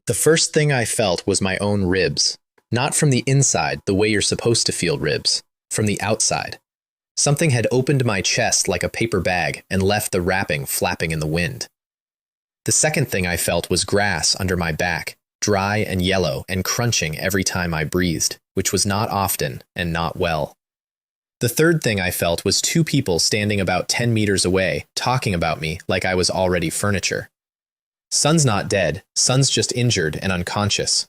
The first thing I felt was my own ribs. Not from the inside, the way you're supposed to feel ribs. From the outside. Something had opened my chest like a paper bag and left the wrapping flapping in the wind. The second thing I felt was grass under my back, dry and yellow and crunching every time I breathed, which was not often and not well. The third thing I felt was two people standing about 10 meters away, talking about me like I was already furniture. Son's not dead, Son's just injured and unconscious.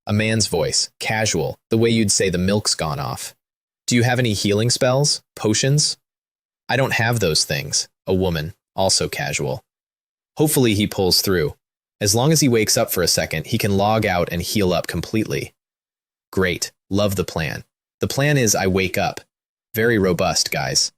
A man's voice, casual, the way you'd say the milk's gone off. Do you have any healing spells? Potions? I don't have those things. A woman, also casual. Hopefully he pulls through. As long as he wakes up for a second, he can log out and heal up completely. Great. Love the plan. The plan is I wake up. Very robust, guys.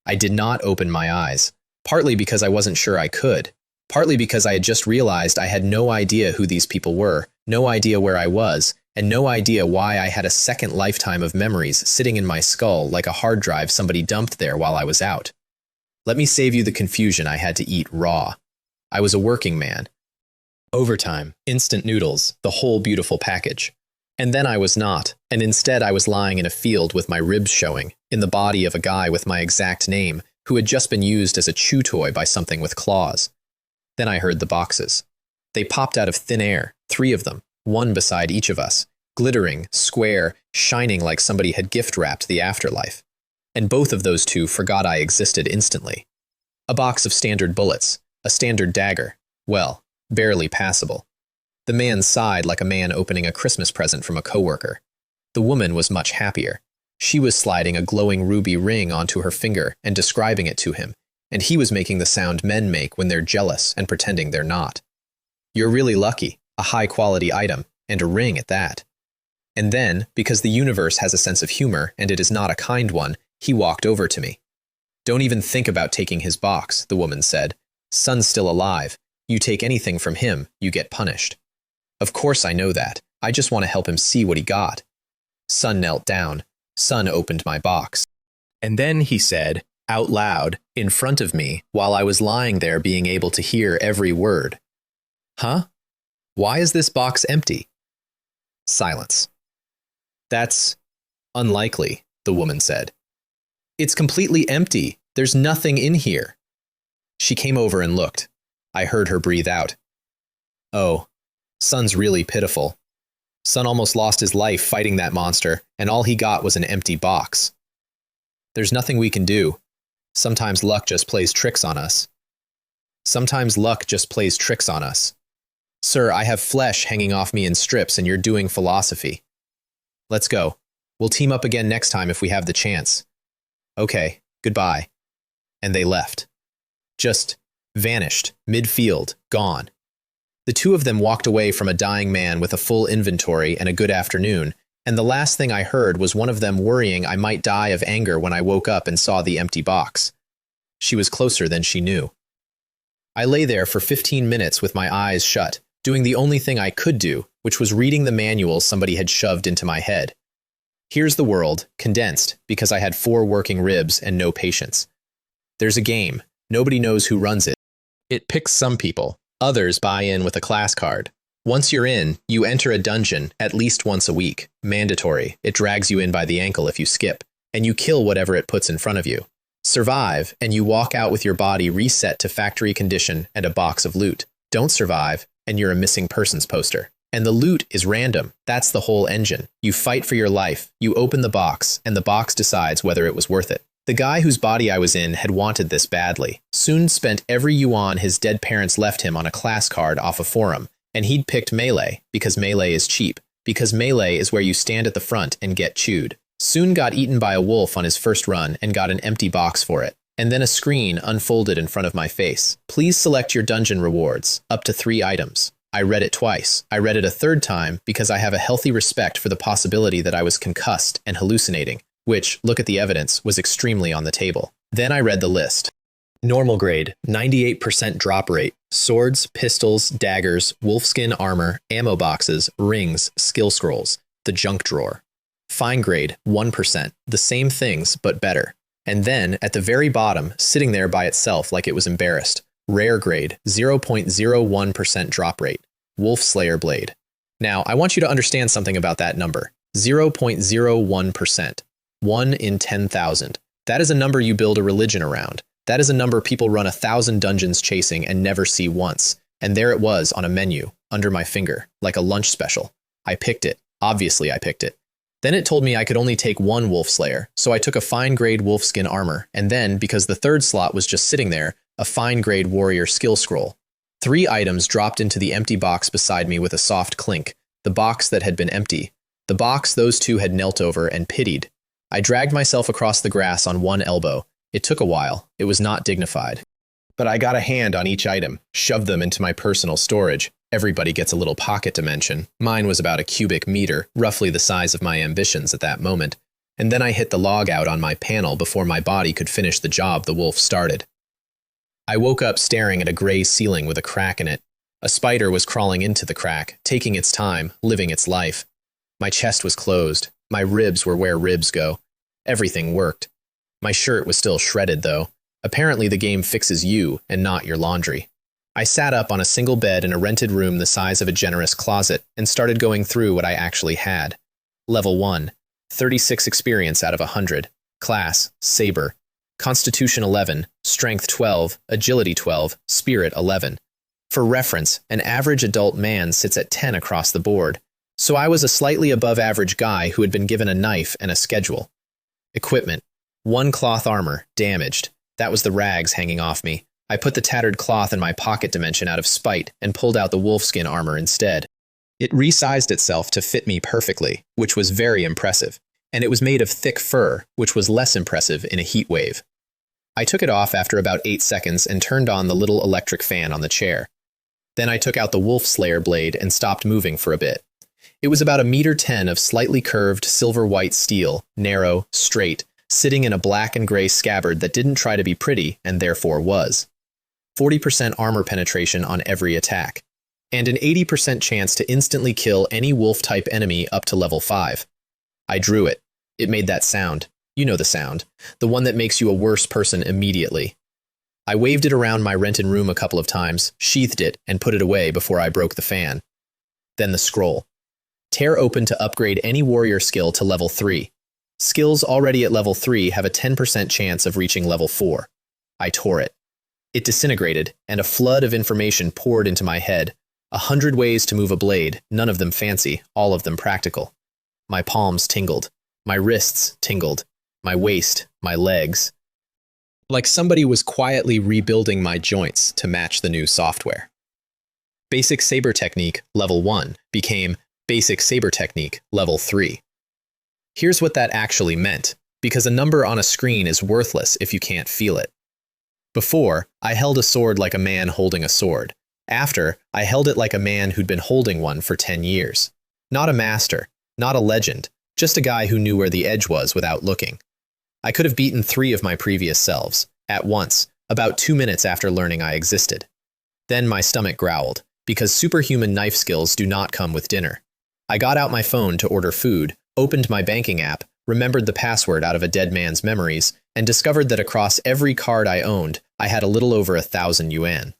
I did not open my eyes, partly because I wasn't sure I could, partly because I had just realized I had no idea who these people were, no idea where I was, and no idea why I had a second lifetime of memories sitting in my skull like a hard drive somebody dumped there while I was out. Let me save you the confusion I had to eat raw. I was a working man. Overtime, instant noodles, the whole beautiful package. And then I was not, and instead I was lying in a field with my ribs showing, in the body of a guy with my exact name, who had just been used as a chew toy by something with claws. Then I heard the boxes. They popped out of thin air, 3 of them, one beside each of us, glittering, square, shining like somebody had gift-wrapped the afterlife. And both of those 2 forgot I existed instantly. A box of standard bullets, a standard dagger, well, barely passable. The man sighed like a man opening a Christmas present from a coworker. The woman was much happier. She was sliding a glowing ruby ring onto her finger and describing it to him, and he was making the sound men make when they're jealous and pretending they're not. You're really lucky, a high-quality item, and a ring at that. And then, because the universe has a sense of humor and it is not a kind one, he walked over to me. Don't even think about taking his box, the woman said. Son's still alive. You take anything from him, you get punished. Of course I know that. I just want to help him see what he got. Son knelt down. Son opened my box. And then he said, out loud, in front of me, while I was lying there being able to hear every word. Huh? Why is this box empty? Silence. That's unlikely, the woman said. It's completely empty. There's nothing in here. She came over and looked. I heard her breathe out. Oh. Son's really pitiful. Son almost lost his life fighting that monster, and all he got was an empty box. There's nothing we can do. Sometimes luck just plays tricks on us. Sometimes luck just plays tricks on us. Sir, I have flesh hanging off me in strips and you're doing philosophy. Let's go. We'll team up again next time if we have the chance. Okay, goodbye. And they left. Just vanished, mid-field, gone. The 2 of them walked away from a dying man with a full inventory and a good afternoon, and the last thing I heard was one of them worrying I might die of anger when I woke up and saw the empty box. She was closer than she knew. I lay there for 15 minutes with my eyes shut, doing the only thing I could do, which was reading the manual somebody had shoved into my head. Here's the world, condensed, because I had 4 working ribs and no patience. There's a game. Nobody knows who runs it. It picks some people. Others buy in with a class card. Once you're in, you enter a dungeon at least once a week. Mandatory. It drags you in by the ankle if you skip, and you kill whatever it puts in front of you. Survive, and you walk out with your body reset to factory condition and a box of loot. Don't survive, and you're a missing persons poster. And the loot is random. That's the whole engine. You fight for your life, you open the box, and the box decides whether it was worth it. The guy whose body I was in had wanted this badly. Soon spent every yuan his dead parents left him on a class card off a forum, and he'd picked melee, because melee is cheap, because melee is where you stand at the front and get chewed. Soon got eaten by a wolf on his first run and got an empty box for it. And then a screen unfolded in front of my face. Please select your dungeon rewards, up to 3 items. I read it twice. I read it a 3rd time because I have a healthy respect for the possibility that I was concussed and hallucinating, which, look at the evidence, was extremely on the table. Then I read the list. Normal grade, 98% drop rate, swords, pistols, daggers, wolfskin armor, ammo boxes, rings, skill scrolls, the junk drawer. Fine grade, 1%, the same things, but better. And then, at the very bottom, sitting there by itself like it was embarrassed, rare grade, 0.01% drop rate. Wolf Slayer Blade. Now, I want you to understand something about that number. 0.01%. 1 in 10,000. That is a number you build a religion around. That is a number people run 1,000 dungeons chasing and never see once. And there it was on a menu, under my finger, like a lunch special. I picked it. Obviously, I picked it. Then it told me I could only take one Wolf Slayer, so I took a fine-grade wolfskin armor, and then, because the third slot was just sitting there, a fine-grade warrior skill scroll. 3 items dropped into the empty box beside me with a soft clink, the box that had been empty. The box those two had knelt over and pitied. I dragged myself across the grass on one elbow. It took a while. It was not dignified. But I got a hand on each item, shoved them into my personal storage. Everybody gets a little pocket dimension. Mine was about a cubic meter, roughly the size of my ambitions at that moment. And then I hit the log out on my panel before my body could finish the job the wolf started. I woke up staring at a gray ceiling with a crack in it. A spider was crawling into the crack, taking its time, living its life. My chest was closed. My ribs were where ribs go. Everything worked. My shirt was still shredded, though. Apparently the game fixes you and not your laundry. I sat up on a single bed in a rented room the size of a generous closet and started going through what I actually had. Level 1. 36 experience out of 100. Class, Saber. Constitution 11, Strength 12, Agility 12, Spirit 11. For reference, an average adult man sits at 10 across the board, so I was a slightly above average guy who had been given a knife and a schedule. Equipment. 1 cloth armor, damaged. That was the rags hanging off me. I put the tattered cloth in my pocket dimension out of spite and pulled out the wolfskin armor instead. It resized itself to fit me perfectly, which was very impressive, and it was made of thick fur, which was less impressive in a heat wave. I took it off after about 8 seconds and turned on the little electric fan on the chair. Then I took out the Wolf Slayer blade and stopped moving for a bit. It was about 1.10 m of slightly curved silver-white steel, narrow, straight, sitting in a black and gray scabbard that didn't try to be pretty and therefore was. 40% armor penetration on every attack, and an 80% chance to instantly kill any wolf-type enemy up to level 5. I drew it. It made that sound. You know the sound. The one that makes you a worse person immediately. I waved it around my rented room a couple of times, sheathed it, and put it away before I broke the fan. Then the scroll. Tear open to upgrade any warrior skill to level 3. Skills already at level 3 have a 10% chance of reaching level 4. I tore it. It disintegrated, and a flood of information poured into my head. 100 ways to move a blade, none of them fancy, all of them practical. My palms tingled. My wrists tingled. My waist, my legs. Like somebody was quietly rebuilding my joints to match the new software. Basic Saber Technique, Level 1, became Basic Saber Technique, Level 3. Here's what that actually meant, because a number on a screen is worthless if you can't feel it. Before, I held a sword like a man holding a sword. After, I held it like a man who'd been holding one for 10 years. Not a master, not a legend, just a guy who knew where the edge was without looking. I could have beaten 3 of my previous selves, at once, about 2 minutes after learning I existed. Then my stomach growled, because superhuman knife skills do not come with dinner. I got out my phone to order food, opened my banking app, remembered the password out of a dead man's memories, and discovered that across every card I owned, I had a little over 1,000 yuan.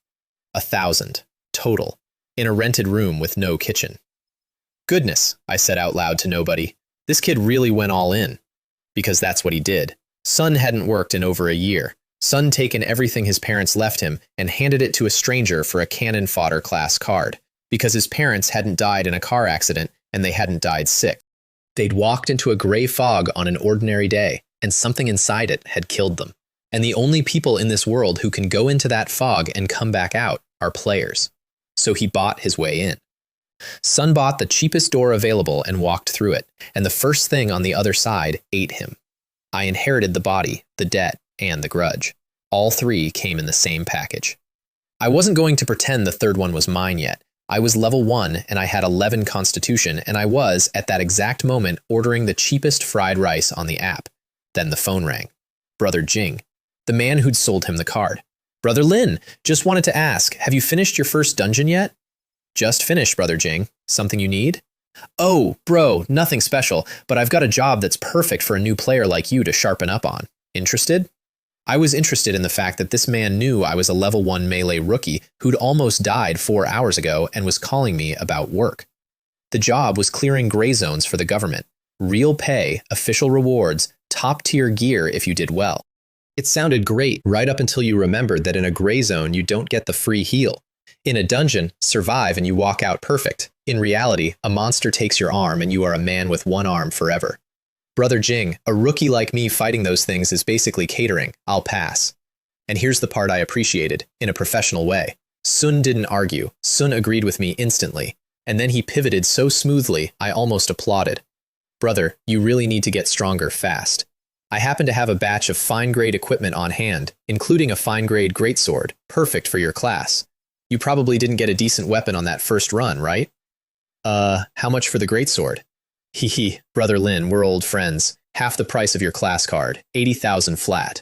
1,000, total, in a rented room with no kitchen. Goodness, I said out loud to nobody, this kid really went all in. Because that's what he did. Son hadn't worked in over a year. Son taken everything his parents left him and handed it to a stranger for a cannon fodder class card, because his parents hadn't died in a car accident and they hadn't died sick. They'd walked into a gray fog on an ordinary day, and something inside it had killed them. And the only people in this world who can go into that fog and come back out are players. So he bought his way in. Son bought the cheapest door available and walked through it, and the first thing on the other side ate him. I inherited the body, the debt, and the grudge. All 3 came in the same package. I wasn't going to pretend the third one was mine yet. I was level 1 and I had 11 constitution, and I was, at that exact moment, ordering the cheapest fried rice on the app. Then the phone rang. Brother Jing, the man who'd sold him the card. Brother Lin, just wanted to ask, have you finished your first dungeon yet? Just finished, Brother Jing. Something you need? Oh, bro, nothing special, but I've got a job that's perfect for a new player like you to sharpen up on. Interested? I was interested in the fact that this man knew I was a level 1 melee rookie who'd almost died 4 hours ago and was calling me about work. The job was clearing gray zones for the government. Real pay, official rewards, top-tier gear if you did well. It sounded great right up until you remembered that in a gray zone you don't get the free heal. In a dungeon, survive and you walk out perfect. In reality, a monster takes your arm and you are a man with one arm forever. Brother Jing, a rookie like me fighting those things is basically catering. I'll pass. And here's the part I appreciated, in a professional way. Sun didn't argue. Sun agreed with me instantly. And then he pivoted so smoothly, I almost applauded. Brother, you really need to get stronger fast. I happen to have a batch of fine-grade equipment on hand, including a fine-grade greatsword, perfect for your class. You probably didn't get a decent weapon on that first run, right? How much for the greatsword? Hee, Brother Lin, we're old friends. Half the price of your class card, 80,000 flat.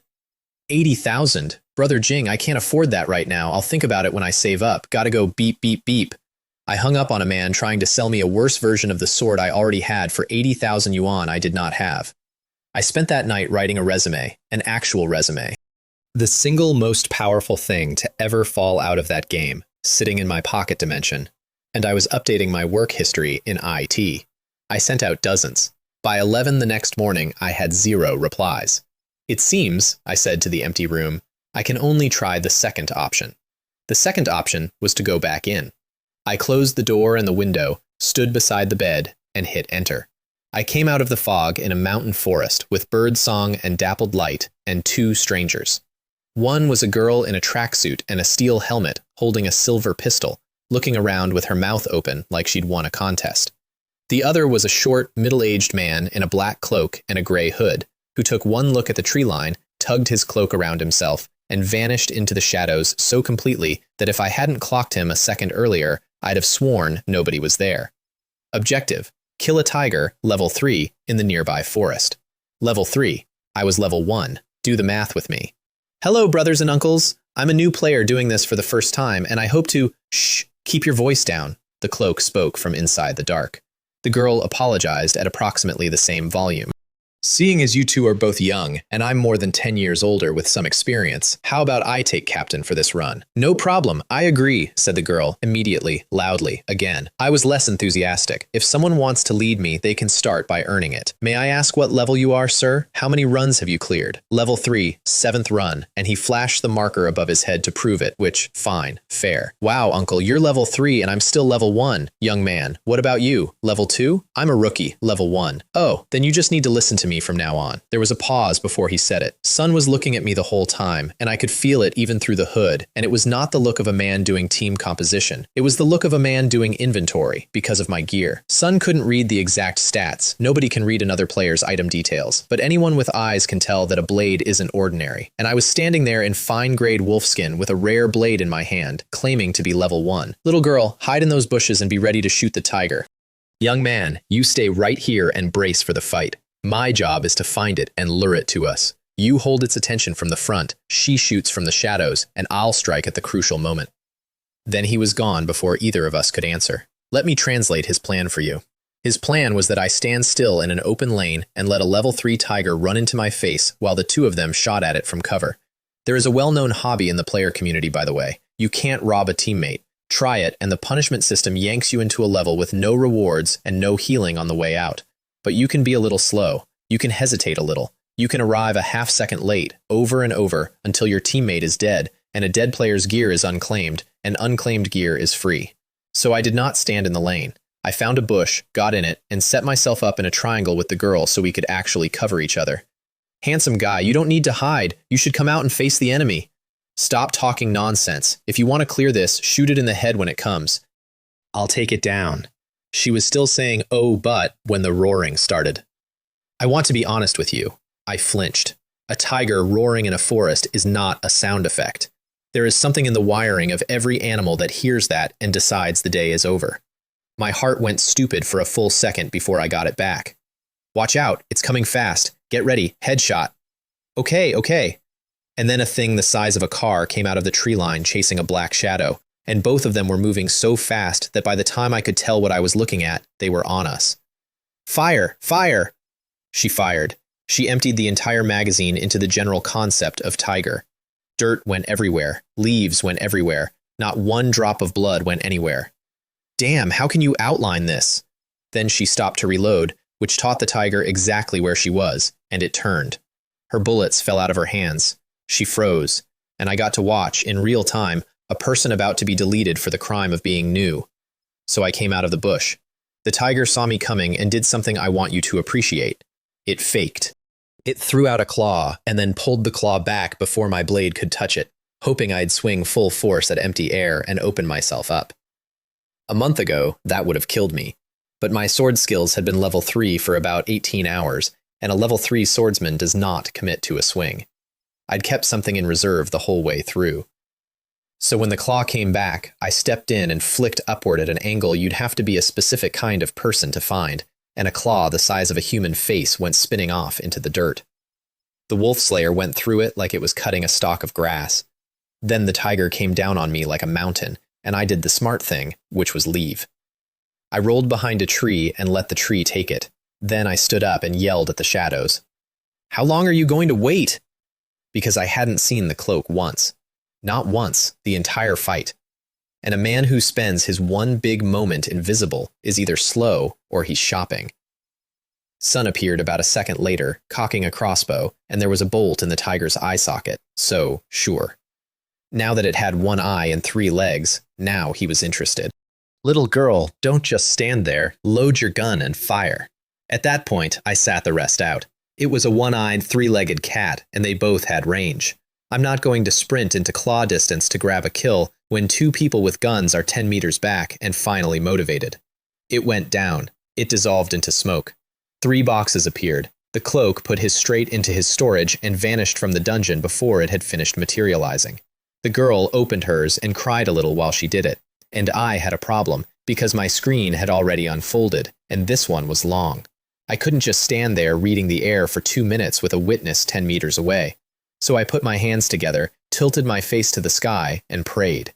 80,000? Brother Jing, I can't afford that right now. I'll think about it when I save up. Gotta go beep, beep, beep. I hung up on a man trying to sell me a worse version of the sword I already had for 80,000 yuan I did not have. I spent that night writing a resume, an actual resume. The single most powerful thing to ever fall out of that game, sitting in my pocket dimension. And I was updating my work history in IT. I sent out dozens. By 11 the next morning, I had 0 replies. It seems, I said to the empty room, I can only try the second option. The second option was to go back in. I closed the door and the window, stood beside the bed, and hit enter. I came out of the fog in a mountain forest with bird song and dappled light and 2 strangers. One was a girl in a tracksuit and a steel helmet holding a silver pistol, looking around with her mouth open like she'd won a contest. The other was a short, middle-aged man in a black cloak and a gray hood, who took one look at the tree line, tugged his cloak around himself, and vanished into the shadows so completely that if I hadn't clocked him a second earlier, I'd have sworn nobody was there. Objective: kill a tiger, level 3, in the nearby forest. Level 3. I was level 1. Do the math with me. Hello, brothers and uncles. I'm a new player doing this for the first time, and I hope to— Shh, keep your voice down, the cloak spoke from inside the dark. The girl apologized at approximately the same volume. Seeing as you two are both young, and I'm more than 10 years older with some experience, how about I take captain for this run? No problem, I agree, said the girl, immediately, loudly, again. I was less enthusiastic. If someone wants to lead me, they can start by earning it. May I ask what level you are, sir? How many runs have you cleared? Level 3, 7th run, and he flashed the marker above his head to prove it, which, fine, fair. Wow, uncle, you're level 3 and I'm still level 1. Young man, what about you? Level 2? I'm a rookie, level 1. Oh, then you just need to listen to me from now on. There was a pause before he said it. Sun was looking at me the whole time, and I could feel it even through the hood, and it was not the look of a man doing team composition. It was the look of a man doing inventory, because of my gear. Sun couldn't read the exact stats. Nobody can read another player's item details, but anyone with eyes can tell that a blade isn't ordinary. And I was standing there in fine-grade wolfskin with a rare blade in my hand, claiming to be level 1. Little girl, hide in those bushes and be ready to shoot the tiger. Young man, you stay right here and brace for the fight. My job is to find it and lure it to us. You hold its attention from the front, she shoots from the shadows, and I'll strike at the crucial moment. Then he was gone before either of us could answer. Let me translate his plan for you. His plan was that I stand still in an open lane and let a level 3 tiger run into my face while the two of them shot at it from cover. There is a well-known hobby in the player community, by the way. You can't rob a teammate. Try it, and the punishment system yanks you into a level with no rewards and no healing on the way out. But you can be a little slow. You can hesitate a little. You can arrive a half-second late, over and over, until your teammate is dead, and a dead player's gear is unclaimed, and unclaimed gear is free. So I did not stand in the lane. I found a bush, got in it, and set myself up in a triangle with the girl so we could actually cover each other. Handsome guy, you don't need to hide. You should come out and face the enemy. Stop talking nonsense. If you want to clear this, shoot it in the head when it comes. I'll take it down. She was still saying, oh, but, when the roaring started. I want to be honest with you. I flinched. A tiger roaring in a forest is not a sound effect. There is something in the wiring of every animal that hears that and decides the day is over. My heart went stupid for a full second before I got it back. Watch out, it's coming fast. Get ready, headshot. Okay. And then a thing the size of a car came out of the tree line chasing a black shadow. And both of them were moving so fast that by the time I could tell what I was looking at, they were on us. Fire! Fire! She fired. She emptied the entire magazine into the general concept of tiger. Dirt went everywhere, leaves went everywhere, not one drop of blood went anywhere. Damn, how can you outline this? Then she stopped to reload, which taught the tiger exactly where she was, and it turned. Her bullets fell out of her hands. She froze, and I got to watch, in real time, a person about to be deleted for the crime of being new. So I came out of the bush. The tiger saw me coming and did something I want you to appreciate. It faked. It threw out a claw and then pulled the claw back before my blade could touch it, hoping I'd swing full force at empty air and open myself up. A month ago, that would have killed me, but my sword skills had been level 3 for about 18 hours, and a level 3 swordsman does not commit to a swing. I'd kept something in reserve the whole way through. So when the claw came back, I stepped in and flicked upward at an angle you'd have to be a specific kind of person to find, and a claw the size of a human face went spinning off into the dirt. The wolf slayer went through it like it was cutting a stalk of grass. Then the tiger came down on me like a mountain, and I did the smart thing, which was leave. I rolled behind a tree and let the tree take it. Then I stood up and yelled at the shadows. "How long are you going to wait?" Because I hadn't seen the cloak once. Not once, the entire fight. And a man who spends his one big moment invisible is either slow or he's shopping. Sun appeared about a second later, cocking a crossbow, and there was a bolt in the tiger's eye socket, so sure. Now that it had one eye and 3 legs, now he was interested. "Little girl, don't just stand there, load your gun and fire." At that point, I sat the rest out. It was a one-eyed, 3-legged cat, and they both had range. I'm not going to sprint into claw distance to grab a kill when 2 people with guns are 10 meters back and finally motivated. It went down. It dissolved into smoke. 3 boxes appeared. The cloak put his straight into his storage and vanished from the dungeon before it had finished materializing. The girl opened hers and cried a little while she did it, and I had a problem because my screen had already unfolded, and this one was long. I couldn't just stand there reading the air for 2 minutes with a witness 10 meters away. So I put my hands together, tilted my face to the sky, and prayed.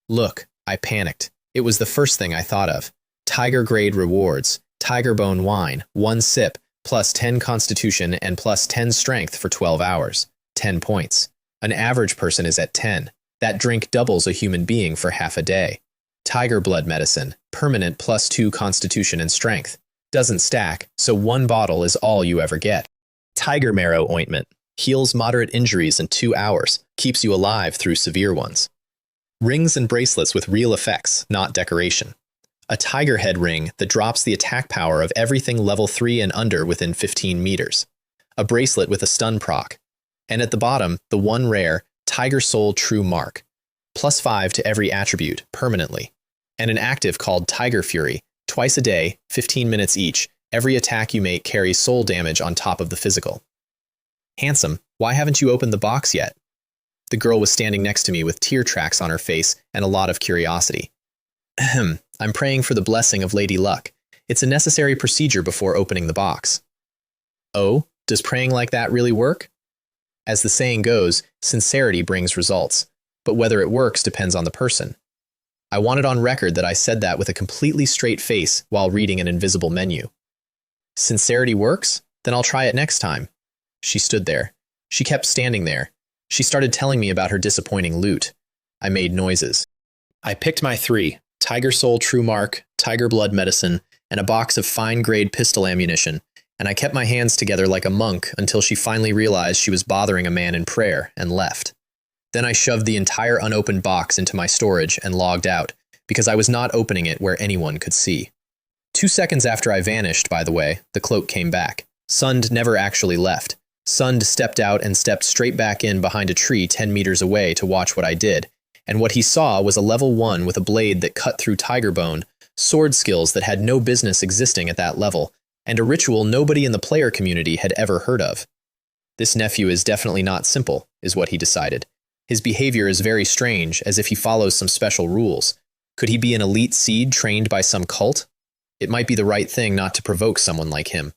Look, I panicked. It was the first thing I thought of. Tiger-grade rewards, tiger bone wine, 1 sip, plus 10 constitution and plus 10 strength for 12 hours. 10 points. An average person is at 10. That drink doubles a human being for half a day. Tiger blood medicine, permanent plus 2 constitution and strength. Doesn't stack, so 1 bottle is all you ever get. Tiger marrow ointment. Heals moderate injuries in 2 hours, keeps you alive through severe ones. Rings and bracelets with real effects, not decoration. A tiger head ring that drops the attack power of everything level 3 and under within 15 meters. A bracelet with a stun proc. And at the bottom, the one rare Tiger Soul True Mark. Plus 5 to every attribute, permanently. And an active called Tiger Fury, twice a day, 15 minutes each. Every attack you make carries soul damage on top of the physical. "Handsome, why haven't you opened the box yet?" The girl was standing next to me with tear tracks on her face and a lot of curiosity. "Ahem, I'm praying for the blessing of Lady Luck. It's a necessary procedure before opening the box." "Oh, does praying like that really work?" As the saying goes, sincerity brings results, but whether it works depends on the person. I wanted on record that I said that with a completely straight face while reading an invisible menu. "Sincerity works? Then I'll try it next time." She stood there. She kept standing there. She started telling me about her disappointing loot. I made noises. I picked my 3, Tiger Soul True Mark, Tiger Blood Medicine, and a box of fine-grade pistol ammunition, and I kept my hands together like a monk until she finally realized she was bothering a man in prayer and left. Then I shoved the entire unopened box into my storage and logged out, because I was not opening it where anyone could see. 2 seconds after I vanished, by the way, the cloak came back. Sund never actually left. Sund stepped out and stepped straight back in behind a tree 10 meters away to watch what I did, and what he saw was a level 1 with a blade that cut through tiger bone, sword skills that had no business existing at that level, and a ritual nobody in the player community had ever heard of. This nephew is definitely not simple, is what he decided. His behavior is very strange, as if he follows some special rules. Could he be an elite seed trained by some cult? It might be the right thing not to provoke someone like him.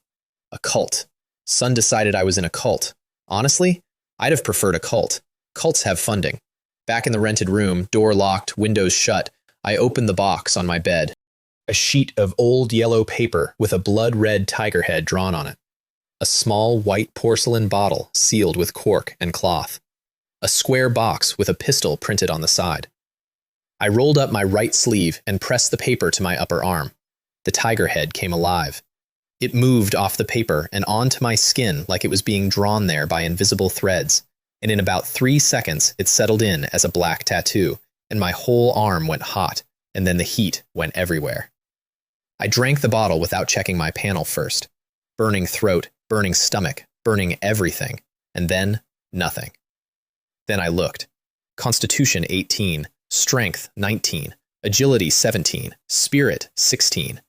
A cult. Sun decided I was in a cult. Honestly, I'd have preferred a cult. Cults have funding. Back in the rented room, door locked, windows shut, I opened the box on my bed. A sheet of old yellow paper with a blood-red tiger head drawn on it. A a small white porcelain bottle sealed with cork and cloth, a square box with a pistol printed on the side. I rolled up my right sleeve and pressed the paper to my upper arm. The tiger head came alive. It moved off the paper and onto my skin like it was being drawn there by invisible threads, and in about 3 seconds it settled in as a black tattoo, and my whole arm went hot, and then the heat went everywhere. I drank the bottle without checking my panel first. Burning throat, burning stomach, burning everything, and then nothing. Then I looked. Constitution 18, Strength 19, Agility 17, Spirit 16.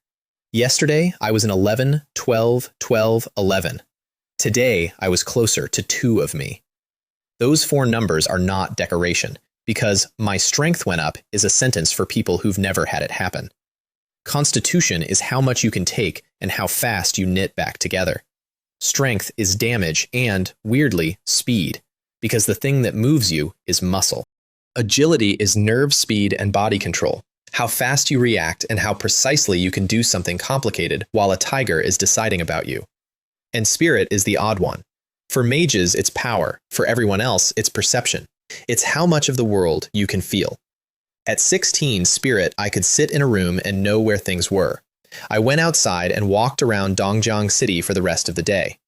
Yesterday, I was an 11, 12, 12, 11. Today, I was closer to 2 of me. Those 4 numbers are not decoration, because my strength went up is a sentence for people who've never had it happen. Constitution is how much you can take and how fast you knit back together. Strength is damage and, weirdly, speed, because the thing that moves you is muscle. Agility is nerve speed and body control, how fast you react and how precisely you can do something complicated while a tiger is deciding about you. And spirit is the odd one. For mages, it's power. For everyone else, it's perception. It's how much of the world you can feel. At 16 spirit, I could sit in a room and know where things were. I went outside and walked around Dongjiang City for the rest of the day.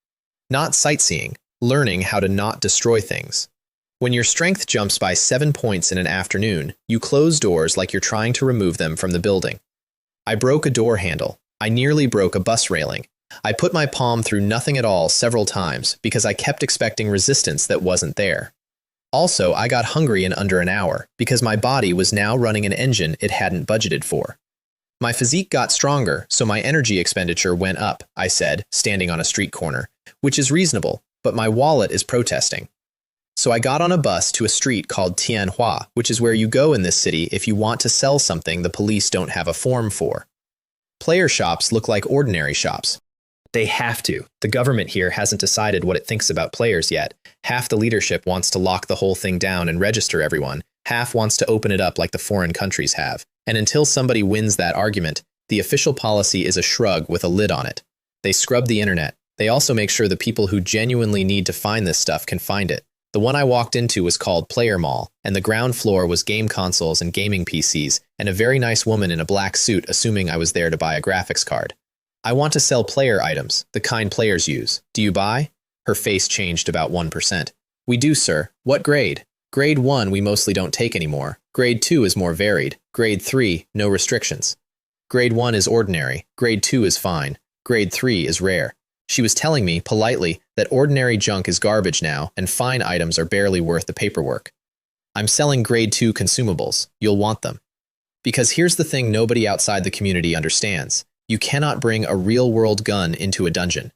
Not sightseeing, learning how to not destroy things. When your strength jumps by 7 points in an afternoon, you close doors like you're trying to remove them from the building. I broke a door handle. I nearly broke a bus railing. I put my palm through nothing at all several times because I kept expecting resistance that wasn't there. Also, I got hungry in under an hour because my body was now running an engine it hadn't budgeted for. My physique got stronger, so my energy expenditure went up, I said, standing on a street corner, which is reasonable, but my wallet is protesting. So I got on a bus to a street called Tianhua, which is where you go in this city if you want to sell something the police don't have a form for. Player shops look like ordinary shops. They have to. The government here hasn't decided what it thinks about players yet. Half the leadership wants to lock the whole thing down and register everyone. Half wants to open it up like the foreign countries have. And until somebody wins that argument, the official policy is a shrug with a lid on it. They scrub the internet. They also make sure the people who genuinely need to find this stuff can find it. The one I walked into was called Player Mall, and the ground floor was game consoles and gaming PCs, and a very nice woman in a black suit assuming I was there to buy a graphics card. I want to sell player items, the kind players use. Do you buy? Her face changed about 1%. We do, sir. What grade? Grade 1 we mostly don't take anymore. Grade 2 is more varied. Grade 3, no restrictions. Grade 1 is ordinary. Grade 2 is fine. Grade 3 is rare. She was telling me, politely, that ordinary junk is garbage now and fine items are barely worth the paperwork. I'm selling grade 2 consumables. You'll want them. Because here's the thing nobody outside the community understands. You cannot bring a real-world gun into a dungeon.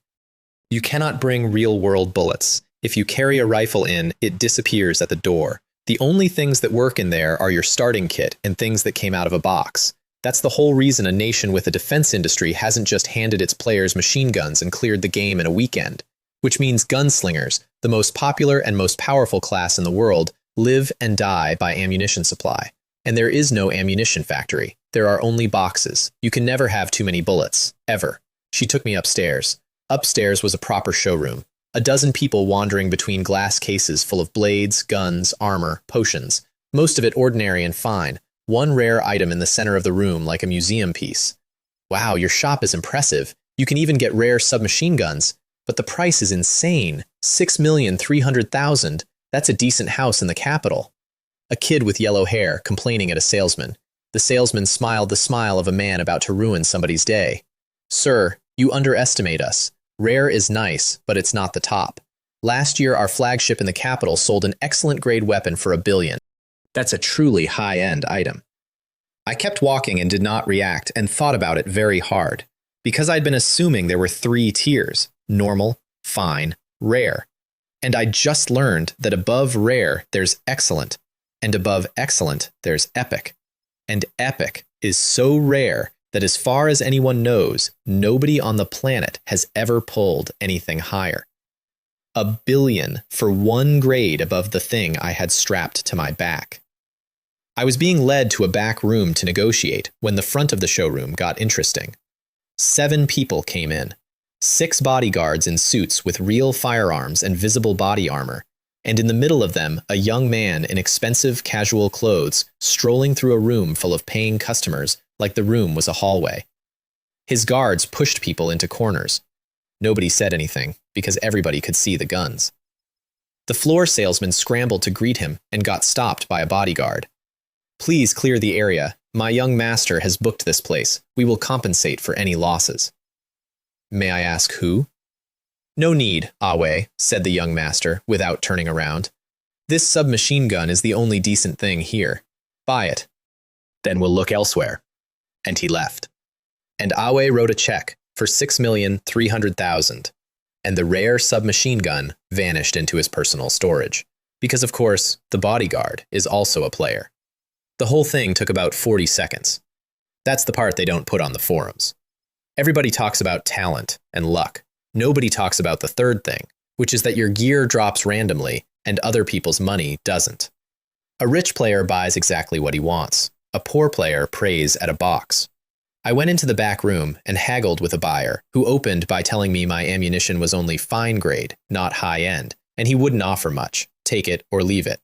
You cannot bring real-world bullets. If you carry a rifle in, it disappears at the door. The only things that work in there are your starting kit and things that came out of a box. That's the whole reason a nation with a defense industry hasn't just handed its players machine guns and cleared the game in a weekend. Which means gunslingers, the most popular and most powerful class in the world, live and die by ammunition supply. And there is no ammunition factory. There are only boxes. You can never have too many bullets. Ever. She took me upstairs. Upstairs was a proper showroom. A dozen people wandering between glass cases full of blades, guns, armor, potions. Most of it ordinary and fine. One rare item in the center of the room like a museum piece. Wow, your shop is impressive. You can even get rare submachine guns. But the price is insane. 6,300,000. That's a decent house in the capital. A kid with yellow hair complaining at a salesman. The salesman smiled the smile of a man about to ruin somebody's day. Sir, you underestimate us. Rare is nice, but it's not the top. Last year, our flagship in the capital sold an excellent grade weapon for $1 billion. That's a truly high-end item. I kept walking and did not react and thought about it very hard, because I'd been assuming there were 3 tiers: normal, fine, rare. And I just learned that above rare, there's excellent, and above excellent, there's epic. And epic is so rare that as far as anyone knows, nobody on the planet has ever pulled anything higher. $1 billion for 1 grade above the thing I had strapped to my back. I was being led to a back room to negotiate when the front of the showroom got interesting. 7 people came in. 6 bodyguards in suits with real firearms and visible body armor, and in the middle of them, a young man in expensive casual clothes strolling through a room full of paying customers like the room was a hallway. His guards pushed people into corners. Nobody said anything, because everybody could see the guns. The floor salesman scrambled to greet him and got stopped by a bodyguard. "Please clear the area. My young master has booked this place. We will compensate for any losses." "May I ask who?" "No need, Awe," said the young master, without turning around. "This submachine gun is the only decent thing here. Buy it. Then we'll look elsewhere." And he left. And Awe wrote a check for 6,300,000, and the rare submachine gun vanished into his personal storage. Because, of course, the bodyguard is also a player. The whole thing took about 40 seconds. That's the part they don't put on the forums. Everybody talks about talent and luck. Nobody talks about the third thing, which is that your gear drops randomly and other people's money doesn't. A rich player buys exactly what he wants. A poor player prays at a box. I went into the back room and haggled with a buyer, who opened by telling me my ammunition was only fine grade, not high end, and he wouldn't offer much, take it or leave it.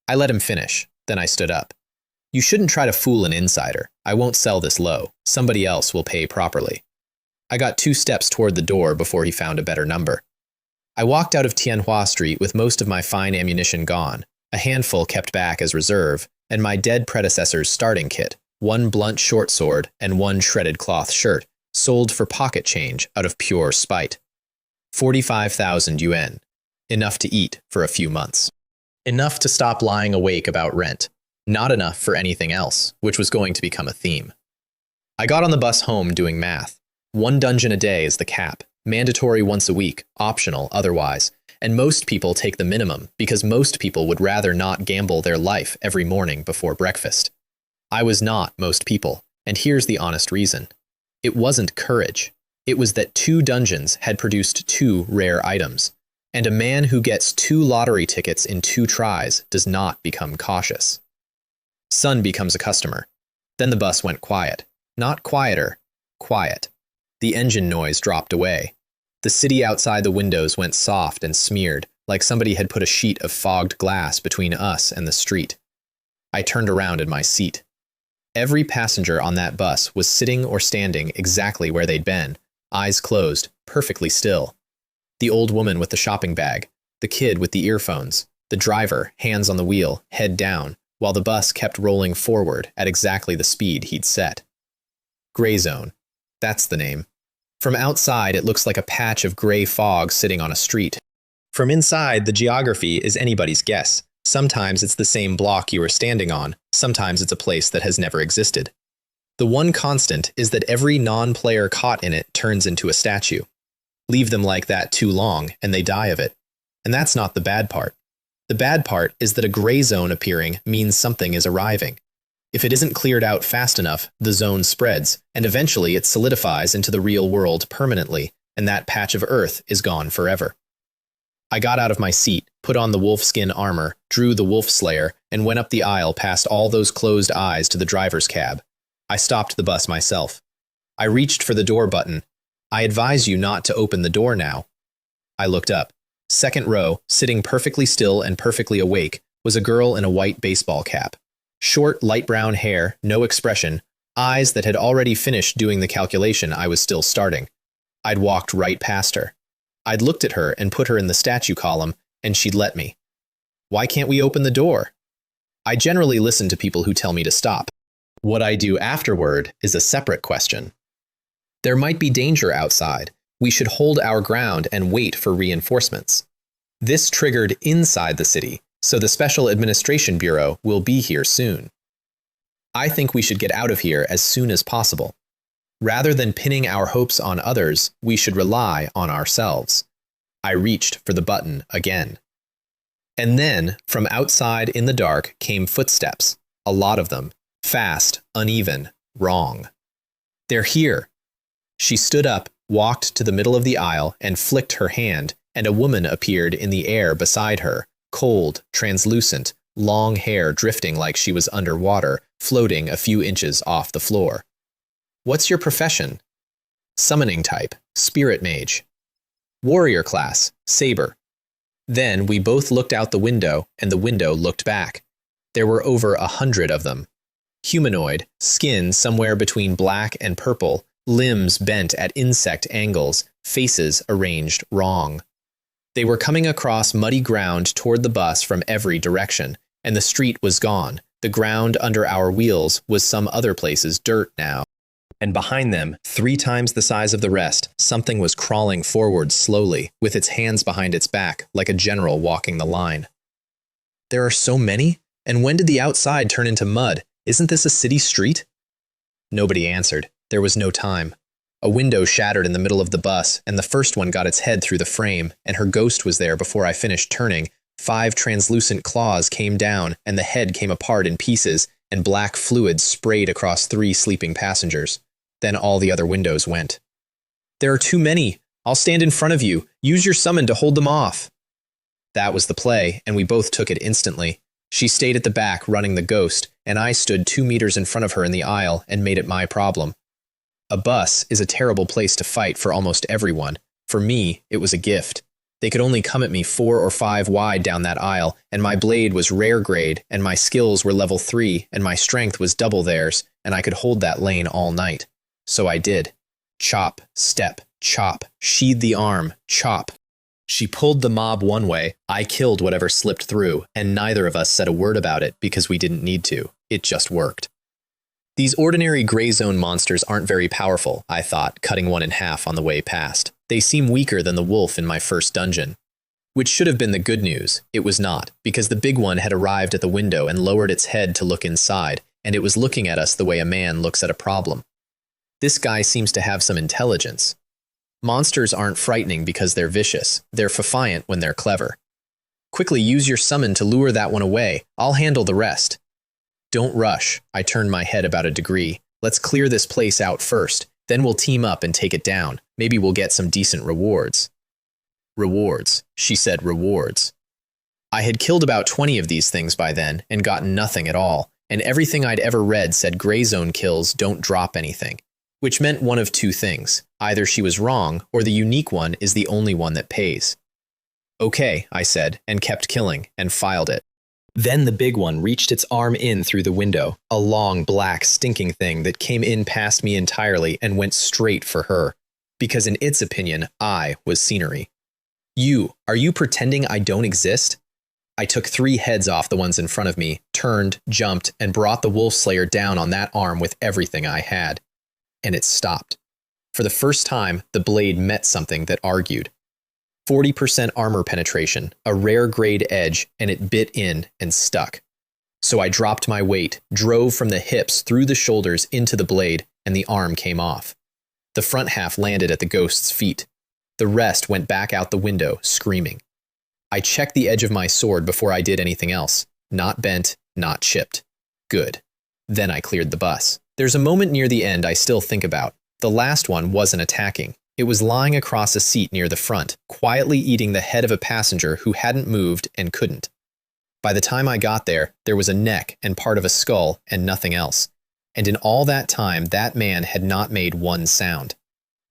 I let him finish, then I stood up. "You shouldn't try to fool an insider. I won't sell this low. Somebody else will pay properly." I got 2 steps toward the door before he found a better number. I walked out of Tianhua Street with most of my fine ammunition gone, a handful kept back as reserve, and my dead predecessor's starting kit, 1 blunt short sword and 1 shredded cloth shirt, sold for pocket change out of pure spite. 45,000 yuan. Enough to eat for a few months. Enough to stop lying awake about rent. Not enough for anything else, which was going to become a theme. I got on the bus home doing math. 1 dungeon a day is the cap, mandatory once a week, optional otherwise, and most people take the minimum because most people would rather not gamble their life every morning before breakfast. I was not most people, and here's the honest reason. It wasn't courage. It was that 2 dungeons had produced 2 rare items, and a man who gets 2 lottery tickets in 2 tries does not become cautious. Sun becomes a customer. Then the bus went quiet. Not quieter, quiet. The engine noise dropped away. The city outside the windows went soft and smeared, like somebody had put a sheet of fogged glass between us and the street. I turned around in my seat. Every passenger on that bus was sitting or standing exactly where they'd been, eyes closed, perfectly still. The old woman with the shopping bag, the kid with the earphones, the driver, hands on the wheel, head down, while the bus kept rolling forward at exactly the speed he'd set. Gray zone. That's the name. From outside, it looks like a patch of gray fog sitting on a street. From inside, the geography is anybody's guess. Sometimes it's the same block you are standing on, sometimes it's a place that has never existed. The one constant is that every non-player caught in it turns into a statue. Leave them like that too long, and they die of it. And that's not the bad part. The bad part is that a gray zone appearing means something is arriving. If it isn't cleared out fast enough, the zone spreads, and eventually it solidifies into the real world permanently, and that patch of earth is gone forever. I got out of my seat, put on the wolfskin armor, drew the wolf slayer, and went up the aisle past all those closed eyes to the driver's cab. I stopped the bus myself. I reached for the door button. "I advise you not to open the door now." I looked up. Second row, sitting perfectly still and perfectly awake, was a girl in a white baseball cap. Short, light brown hair, no expression, eyes that had already finished doing the calculation I was still starting. I'd walked right past her. I'd looked at her and put her in the statue column, and she'd let me. Why can't we open the door? I generally listen to people who tell me to stop. What I do afterward is a separate question. There might be danger outside. We should hold our ground and wait for reinforcements. This triggered inside the city, so the Special Administration Bureau will be here soon. I think we should get out of here as soon as possible. Rather than pinning our hopes on others, we should rely on ourselves. I reached for the button again. And then, from outside in the dark, came footsteps, a lot of them, fast, uneven, wrong. "They're here." She stood up, walked to the middle of the aisle, and flicked her hand, and a woman appeared in the air beside her, cold, translucent, long hair drifting like she was underwater, floating a few inches off the floor. "What's your profession?" Summoning type, Spirit Mage. Warrior class, Saber. Then we both looked out the window, and the window looked back. There were over 100 of them. Humanoid, skin somewhere between black and purple, limbs bent at insect angles, faces arranged wrong. They were coming across muddy ground toward the bus from every direction, and the street was gone. The ground under our wheels was some other places dirt now. And behind them, 3 times the size of the rest, something was crawling forward slowly, with its hands behind its back, like a general walking the line. There are so many? And when did the outside turn into mud? Isn't this a city street? Nobody answered. There was no time. A window shattered in the middle of the bus, and the first one got its head through the frame, and her ghost was there before I finished turning. 5 translucent claws came down, and the head came apart in pieces, and black fluid sprayed across 3 sleeping passengers. Then all the other windows went. There are too many. I'll stand in front of you. Use your summon to hold them off. That was the play, and we both took it instantly. She stayed at the back running the ghost, and I stood 2 meters in front of her in the aisle and made it my problem. A bus is a terrible place to fight for almost everyone. For me, it was a gift. They could only come at me 4 or 5 wide down that aisle, and my blade was rare grade, and my skills were level 3, and my strength was double theirs, and I could hold that lane all night. So I did. Chop, step, chop, sheathe the arm, chop. She pulled the mob one way, I killed whatever slipped through, and neither of us said a word about it because we didn't need to. It just worked. These ordinary gray zone monsters aren't very powerful, I thought, cutting one in half on the way past. They seem weaker than the wolf in my first dungeon. Which should have been the good news. It was not, because the big one had arrived at the window and lowered its head to look inside, and it was looking at us the way a man looks at a problem. This guy seems to have some intelligence. Monsters aren't frightening because they're vicious. They're defiant when they're clever. Quickly use your summon to lure that one away. I'll handle the rest. Don't rush. I turned my head about a degree. Let's clear this place out first. Then we'll team up and take it down. Maybe we'll get some decent rewards. Rewards. She said rewards. I had killed about 20 of these things by then and gotten nothing at all. And everything I'd ever read said gray zone kills don't drop anything. Which meant one of 2 things. Either she was wrong, or the unique one is the only one that pays. Okay, I said, and kept killing, and filed it. Then the big one reached its arm in through the window, a long, black, stinking thing that came in past me entirely and went straight for her. Because in its opinion, I was scenery. Are you pretending I don't exist? I took 3 heads off the ones in front of me, turned, jumped, and brought the wolf slayer down on that arm with everything I had. And it stopped. For the first time, the blade met something that argued. 40% armor penetration, a rare grade edge, and it bit in and stuck. So I dropped my weight, drove from the hips through the shoulders into the blade, and the arm came off. The front half landed at the ghost's feet. The rest went back out the window, screaming. I checked the edge of my sword before I did anything else. Not bent, not chipped. Good. Then I cleared the bus. There's a moment near the end I still think about. The last one wasn't attacking. It was lying across a seat near the front, quietly eating the head of a passenger who hadn't moved and couldn't. By the time I got there, there was a neck and part of a skull and nothing else. And in all that time, that man had not made one sound.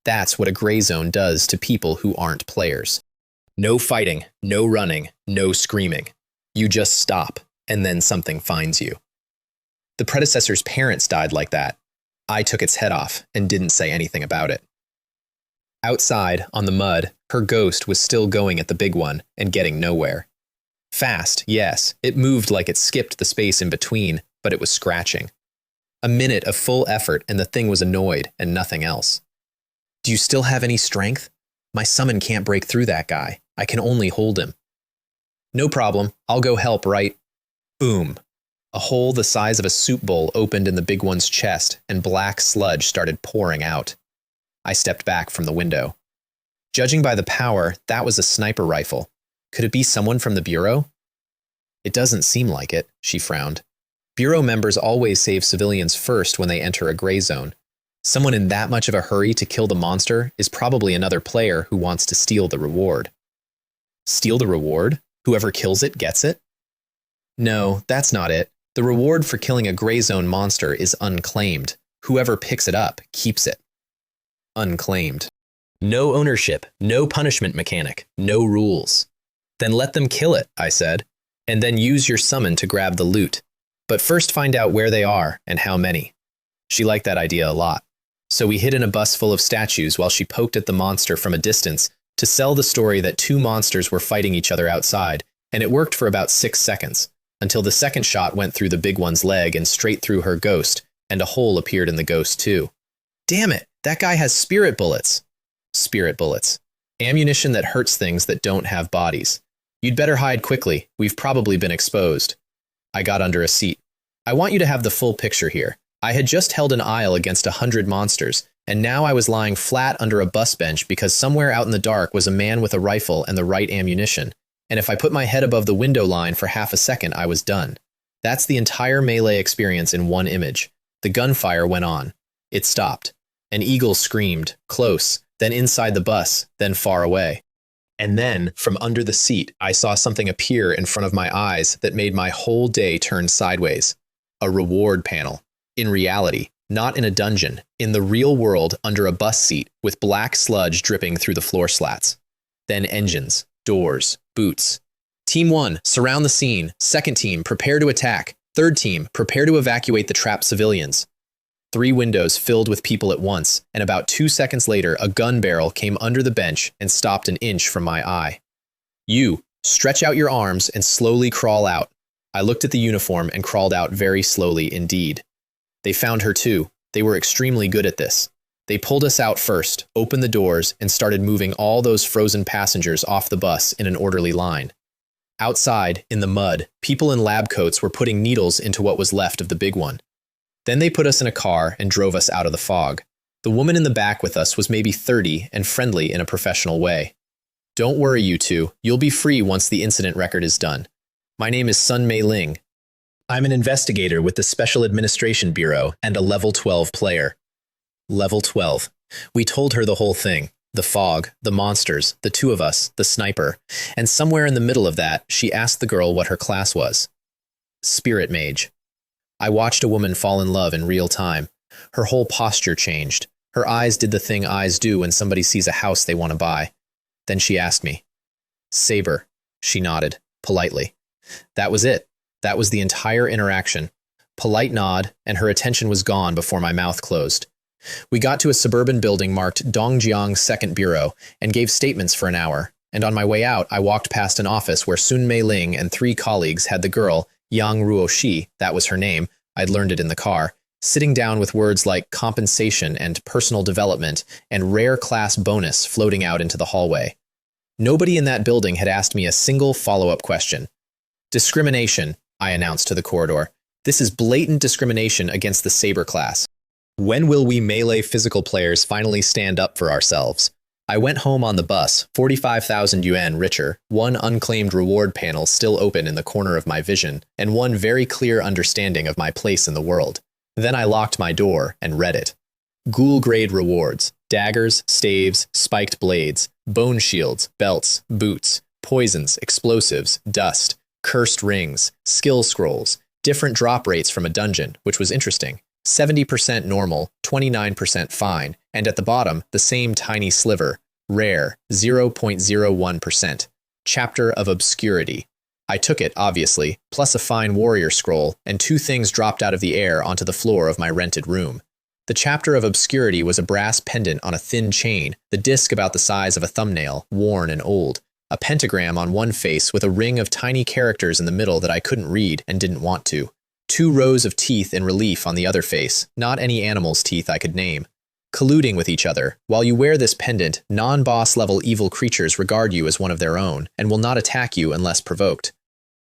That's what a gray zone does to people who aren't players. No fighting, no running, no screaming. You just stop, and then something finds you. The predecessor's parents died like that. I took its head off and didn't say anything about it. Outside, on the mud, her ghost was still going at the big one and getting nowhere. Fast, yes, it moved like it skipped the space in between, but it was scratching. A minute of full effort and the thing was annoyed and nothing else. Do you still have any strength? My summon can't break through that guy. I can only hold him. No problem, I'll go help, right? Boom. A hole the size of a soup bowl opened in the big one's chest, and black sludge started pouring out. I stepped back from the window. Judging by the power, that was a sniper rifle. Could it be someone from the Bureau? It doesn't seem like it, she frowned. Bureau members always save civilians first when they enter a gray zone. Someone in that much of a hurry to kill the monster is probably another player who wants to steal the reward. Steal the reward? Whoever kills it gets it? No, that's not it. The reward for killing a gray zone monster is unclaimed. Whoever picks it up keeps it. unclaimed. No ownership, no punishment mechanic, no rules. Then let them kill it, I said, and then use your summon to grab the loot. But first find out where they are and how many. She liked that idea a lot. So we hid in a bus full of statues while she poked at the monster from a distance to sell the story that two monsters were fighting each other outside, and it worked for about 6 seconds, until the second shot went through the big one's leg and straight through her ghost, and a hole appeared in the ghost too. Damn it, that guy has spirit bullets. Spirit bullets. Ammunition that hurts things that don't have bodies. You'd better hide quickly, we've probably been exposed. I got under a seat. I want you to have the full picture here. I had just held an aisle against 100 monsters, and now I was lying flat under a bus bench because somewhere out in the dark was a man with a rifle and the right ammunition, and if I put my head above the window line for half a second, I was done. That's the entire melee experience in one image. The gunfire went on. It stopped. An eagle screamed, close, then inside the bus, then far away. And then, from under the seat, I saw something appear in front of my eyes that made my whole day turn sideways. A reward panel. In reality, not in a dungeon, in the real world under a bus seat with black sludge dripping through the floor slats. Then engines, doors, boots. Team 1, surround the scene. Second team, prepare to attack. Third team, prepare to evacuate the trapped civilians. 3 windows filled with people at once, and about 2 seconds later, a gun barrel came under the bench and stopped an inch from my eye. You, stretch out your arms and slowly crawl out. I looked at the uniform and crawled out very slowly indeed. They found her too. They were extremely good at this. They pulled us out first, opened the doors, and started moving all those frozen passengers off the bus in an orderly line. Outside, in the mud, people in lab coats were putting needles into what was left of the big one. Then they put us in a car and drove us out of the fog. The woman in the back with us was maybe 30 and friendly in a professional way. Don't worry, you two. You'll be free once the incident record is done. My name is Sun Mei Ling. I'm an investigator with the Special Administration Bureau and a Level 12 player. Level 12. We told her the whole thing. The fog, the monsters, the 2 of us, the sniper. And somewhere in the middle of that, she asked the girl what her class was. Spirit Mage. I watched a woman fall in love in real time. Her whole posture changed. Her eyes did the thing eyes do when somebody sees a house they want to buy. Then she asked me. Saber. She nodded, politely. That was it. That was the entire interaction. Polite nod, and her attention was gone before my mouth closed. We got to a suburban building marked Dongjiang Second Bureau and gave statements for an hour, and on my way out I walked past an office where Sun Mei Ling and 3 colleagues had the girl, Yang Ruoshi, that was her name, I'd learned it in the car, sitting down with words like compensation and personal development and rare class bonus floating out into the hallway. Nobody in that building had asked me a single follow-up question. Discrimination, I announced to the corridor. This is blatant discrimination against the Saber class. When will we melee physical players finally stand up for ourselves? I went home on the bus, 45,000 yuan richer, 1 unclaimed reward panel still open in the corner of my vision, and 1 very clear understanding of my place in the world. Then I locked my door and read it. Ghoul-grade rewards, daggers, staves, spiked blades, bone shields, belts, boots, poisons, explosives, dust, cursed rings, skill scrolls, different drop rates from a dungeon, which was interesting. 70% normal, 29% fine, and at the bottom, the same tiny sliver, rare, 0.01%. Chapter of Obscurity. I took it, obviously, plus a fine warrior scroll, and 2 things dropped out of the air onto the floor of my rented room. The Chapter of Obscurity was a brass pendant on a thin chain, the disc about the size of a thumbnail, worn and old. A pentagram on one face with a ring of tiny characters in the middle that I couldn't read and didn't want to. 2 rows of teeth in relief on the other face, not any animal's teeth I could name. Colluding with each other, while you wear this pendant, non-boss level evil creatures regard you as one of their own, and will not attack you unless provoked.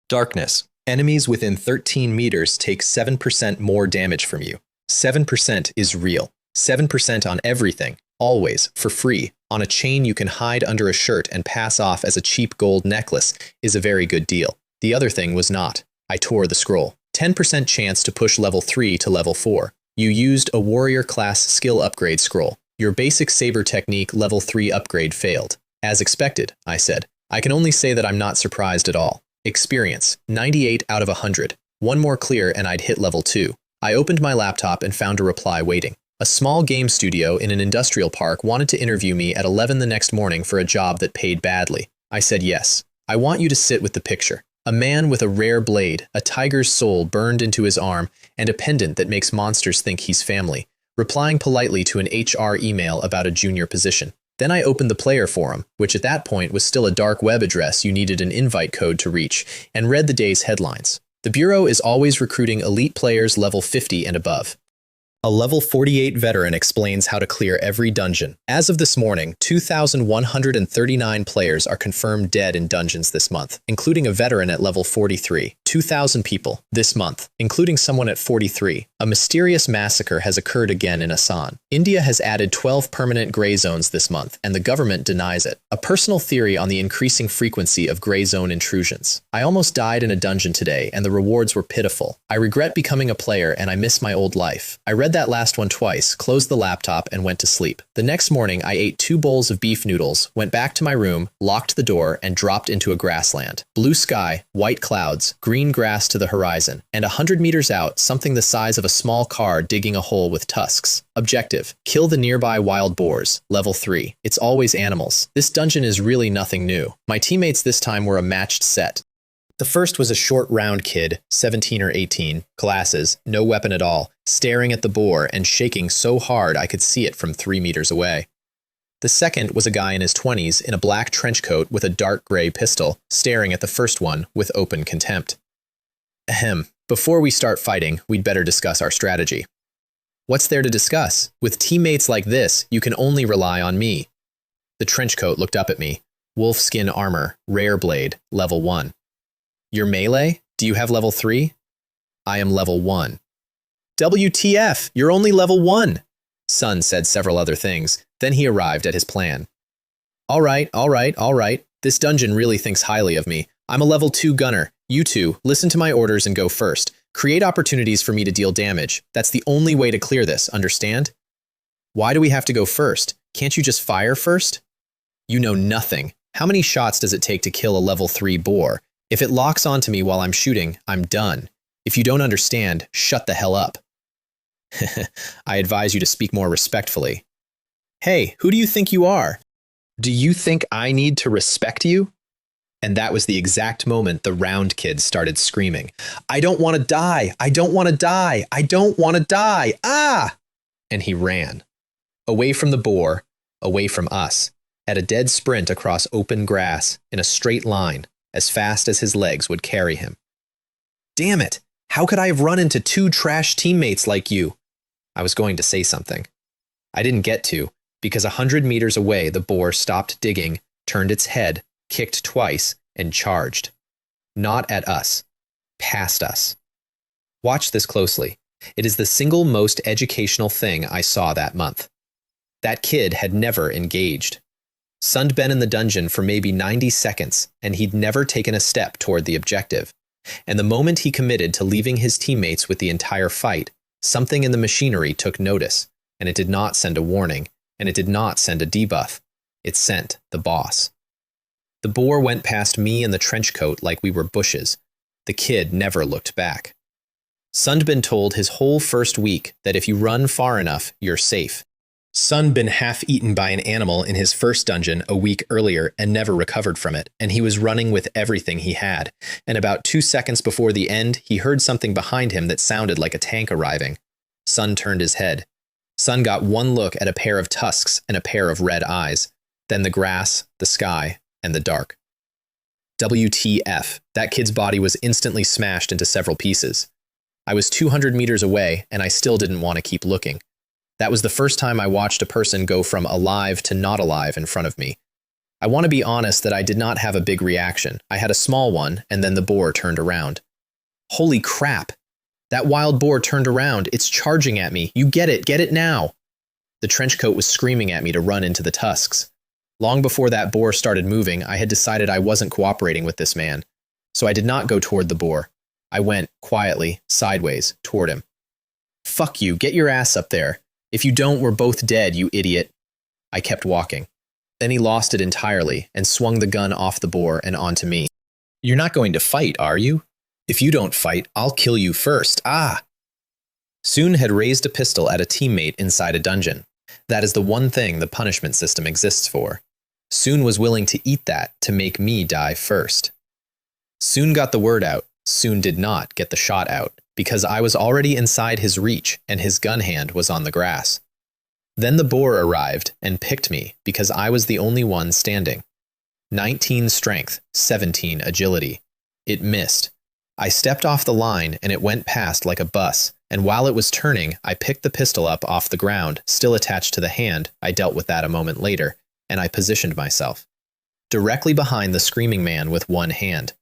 Darkness. Enemies within 13 meters take 7% more damage from you. 7% is real. 7% on everything, always, for free, on a chain you can hide under a shirt and pass off as a cheap gold necklace is a very good deal. The other thing was not. I tore the scroll. 10% chance to push level 3 to level 4. You used a warrior class skill upgrade scroll. Your basic saber technique level 3 upgrade failed. As expected, I said. I can only say that I'm not surprised at all. Experience, 98 out of 100. 1 more clear and I'd hit level 2. I opened my laptop and found a reply waiting. A small game studio in an industrial park wanted to interview me at 11 the next morning for a job that paid badly. I said yes. I want you to sit with the picture. A man with a rare blade, a tiger's soul burned into his arm, and a pendant that makes monsters think he's family, replying politely to an HR email about a junior position. Then I opened the player forum, which at that point was still a dark web address you needed an invite code to reach, and read the day's headlines. The Bureau is always recruiting elite players level 50 and above. A level 48 veteran explains how to clear every dungeon. As of this morning, 2,139 players are confirmed dead in dungeons this month, including a veteran at level 43. 2,000 people this month, including someone at 43. A mysterious massacre has occurred again in Assam. India has added 12 permanent gray zones this month, and the government denies it. A personal theory on the increasing frequency of gray zone intrusions. I almost died in a dungeon today, and the rewards were pitiful. I regret becoming a player, and I miss my old life. I read that last one twice, closed the laptop, and went to sleep. The next morning, I ate 2 bowls of beef noodles, went back to my room, locked the door, and dropped into a grassland. Blue sky, white clouds, green grass to the horizon, and 100 meters out, something the size of a small car digging a hole with tusks. Objective: kill the nearby wild boars. Level 3. It's always animals. This dungeon is really nothing new. My teammates this time were a matched set. The first was a short, round kid, 17 or 18, glasses, no weapon at all, staring at the boar and shaking so hard I could see it from 3 meters away. The second was a guy in his 20s in a black trench coat with a dark gray pistol, staring at the first one with open contempt. Ahem. Before we start fighting, we'd better discuss our strategy. What's there to discuss? With teammates like this, you can only rely on me. The trenchcoat looked up at me. Wolfskin armor, rare blade, level 1. Your melee? Do you have level 3? I am level 1. WTF, you're only level 1. Sun said several other things, then he arrived at his plan. All right. This dungeon really thinks highly of me. I'm a level 2 gunner. You two, listen to my orders and go first. Create opportunities for me to deal damage. That's the only way to clear this, understand? Why do we have to go first? Can't you just fire first? You know nothing. How many shots does it take to kill a level 3 boar? If it locks onto me while I'm shooting, I'm done. If you don't understand, shut the hell up. I advise you to speak more respectfully. Hey, who do you think you are? Do you think I need to respect you? And that was the exact moment the round kid started screaming, I don't want to die! I don't want to die! I don't want to die! Ah! And he ran. Away from the boar, away from us, at a dead sprint across open grass, in a straight line, as fast as his legs would carry him. Damn it! How could I have run into 2 trash teammates like you? I was going to say something. I didn't get to, because 100 meters away the boar stopped digging, turned its head, kicked twice, and charged. Not at us. Past us. Watch this closely. It is the single most educational thing I saw that month. That kid had never engaged. Sun'd been in the dungeon for maybe 90 seconds, and he'd never taken a step toward the objective. And the moment he committed to leaving his teammates with the entire fight, something in the machinery took notice, and it did not send a warning, and it did not send a debuff. It sent the boss. The boar went past me and the trench coat like we were bushes. The kid never looked back. Sun'd been told his whole first week that if you run far enough, you're safe. Sun been half-eaten by an animal in his first dungeon a week earlier and never recovered from it, and he was running with everything he had. And about 2 seconds before the end, he heard something behind him that sounded like a tank arriving. Sun turned his head. Sun got one look at a pair of tusks and a pair of red eyes, then the grass, the sky, and the dark. WTF, that kid's body was instantly smashed into several pieces. I was 200 meters away, and I still didn't want to keep looking. That was the first time I watched a person go from alive to not alive in front of me. I want to be honest that I did not have a big reaction. I had a small one, and then the boar turned around. Holy crap! That wild boar turned around. It's charging at me. You get it now! The trenchcoat was screaming at me to run into the tusks. Long before that boar started moving, I had decided I wasn't cooperating with this man. So I did not go toward the boar. I went, quietly, sideways, toward him. Fuck you, get your ass up there. If you don't, we're both dead, you idiot. I kept walking. Then he lost it entirely and swung the gun off the boar and onto me. You're not going to fight, are you? If you don't fight, I'll kill you first. Ah! Soon had raised a pistol at a teammate inside a dungeon. That is the one thing the punishment system exists for. Soon was willing to eat that to make me die first. Soon got the word out. Soon did not get the shot out, because I was already inside his reach and his gun hand was on the grass. Then the boar arrived and picked me because I was the only one standing. 19 strength, 17 agility. It missed. I stepped off the line and it went past like a bus, and while it was turning, I picked the pistol up off the ground, still attached to the hand. I dealt with that a moment later, and I positioned myself directly behind the screaming man with one hand.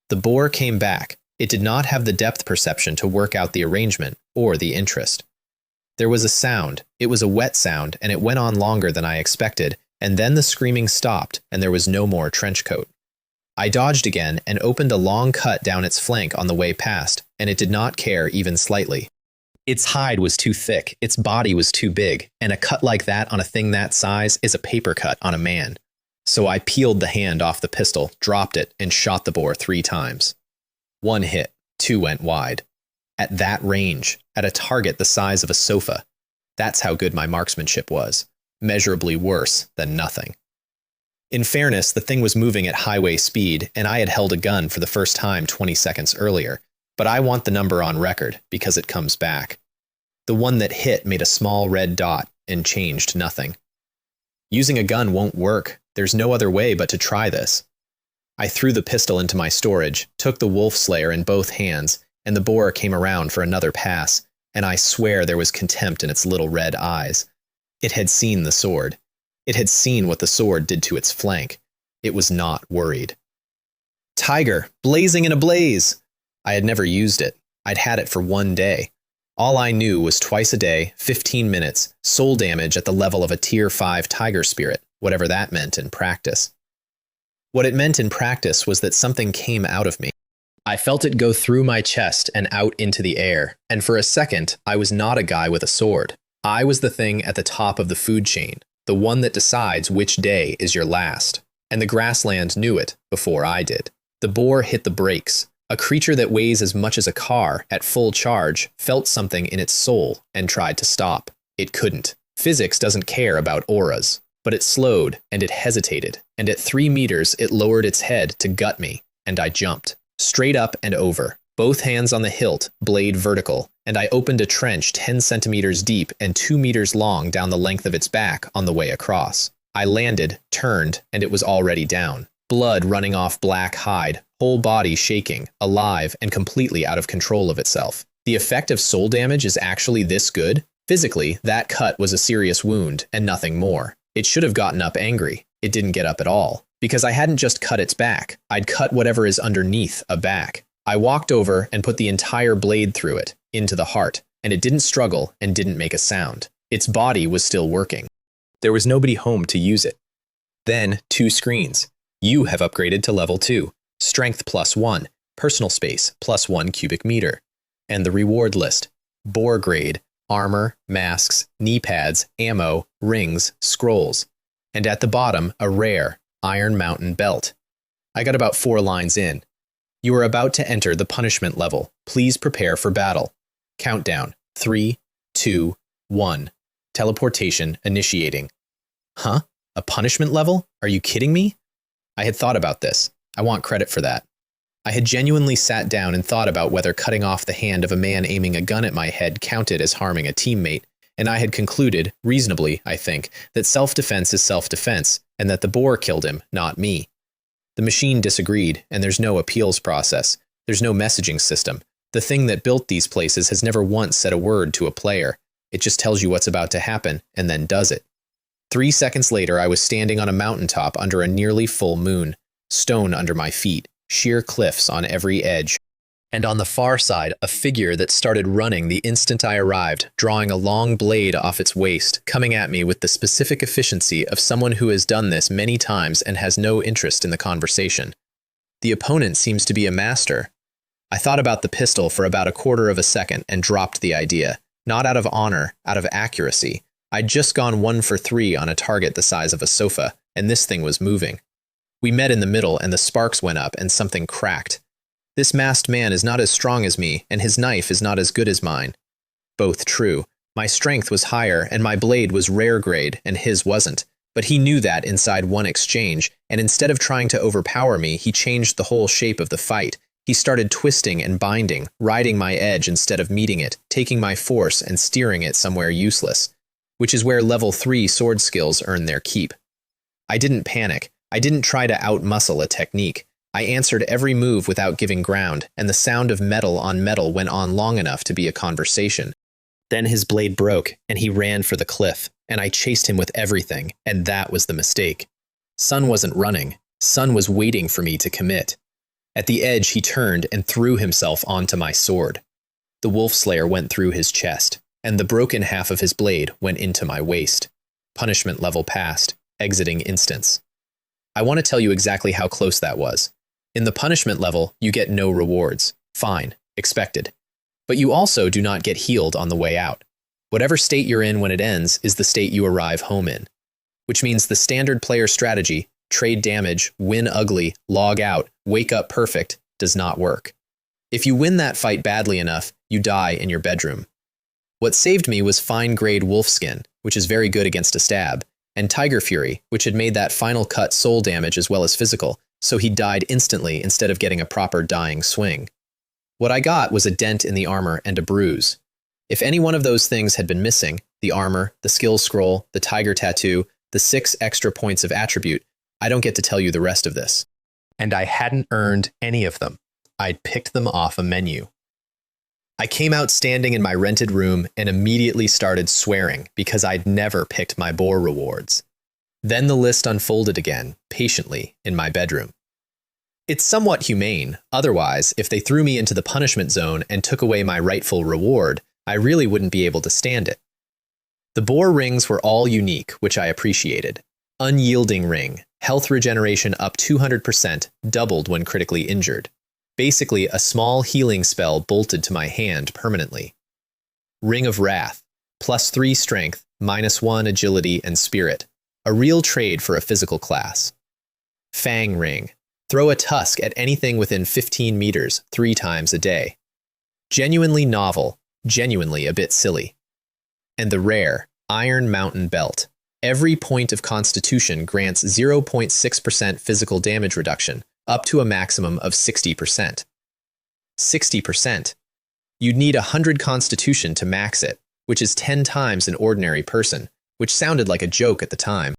The boar came back. It did not have the depth perception to work out the arrangement or the interest. There was a sound. It was a wet sound, and it went on longer than I expected, and then the screaming stopped, and there was no more trench coat. I dodged again and opened a long cut down its flank on the way past, and it did not care even slightly. Its hide was too thick, its body was too big, and a cut like that on a thing that size is a paper cut on a man. So I peeled the hand off the pistol, dropped it, and shot the boar 3 times. 1 hit, 2 went wide. At that range, at a target the size of a sofa. That's how good my marksmanship was. Measurably worse than nothing. In fairness, the thing was moving at highway speed, and I had held a gun for the first time 20 seconds earlier, but I want the number on record because it comes back. The one that hit made a small red dot and changed nothing. Using a gun won't work. There's no other way but to try this. I threw the pistol into my storage, took the wolf slayer in both hands, and the boar came around for another pass, and I swear there was contempt in its little red eyes. It had seen the sword. It had seen what the sword did to its flank. It was not worried. Tiger, blazing in a blaze! I had never used it. I'd had it for 1 day. All I knew was twice a day, 15 minutes, soul damage at the level of a tier 5 tiger spirit, whatever that meant in practice. What it meant in practice was that something came out of me. I felt it go through my chest and out into the air, and for a second, I was not a guy with a sword. I was the thing at the top of the food chain, the one that decides which day is your last. And the grassland knew it before I did. The boar hit the brakes. A creature that weighs as much as a car at full charge felt something in its soul and tried to stop. It couldn't. Physics doesn't care about auras. But it slowed, and it hesitated, and at 3 meters it lowered its head to gut me, and I jumped. Straight up and over, both hands on the hilt, blade vertical, and I opened a trench 10 centimeters deep and 2 meters long down the length of its back on the way across. I landed, turned, and it was already down. Blood running off black hide, whole body shaking, alive, and completely out of control of itself. The effect of soul damage is actually this good? Physically, that cut was a serious wound, and nothing more. It should have gotten up angry. It didn't get up at all. Because I hadn't just cut its back. I'd cut whatever is underneath a back. I walked over and put the entire blade through it, into the heart, and it didn't struggle and didn't make a sound. Its body was still working. There was nobody home to use it. Then, 2 screens. You have upgraded to level 2. Strength +1. Personal space +1 cubic meter. And the reward list. Boar grade. Armor, masks, knee pads, ammo, rings, scrolls. And at the bottom, a rare Iron Mountain belt. I got about 4 lines in. You are about to enter the punishment level. Please prepare for battle. Countdown. 3, 2, 1. Teleportation initiating. Huh? A punishment level? Are you kidding me? I had thought about this. I want credit for that. I had genuinely sat down and thought about whether cutting off the hand of a man aiming a gun at my head counted as harming a teammate, and I had concluded, reasonably, I think, that self-defense is self-defense, and that the boar killed him, not me. The machine disagreed, and there's no appeals process. There's no messaging system. The thing that built these places has never once said a word to a player. It just tells you what's about to happen, and then does it. 3 seconds later, I was standing on a mountaintop under a nearly full moon, stone under my feet, sheer cliffs on every edge. And on the far side, a figure that started running the instant I arrived, drawing a long blade off its waist, coming at me with the specific efficiency of someone who has done this many times and has no interest in the conversation. The opponent seems to be a master. I thought about the pistol for about 1/4 of a second and dropped the idea, not out of honor, out of accuracy. I'd just gone 1 for 3 on a target the size of a sofa, and this thing was moving. We met in the middle and the sparks went up and something cracked. This masked man is not as strong as me, and his knife is not as good as mine. Both true. My strength was higher, and my blade was rare grade, and his wasn't. But he knew that inside one exchange, and instead of trying to overpower me, he changed the whole shape of the fight. He started twisting and binding, riding my edge instead of meeting it, taking my force and steering it somewhere useless, which is where level 3 sword skills earn their keep. I didn't panic. I didn't try to outmuscle a technique. I answered every move without giving ground, and the sound of metal on metal went on long enough to be a conversation. Then his blade broke, and he ran for the cliff, and I chased him with everything, and that was the mistake. Sun wasn't running. Sun was waiting for me to commit. At the edge, he turned and threw himself onto my sword. The wolf slayer went through his chest, and the broken half of his blade went into my waist. Punishment level passed, exiting instance. I want to tell you exactly how close that was. In the punishment level, you get no rewards. Fine, expected. But you also do not get healed on the way out. Whatever state you're in when it ends is the state you arrive home in. Which means the standard player strategy, trade damage, win ugly, log out, wake up perfect, does not work. If you win that fight badly enough, you die in your bedroom. What saved me was fine-grade wolfskin, which is very good against a stab, and Tiger Fury, which had made that final cut soul damage as well as physical, so he died instantly instead of getting a proper dying swing. What I got was a dent in the armor and a bruise. If any one of those things had been missing, the armor, the skill scroll, the tiger tattoo, the 6 extra points of attribute, I don't get to tell you the rest of this. And I hadn't earned any of them. I'd picked them off a menu. I came out standing in my rented room and immediately started swearing because I'd never picked my boar rewards. Then the list unfolded again, patiently, in my bedroom. It's somewhat humane. Otherwise, if they threw me into the punishment zone and took away my rightful reward, I really wouldn't be able to stand it. The boar rings were all unique, which I appreciated. Unyielding ring, health regeneration up 200%, doubled when critically injured. Basically, a small healing spell bolted to my hand permanently. Ring of Wrath, +3 strength, -1 agility and spirit. A real trade for a physical class. Fang ring. Throw a tusk at anything within 15 meters 3 times a day. Genuinely novel, genuinely a bit silly. And the rare, Iron Mountain Belt. Every point of Constitution grants 0.6% physical damage reduction, up to a maximum of 60%. 60%. You'd need 100 Constitution to max it, which is 10 times an ordinary person, which sounded like a joke at the time.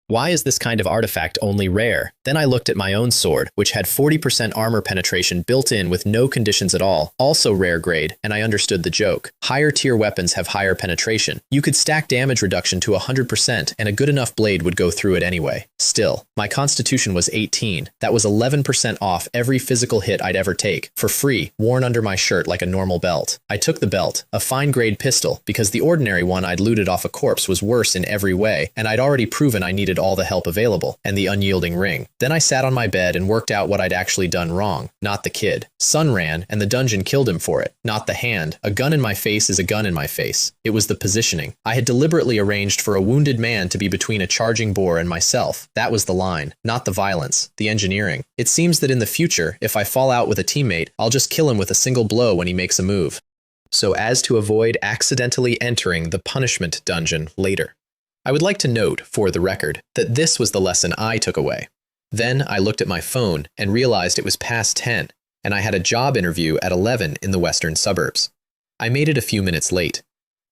Why is this kind of artifact only rare? Then I looked at my own sword, which had 40% armor penetration built in with no conditions at all, also rare grade, and I understood the joke. Higher tier weapons have higher penetration. You could stack damage reduction to 100%, and a good enough blade would go through it anyway. Still, my constitution was 18. That was 11% off every physical hit I'd ever take, for free, worn under my shirt like a normal belt. I took the belt, a fine grade pistol, because the ordinary one I'd looted off a corpse was worse in every way, and I'd already proven I needed all the help available, and the unyielding ring. Then I sat on my bed and worked out what I'd actually done wrong. Not the kid. Sun ran, and the dungeon killed him for it. Not the hand. A gun in my face is a gun in my face. It was the positioning. I had deliberately arranged for a wounded man to be between a charging boar and myself. That was the line. Not the violence. The engineering. It seems that in the future, if I fall out with a teammate, I'll just kill him with a single blow when he makes a move. So as to avoid accidentally entering the punishment dungeon later. I would like to note, for the record, that this was the lesson I took away. Then I looked at my phone and realized it was past 10, and I had a job interview at 11 in the western suburbs. I made it a few minutes late.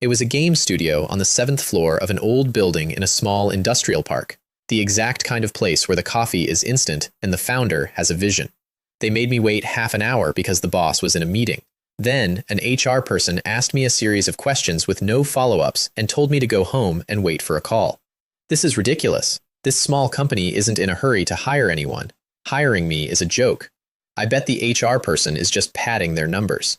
It was a game studio on the 7th floor of an old building in a small industrial park, the exact kind of place where the coffee is instant and the founder has a vision. They made me wait half an hour because the boss was in a meeting. Then, an HR person asked me a series of questions with no follow-ups and told me to go home and wait for a call. This is ridiculous. This small company isn't in a hurry to hire anyone. Hiring me is a joke. I bet the HR person is just padding their numbers.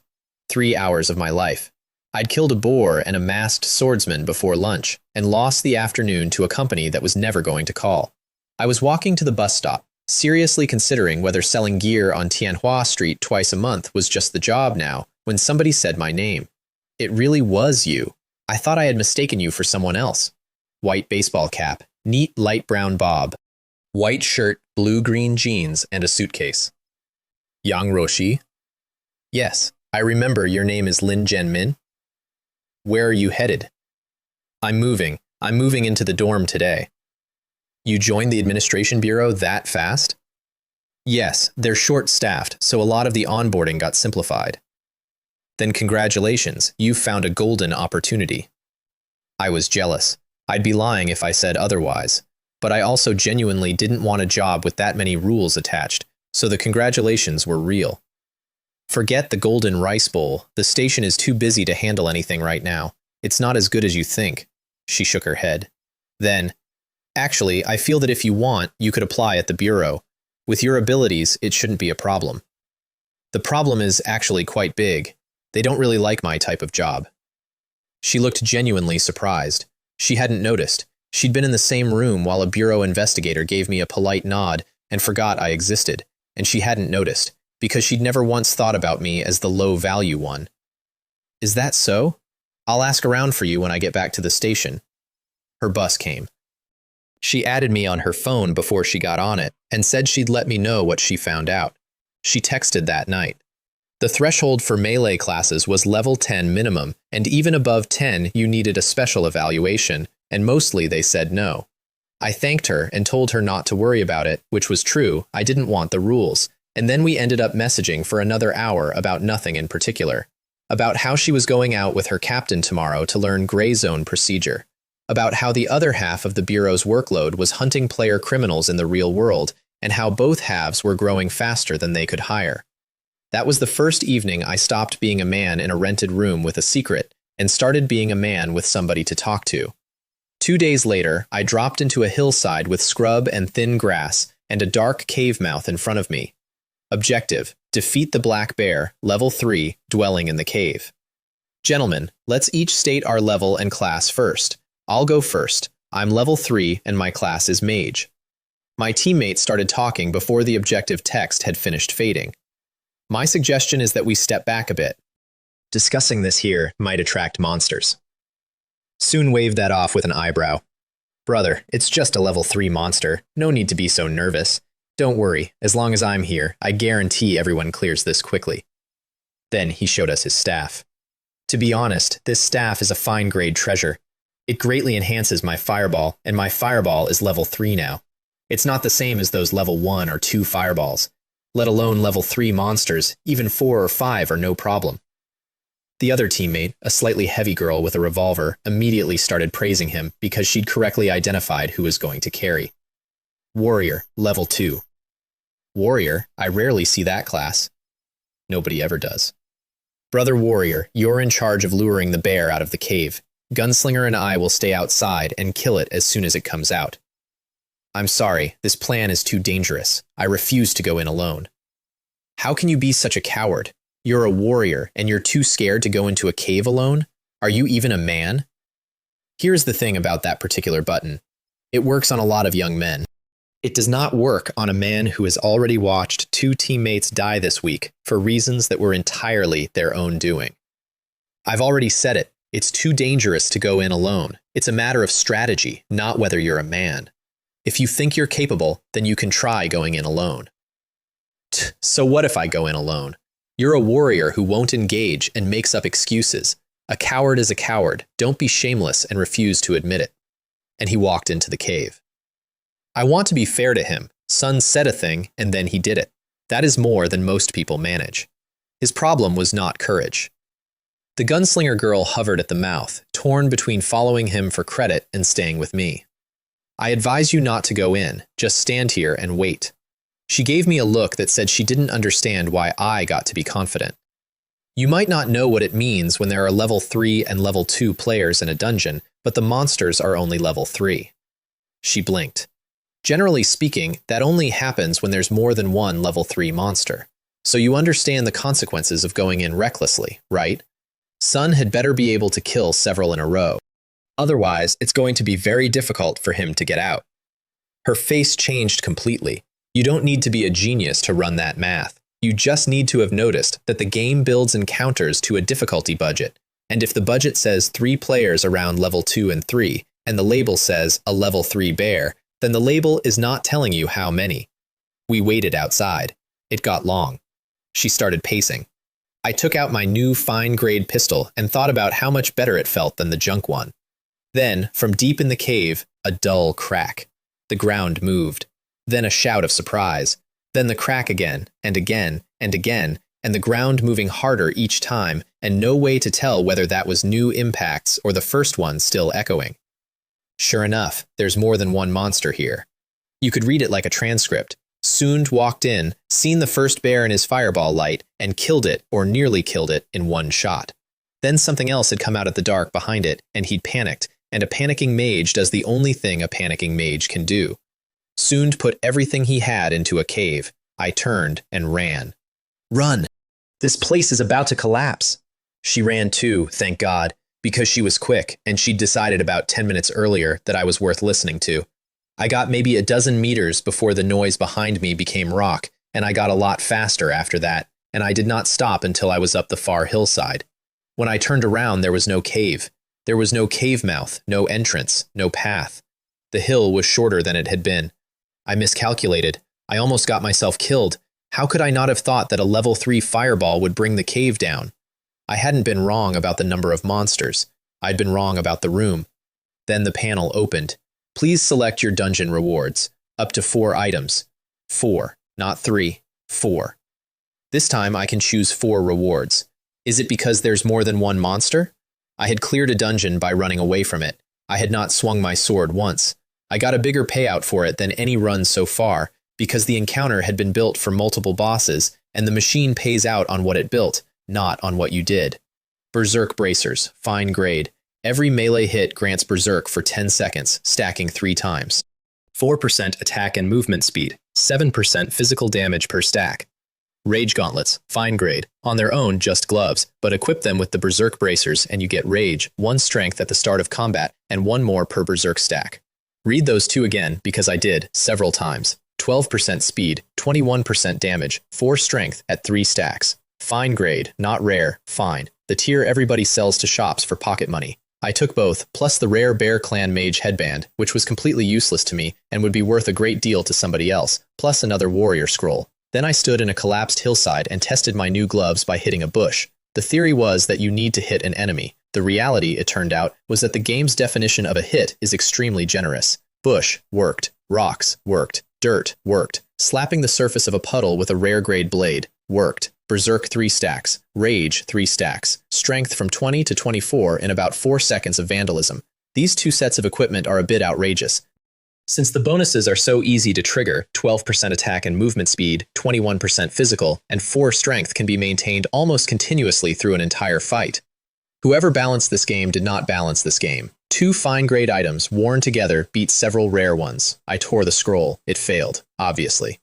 3 hours of my life. I'd killed a boar and a masked swordsman before lunch and lost the afternoon to a company that was never going to call. I was walking to the bus stop, seriously considering whether selling gear on Tianhua Street twice a month was just the job now, when somebody said my name. It really was you. I thought I had mistaken you for someone else. White baseball cap, neat light brown bob, white shirt, blue-green jeans, and a suitcase. Yang Roshi? Yes, I remember your name is Lin Jianmin. Where are you headed? I'm moving. I'm moving into the dorm today. You joined the administration bureau that fast? Yes, they're short-staffed, so a lot of the onboarding got simplified. Then congratulations, you've found a golden opportunity. I was jealous. I'd be lying if I said otherwise. But I also genuinely didn't want a job with that many rules attached, so the congratulations were real. Forget the golden rice bowl. The station is too busy to handle anything right now. It's not as good as you think. She shook her head. Then, actually, I feel that if you want, you could apply at the bureau. With your abilities, it shouldn't be a problem. The problem is actually quite big. They don't really like my type of job. She looked genuinely surprised. She hadn't noticed. She'd been in the same room while a bureau investigator gave me a polite nod and forgot I existed, and she hadn't noticed, because she'd never once thought about me as the low-value one. Is that so? I'll ask around for you when I get back to the station. Her bus came. She added me on her phone before she got on it and said she'd let me know what she found out. She texted that night. The threshold for melee classes was level 10 minimum, and even above 10 you needed a special evaluation, and mostly they said no. I thanked her and told her not to worry about it, which was true. I didn't want the rules, and then we ended up messaging for another hour about nothing in particular. About how she was going out with her captain tomorrow to learn gray zone procedure. About how the other half of the Bureau's workload was hunting player criminals in the real world, and how both halves were growing faster than they could hire. That was the first evening I stopped being a man in a rented room with a secret and started being a man with somebody to talk to. 2 days later, I dropped into a hillside with scrub and thin grass and a dark cave mouth in front of me. Objective: defeat the black bear, level 3, dwelling in the cave. Gentlemen, let's each state our level and class first. I'll go first. I'm level 3 and my class is mage. My teammates started talking before the objective text had finished fading. My suggestion is that we step back a bit. Discussing this here might attract monsters. Soon waved that off with an eyebrow. Brother, it's just a level 3 monster. No need to be so nervous. Don't worry, as long as I'm here, I guarantee everyone clears this quickly. Then he showed us his staff. To be honest, this staff is a fine-grade treasure. It greatly enhances my fireball, and my fireball is level 3 now. It's not the same as those level 1 or 2 fireballs. Let alone level 3 monsters, even 4 or 5 are no problem. The other teammate, a slightly heavy girl with a revolver, immediately started praising him because she'd correctly identified who was going to carry. Warrior, level 2. Warrior? I rarely see that class. Nobody ever does. Brother Warrior, you're in charge of luring the bear out of the cave. Gunslinger and I will stay outside and kill it as soon as it comes out. I'm sorry, this plan is too dangerous. I refuse to go in alone. How can you be such a coward? You're a warrior, and you're too scared to go into a cave alone? Are you even a man? Here's the thing about that particular button. It works on a lot of young men. It does not work on a man who has already watched 2 teammates die this week for reasons that were entirely their own doing. I've already said it. It's too dangerous to go in alone. It's a matter of strategy, not whether you're a man. If you think you're capable, then you can try going in alone. So what if I go in alone? You're a warrior who won't engage and makes up excuses. A coward is a coward. Don't be shameless and refuse to admit it. And he walked into the cave. I want to be fair to him. Sun said a thing, and then he did it. That is more than most people manage. His problem was not courage. The gunslinger girl hovered at the mouth, torn between following him for credit and staying with me. I advise you not to go in, just stand here and wait. She gave me a look that said she didn't understand why I got to be confident. You might not know what it means when there are level 3 and level 2 players in a dungeon, but the monsters are only level 3. She blinked. Generally speaking, that only happens when there's more than one level 3 monster. So you understand the consequences of going in recklessly, right? Sun had better be able to kill several in a row. Otherwise, it's going to be very difficult for him to get out. Her face changed completely. You don't need to be a genius to run that math. You just need to have noticed that the game builds encounters to a difficulty budget, and if the budget says 3 players around level 2 and 3, and the label says a level 3 bear, then the label is not telling you how many. We waited outside. It got long. She started pacing. I took out my new fine-grade pistol and thought about how much better it felt than the junk one. Then, from deep in the cave, a dull crack. The ground moved. Then a shout of surprise. Then the crack again, and again, and again, and the ground moving harder each time, and no way to tell whether that was new impacts or the first one still echoing. Sure enough, there's more than one monster here. You could read it like a transcript. Soond walked in, seen the first bear in his fireball light, and killed it, or nearly killed it, in one shot. Then something else had come out of the dark behind it, and he'd panicked, and a panicking mage does the only thing a panicking mage can do. Soond put everything he had into a cave. I turned and ran. Run! This place is about to collapse. She ran too, thank God, because she was quick, and she'd decided about 10 minutes earlier that I was worth listening to. I got maybe a dozen meters before the noise behind me became rock, and I got a lot faster after that, and I did not stop until I was up the far hillside. When I turned around, there was no cave. There was no cave mouth, no entrance, no path. The hill was shorter than it had been. I miscalculated. I almost got myself killed. How could I not have thought that a level 3 fireball would bring the cave down? I hadn't been wrong about the number of monsters. I'd been wrong about the room. Then the panel opened. Please select your dungeon rewards. Up to 4 items. 4, not 3. 4. This time I can choose 4 rewards. Is it because there's more than one monster? I had cleared a dungeon by running away from it. I had not swung my sword once. I got a bigger payout for it than any run so far, because the encounter had been built for multiple bosses, and the machine pays out on what it built, not on what you did. Berserk bracers, fine grade. Every melee hit grants Berserk for 10 seconds, stacking 3 times. 4% attack and movement speed, 7% physical damage per stack. Rage gauntlets, fine grade. On their own, just gloves, but equip them with the Berserk bracers and you get Rage, 1 strength at the start of combat, and 1 more per Berserk stack. Read those 2 again, because I did, several times. 12% speed, 21% damage, 4 strength at 3 stacks. Fine grade, not rare, fine. The tier everybody sells to shops for pocket money. I took both, plus the rare Bear Clan Mage headband, which was completely useless to me and would be worth a great deal to somebody else, plus another warrior scroll. Then I stood in a collapsed hillside and tested my new gloves by hitting a bush. The theory was that you need to hit an enemy. The reality, it turned out, was that the game's definition of a hit is extremely generous. Bush worked. Rocks worked. Dirt worked. Slapping the surface of a puddle with a rare grade blade worked. Berserk 3 stacks. Rage 3 stacks. Strength from 20 to 24 in about 4 seconds of vandalism. These 2 sets of equipment are a bit outrageous. Since the bonuses are so easy to trigger, 12% attack and movement speed, 21% physical, and 4 strength can be maintained almost continuously through an entire fight. Whoever balanced this game did not balance this game. 2 fine-grade items worn together beat several rare ones. I tore the scroll. It failed, obviously.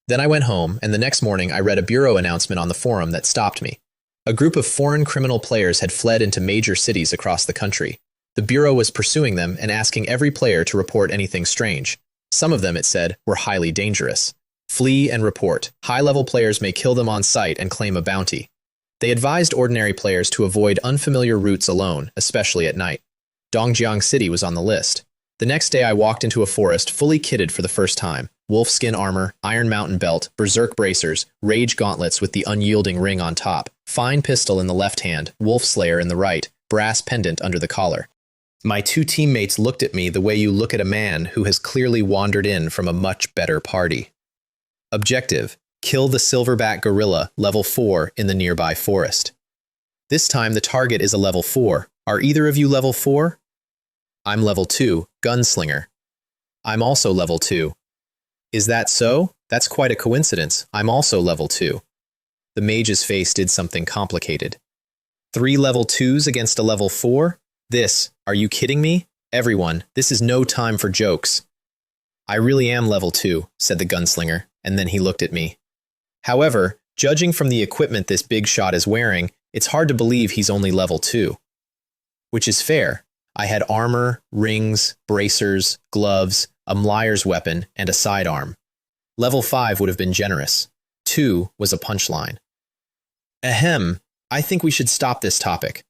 Then I went home, and the next morning I read a bureau announcement on the forum that stopped me. A group of foreign criminal players had fled into major cities across the country. The bureau was pursuing them and asking every player to report anything strange. Some of them, it said, were highly dangerous. Flee and report. High-level players may kill them on sight and claim a bounty. They advised ordinary players to avoid unfamiliar routes alone, especially at night. Dongjiang City was on the list. The next day I walked into a forest fully kitted for the first time. Wolfskin armor, iron mountain belt, berserk bracers, rage gauntlets with the unyielding ring on top, fine pistol in the left hand, wolf slayer in the right, brass pendant under the collar. My 2 teammates looked at me the way you look at a man who has clearly wandered in from a much better party. Objective: kill the silverback gorilla, level 4, in the nearby forest. This time the target is a level 4. Are either of you level 4? I'm level 2, gunslinger. I'm also level 2. Is that so? That's quite a coincidence. I'm also level 2. The mage's face did something complicated. 3 level 2s against a level 4? Are you kidding me? Everyone, this is no time for jokes. I really am level 2, said the gunslinger, and then he looked at me. However, judging from the equipment this big shot is wearing, it's hard to believe he's only level 2. Which is fair. I had armor, rings, bracers, gloves, a Mliar's weapon, and a sidearm. Level 5 would have been generous. 2 was a punchline. Ahem, I think we should stop this topic.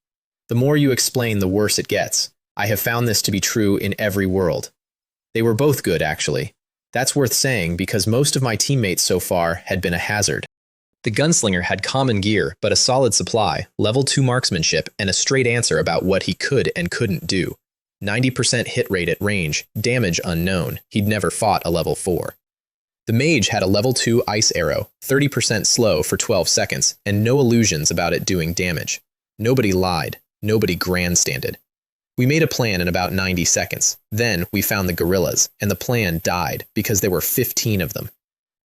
The more you explain, the worse it gets. I have found this to be true in every world. They were both good, actually. That's worth saying because most of my teammates so far had been a hazard. The gunslinger had common gear, but a solid supply, level 2 marksmanship, and a straight answer about what he could and couldn't do. 90% hit rate at range, damage unknown. He'd never fought a level 4. The mage had a level 2 ice arrow, 30% slow for 12 seconds, and no illusions about it doing damage. Nobody lied. Nobody grandstanded. We made a plan in about 90 seconds. Then we found the gorillas, and the plan died because there were 15 of them.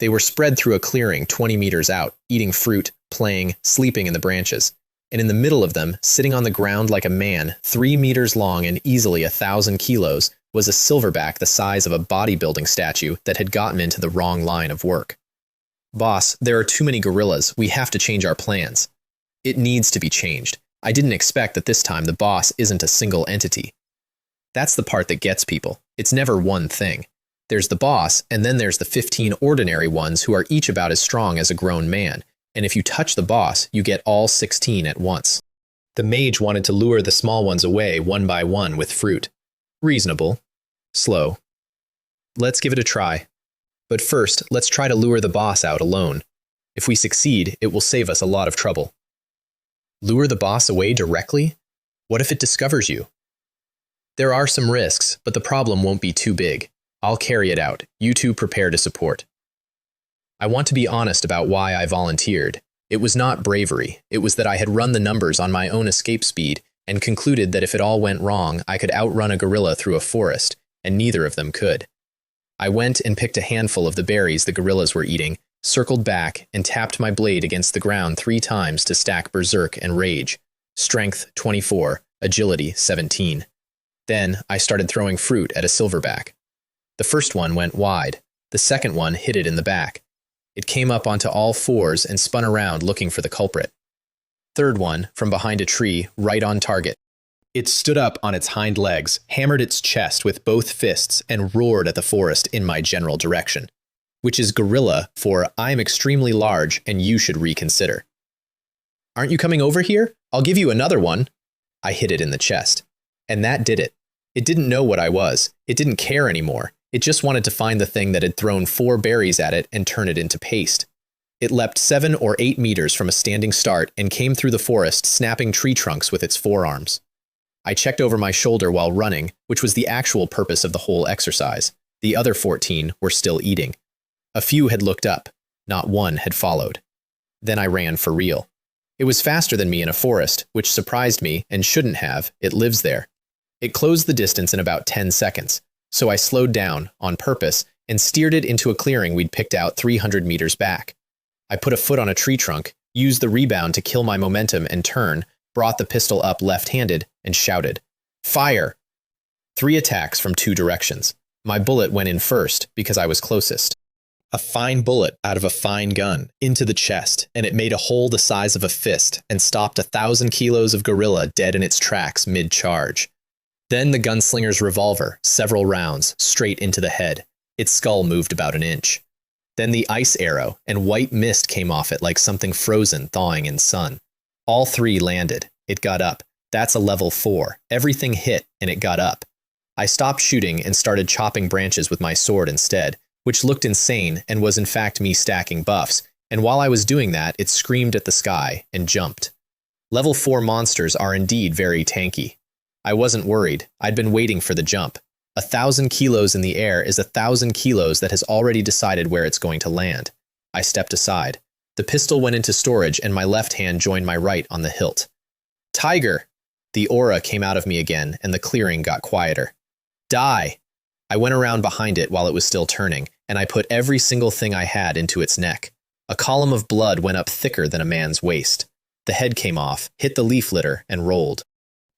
They were spread through a clearing 20 meters out, eating fruit, playing, sleeping in the branches. And in the middle of them, sitting on the ground like a man, 3 meters long and easily 1,000 kilos, was a silverback the size of a bodybuilding statue that had gotten into the wrong line of work. Boss, there are too many gorillas. We have to change our plans. It needs to be changed. I didn't expect that this time the boss isn't a single entity. That's the part that gets people. It's never one thing. There's the boss, and then there's the 15 ordinary ones who are each about as strong as a grown man. And if you touch the boss, you get all 16 at once. The mage wanted to lure the small ones away one by one with fruit. Reasonable. Slow. Let's give it a try. But first, let's try to lure the boss out alone. If we succeed, it will save us a lot of trouble. Lure the boss away directly? What if it discovers you? There are some risks, but the problem won't be too big. I'll carry it out. You two prepare to support. I want to be honest about why I volunteered. It was not bravery. It was that I had run the numbers on my own escape speed and concluded that if it all went wrong, I could outrun a gorilla through a forest, and neither of them could. I went and picked a handful of the berries the gorillas were eating, circled back, and tapped my blade against the ground 3 times to stack berserk and rage. Strength 24, agility 17. Then I started throwing fruit at a silverback. The first one went wide. The second one hit it in the back. It came up onto all 4s and spun around looking for the culprit. Third one, from behind a tree, right on target. It stood up on its hind legs, hammered its chest with both fists, and roared at the forest in my general direction. Which is gorilla for I'm extremely large and you should reconsider. Aren't you coming over here? I'll give you another one. I hit it in the chest. And that did it. It didn't know what I was. It didn't care anymore. It just wanted to find the thing that had thrown 4 berries at it and turn it into paste. It leapt 7 or 8 meters from a standing start and came through the forest, snapping tree trunks with its forearms. I checked over my shoulder while running, which was the actual purpose of the whole exercise. The other 14 were still eating. A few had looked up. Not one had followed. Then I ran for real. It was faster than me in a forest, which surprised me and shouldn't have. It lives there. It closed the distance in about 10 seconds, so I slowed down, on purpose, and steered it into a clearing we'd picked out 300 meters back. I put a foot on a tree trunk, used the rebound to kill my momentum and turn, brought the pistol up left-handed, and shouted, "Fire!" 3 attacks from 2 directions. My bullet went in first because I was closest. A fine bullet out of a fine gun, into the chest, and it made a hole the size of a fist and stopped 1,000 kilos of gorilla dead in its tracks mid-charge. Then the gunslinger's revolver, several rounds, straight into the head. Its skull moved about an inch. Then the ice arrow, and white mist came off it like something frozen thawing in sun. All 3 landed. It got up. That's a level 4. Everything hit, and it got up. I stopped shooting and started chopping branches with my sword instead, which looked insane and was in fact me stacking buffs, and while I was doing that, it screamed at the sky and jumped. Level 4 monsters are indeed very tanky. I wasn't worried. I'd been waiting for the jump. 1,000 kilos in the air is 1,000 kilos that has already decided where it's going to land. I stepped aside. The pistol went into storage and my left hand joined my right on the hilt. Tiger! The aura came out of me again and the clearing got quieter. Die! I went around behind it while it was still turning, and I put every single thing I had into its neck. A column of blood went up thicker than a man's waist. The head came off, hit the leaf litter, and rolled.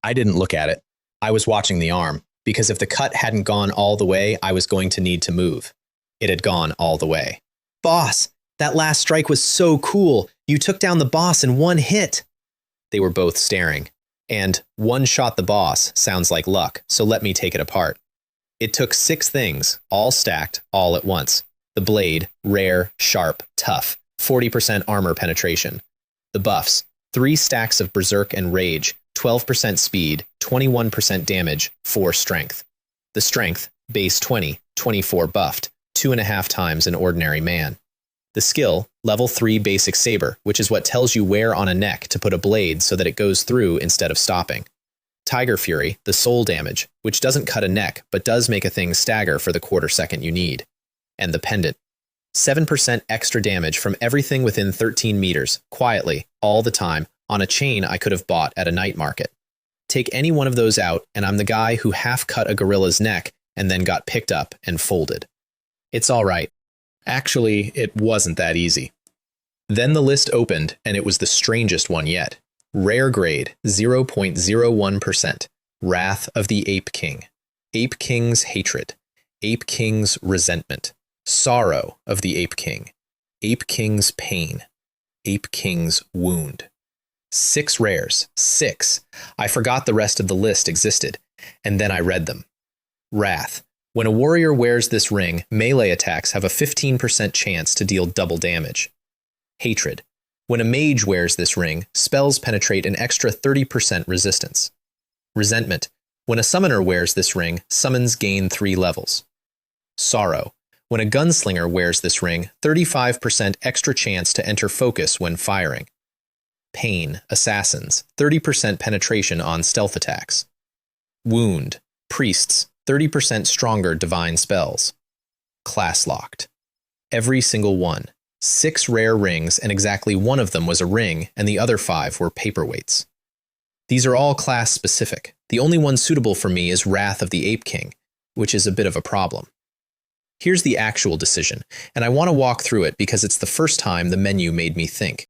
I didn't look at it. I was watching the arm, because if the cut hadn't gone all the way, I was going to need to move. It had gone all the way. Boss, that last strike was so cool. You took down the boss in 1 hit. They were both staring. And one shot the boss sounds like luck, so let me take it apart. It took 6 things, all stacked, all at once. The blade, rare, sharp, tough, 40% armor penetration. The buffs, 3 stacks of berserk and rage, 12% speed, 21% damage, 4 strength. The strength, base 20, 24 buffed, 2.5 times an ordinary man. The skill, level 3 basic saber, which is what tells you where on a neck to put a blade so that it goes through instead of stopping. Tiger Fury, the soul damage, which doesn't cut a neck but does make a thing stagger for the quarter second you need. And the pendant. 7% extra damage from everything within 13 meters, quietly, all the time, on a chain I could have bought at a night market. Take any one of those out, and I'm the guy who half cut a gorilla's neck and then got picked up and folded. It's all right. Actually, it wasn't that easy. Then the list opened, and it was the strangest one yet. Rare grade, 0.01%. Wrath of the Ape King. Ape King's hatred. Ape King's resentment. Sorrow of the Ape King. Ape King's pain. Ape King's wound. 6 rares. 6. I forgot the rest of the list existed, and then I read them. Wrath. When a warrior wears this ring, melee attacks have a 15% chance to deal double damage. Hatred. When a mage wears this ring, spells penetrate an extra 30% resistance. Resentment. When a summoner wears this ring, summons gain 3 levels. Sorrow. When a gunslinger wears this ring, 35% extra chance to enter focus when firing. Pain. Assassins. 30% penetration on stealth attacks. Wound. Priests. 30% stronger divine spells. Class locked. Every single one. 6 rare rings, and exactly one of them was a ring, and the other 5 were paperweights. These are all class specific. The only one suitable for me is Wrath of the Ape King, which is a bit of a problem. Here's the actual decision, and I want to walk through it because it's the first time the menu made me think.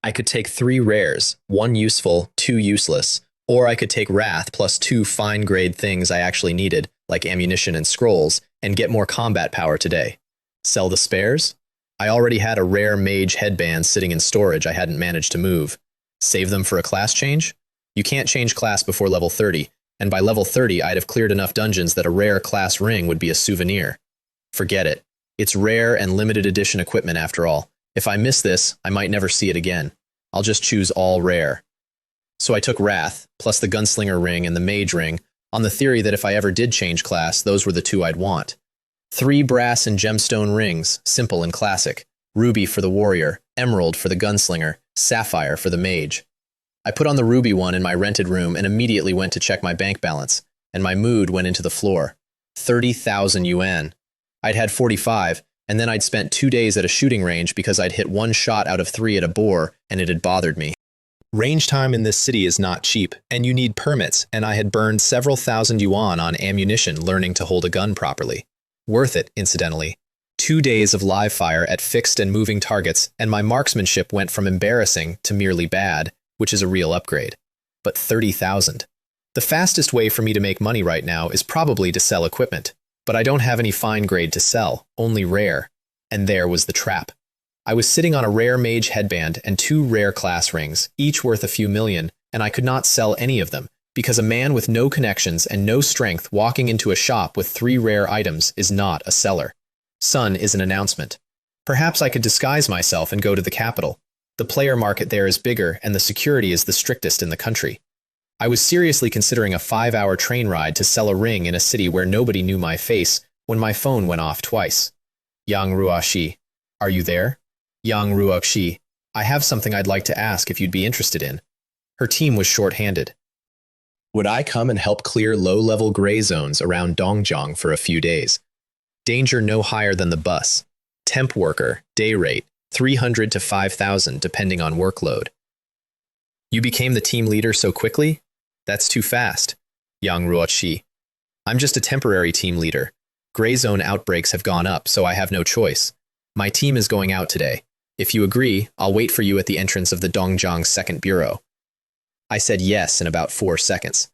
I could take 3 rares, 1 useful, 2 useless, or I could take Wrath plus 2 fine-grade things I actually needed, like ammunition and scrolls, and get more combat power today. Sell the spares? I already had a rare mage headband sitting in storage I hadn't managed to move. Save them for a class change? You can't change class before level 30, and by level 30 I'd have cleared enough dungeons that a rare class ring would be a souvenir. Forget it. It's rare and limited edition equipment after all. If I miss this, I might never see it again. I'll just choose all rare. So I took Wrath, plus the Gunslinger ring and the Mage ring, on the theory that if I ever did change class, those were the 2 I'd want. 3 brass and gemstone rings, simple and classic. Ruby for the warrior, emerald for the gunslinger, sapphire for the mage. I put on the ruby one in my rented room and immediately went to check my bank balance, and my mood went into the floor. 30,000 yuan. I'd had 45, and then I'd spent 2 days at a shooting range because I'd hit 1 shot out of 3 at a boar, and it had bothered me. Range time in this city is not cheap, and you need permits, and I had burned several thousand yuan on ammunition learning to hold a gun properly. Worth it, incidentally. 2 days of live fire at fixed and moving targets, and my marksmanship went from embarrassing to merely bad, which is a real upgrade. But 30,000. The fastest way for me to make money right now is probably to sell equipment. But I don't have any fine grade to sell, only rare. And there was the trap. I was sitting on a rare mage headband and 2 rare class rings, each worth a few million, and I could not sell any of them, because a man with no connections and no strength walking into a shop with 3 rare items is not a seller. Sun is an announcement. Perhaps I could disguise myself and go to the capital. The player market there is bigger and the security is the strictest in the country. I was seriously considering a 5-hour train ride to sell a ring in a city where nobody knew my face when my phone went off twice. Yang Ruoxi, are you there? Yang Ruoxi, I have something I'd like to ask if you'd be interested in. Her team was short-handed. Would I come and help clear low-level gray zones around Dongjiang for a few days? Danger no higher than the bus. Temp worker, day rate, 300 to 5,000 depending on workload. You became the team leader so quickly? That's too fast. Yang Ruoxi. I'm just a temporary team leader. Gray zone outbreaks have gone up, so I have no choice. My team is going out today. If you agree, I'll wait for you at the entrance of the Dongjiang Second Bureau. I said yes in about 4 seconds.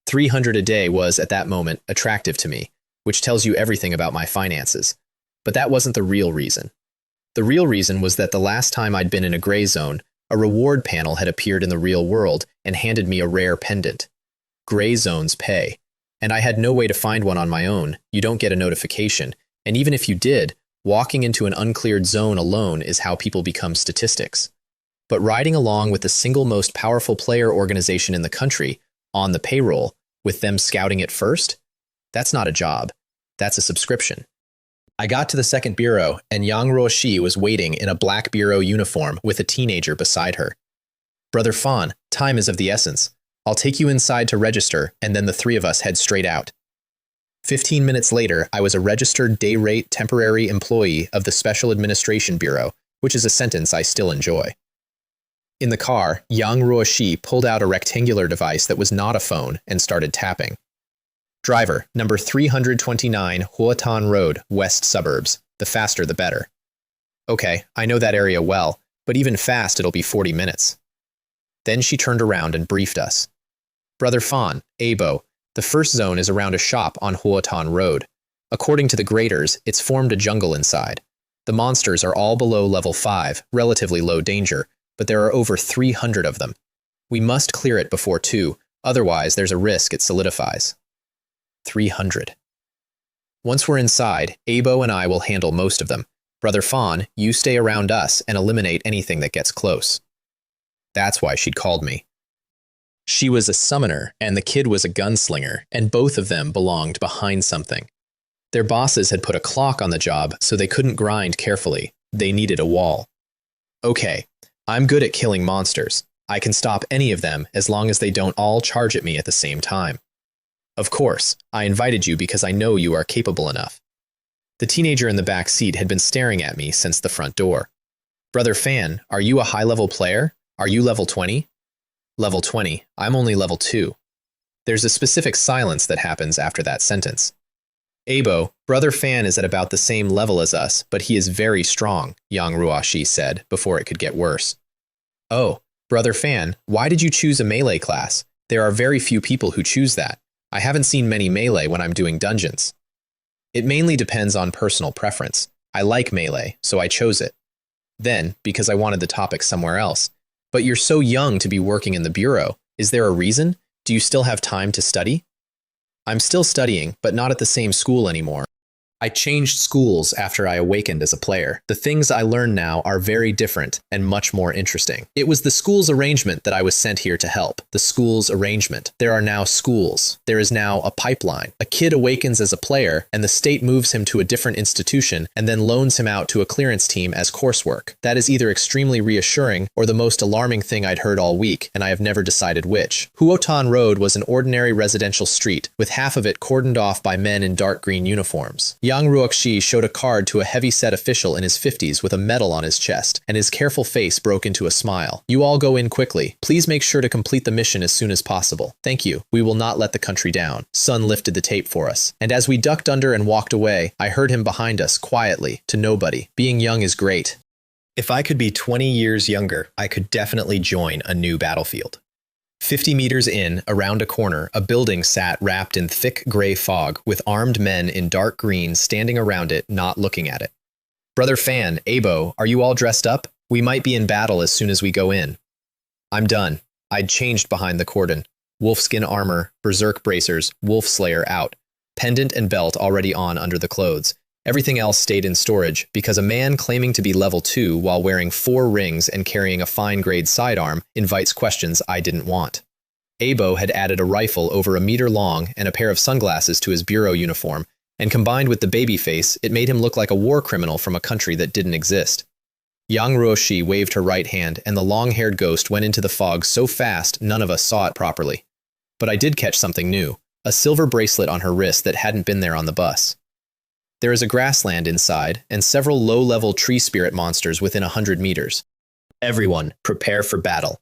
300 a day was, at that moment, attractive to me, which tells you everything about my finances. But that wasn't the real reason. The real reason was that the last time I'd been in a gray zone, a reward panel had appeared in the real world and handed me a rare pendant. Gray zones pay. And I had no way to find one on my own. You don't get a notification. And even if you did, walking into an uncleared zone alone is how people become statistics. But riding along with the single most powerful player organization in the country, on the payroll, with them scouting it first? That's not a job. That's a subscription. I got to the second bureau, and Yang Ruoxi was waiting in a black bureau uniform with a teenager beside her. Brother Fan, time is of the essence. I'll take you inside to register, and then the three of us head straight out. 15 minutes later, I was a registered day-rate temporary employee of the Special Administration Bureau, which is a sentence I still enjoy. In the car, Yang Ruoxi pulled out a rectangular device that was not a phone and started tapping. Driver, number 329 Huatan Road, West Suburbs. The faster the better. Okay, I know that area well, but even fast it'll be 40 minutes. Then she turned around and briefed us. Brother Fan, Abo, the first zone is around a shop on Huatan Road. According to the graders, it's formed a jungle inside. The monsters are all below level 5, relatively low danger, but there are over 300 of them. We must clear it before 2, otherwise there's a risk it solidifies. 300. Once we're inside, Abo and I will handle most of them. Brother Fan, you stay around us and eliminate anything that gets close. That's why she'd called me. She was a summoner, and the kid was a gunslinger, and both of them belonged behind something. Their bosses had put a clock on the job, so they couldn't grind carefully. They needed a wall. Okay, I'm good at killing monsters. I can stop any of them as long as they don't all charge at me at the same time. Of course, I invited you because I know you are capable enough. The teenager in the back seat had been staring at me since the front door. Brother Fan, are you a high-level player? Are you level 20? Level 20. I'm only level 2. There's a specific silence that happens after that sentence. Abo, Brother Fan is at about the same level as us, but he is very strong, Yang Ruoxi said, before it could get worse. Oh, Brother Fan, why did you choose a melee class? There are very few people who choose that. I haven't seen many melee when I'm doing dungeons. It mainly depends on personal preference. I like melee, so I chose it. Then, because I wanted the topic somewhere else. But you're so young to be working in the bureau. Is there a reason? Do you still have time to study? I'm still studying, but not at the same school anymore. I changed schools after I awakened as a player. The things I learn now are very different and much more interesting. It was the school's arrangement that I was sent here to help. The school's arrangement. There are now schools. There is now a pipeline. A kid awakens as a player, and the state moves him to a different institution and then loans him out to a clearance team as coursework. That is either extremely reassuring or the most alarming thing I'd heard all week, and I have never decided which. Huotan Road was an ordinary residential street, with half of it cordoned off by men in dark green uniforms. Yang Ruoxi showed a card to a heavy-set official in his 50s with a medal on his chest, and his careful face broke into a smile. You all go in quickly. Please make sure to complete the mission as soon as possible. Thank you. We will not let the country down. Sun lifted the tape for us, and as we ducked under and walked away, I heard him behind us, quietly, to nobody. Being young is great. If I could be 20 years younger, I could definitely join a new battlefield. 50 meters in, around a corner, a building sat wrapped in thick gray fog, with armed men in dark green standing around it, not looking at it. Brother Fan, Abo, are you all dressed up? We might be in battle as soon as we go in. I'm done. I'd changed behind the cordon. Wolfskin armor, berserk bracers, wolf slayer out. Pendant and belt already on under the clothes. Everything else stayed in storage because a man claiming to be level 2 while wearing 4 rings and carrying a fine-grade sidearm invites questions I didn't want. Abo had added a rifle over a meter long and a pair of sunglasses to his bureau uniform, and combined with the baby face, it made him look like a war criminal from a country that didn't exist. Yang Ruoxi waved her right hand, and the long-haired ghost went into the fog so fast none of us saw it properly. But I did catch something new, a silver bracelet on her wrist that hadn't been there on the bus. There is a grassland inside, and several low-level tree spirit monsters within 100 meters. Everyone, prepare for battle.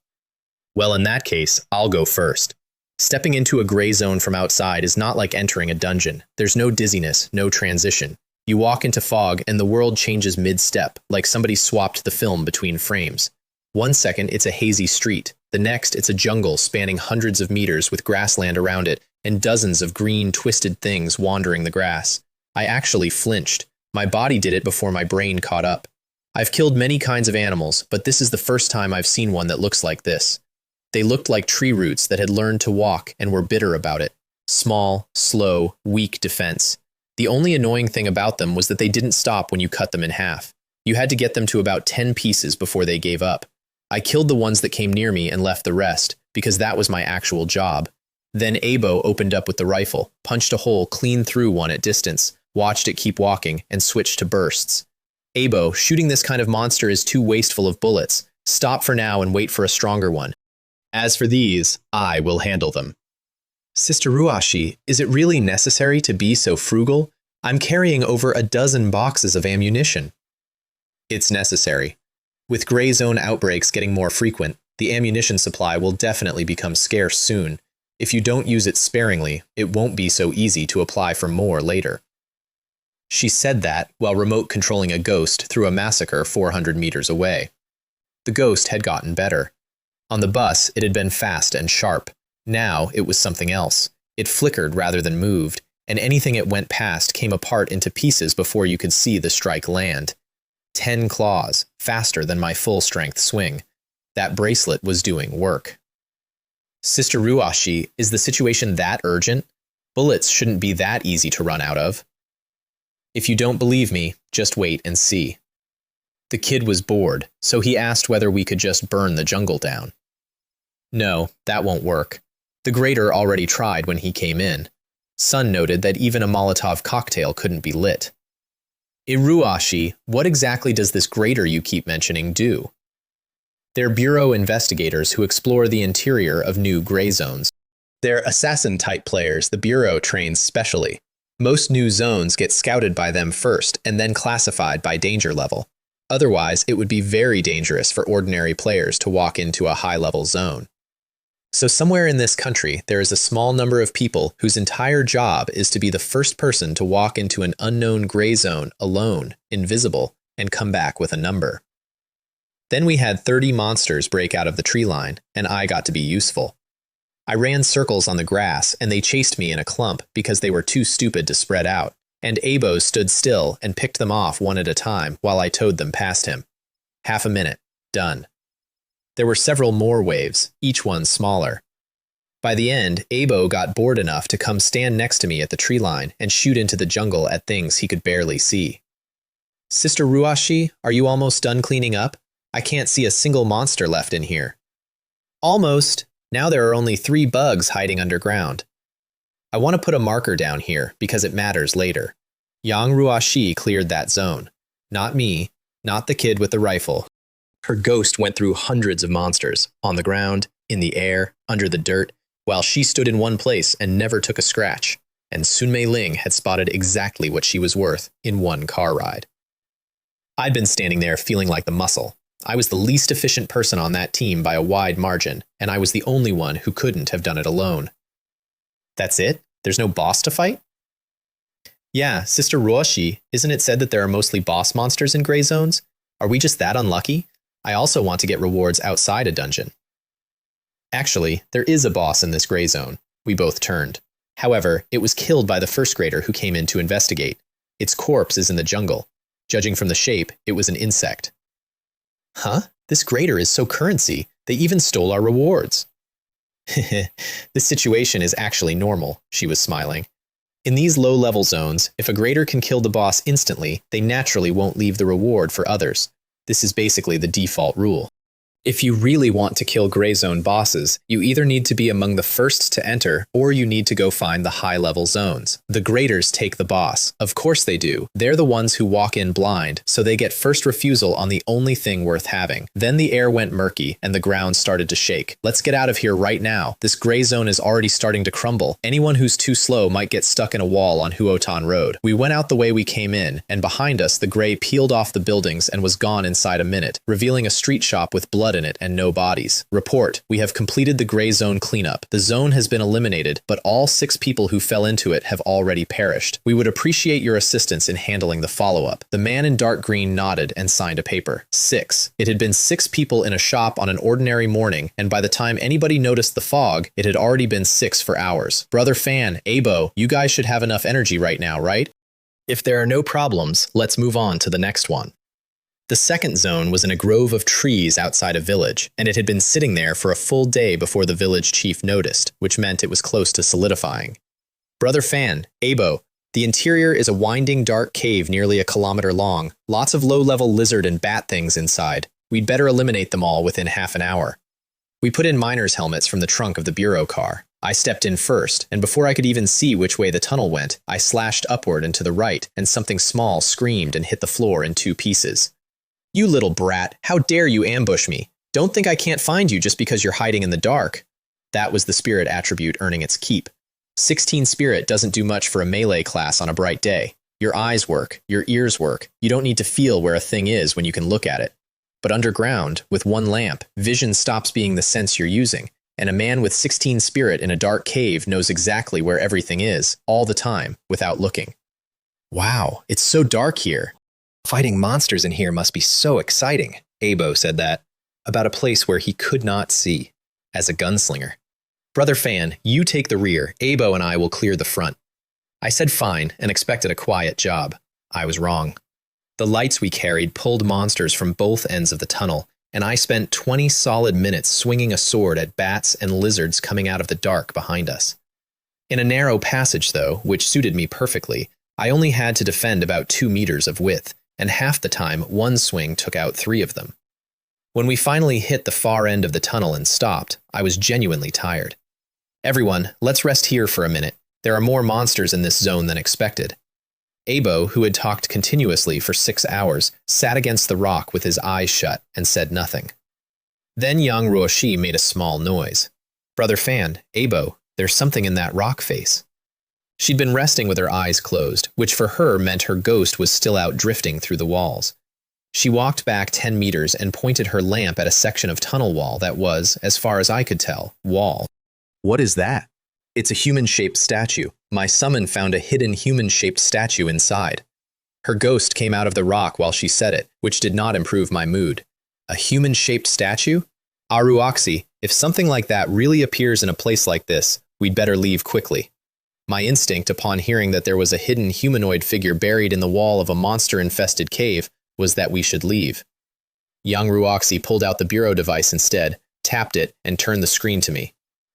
Well, in that case, I'll go first. Stepping into a gray zone from outside is not like entering a dungeon. There's no dizziness, no transition. You walk into fog, and the world changes mid-step, like somebody swapped the film between frames. 1 second, it's a hazy street. The next, it's a jungle spanning hundreds of meters with grassland around it, and dozens of green, twisted things wandering the grass. I actually flinched. My body did it before my brain caught up. I've killed many kinds of animals, but this is the first time I've seen one that looks like this. They looked like tree roots that had learned to walk and were bitter about it. Small, slow, weak defense. The only annoying thing about them was that they didn't stop when you cut them in half. You had to get them to about 10 pieces before they gave up. I killed the ones that came near me and left the rest, because that was my actual job. Then Abo opened up with the rifle, punched a hole clean through one at distance, watched it keep walking, and switched to bursts. Abo, shooting this kind of monster is too wasteful of bullets. Stop for now and wait for a stronger one. As for these, I will handle them. Sister Ruashi, is it really necessary to be so frugal? I'm carrying over a dozen boxes of ammunition. It's necessary. With gray zone outbreaks getting more frequent, the ammunition supply will definitely become scarce soon. If you don't use it sparingly, it won't be so easy to apply for more later. She said that while remote controlling a ghost through a massacre 400 meters away. The ghost had gotten better. On the bus, it had been fast and sharp. Now, it was something else. It flickered rather than moved, and anything it went past came apart into pieces before you could see the strike land. 10 claws, faster than my full-strength swing. That bracelet was doing work. Sister Ruashi, is the situation that urgent? Bullets shouldn't be that easy to run out of. If you don't believe me, just wait and see. The kid was bored, so he asked whether we could just burn the jungle down. No, that won't work. The grater already tried when he came in. Sun noted that even a Molotov cocktail couldn't be lit. Iruashi, what exactly does this grater you keep mentioning do? They're Bureau investigators who explore the interior of new gray zones. They're assassin-type players the Bureau trains specially. Most new zones get scouted by them first and then classified by danger level. Otherwise, it would be very dangerous for ordinary players to walk into a high-level zone. So somewhere in this country, there is a small number of people whose entire job is to be the first person to walk into an unknown gray zone alone, invisible, and come back with a number. Then we had 30 monsters break out of the tree line, and I got to be useful. I ran circles on the grass, and they chased me in a clump because they were too stupid to spread out, and Abo stood still and picked them off one at a time while I towed them past him. Half a minute. Done. There were several more waves, each one smaller. By the end, Abo got bored enough to come stand next to me at the tree line and shoot into the jungle at things he could barely see. Sister Ruashi, are you almost done cleaning up? I can't see a single monster left in here. Almost. Now there are only 3 bugs hiding underground. I want to put a marker down here because it matters later. Yang Ruashi cleared that zone. Not me, not the kid with the rifle. Her ghost went through hundreds of monsters, on the ground, in the air, under the dirt, while she stood in one place and never took a scratch, and Sunmei Ling had spotted exactly what she was worth in one car ride. I'd been standing there feeling like the muscle. I was the least efficient person on that team by a wide margin, and I was the only one who couldn't have done it alone. That's it? There's no boss to fight? Yeah, Sister Ruashi, isn't it said that there are mostly boss monsters in gray zones? Are we just that unlucky? I also want to get rewards outside a dungeon. Actually, there is a boss in this gray zone. We both turned. However, it was killed by the first grader who came in to investigate. Its corpse is in the jungle. Judging from the shape, it was an insect. Huh? This grader is so currency. They even stole our rewards. This situation is actually normal, she was smiling. In these low-level zones, if a grader can kill the boss instantly, they naturally won't leave the reward for others. This is basically the default rule. If you really want to kill gray zone bosses, you either need to be among the first to enter, or you need to go find the high-level zones. The graders take the boss. Of course they do. They're the ones who walk in blind, so they get first refusal on the only thing worth having. Then the air went murky, and the ground started to shake. Let's get out of here right now. This gray zone is already starting to crumble. Anyone who's too slow might get stuck in a wall on Huotan Road. We went out the way we came in, and behind us the gray peeled off the buildings and was gone inside a minute, revealing a street shop with blood in it and no bodies. Report, we have completed the gray zone cleanup. The zone has been eliminated, but all 6 people who fell into it have already perished. We would appreciate your assistance in handling the follow-up. The man in dark green nodded and signed a paper. 6. It had been 6 people in a shop on an ordinary morning, and by the time anybody noticed the fog, it had already been 6 for hours. Brother Fan, Abo, you guys should have enough energy right now, right? If there are no problems, let's move on to the next one. The second zone was in a grove of trees outside a village, and it had been sitting there for a full day before the village chief noticed, which meant it was close to solidifying. Brother Fan, Abo, the interior is a winding dark cave nearly a kilometer long, lots of low-level lizard and bat things inside. We'd better eliminate them all within half an hour. We put in miners' helmets from the trunk of the bureau car. I stepped in first, and before I could even see which way the tunnel went, I slashed upward and to the right, and something small screamed and hit the floor in 2 pieces. You little brat, how dare you ambush me? Don't think I can't find you just because you're hiding in the dark. That was the spirit attribute earning its keep. 16 spirit doesn't do much for a melee class on a bright day. Your eyes work, your ears work. You don't need to feel where a thing is when you can look at it. But underground, with 1 lamp, vision stops being the sense you're using, and a man with 16 spirit in a dark cave knows exactly where everything is, all the time, without looking. Wow, it's so dark here. Fighting monsters in here must be so exciting, Abo said that, about a place where he could not see, as a gunslinger. Brother Fan, you take the rear, Abo and I will clear the front. I said fine and expected a quiet job. I was wrong. The lights we carried pulled monsters from both ends of the tunnel, and I spent 20 solid minutes swinging a sword at bats and lizards coming out of the dark behind us. In a narrow passage, though, which suited me perfectly, I only had to defend about 2 meters of width, and half the time 1 swing took out 3 of them. When we finally hit the far end of the tunnel and stopped, I was genuinely tired. Everyone, let's rest here for a minute. There are more monsters in this zone than expected. Abo, who had talked continuously for 6 hours, sat against the rock with his eyes shut and said nothing. Then Yang Ruoshi made a small noise. Brother Fan, Abo, there's something in that rock face. She'd been resting with her eyes closed, which for her meant her ghost was still out drifting through the walls. She walked back 10 meters and pointed her lamp at a section of tunnel wall that was, as far as I could tell, wall. What is that? It's a human-shaped statue. My summon found a hidden human-shaped statue inside. Her ghost came out of the rock while she said it, which did not improve my mood. A human-shaped statue? Aruoxy, if something like that really appears in a place like this, we'd better leave quickly. My instinct upon hearing that there was a hidden humanoid figure buried in the wall of a monster-infested cave was that we should leave. Yang Ruoxy pulled out the bureau device instead, tapped it, and turned the screen to me.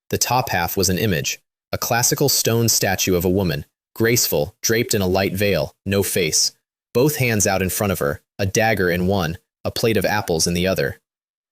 The top half was an image, a classical stone statue of a woman, graceful, draped in a light veil, no face, both hands out in front of her, a dagger in one, a plate of apples in the other.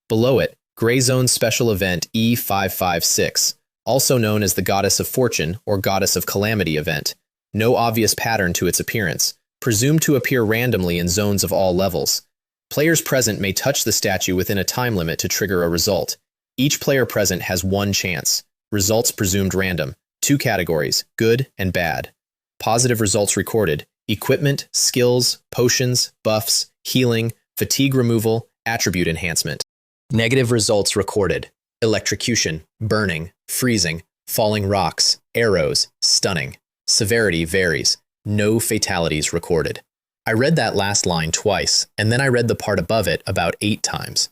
Below it, Gray Zone Special Event E556, also known as the Goddess of Fortune or Goddess of Calamity event. No obvious pattern to its appearance, presumed to appear randomly in zones of all levels. Players present may touch the statue within a time limit to trigger a result. Each player present has 1 chance. Results presumed random. 2 categories, good and bad. Positive results recorded, equipment, skills, potions, buffs, healing, fatigue removal, attribute enhancement. Negative results recorded, electrocution, burning, freezing, falling rocks, arrows, stunning. Severity varies, no fatalities recorded. I read that last line twice, and then I read the part above it about 8 times.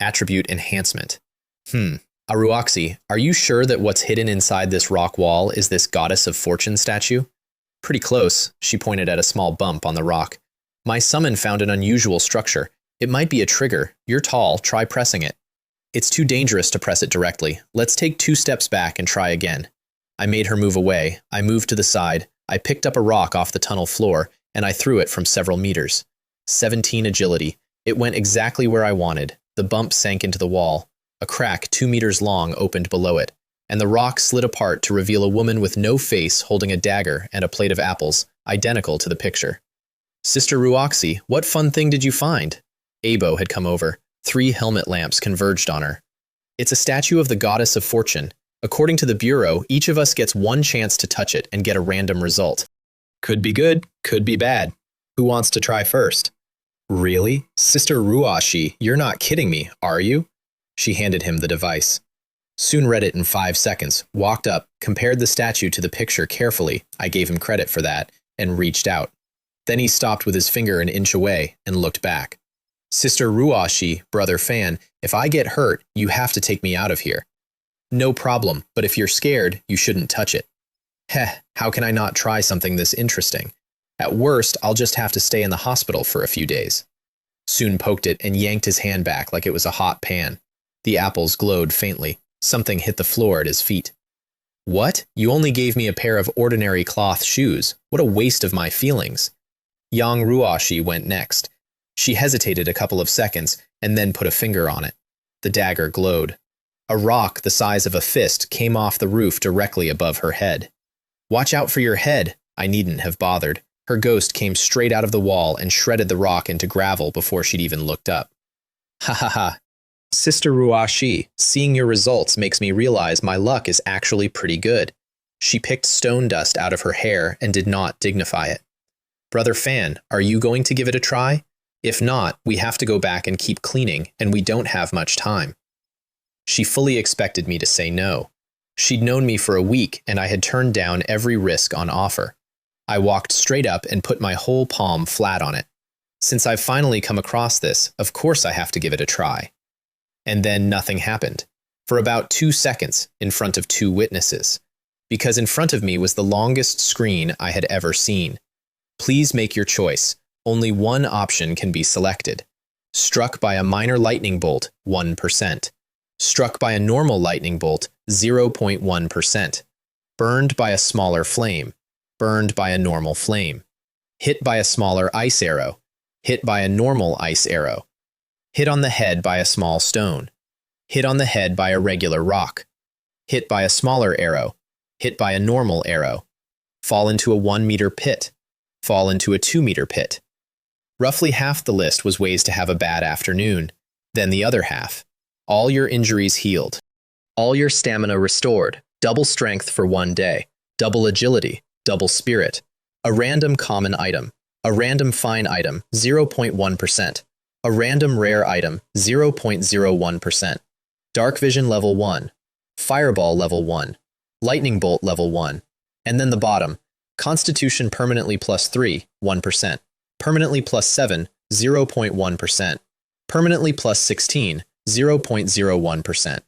Attribute enhancement. Aruoxy, are you sure that what's hidden inside this rock wall is this Goddess of Fortune statue? Pretty close, she pointed at a small bump on the rock. My summon found an unusual structure. It might be a trigger. You're tall, try pressing it. It's too dangerous to press it directly. Let's take 2 steps back and try again. I made her move away. I moved to the side. I picked up a rock off the tunnel floor, and I threw it from several meters. 17 agility. It went exactly where I wanted. The bump sank into the wall. A crack 2 meters long opened below it, and the rock slid apart to reveal a woman with no face holding a dagger and a plate of apples, identical to the picture. Sister Ruoxy, what fun thing did you find? Abo had come over. 3 helmet lamps converged on her. It's a statue of the Goddess of Fortune. According to the Bureau, each of us gets 1 chance to touch it and get a random result. Could be good, could be bad. Who wants to try first? Really? Sister Ruoxy, you're not kidding me, are you? She handed him the device. Soon read it in 5 seconds, walked up, compared the statue to the picture carefully, I gave him credit for that, and reached out. Then he stopped with his finger an inch away and looked back. Sister Ruoxy, Brother Fan, if I get hurt, you have to take me out of here. No problem, but if you're scared, you shouldn't touch it. Heh, how can I not try something this interesting? At worst, I'll just have to stay in the hospital for a few days. Soon poked it and yanked his hand back like it was a hot pan. The apples glowed faintly. Something hit the floor at his feet. What? You only gave me a pair of ordinary cloth shoes. What a waste of my feelings. Yang Ruoxy went next. She hesitated a couple of seconds and then put a finger on it. The dagger glowed. A rock the size of a fist came off the roof directly above her head. "Watch out for your head." I needn't have bothered. Her ghost came straight out of the wall and shredded the rock into gravel before she'd even looked up. Ha ha ha. Sister Ruashi, seeing your results makes me realize my luck is actually pretty good. She picked stone dust out of her hair and did not dignify it. Brother Fan, are you going to give it a try? If not, we have to go back and keep cleaning, and we don't have much time. She fully expected me to say no. She'd known me for a week, and I had turned down every risk on offer. I walked straight up and put my whole palm flat on it. Since I've finally come across this, of course I have to give it a try. And then nothing happened. For about 2 seconds, in front of 2 witnesses. Because in front of me was the longest screen I had ever seen. Please make your choice. Only one option can be selected. Struck by a minor lightning bolt, 1%. Struck by a normal lightning bolt, 0.1%. Burned by a smaller flame. Burned by a normal flame. Hit by a smaller ice arrow. Hit by a normal ice arrow. Hit on the head by a small stone. Hit on the head by a regular rock. Hit by a smaller arrow. Hit by a normal arrow. Fall into a 1-meter pit. Fall into a 2-meter pit. Roughly half the list was ways to have a bad afternoon. Then the other half. All your injuries healed. All your stamina restored. Double strength for 1 day. Double agility. Double spirit. A random common item. A random fine item, 0.1%. A random rare item, 0.01%. Dark vision level 1. Fireball level 1. Lightning bolt level 1. And then the bottom. Constitution permanently plus 3, 1%. Permanently plus 7, 0.1%. Permanently plus 16, 0.01%.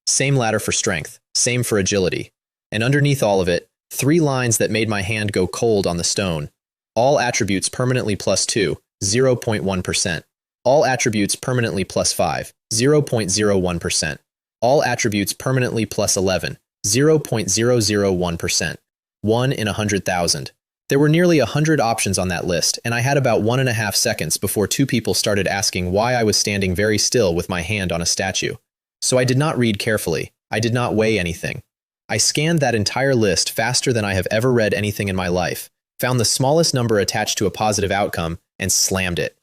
Same ladder for strength, same for agility. And underneath all of it, 3 lines that made my hand go cold on the stone. All attributes permanently plus 2, 0.1%. All attributes permanently plus 5, 0.01%. All attributes permanently plus 11, 0.001%. 1 in 100,000. There were nearly 100 options on that list, and I had about 1.5 seconds before 2 people started asking why I was standing very still with my hand on a statue. So I did not read carefully. I did not weigh anything. I scanned that entire list faster than I have ever read anything in my life, found the smallest number attached to a positive outcome, and slammed it.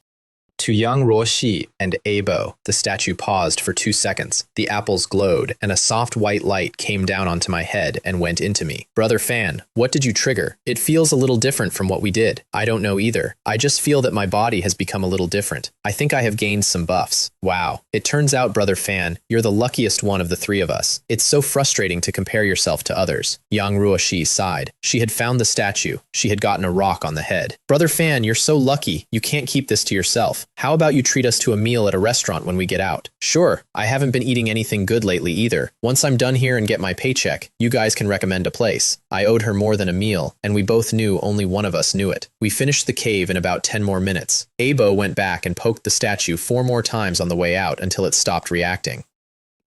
To Yang Ruoxi and Abo, the statue paused for 2 seconds. The apples glowed, and a soft white light came down onto my head and went into me. Brother Fan, what did you trigger? It feels a little different from what we did. I don't know either. I just feel that my body has become a little different. I think I have gained some buffs. Wow. It turns out, Brother Fan, you're the luckiest one of the 3 of us. It's so frustrating to compare yourself to others. Yang Ruoxi sighed. She had found the statue. She had gotten a rock on the head. Brother Fan, you're so lucky. You can't keep this to yourself. How about you treat us to a meal at a restaurant when we get out? Sure, I haven't been eating anything good lately either. Once I'm done here and get my paycheck, you guys can recommend a place. I owed her more than a meal, and we both knew only one of us knew it. We finished the cave in about 10 more minutes. Abo went back and poked the statue 4 more times on the way out until it stopped reacting.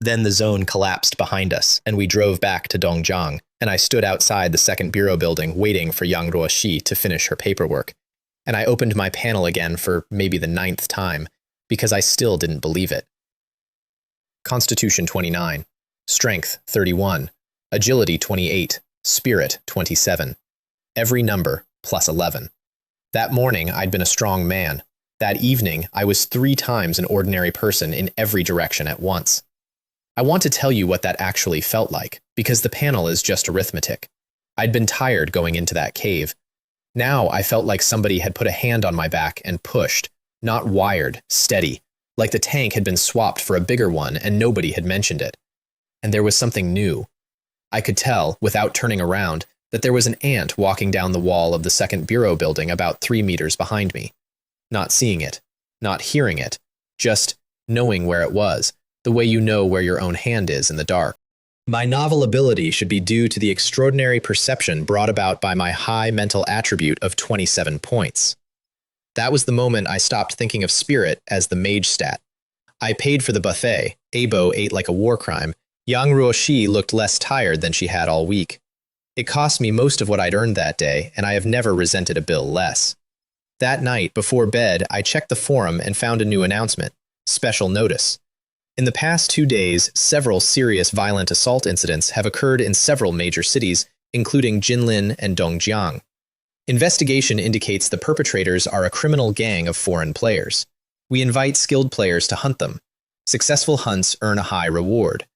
Then the zone collapsed behind us, and we drove back to Dongjiang, and I stood outside the second bureau building waiting for Yang Ruoxi to finish her paperwork. And I opened my panel again for maybe the 9th time, because I still didn't believe it. Constitution 29, Strength 31, Agility 28, Spirit 27. Every number plus 11. That morning, I'd been a strong man. That evening, I was 3 times an ordinary person in every direction at once. I want to tell you what that actually felt like, because the panel is just arithmetic. I'd been tired going into that cave. Now I felt like somebody had put a hand on my back and pushed, not wired, steady, like the tank had been swapped for a bigger one and nobody had mentioned it. And there was something new. I could tell, without turning around, that there was an ant walking down the wall of the second bureau building about 3 meters behind me. Not seeing it, not hearing it, just knowing where it was, the way you know where your own hand is in the dark. My novel ability should be due to the extraordinary perception brought about by my high mental attribute of 27 points. That was the moment I stopped thinking of spirit as the mage stat. I paid for the buffet. Abo ate like a war crime. Yang Ruoxi looked less tired than she had all week. It cost me most of what I'd earned that day, and I have never resented a bill less. That night, before bed, I checked the forum and found a new announcement. Special notice. In the past 2 days, several serious violent assault incidents have occurred in several major cities, including Jinlin and Dongjiang. Investigation indicates the perpetrators are a criminal gang of foreign players. We invite skilled players to hunt them. Successful hunts earn a high reward.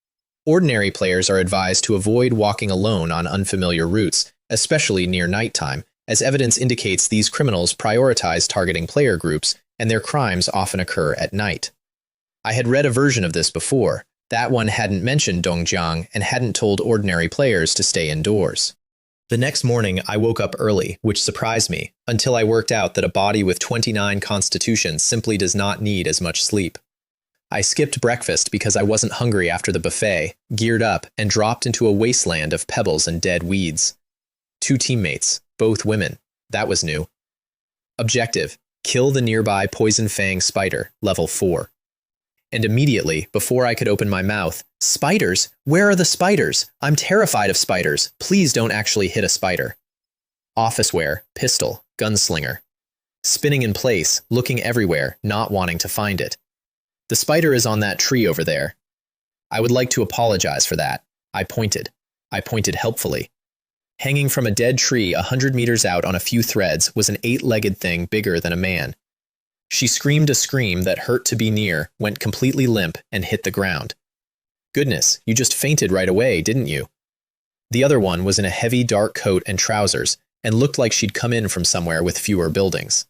Ordinary players are advised to avoid walking alone on unfamiliar routes, especially near nighttime, as evidence indicates these criminals prioritize targeting player groups, and their crimes often occur at night. I had read a version of this before. That one hadn't mentioned Dongjiang and hadn't told ordinary players to stay indoors. The next morning, I woke up early, which surprised me, until I worked out that a body with 29 constitution simply does not need as much sleep. I skipped breakfast because I wasn't hungry after the buffet, geared up, and dropped into a wasteland of pebbles and dead weeds. 2 teammates, both women. That was new. Objective: kill the nearby poison fang spider, level 4. And immediately, before I could open my mouth, spiders? Where are the spiders? I'm terrified of spiders. Please don't actually hit a spider. Office wear, pistol, gunslinger. Spinning in place, looking everywhere, not wanting to find it. The spider is on that tree over there. I would like to apologize for that. I pointed. I pointed helpfully. Hanging from a dead tree 100 meters out on a few threads was an 8-legged thing bigger than a man. She screamed a scream that hurt to be near, went completely limp, and hit the ground. Goodness, you just fainted right away, didn't you? The other one was in a heavy dark coat and trousers, and looked like she'd come in from somewhere with fewer buildings.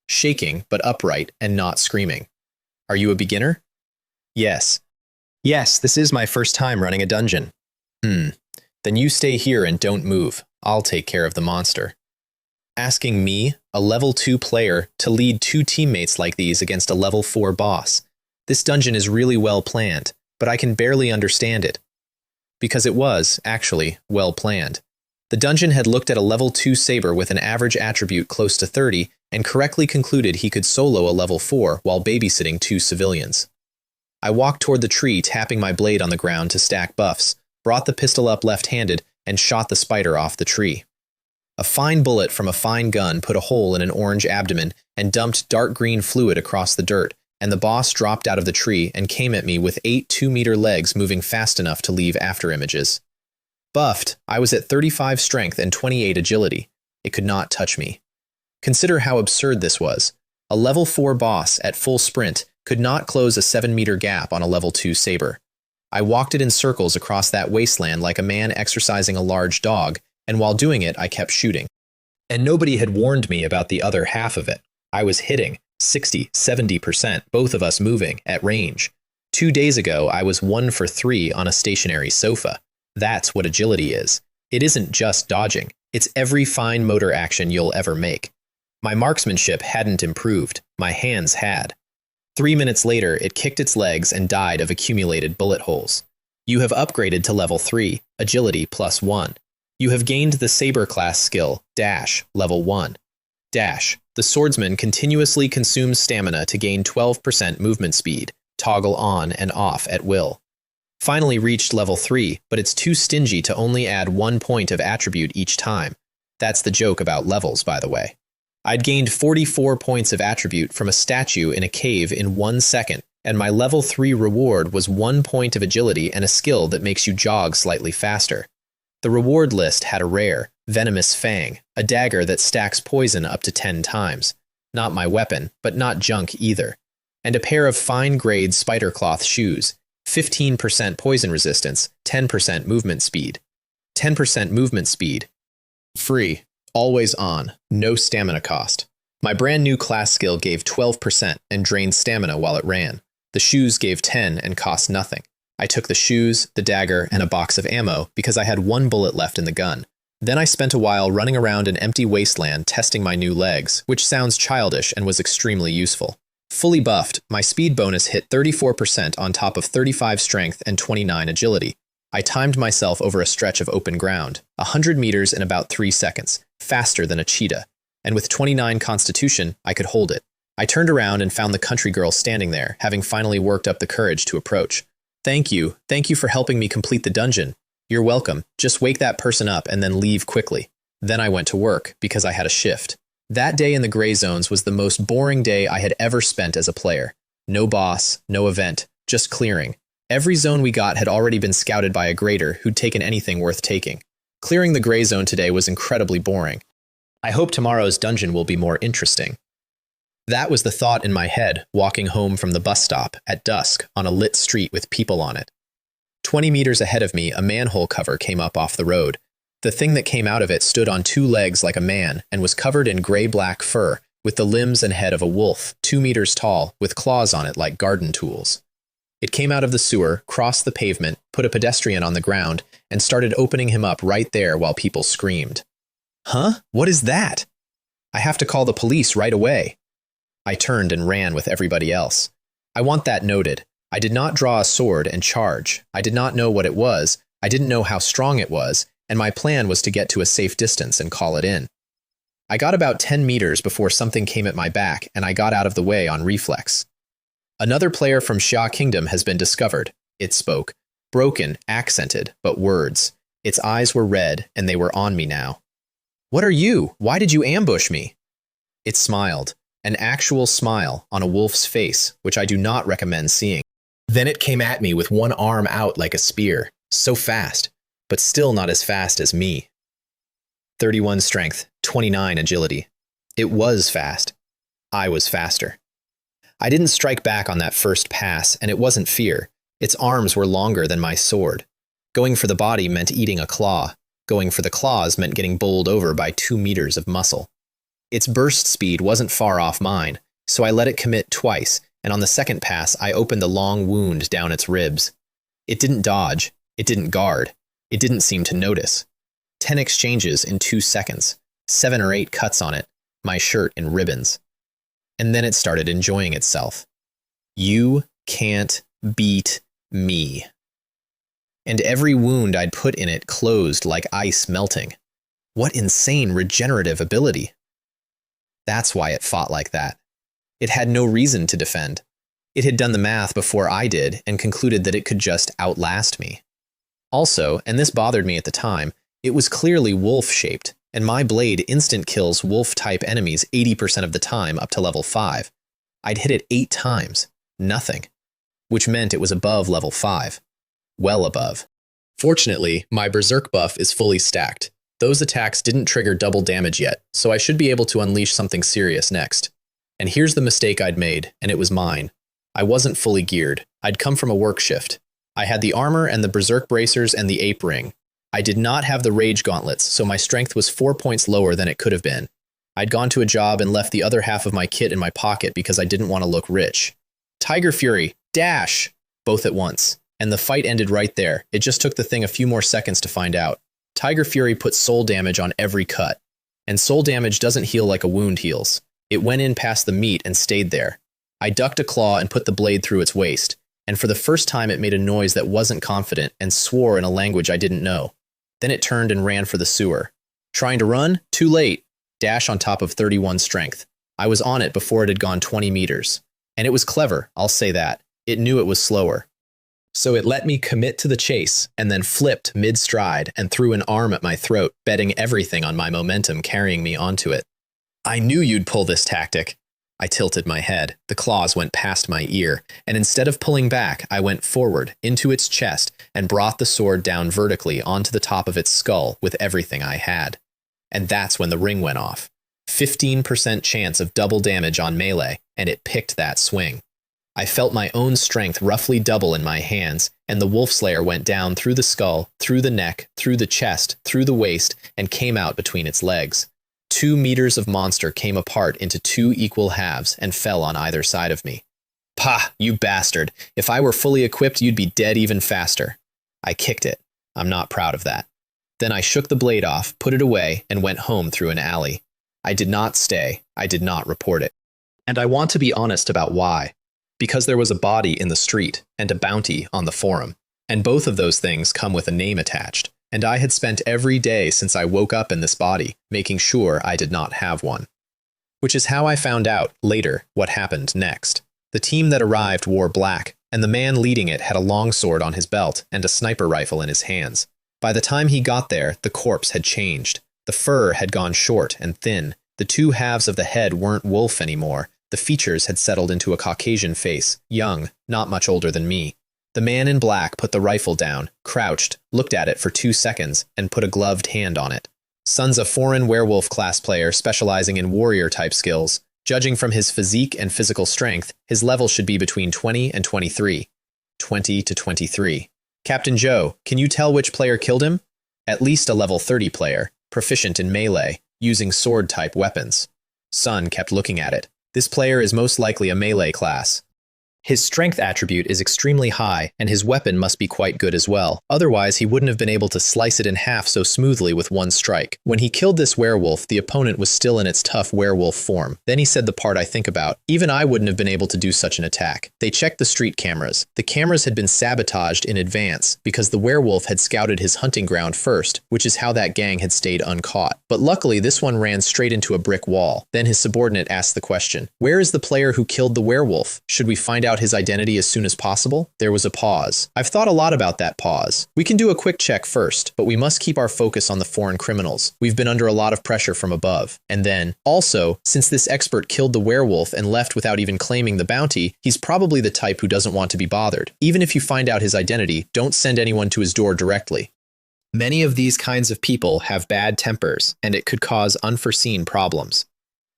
Shaking, but upright, and not screaming. Are you a beginner? Yes. Yes, this is my first time running a dungeon. Then you stay here and don't move. I'll take care of the monster. Asking me, a level 2 player, to lead 2 teammates like these against a level 4 boss. This dungeon is really well planned, but I can barely understand it. Because it was, actually, well planned. The dungeon had looked at a level 2 saber with an average attribute close to 30 and correctly concluded he could solo a level 4 while babysitting 2 civilians. I walked toward the tree, tapping my blade on the ground to stack buffs, brought the pistol up left-handed, and shot the spider off the tree. A fine bullet from a fine gun put a hole in an orange abdomen and dumped dark green fluid across the dirt, and the boss dropped out of the tree and came at me with 8 2-meter legs moving fast enough to leave afterimages. Buffed, I was at 35 strength and 28 agility. It could not touch me. Consider how absurd this was. A level 4 boss at full sprint could not close a 7-meter gap on a level 2 saber. I walked it in circles across that wasteland like a man exercising a large dog, and while doing it, I kept shooting. And nobody had warned me about the other half of it. I was hitting 60, 70%, both of us moving, at range. 2 days ago, I was 1 for 3 on a stationary sofa. That's what agility is. It isn't just dodging. It's every fine motor action you'll ever make. My marksmanship hadn't improved. My hands had. 3 minutes later, it kicked its legs and died of accumulated bullet holes. You have upgraded to level 3, agility +1. You have gained the saber class skill, Dash, level 1. Dash. The swordsman continuously consumes stamina to gain 12% movement speed, toggle on and off at will. Finally reached level 3, but it's too stingy to only add 1 point of attribute each time. That's the joke about levels, by the way. I'd gained 44 points of attribute from a statue in a cave in 1 second, and my level 3 reward was 1 point of agility and a skill that makes you jog slightly faster. The reward list had a rare, venomous fang, a dagger that stacks poison up to 10 times. Not my weapon, but not junk either. And a pair of fine-grade spider-cloth shoes, 15% poison resistance, 10% movement speed. 10% movement speed. Free. Always on. No stamina cost. My brand new class skill gave 12% and drained stamina while it ran. The shoes gave 10 and cost nothing. I took the shoes, the dagger, and a box of ammo because I had 1 bullet left in the gun. Then I spent a while running around an empty wasteland testing my new legs, which sounds childish and was extremely useful. Fully buffed, my speed bonus hit 34% on top of 35 strength and 29 agility. I timed myself over a stretch of open ground, 100 meters in about 3 seconds, faster than a cheetah. And with 29 constitution, I could hold it. I turned around and found the country girl standing there, having finally worked up the courage to approach. Thank you for helping me complete the dungeon. You're welcome. Just wake that person up and then leave quickly. Then I went to work, because I had a shift. That day in the gray zones was the most boring day I had ever spent as a player. No boss, no event, just clearing. Every zone we got had already been scouted by a grader who'd taken anything worth taking. Clearing the gray zone today was incredibly boring. I hope tomorrow's dungeon will be more interesting. That was the thought in my head, walking home from the bus stop at dusk on a lit street with people on it. 20 meters ahead of me, a manhole cover came up off the road. The thing that came out of it stood on two legs like a man and was covered in gray-black fur, with the limbs and head of a wolf, 2 meters tall, with claws on it like garden tools. It came out of the sewer, crossed the pavement, put a pedestrian on the ground, and started opening him up right there while people screamed. Huh? What is that? I have to call the police right away. I turned and ran with everybody else. I want that noted. I did not draw a sword and charge. I did not know what it was. I didn't know how strong it was, and my plan was to get to a safe distance and call it in. I got about 10 meters before something came at my back, and I got out of the way on reflex. Another player from Xia Kingdom has been discovered, it spoke. Broken, accented, but words. Its eyes were red, and they were on me now. What are you? Why did you ambush me? It smiled. An actual smile on a wolf's face, which I do not recommend seeing. Then it came at me with one arm out like a spear, so fast, but still not as fast as me. 31 strength, 29 agility. It was fast. I was faster. I didn't strike back on that first pass, and it wasn't fear. Its arms were longer than my sword. Going for the body meant eating a claw. Going for the claws meant getting bowled over by 2 meters of muscle. Its burst speed wasn't far off mine, so I let it commit twice, and on the second pass I opened a long wound down its ribs. It didn't dodge. It didn't guard. It didn't seem to notice. 10 exchanges in 2 seconds. 7 or 8 cuts on it. My shirt in ribbons. And then it started enjoying itself. You can't beat me. And every wound I'd put in it closed like ice melting. What insane regenerative ability. That's why it fought like that. It had no reason to defend. It had done the math before I did and concluded that it could just outlast me. Also, and this bothered me at the time, it was clearly wolf-shaped, and my blade instant kills wolf-type enemies 80% of the time up to level 5. I'd hit it 8 times. Nothing. Which meant it was above level 5. Well above. Fortunately, my Berserk buff is fully stacked. Those attacks didn't trigger double damage yet, so I should be able to unleash something serious next. And here's the mistake I'd made, and it was mine. I wasn't fully geared. I'd come from a work shift. I had the armor and the Berserk bracers and the ape ring. I did not have the rage gauntlets, so my strength was 4 points lower than it could have been. I'd gone to a job and left the other half of my kit in my pocket because I didn't want to look rich. Tiger Fury, dash! Both at once. And the fight ended right there. It just took the thing a few more seconds to find out. Tiger Fury put soul damage on every cut. And soul damage doesn't heal like a wound heals. It went in past the meat and stayed there. I ducked a claw and put the blade through its waist. And for the first time it made a noise that wasn't confident and swore in a language I didn't know. Then it turned and ran for the sewer. Trying to run? Too late. Dash on top of 31 strength. I was on it before it had gone 20 meters. And it was clever, I'll say that. It knew it was slower. So it let me commit to the chase, and then flipped mid-stride and threw an arm at my throat, betting everything on my momentum carrying me onto it. I knew you'd pull this tactic. I tilted my head. The claws went past my ear, and instead of pulling back, I went forward, into its chest, and brought the sword down vertically onto the top of its skull with everything I had. And that's when the ring went off. 15% chance of double damage on melee, and it picked that swing. I felt my own strength roughly double in my hands, and the Wolf Slayer went down through the skull, through the neck, through the chest, through the waist, and came out between its legs. 2 meters of monster came apart into 2 equal halves and fell on either side of me. Pah, you bastard! If I were fully equipped, you'd be dead even faster. I kicked it. I'm not proud of that. Then I shook the blade off, put it away, and went home through an alley. I did not stay. I did not report it. And I want to be honest about why. Because there was a body in the street and a bounty on the forum. And both of those things come with a name attached. And I had spent every day since I woke up in this body making sure I did not have one. Which is how I found out, later, what happened next. The team that arrived wore black, and the man leading it had a longsword on his belt and a sniper rifle in his hands. By the time he got there, the corpse had changed. The fur had gone short and thin. The 2 halves of the head weren't wolf anymore. The features had settled into a Caucasian face, young, not much older than me. The man in black put the rifle down, crouched, looked at it for 2 seconds, and put a gloved hand on it. Son's a foreign werewolf class player specializing in warrior-type skills. Judging from his physique and physical strength, his level should be between 20 and 23. 20 to 23. Captain Joe, can you tell which player killed him? At least a level 30 player, proficient in melee, using sword-type weapons. Son kept looking at it. This player is most likely a melee class. His strength attribute is extremely high, and his weapon must be quite good as well. Otherwise, he wouldn't have been able to slice it in half so smoothly with one strike. When he killed this werewolf, the opponent was still in its tough werewolf form. Then he said the part I think about. Even I wouldn't have been able to do such an attack. They checked the street cameras. The cameras had been sabotaged in advance because the werewolf had scouted his hunting ground first, which is how that gang had stayed uncaught. But luckily, this one ran straight into a brick wall. Then his subordinate asked the question, "Where is the player who killed the werewolf? Should we find out his identity as soon as possible?" There was a pause. I've thought a lot about that pause. We can do a quick check first, but we must keep our focus on the foreign criminals. We've been under a lot of pressure from above. And then, also, since this expert killed the werewolf and left without even claiming the bounty, he's probably the type who doesn't want to be bothered. Even if you find out his identity, don't send anyone to his door directly. Many of these kinds of people have bad tempers, and it could cause unforeseen problems.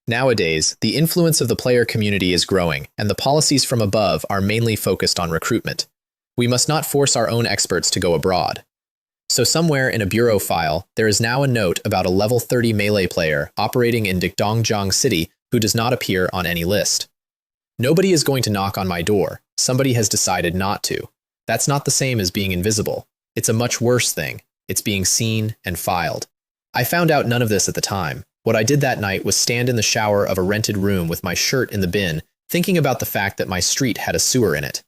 Nowadays, the influence of the player community is growing, and the policies from above are mainly focused on recruitment. We must not force our own experts to go abroad. So somewhere in a bureau file, there is now a note about a level 30 melee player operating in Dongjiang City who does not appear on any list. Nobody is going to knock on my door. Somebody has decided not to. That's not the same as being invisible. It's a much worse thing. It's being seen and filed. I found out none of this at the time. What I did that night was stand in the shower of a rented room with my shirt in the bin, thinking about the fact that my street had a sewer in it.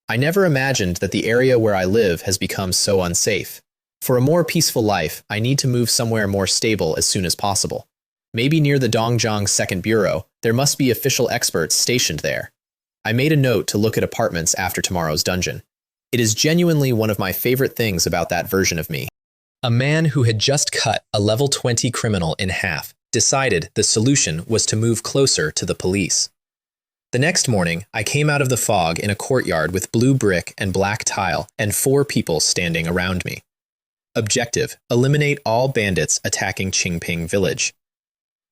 I never imagined that the area where I live has become so unsafe. For a more peaceful life, I need to move somewhere more stable as soon as possible. Maybe near the Dongjiang Second Bureau, there must be official experts stationed there. I made a note to look at apartments after tomorrow's dungeon. It is genuinely one of my favorite things about that version of me. A man who had just cut a level 20 criminal in half decided the solution was to move closer to the police. The next morning, I came out of the fog in a courtyard with blue brick and black tile and 4 people standing around me. Objective: eliminate all bandits attacking Qingping village.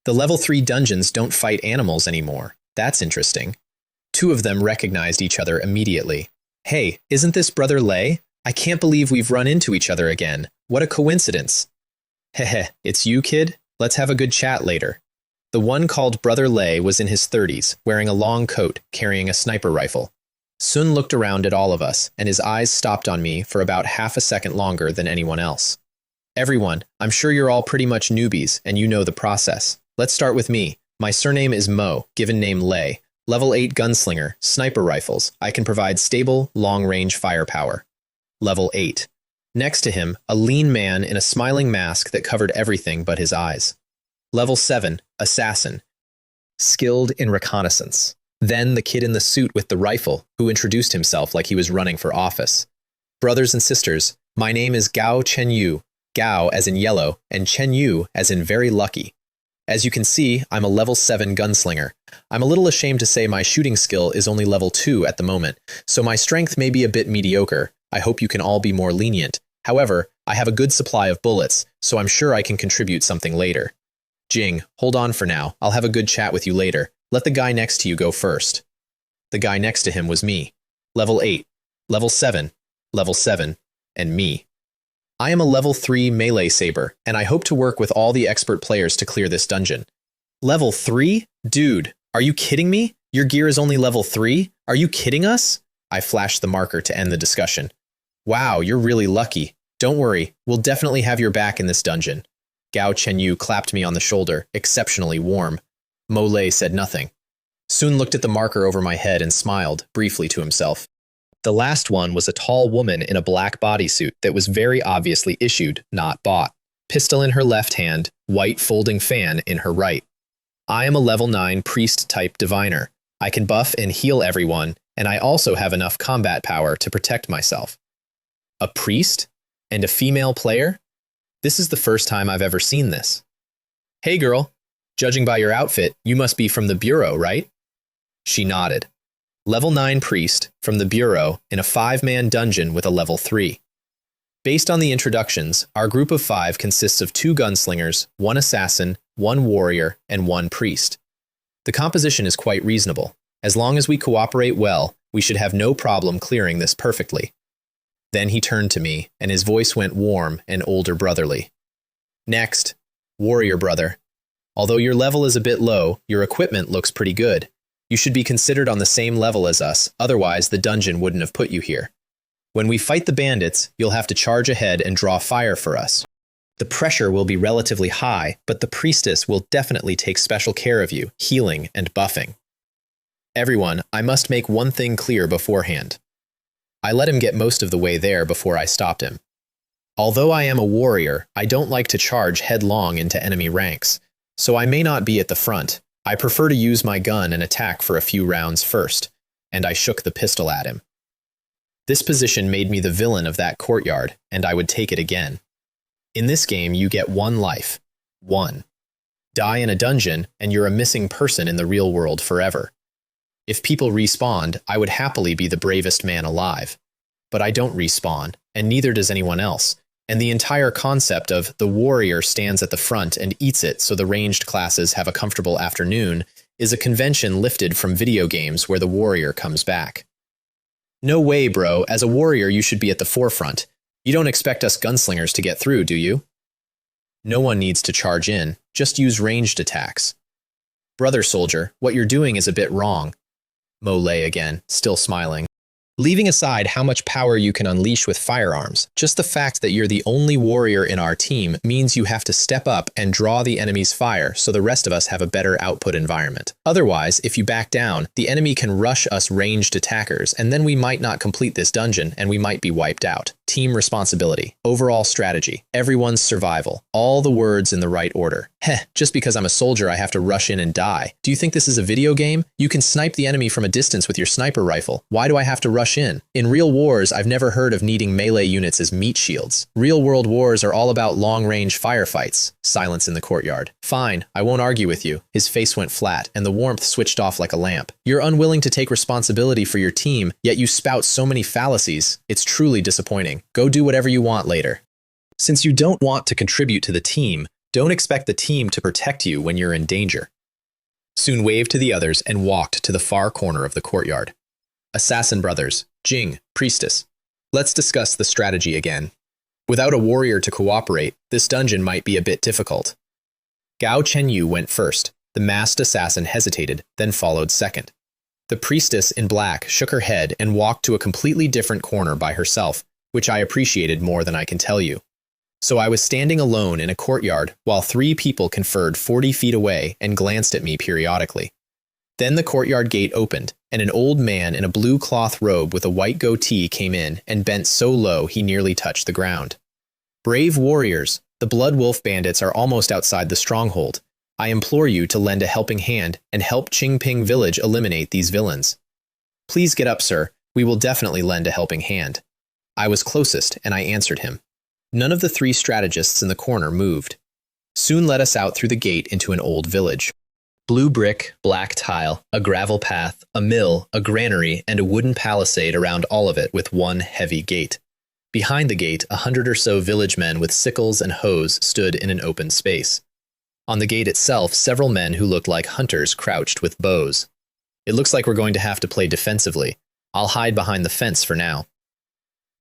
The level 3 dungeons don't fight animals anymore. That's interesting. 2 of them recognized each other immediately. Hey, isn't this Brother Lei? I can't believe we've run into each other again. What a coincidence. Heh, it's you, kid? Let's have a good chat later. The one called Brother Lei was in his 30s, wearing a long coat, carrying a sniper rifle. Sun looked around at all of us, and his eyes stopped on me for about half a second longer than anyone else. Everyone, I'm sure you're all pretty much newbies, and you know the process. Let's start with me. My surname is Mo, given name Lei. Level 8 gunslinger, sniper rifles. I can provide stable, long-range firepower. Level 8. Next to him, a lean man in a smiling mask that covered everything but his eyes. Level 7, assassin. Skilled in reconnaissance. Then the kid in the suit with the rifle, who introduced himself like he was running for office. Brothers and sisters, my name is Gao Chenyu. Gao as in yellow, and Chenyu as in very lucky. As you can see, I'm a level 7 gunslinger. I'm a little ashamed to say my shooting skill is only level 2 at the moment, so my strength may be a bit mediocre. I hope you can all be more lenient. However, I have a good supply of bullets, so I'm sure I can contribute something later. Jing, hold on for now. I'll have a good chat with you later. Let the guy next to you go first. The guy next to him was me. Level 8, level 7, and me. I am a level 3 melee saber, and I hope to work with all the expert players to clear this dungeon. Level 3? Dude, are you kidding me? Your gear is only level 3? Are you kidding us? I flashed the marker to end the discussion. Wow, you're really lucky. Don't worry, we'll definitely have your back in this dungeon. Gao Chenyu clapped me on the shoulder, exceptionally warm. Mo Lei said nothing. Sun looked at the marker over my head and smiled, briefly to himself. The last one was a tall woman in a black bodysuit that was very obviously issued, not bought. Pistol in her left hand, white folding fan in her right. I am a level 9 priest-type diviner. I can buff and heal everyone, and I also have enough combat power to protect myself. A priest? And a female player? This is the first time I've ever seen this. Hey girl, judging by your outfit, you must be from the bureau, right? She nodded. Level 9 priest from the Bureau in a 5-man dungeon with a level 3. Based on the introductions, our group of 5 consists of 2 gunslingers, 1 assassin, 1 warrior, and 1 priest. The composition is quite reasonable. As long as we cooperate well, we should have no problem clearing this perfectly. Then he turned to me, and his voice went warm and older brotherly. Next, warrior brother. Although your level is a bit low, your equipment looks pretty good. You should be considered on the same level as us, otherwise the dungeon wouldn't have put you here. When we fight the bandits, you'll have to charge ahead and draw fire for us. The pressure will be relatively high, but the priestess will definitely take special care of you, healing and buffing. Everyone, I must make one thing clear beforehand. I let him get most of the way there before I stopped him. Although I am a warrior, I don't like to charge headlong into enemy ranks, so I may not be at the front. I prefer to use my gun and attack for a few rounds first, and I shook the pistol at him. This position made me the villain of that courtyard, and I would take it again. In this game, you get 1 life. 1. Die in a dungeon, and you're a missing person in the real world forever. If people respawned, I would happily be the bravest man alive. But I don't respawn, and neither does anyone else, and the entire concept of the warrior stands at the front and eats it so the ranged classes have a comfortable afternoon is a convention lifted from video games where the warrior comes back. No way, bro. As a warrior, you should be at the forefront. You don't expect us gunslingers to get through, do you? No one needs to charge in. Just use ranged attacks. Brother soldier, what you're doing is a bit wrong. Mo lay again, still smiling. Leaving aside how much power you can unleash with firearms, just the fact that you're the only warrior in our team means you have to step up and draw the enemy's fire so the rest of us have a better output environment. Otherwise, if you back down, the enemy can rush us ranged attackers, and then we might not complete this dungeon and we might be wiped out. Team responsibility, overall strategy, everyone's survival, all the words in the right order. Heh, just because I'm a soldier I have to rush in and die. Do you think this is a video game? You can snipe the enemy from a distance with your sniper rifle. Why do I have to rush in? In real wars, I've never heard of needing melee units as meat shields. Real world wars are all about long-range firefights. Silence in the courtyard. Fine, I won't argue with you. His face went flat, and the warmth switched off like a lamp. You're unwilling to take responsibility for your team, yet you spout so many fallacies. It's truly disappointing. Go do whatever you want later. Since you don't want to contribute to the team, don't expect the team to protect you when you're in danger. Soon waved to the others and walked to the far corner of the courtyard. Assassin brothers, Jing, priestess. Let's discuss the strategy again. Without a warrior to cooperate, this dungeon might be a bit difficult. Gao Chenyu went first. The masked assassin hesitated, then followed second. The priestess in black shook her head and walked to a completely different corner by herself, which I appreciated more than I can tell you. So I was standing alone in a courtyard while 3 people conferred 40 feet away and glanced at me periodically. Then the courtyard gate opened, and an old man in a blue cloth robe with a white goatee came in and bent so low he nearly touched the ground. Brave warriors, the Blood Wolf bandits are almost outside the stronghold. I implore you to lend a helping hand and help Qingping village eliminate these villains. Please get up, sir. We will definitely lend a helping hand. I was closest, and I answered him. None of the 3 strategists in the corner moved. Soon led us out through the gate into an old village. Blue brick, black tile, a gravel path, a mill, a granary, and a wooden palisade around all of it with one heavy gate. Behind the gate, 100 or so village men with sickles and hoes stood in an open space. On the gate itself, several men who looked like hunters crouched with bows. It looks like we're going to have to play defensively. I'll hide behind the fence for now.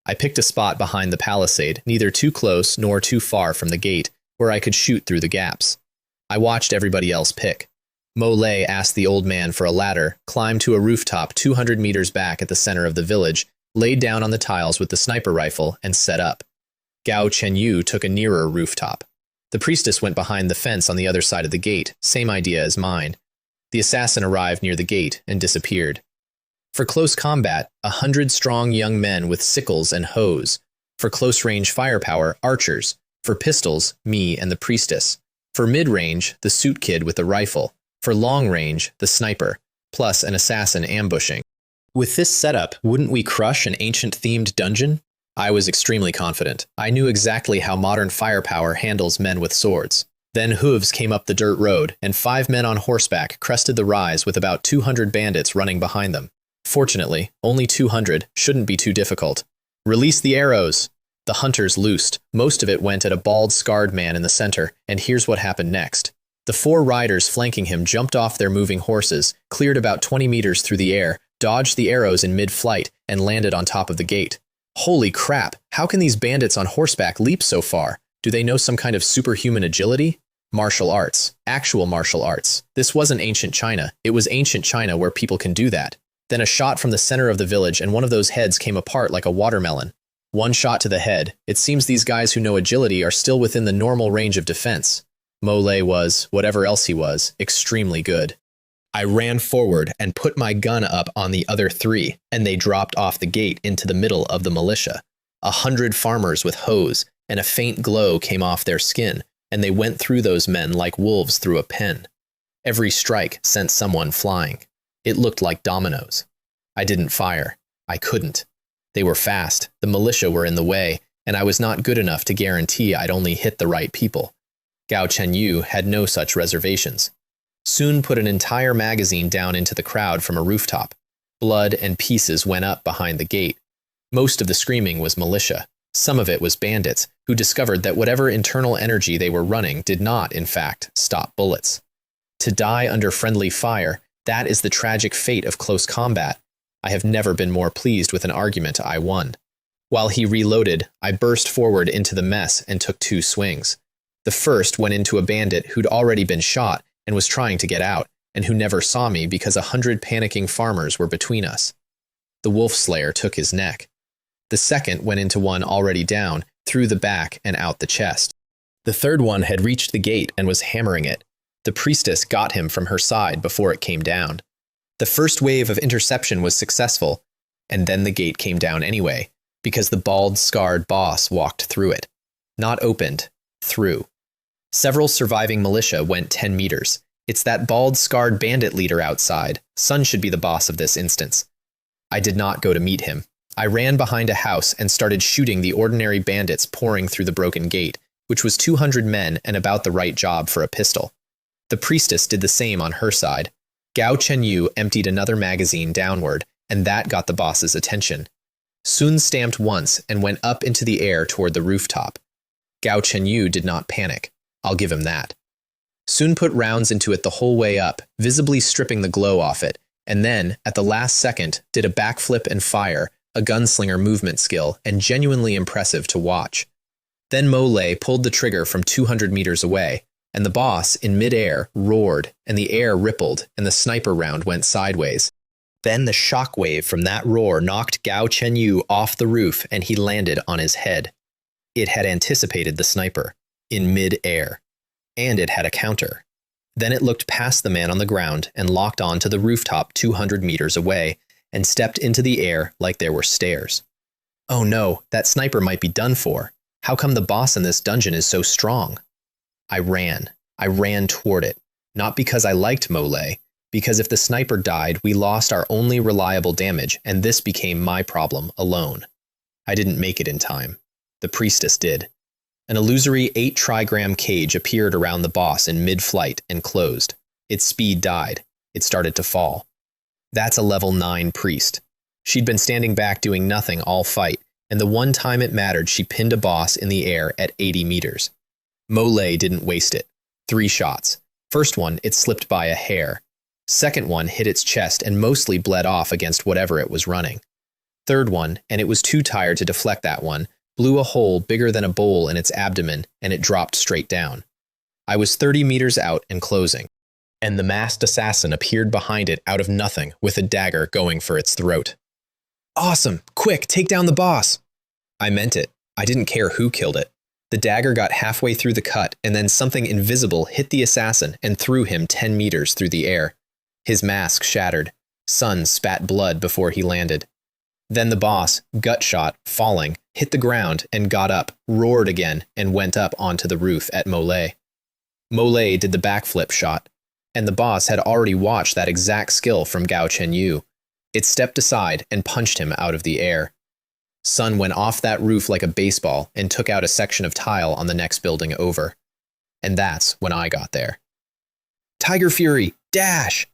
I picked a spot behind the palisade, neither too close nor too far from the gate, where I could shoot through the gaps. I watched everybody else pick. Mo Lei asked the old man for a ladder, climbed to a rooftop 200 meters back at the center of the village, laid down on the tiles with the sniper rifle, and set up. Gao Chenyu took a nearer rooftop. The priestess went behind the fence on the other side of the gate, same idea as mine. The assassin arrived near the gate and disappeared. For close combat, 100 strong young men with sickles and hoes. For close-range firepower, archers. For pistols, me and the priestess. For mid-range, the suit kid with the rifle. For long-range, the sniper, plus an assassin ambushing. With this setup, wouldn't we crush an ancient-themed dungeon? I was extremely confident. I knew exactly how modern firepower handles men with swords. Then hooves came up the dirt road, and 5 men on horseback crested the rise with about 200 bandits running behind them. Fortunately, only 200 shouldn't be too difficult. Release the arrows! The hunters loosed. Most of it went at a bald, scarred man in the center, and here's what happened next. The 4 riders flanking him jumped off their moving horses, cleared about 20 meters through the air, dodged the arrows in mid-flight, and landed on top of the gate. Holy crap, how can these bandits on horseback leap so far? Do they know some kind of superhuman agility? Martial arts. Actual martial arts. This wasn't ancient China. It was ancient China where people can do that. Then a shot from the center of the village and one of those heads came apart like a watermelon. 1 shot to the head. It seems these guys who know agility are still within the normal range of defense. Mole was, whatever else he was, extremely good. I ran forward and put my gun up on the other 3, and they dropped off the gate into the middle of the militia. 100 farmers with hoes, and a faint glow came off their skin, and they went through those men like wolves through a pen. Every strike sent someone flying. It looked like dominoes. I didn't fire. I couldn't. They were fast, the militia were in the way, and I was not good enough to guarantee I'd only hit the right people. Gao Chenyu had no such reservations. Sun put an entire magazine down into the crowd from a rooftop. Blood and pieces went up behind the gate. Most of the screaming was militia. Some of it was bandits, who discovered that whatever internal energy they were running did not, in fact, stop bullets. To die under friendly fire, that is the tragic fate of close combat. I have never been more pleased with an argument I won. While he reloaded, I burst forward into the mess and took 2 swings. The first went into a bandit who'd already been shot and was trying to get out, and who never saw me because 100 panicking farmers were between us. The wolf slayer took his neck. The second went into one already down, through the back and out the chest. The third one had reached the gate and was hammering it. The priestess got him from her side before it came down. The first wave of interception was successful, and then the gate came down anyway, because the bald, scarred boss walked through it. Not opened, through. Several surviving militia went 10 meters. It's that bald, scarred bandit leader outside. Sun should be the boss of this instance. I did not go to meet him. I ran behind a house and started shooting the ordinary bandits pouring through the broken gate, which was 200 men and about the right job for a pistol. The priestess did the same on her side. Gao Chenyu emptied another magazine downward, and that got the boss's attention. Sun stamped once and went up into the air toward the rooftop. Gao Chenyu did not panic. I'll give him that. Sun put rounds into it the whole way up, visibly stripping the glow off it, and then, at the last second, did a backflip and fire, a gunslinger movement skill, and genuinely impressive to watch. Then Mole pulled the trigger from 200 meters away, and the boss, in mid-air, roared, and the air rippled, and the sniper round went sideways. Then the shockwave from that roar knocked Gao Chenyu off the roof, and he landed on his head. It had anticipated the sniper, in mid-air, and it had a counter. Then it looked past the man on the ground and locked on to the rooftop 200 meters away, and stepped into the air like there were stairs. Oh no, that sniper might be done for. How come the boss in this dungeon is so strong? I ran toward it, not because I liked Mole, because if the sniper died, we lost our only reliable damage, and this became my problem alone. I didn't make it in time. The priestess did. An illusory 8-trigram cage appeared around the boss in mid-flight and closed. Its speed died. It started to fall. That's a level 9 priest. She'd been standing back doing nothing all fight, and the one time it mattered she pinned a boss in the air at 80 meters. Mole didn't waste it. 3 shots. First one, it slipped by a hair. Second one hit its chest and mostly bled off against whatever it was running. Third one, and it was too tired to deflect that one, blew a hole bigger than a bowl in its abdomen, and it dropped straight down. I was 30 meters out and closing, and the masked assassin appeared behind it out of nothing with a dagger going for its throat. Awesome! Quick, take down the boss! I meant it. I didn't care who killed it. The dagger got halfway through the cut, and then something invisible hit the assassin and threw him 10 meters through the air. His mask shattered. Sun spat blood before he landed. Then the boss, gut shot, falling, hit the ground and got up, roared again, and went up onto the roof at Mole. Mole did the backflip shot, and the boss had already watched that exact skill from Gao Chenyu. It stepped aside and punched him out of the air. Sun went off that roof like a baseball and took out a section of tile on the next building over. And that's when I got there. Tiger Fury, dash!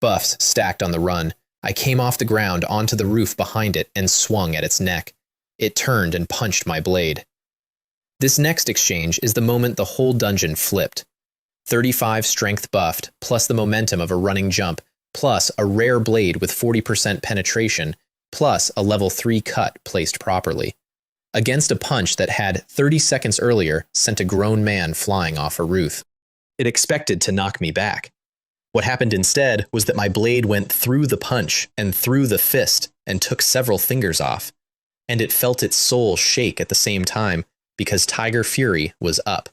Buffs stacked on the run. I came off the ground onto the roof behind it and swung at its neck. It turned and punched my blade. This next exchange is the moment the whole dungeon flipped. 35 strength buffed, plus the momentum of a running jump, plus a rare blade with 40% penetration, plus a level 3 cut placed properly. Against a punch that had 30 seconds earlier sent a grown man flying off a roof. It expected to knock me back. What happened instead was that my blade went through the punch and through the fist and took several fingers off. And it felt its soul shake at the same time because Tiger Fury was up.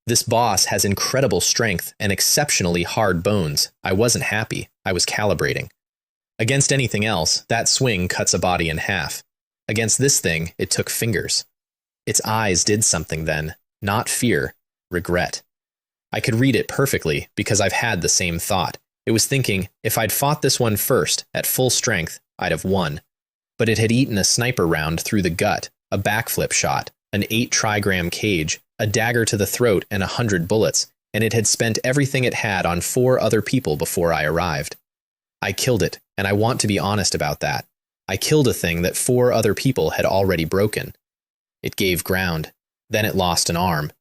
This boss has incredible strength and exceptionally hard bones. I wasn't happy. I was calibrating. Against anything else, that swing cuts a body in half. Against this thing, it took fingers. Its eyes did something then, not fear, regret. I could read it perfectly because I've had the same thought. It was thinking, if I'd fought this one first, at full strength, I'd have won. But it had eaten a sniper round through the gut, a backflip shot, an 8-trigram cage, a dagger to the throat, and 100 bullets, and it had spent everything it had on 4 other people before I arrived. I killed it, and I want to be honest about that. I killed a thing that 4 other people had already broken. It gave ground. Then it lost an arm.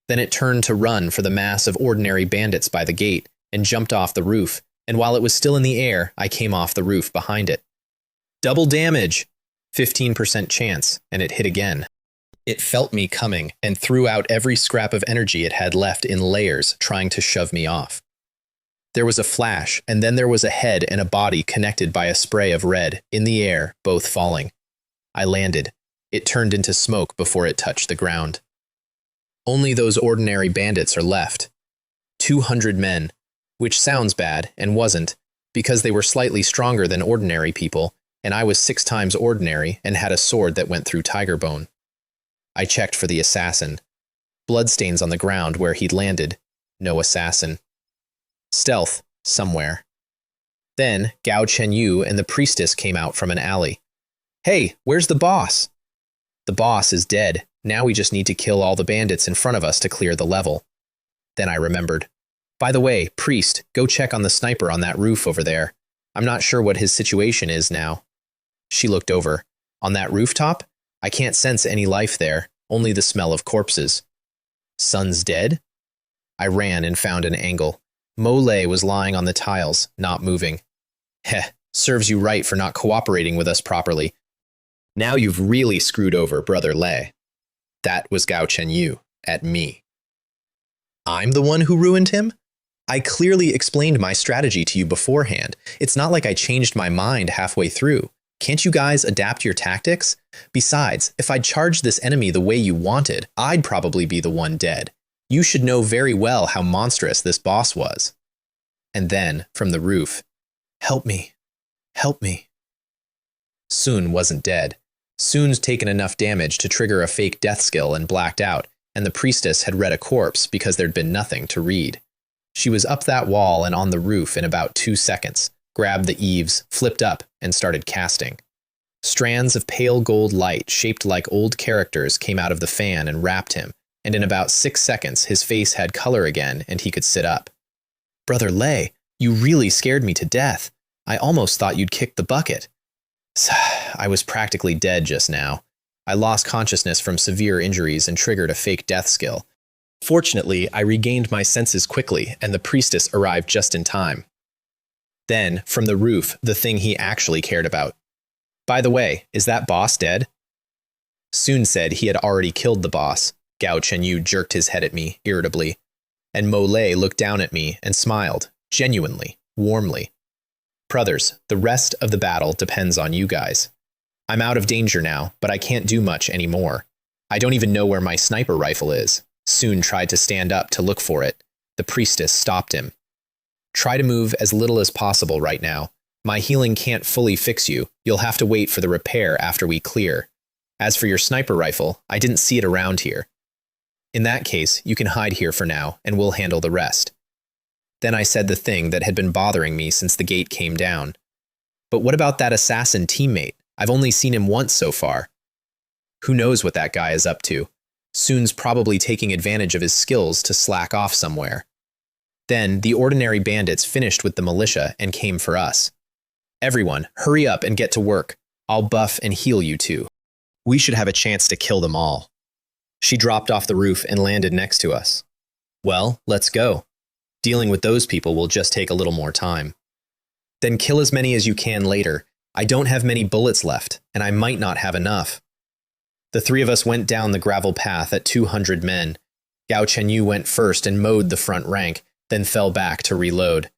Then it turned to run for the mass of ordinary bandits by the gate and jumped off the roof, and while it was still in the air, I came off the roof behind it. Double damage! 15% chance, and it hit again. It felt me coming and threw out every scrap of energy it had left in layers, trying to shove me off. There was a flash, and then there was a head and a body connected by a spray of red, in the air, both falling. I landed. It turned into smoke before it touched the ground. Only those ordinary bandits are left. 200 men, which sounds bad, and wasn't, because they were slightly stronger than ordinary people, and I was 6 times ordinary and had a sword that went through tiger bone. I checked for the assassin. Bloodstains on the ground where he'd landed. No assassin. Stealth, somewhere. Then, Gao Chenyu and the priestess came out from an alley. Hey, where's the boss? The boss is dead. Now we just need to kill all the bandits in front of us to clear the level. Then I remembered. By the way, priest, go check on the sniper on that roof over there. I'm not sure what his situation is now. She looked over. On that rooftop? I can't sense any life there, only the smell of corpses. Son's dead? I ran and found an angle. Mo Lei was lying on the tiles, not moving. Heh, serves you right for not cooperating with us properly. Now you've really screwed over Brother Lei. That was Gao Chenyu, at me. I'm the one who ruined him? I clearly explained my strategy to you beforehand. It's not like I changed my mind halfway through. Can't you guys adapt your tactics? Besides, if I'd charged this enemy the way you wanted, I'd probably be the one dead. You should know very well how monstrous this boss was. And then, from the roof, help me. Help me. Sun wasn't dead. Sun's taken enough damage to trigger a fake death skill and blacked out, and the priestess had read a corpse because there'd been nothing to read. She was up that wall and on the roof in about 2 seconds, grabbed the eaves, flipped up, and started casting. Strands of pale gold light shaped like old characters came out of the fan and wrapped him, and in about 6 seconds his face had color again and he could sit up. Brother Lei, you really scared me to death. I almost thought you'd kicked the bucket. I was practically dead just now. I lost consciousness from severe injuries and triggered a fake death skill. Fortunately, I regained my senses quickly, and the priestess arrived just in time. Then, from the roof, the thing he actually cared about. By the way, is that boss dead? Sun said he had already killed the boss. Gao Chenyu jerked his head at me, irritably. And Mo Lei looked down at me and smiled, genuinely, warmly. Brothers, the rest of the battle depends on you guys. I'm out of danger now, but I can't do much anymore. I don't even know where my sniper rifle is. Sun tried to stand up to look for it. The priestess stopped him. Try to move as little as possible right now. My healing can't fully fix you. You'll have to wait for the repair after we clear. As for your sniper rifle, I didn't see it around here. In that case, you can hide here for now, and we'll handle the rest. Then I said the thing that had been bothering me since the gate came down. But what about that assassin teammate? I've only seen him once so far. Who knows what that guy is up to? Soon's probably taking advantage of his skills to slack off somewhere. Then, the ordinary bandits finished with the militia and came for us. Everyone, hurry up and get to work. I'll buff and heal you two. We should have a chance to kill them all. She dropped off the roof and landed next to us. Well, let's go. Dealing with those people will just take a little more time. Then kill as many as you can later. I don't have many bullets left, and I might not have enough. The three of us went down the gravel path at 200 men. Gao Chenyu went first and mowed the front rank, then fell back to reload.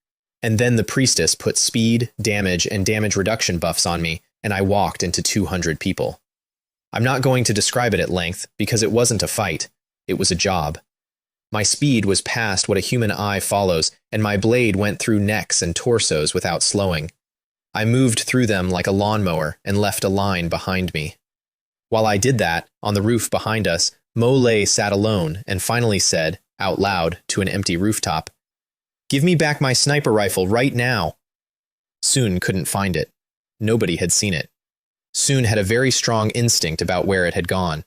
And then the priestess put speed, damage, and damage reduction buffs on me, and I walked into 200 people. I'm not going to describe it at length, because it wasn't a fight. It was a job. My speed was past what a human eye follows, and my blade went through necks and torsos without slowing. I moved through them like a lawnmower and left a line behind me. While I did that, on the roof behind us, Mo Lei sat alone and finally said, out loud, to an empty rooftop, "Give me back my sniper rifle right now." Soon couldn't find it. Nobody had seen it. Soon had a very strong instinct about where it had gone.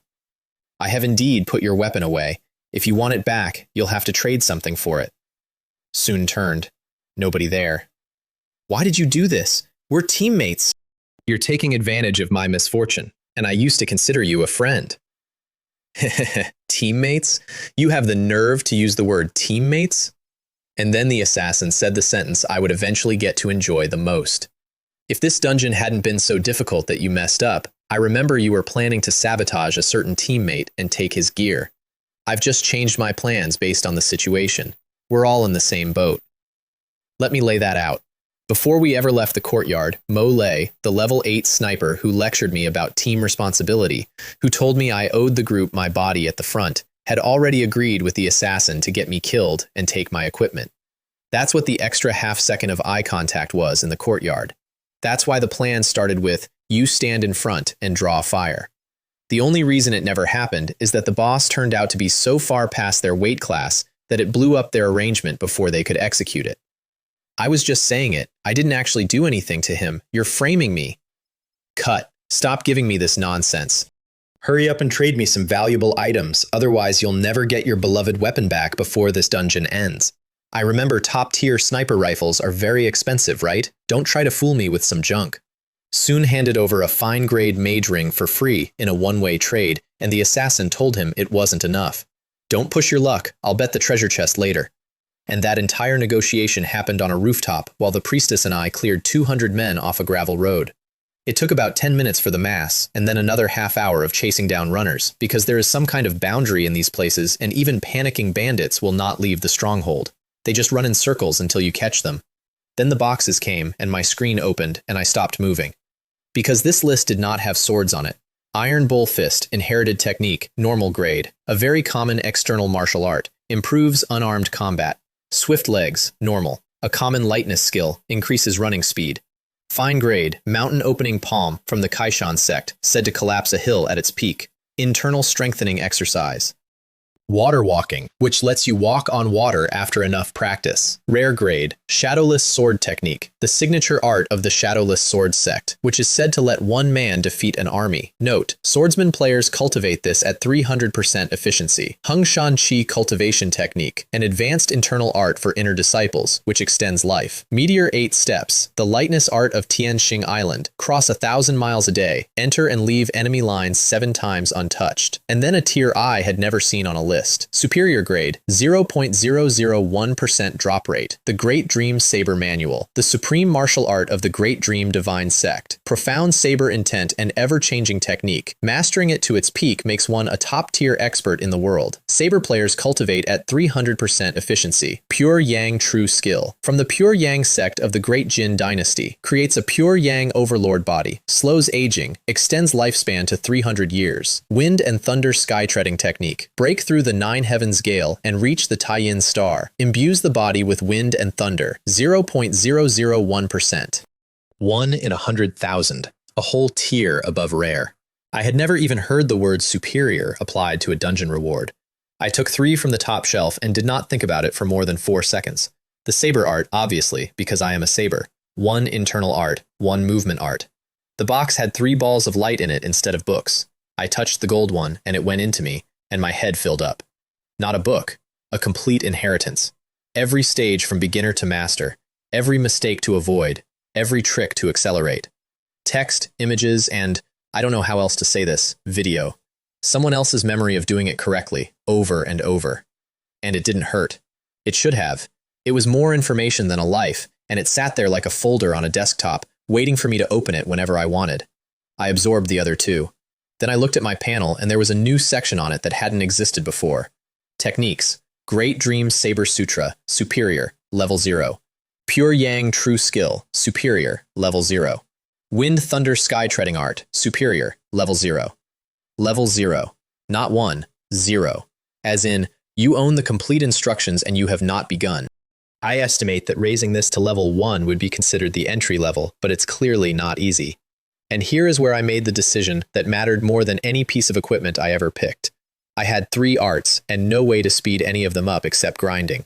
"I have indeed put your weapon away. If you want it back, you'll have to trade something for it." Soon turned. Nobody there. "Why did you do this? We're teammates." "You're taking advantage of my misfortune, and I used to consider you a friend." "Teammates? You have the nerve to use the word teammates?" And then the assassin said the sentence I would eventually get to enjoy the most. "If this dungeon hadn't been so difficult that you messed up, I remember you were planning to sabotage a certain teammate and take his gear. I've just changed my plans based on the situation. We're all in the same boat." Let me lay that out. Before we ever left the courtyard, Mo Lei, the level 8 sniper who lectured me about team responsibility, who told me I owed the group my body at the front, had already agreed with the assassin to get me killed and take my equipment. That's what the extra half-second of eye contact was in the courtyard. That's why the plan started with, "You stand in front and draw fire." The only reason it never happened is that the boss turned out to be so far past their weight class that it blew up their arrangement before they could execute it. I was just saying it. I didn't actually do anything to him. You're framing me. Cut. Stop giving me this nonsense. Hurry up and trade me some valuable items, otherwise you'll never get your beloved weapon back before this dungeon ends. I remember top-tier sniper rifles are very expensive, right? Don't try to fool me with some junk. Soon handed over a fine-grade mage ring for free in a one-way trade, and the assassin told him it wasn't enough. "Don't push your luck. I'll bet the treasure chest later." And that entire negotiation happened on a rooftop while the priestess and I cleared 200 men off a gravel road. It took about 10 minutes for the mass, and then another half hour of chasing down runners, because there is some kind of boundary in these places, and even panicking bandits will not leave the stronghold. They just run in circles until you catch them. Then the boxes came, and my screen opened, and I stopped moving. Because this list did not have swords on it. Iron Bull Fist, inherited technique, normal grade, a very common external martial art, improves unarmed combat. Swift legs, normal, a common lightness skill, increases running speed. Fine grade, mountain opening palm from the Kaishan sect, said to collapse a hill at its peak. Internal strengthening exercise. Water walking, which lets you walk on water after enough practice. Rare grade, shadowless sword technique, the signature art of the shadowless sword sect, which is said to let one man defeat an army. Note, swordsman players cultivate this at 300% efficiency. Hung Shan Qi cultivation technique, an advanced internal art for inner disciples, which extends life. Meteor 8 steps, the lightness art of Tianxing Island, cross 1,000 miles a day, enter and leave enemy lines 7 times untouched. And then a tier I had never seen on a list. Superior grade, 0.001% drop rate. The Great Dream Saber Manual, the supreme martial art of the Great Dream Divine Sect. Profound saber intent and ever-changing technique. Mastering it to its peak makes one a top-tier expert in the world. Saber players cultivate at 300% efficiency. Pure Yang True Skill. From the Pure Yang sect of the Great Jin Dynasty. Creates a Pure Yang Overlord body. Slows aging. Extends lifespan to 300 years. Wind and Thunder Sky-treading technique. Break through the 9 heavens gale and reach the Taiyin star. Imbues the body with wind and thunder. 0.001%. 1 in 100,000. A whole tier above rare. I had never even heard the word superior applied to a dungeon reward. I took 3 from the top shelf and did not think about it for more than 4 seconds. The saber art, obviously, because I am a saber. 1 internal art, 1 movement art. The box had 3 balls of light in it instead of books. I touched the gold one, and it went into me, and my head filled up. Not a book, a complete inheritance. Every stage from beginner to master, every mistake to avoid, every trick to accelerate. Text, images, and, I don't know how else to say this, video. Someone else's memory of doing it correctly, over and over. And it didn't hurt. It should have. It was more information than a life, and it sat there like a folder on a desktop, waiting for me to open it whenever I wanted. I absorbed the other two. Then I looked at my panel, and there was a new section on it that hadn't existed before. Techniques. Great Dream Saber Sutra, Superior, Level 0. Pure Yang True Skill, Superior, Level 0. Wind Thunder Sky Treading Art, Superior, Level 0. Level 0. Not 1, 0. As in, you own the complete instructions and you have not begun. I estimate that raising this to level 1 would be considered the entry level, but it's clearly not easy. And here is where I made the decision that mattered more than any piece of equipment I ever picked. I had 3 arts and no way to speed any of them up except grinding.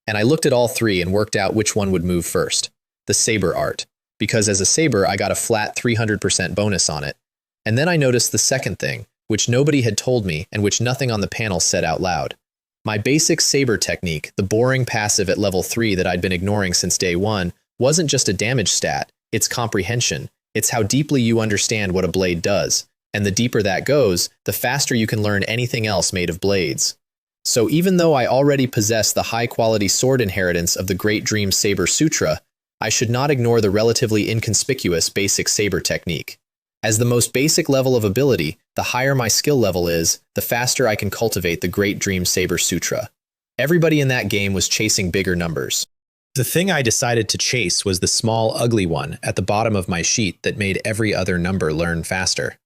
And I looked at all 3 and worked out which one would move first. The saber art. Because as a saber, I got a flat 300% bonus on it. And then I noticed the second thing, which nobody had told me and which nothing on the panel said out loud. My basic saber technique, the boring passive at level 3 that I'd been ignoring since day 1, wasn't just a damage stat, it's comprehension. It's how deeply you understand what a blade does. And the deeper that goes, the faster you can learn anything else made of blades. So even though I already possess the high-quality sword inheritance of the Great Dream Saber Sutra, I should not ignore the relatively inconspicuous basic saber technique. As the most basic level of ability, the higher my skill level is, the faster I can cultivate the Great Dream Saber Sutra. Everybody in that game was chasing bigger numbers. The thing I decided to chase was the small, ugly one at the bottom of my sheet that made every other number learn faster.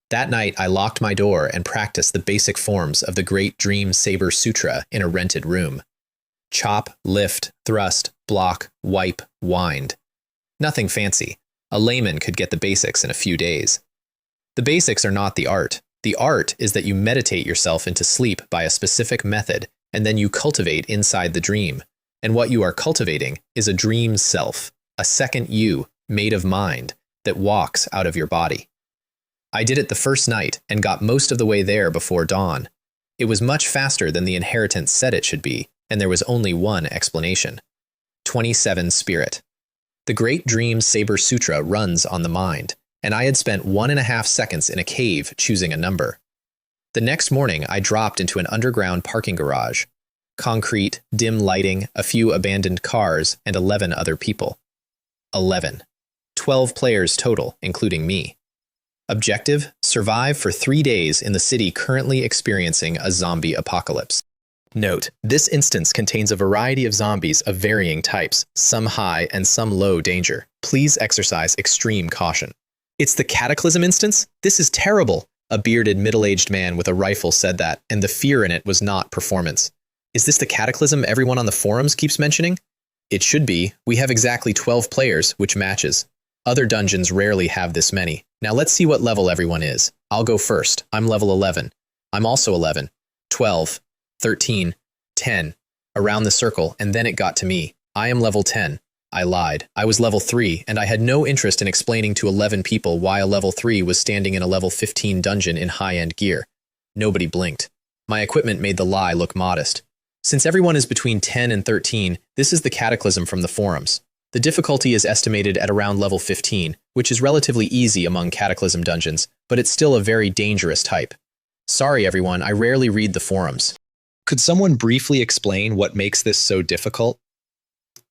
That night, I locked my door and practiced the basic forms of the Great Dream Saber Sutra in a rented room. Chop, lift, thrust, block, wipe, wind. Nothing fancy. A layman could get the basics in a few days. The basics are not the art. The art is that you meditate yourself into sleep by a specific method, and then you cultivate inside the dream. And what you are cultivating is a dream self, a second you, made of mind, that walks out of your body. I did it the first night and got most of the way there before dawn. It was much faster than the inheritance said it should be, and there was only one explanation. 27 Spirit. The Great Dream Saber Sutra runs on the mind, and I had spent 1.5 seconds in a cave choosing a number. The next morning, I dropped into an underground parking garage. Concrete, dim lighting, a few abandoned cars, and 11 other people. 11. 12 players total, including me. Objective: survive for 3 days in the city currently experiencing a zombie apocalypse. Note, this instance contains a variety of zombies of varying types, some high and some low danger. Please exercise extreme caution. It's the Cataclysm instance? This is terrible! A bearded, middle-aged man with a rifle said that, and the fear in it was not performance. Is this the Cataclysm everyone on the forums keeps mentioning? It should be. We have exactly 12 players, which matches. Other dungeons rarely have this many. Now let's see what level everyone is. I'll go first. I'm level 11. I'm also 11. 12. 13. 10. Around the circle, and then it got to me. I am level 10. I lied. I was level 3, and I had no interest in explaining to 11 people why a level 3 was standing in a level 15 dungeon in high-end gear. Nobody blinked. My equipment made the lie look modest. Since everyone is between 10 and 13, this is the Cataclysm from the forums. The difficulty is estimated at around level 15, which is relatively easy among Cataclysm dungeons, but it's still a very dangerous type. Sorry everyone, I rarely read the forums. Could someone briefly explain what makes this so difficult?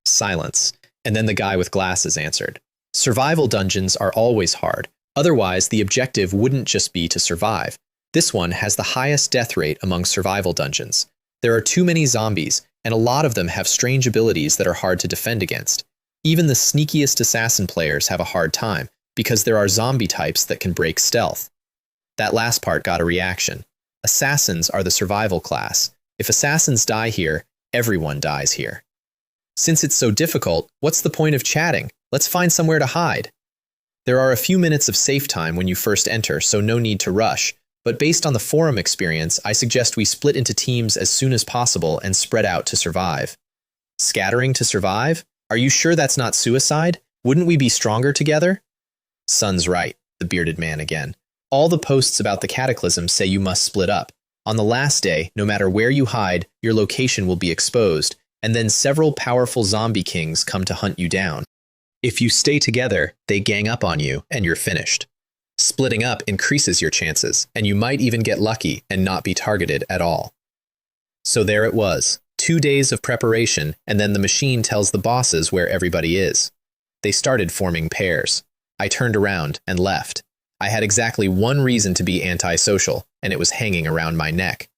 Silence, and then the guy with glasses answered. Survival dungeons are always hard, otherwise the objective wouldn't just be to survive. This one has the highest death rate among survival dungeons. There are too many zombies, and a lot of them have strange abilities that are hard to defend against. Even the sneakiest assassin players have a hard time, because there are zombie types that can break stealth. That last part got a reaction. Assassins are the survival class. If assassins die here, everyone dies here. Since it's so difficult, what's the point of chatting? Let's find somewhere to hide. There are a few minutes of safe time when you first enter, so no need to rush. But based on the forum experience, I suggest we split into teams as soon as possible and spread out to survive. Scattering to survive? Are you sure that's not suicide? Wouldn't we be stronger together? Sun's right, the bearded man again. All the posts about the Cataclysm say you must split up. On the last day, no matter where you hide, your location will be exposed, and then several powerful zombie kings come to hunt you down. If you stay together, they gang up on you, and you're finished. Splitting up increases your chances, and you might even get lucky and not be targeted at all. So there it was, 2 days of preparation, and then the machine tells the bosses where everybody is. They started forming pairs. I turned around and left. I had exactly one reason to be antisocial, and it was hanging around my neck.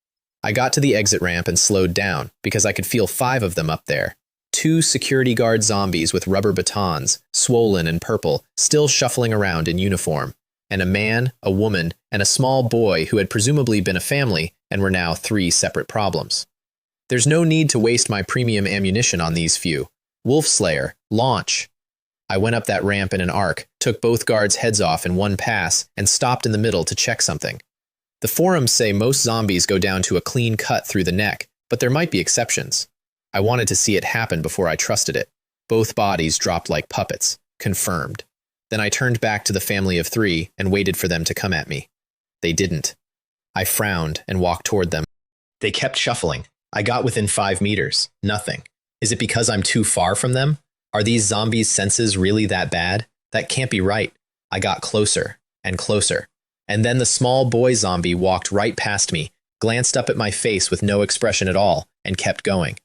I got to the exit ramp and slowed down, because I could feel 5 of them up there. 2 security guard zombies with rubber batons, swollen and purple, still shuffling around in uniform, and a man, a woman, and a small boy who had presumably been a family and were now 3 separate problems. There's no need to waste my premium ammunition on these few. Wolf Slayer, launch! I went up that ramp in an arc, took both guards' heads off in one pass, and stopped in the middle to check something. The forums say most zombies go down to a clean cut through the neck, but there might be exceptions. I wanted to see it happen before I trusted it. Both bodies dropped like puppets. Confirmed. Then I turned back to the family of 3 and waited for them to come at me. They didn't. I frowned and walked toward them. They kept shuffling. I got within 5 meters. Nothing. Is it because I'm too far from them? Are these zombies' senses really that bad? That can't be right. I got closer and closer. And then the small boy zombie walked right past me, glanced up at my face with no expression at all, and kept going.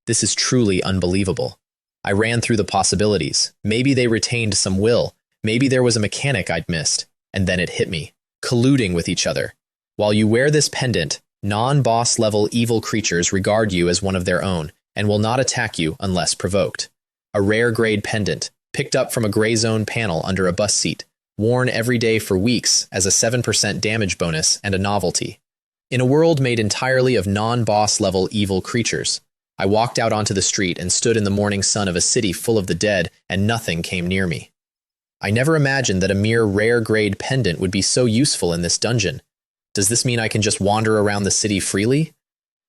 This is truly unbelievable. I ran through the possibilities. Maybe they retained some will. Maybe there was a mechanic I'd missed. And then it hit me. Colluding with each other. While you wear this pendant, non-boss level evil creatures regard you as one of their own, and will not attack you unless provoked. A rare grade pendant, picked up from a gray zone panel under a bus seat, worn every day for weeks as a 7% damage bonus and a novelty. In a world made entirely of non-boss level evil creatures, I walked out onto the street and stood in the morning sun of a city full of the dead, and nothing came near me. I never imagined that a mere rare grade pendant would be so useful in this dungeon. Does this mean I can just wander around the city freely?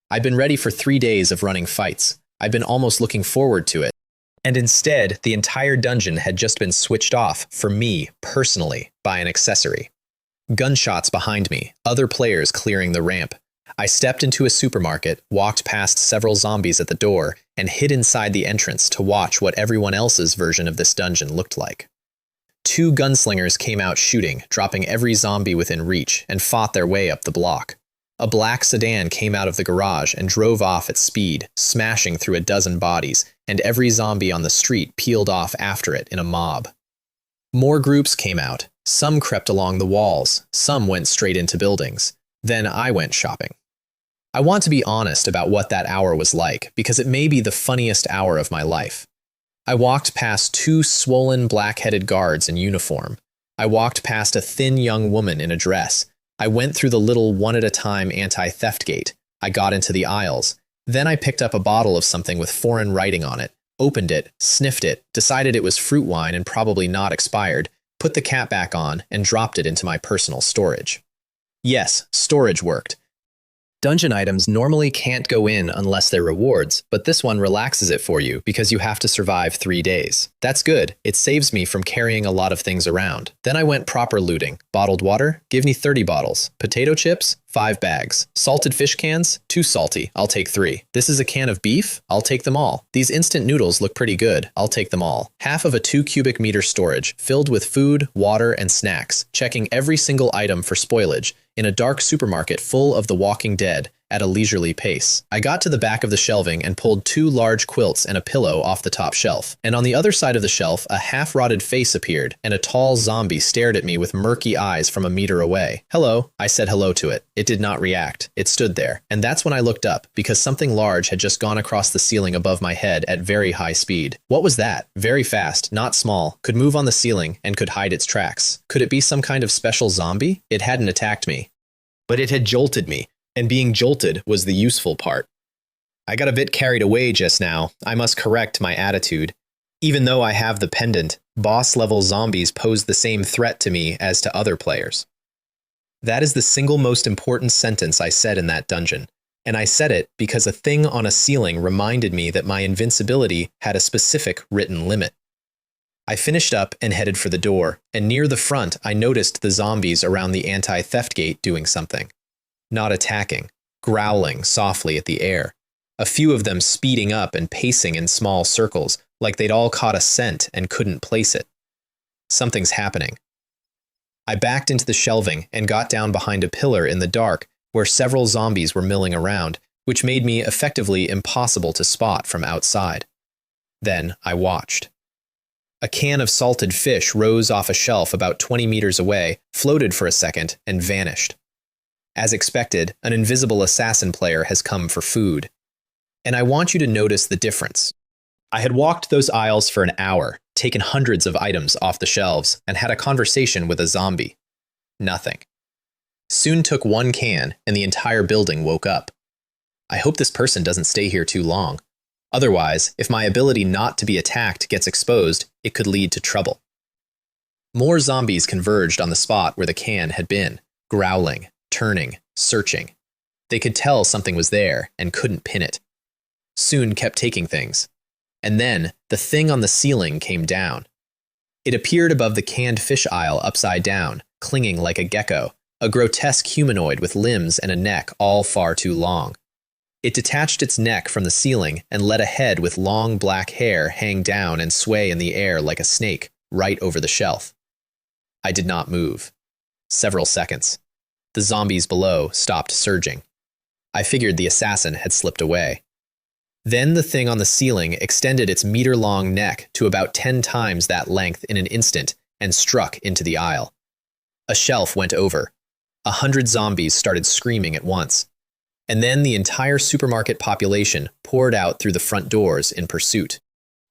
I'd been ready for 3 days of running fights. I'd been almost looking forward to it. And instead, the entire dungeon had just been switched off, for me, personally, by an accessory. Gunshots behind me, other players clearing the ramp. I stepped into a supermarket, walked past several zombies at the door, and hid inside the entrance to watch what everyone else's version of this dungeon looked like. 2 gunslingers came out shooting, dropping every zombie within reach, and fought their way up the block. A black sedan came out of the garage and drove off at speed, smashing through a dozen bodies, and every zombie on the street peeled off after it in a mob. More groups came out. Some crept along the walls, some went straight into buildings. Then I went shopping. I want to be honest about what that hour was like, because it may be the funniest hour of my life. I walked past 2 swollen black-headed guards in uniform. I walked past a thin young woman in a dress. I went through the little one-at-a-time anti-theft gate. I got into the aisles. Then I picked up a bottle of something with foreign writing on it, opened it, sniffed it, decided it was fruit wine and probably not expired, put the cap back on, and dropped it into my personal storage. Yes, storage worked. Dungeon items normally can't go in unless they're rewards, but this one relaxes it for you because you have to survive 3 days. That's good. It saves me from carrying a lot of things around. Then I went proper looting. Bottled water? Give me 30 bottles. Potato chips? 5 bags. Salted fish cans? Too salty. I'll take 3. This is a can of beef? I'll take them all. These instant noodles look pretty good. I'll take them all. Half of a 2 cubic meter storage, filled with food, water, and snacks, checking every single item for spoilage, in a dark supermarket full of the Walking Dead, at a leisurely pace. I got to the back of the shelving and pulled 2 large quilts and a pillow off the top shelf. And on the other side of the shelf, a half-rotted face appeared, and a tall zombie stared at me with murky eyes from a meter away. Hello, I said hello to it. It did not react. It stood there. And that's when I looked up, because something large had just gone across the ceiling above my head at very high speed. What was that? Very fast, not small, could move on the ceiling, and could hide its tracks. Could it be some kind of special zombie? It hadn't attacked me. But it had jolted me. And being jolted was the useful part. I got a bit carried away just now. I must correct my attitude. Even though I have the pendant, boss-level zombies pose the same threat to me as to other players. That is the single most important sentence I said in that dungeon. And I said it because a thing on a ceiling reminded me that my invincibility had a specific written limit. I finished up and headed for the door, and near the front I noticed the zombies around the anti-theft gate doing something. Not attacking. growling softly at the air. A few of them speeding up and pacing in small circles, like they'd all caught a scent and couldn't place it. Something's happening. I backed into the shelving and got down behind a pillar in the dark where several zombies were milling around, which made me effectively impossible to spot from outside. Then I watched. A can of salted fish rose off a shelf about 20 meters away, floated for a second, and vanished. As expected, an invisible assassin player has come for food. And I want you to notice the difference. I had walked those aisles for an hour, taken hundreds of items off the shelves, and had a conversation with a zombie. Nothing. Soon took one can, and the entire building woke up. I hope this person doesn't stay here too long. Otherwise, if my ability not to be attacked gets exposed, it could lead to trouble. More zombies converged on the spot where the can had been, growling, turning, searching. They could tell something was there and couldn't pin it. Soon kept taking things. And then, the thing on the ceiling came down. It appeared above the canned fish aisle upside down, clinging like a gecko, a grotesque humanoid with limbs and a neck all far too long. It detached its neck from the ceiling and let a head with long black hair hang down and sway in the air like a snake, right over the shelf. I did not move. Several seconds. The zombies below stopped surging. I figured the assassin had slipped away. Then the thing on the ceiling extended its meter-long neck to about 10 times that length in an instant and struck into the aisle. A shelf went over. 100 zombies started screaming at once. And then the entire supermarket population poured out through the front doors in pursuit.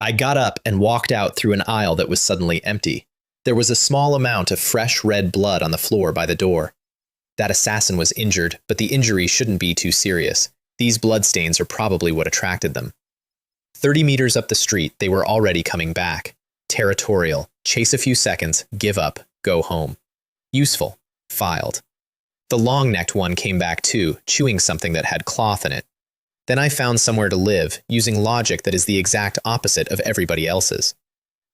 I got up and walked out through an aisle that was suddenly empty. There was a small amount of fresh red blood on the floor by the door. That assassin was injured, but the injury shouldn't be too serious. These bloodstains are probably what attracted them. 30 meters up the street, they were already coming back. Territorial, chase a few seconds, give up, go home. Useful, filed. The long-necked one came back too, chewing something that had cloth in it. Then I found somewhere to live, using logic that is the exact opposite of everybody else's.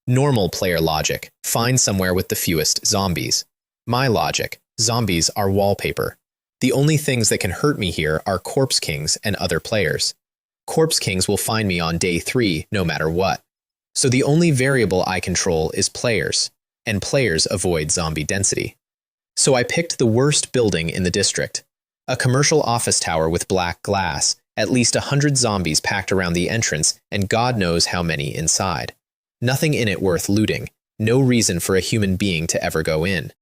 Normal player logic, find somewhere with the fewest zombies. My logic, zombies are wallpaper. The only things that can hurt me here are Corpse Kings and other players. Corpse Kings will find me on day 3 no matter what. So the only variable I control is players, and players avoid zombie density. So I picked the worst building in the district. A commercial office tower with black glass, at least 100 zombies packed around the entrance, and God knows how many inside. Nothing in it worth looting, no reason for a human being to ever go in.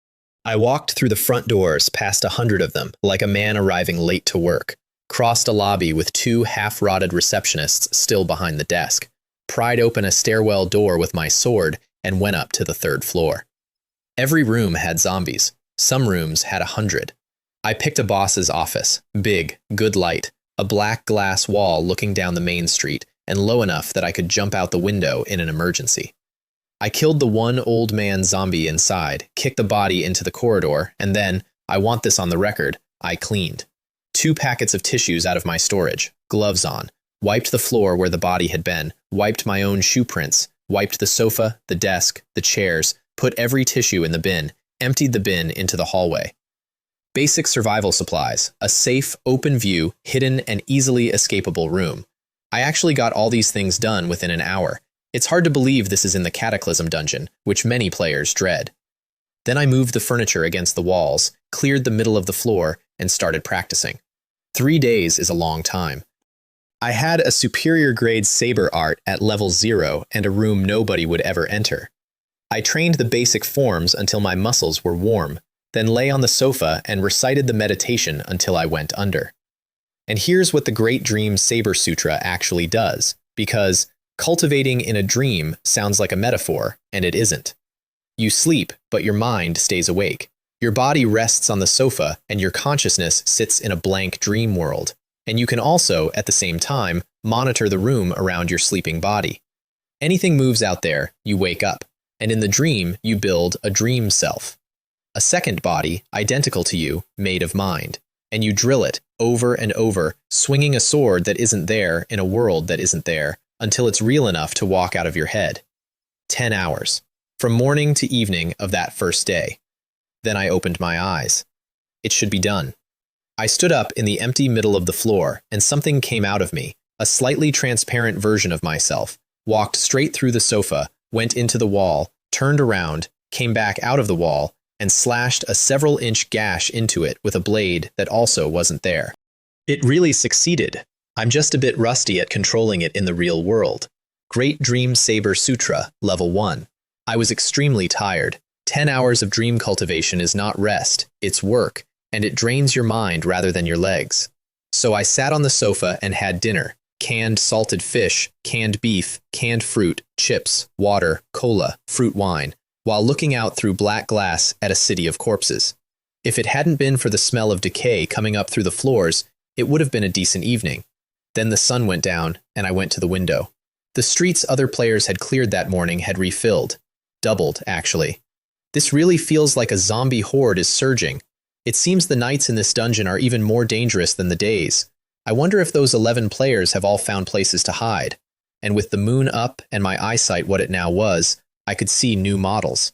I walked through the front doors past 100 of them, like a man arriving late to work, crossed a lobby with 2 half-rotted receptionists still behind the desk, pried open a stairwell door with my sword, and went up to the 3rd floor. Every room had zombies. Some rooms had 100. I picked a boss's office, big, good light, a black glass wall looking down the main street, and low enough that I could jump out the window in an emergency. I killed the one old man zombie inside, kicked the body into the corridor, and then, I want this on the record, I cleaned. 2 packets of tissues out of my storage, gloves on, wiped the floor where the body had been, wiped my own shoe prints, wiped the sofa, the desk, the chairs, put every tissue in the bin, emptied the bin into the hallway. Basic survival supplies, a safe, open view, hidden, and easily escapable room. I actually got all these things done within an hour. It's hard to believe this is in the Cataclysm dungeon, which many players dread. Then I moved the furniture against the walls, cleared the middle of the floor, and started practicing. 3 days is a long time. I had a superior grade saber art at level 0 and a room nobody would ever enter. I trained the basic forms until my muscles were warm, then lay on the sofa and recited the meditation until I went under. And here's what the Great Dream Saber Sutra actually does, because cultivating in a dream sounds like a metaphor, and it isn't. You sleep, but your mind stays awake. Your body rests on the sofa, and your consciousness sits in a blank dream world. And you can also, at the same time, monitor the room around your sleeping body. Anything moves out there, you wake up. And in the dream, you build a dream self. A second body, identical to you, made of mind. And you drill it, over and over, swinging a sword that isn't there in a world that isn't there, until it's real enough to walk out of your head. 10 hours. From morning to evening of that first day. Then I opened my eyes. It should be done. I stood up in the empty middle of the floor, and something came out of me, a slightly transparent version of myself, walked straight through the sofa, went into the wall, turned around, came back out of the wall, and slashed a several-inch gash into it with a blade that also wasn't there. It really succeeded. I'm just a bit rusty at controlling it in the real world. Great Dream Saber Sutra, Level 1. I was extremely tired. 10 hours of dream cultivation is not rest, it's work, and it drains your mind rather than your legs. So I sat on the sofa and had dinner. Canned salted fish, canned beef, canned fruit, chips, water, cola, fruit wine, while looking out through black glass at a city of corpses. If it hadn't been for the smell of decay coming up through the floors, it would have been a decent evening. Then the sun went down, and I went to the window. The streets other players had cleared that morning had refilled. Doubled, actually. This really feels like a zombie horde is surging. It seems the nights in this dungeon are even more dangerous than the days. I wonder if those 11 players have all found places to hide. And with the moon up and my eyesight what it now was, I could see new models.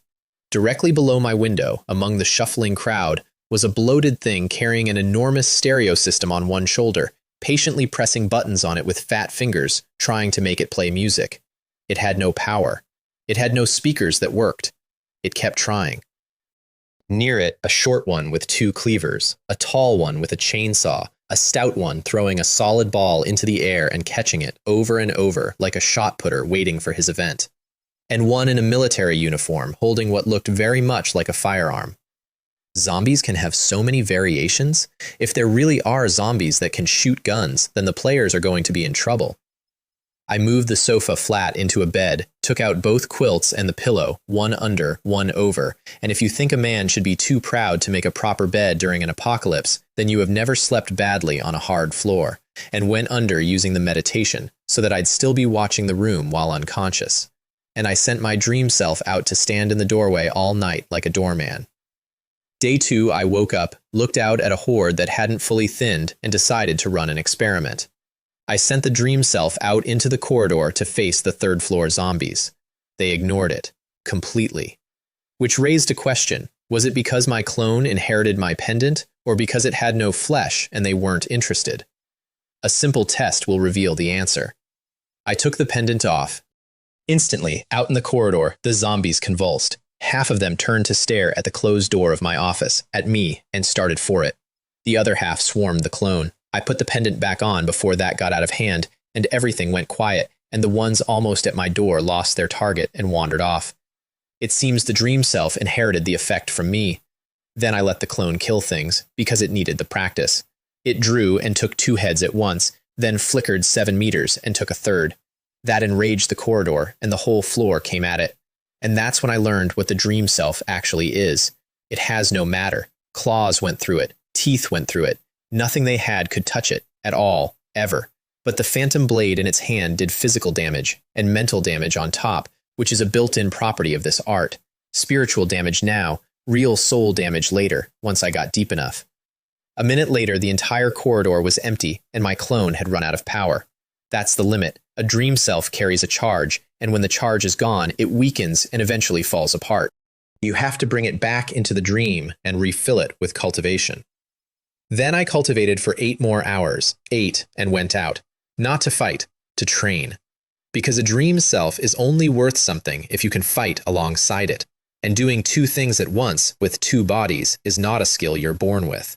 Directly below my window, among the shuffling crowd, was a bloated thing carrying an enormous stereo system on one shoulder, patiently pressing buttons on it with fat fingers, trying to make it play music. It had no power. It had no speakers that worked. It kept trying. Near it, a short one with 2 cleavers, a tall one with a chainsaw, a stout one throwing a solid ball into the air and catching it over and over like a shot putter waiting for his event. And one in a military uniform holding what looked very much like a firearm. Zombies can have so many variations. If there really are zombies that can shoot guns, then the players are going to be in trouble. I moved the sofa flat into a bed, took out both quilts and the pillow, one under, one over, and if you think a man should be too proud to make a proper bed during an apocalypse, then you have never slept badly on a hard floor, and went under using the meditation, so that I'd still be watching the room while unconscious. And I sent my dream self out to stand in the doorway all night like a doorman. Day 2, I woke up, looked out at a horde that hadn't fully thinned, and decided to run an experiment. I sent the dream self out into the corridor to face the 3rd floor zombies. They ignored it. Completely. Which raised a question. Was it because my clone inherited my pendant, or because it had no flesh and they weren't interested? A simple test will reveal the answer. I took the pendant off. Instantly, out in the corridor, the zombies convulsed. Half of them turned to stare at the closed door of my office, at me, and started for it. The other half swarmed the clone. I put the pendant back on before that got out of hand, and everything went quiet, and the ones almost at my door lost their target and wandered off. It seems the dream self inherited the effect from me. Then I let the clone kill things, because it needed the practice. It drew and took 2 heads at once, then flickered 7 meters and took a 3rd. That enraged the corridor, and the whole floor came at it. And that's when I learned what the dream self actually is. It has no matter. Claws went through it. Teeth went through it. Nothing they had could touch it, at all, ever. But the phantom blade in its hand did physical damage, and mental damage on top, which is a built-in property of this art. Spiritual damage now, real soul damage later, once I got deep enough. A minute later, the entire corridor was empty, and my clone had run out of power. That's the limit. A dream self carries a charge, and when the charge is gone, it weakens and eventually falls apart. You have to bring it back into the dream and refill it with cultivation. Then I cultivated for 8 more hours, ate, and went out. Not to fight, to train. Because a dream self is only worth something if you can fight alongside it. And doing 2 things at once with 2 bodies is not a skill you're born with.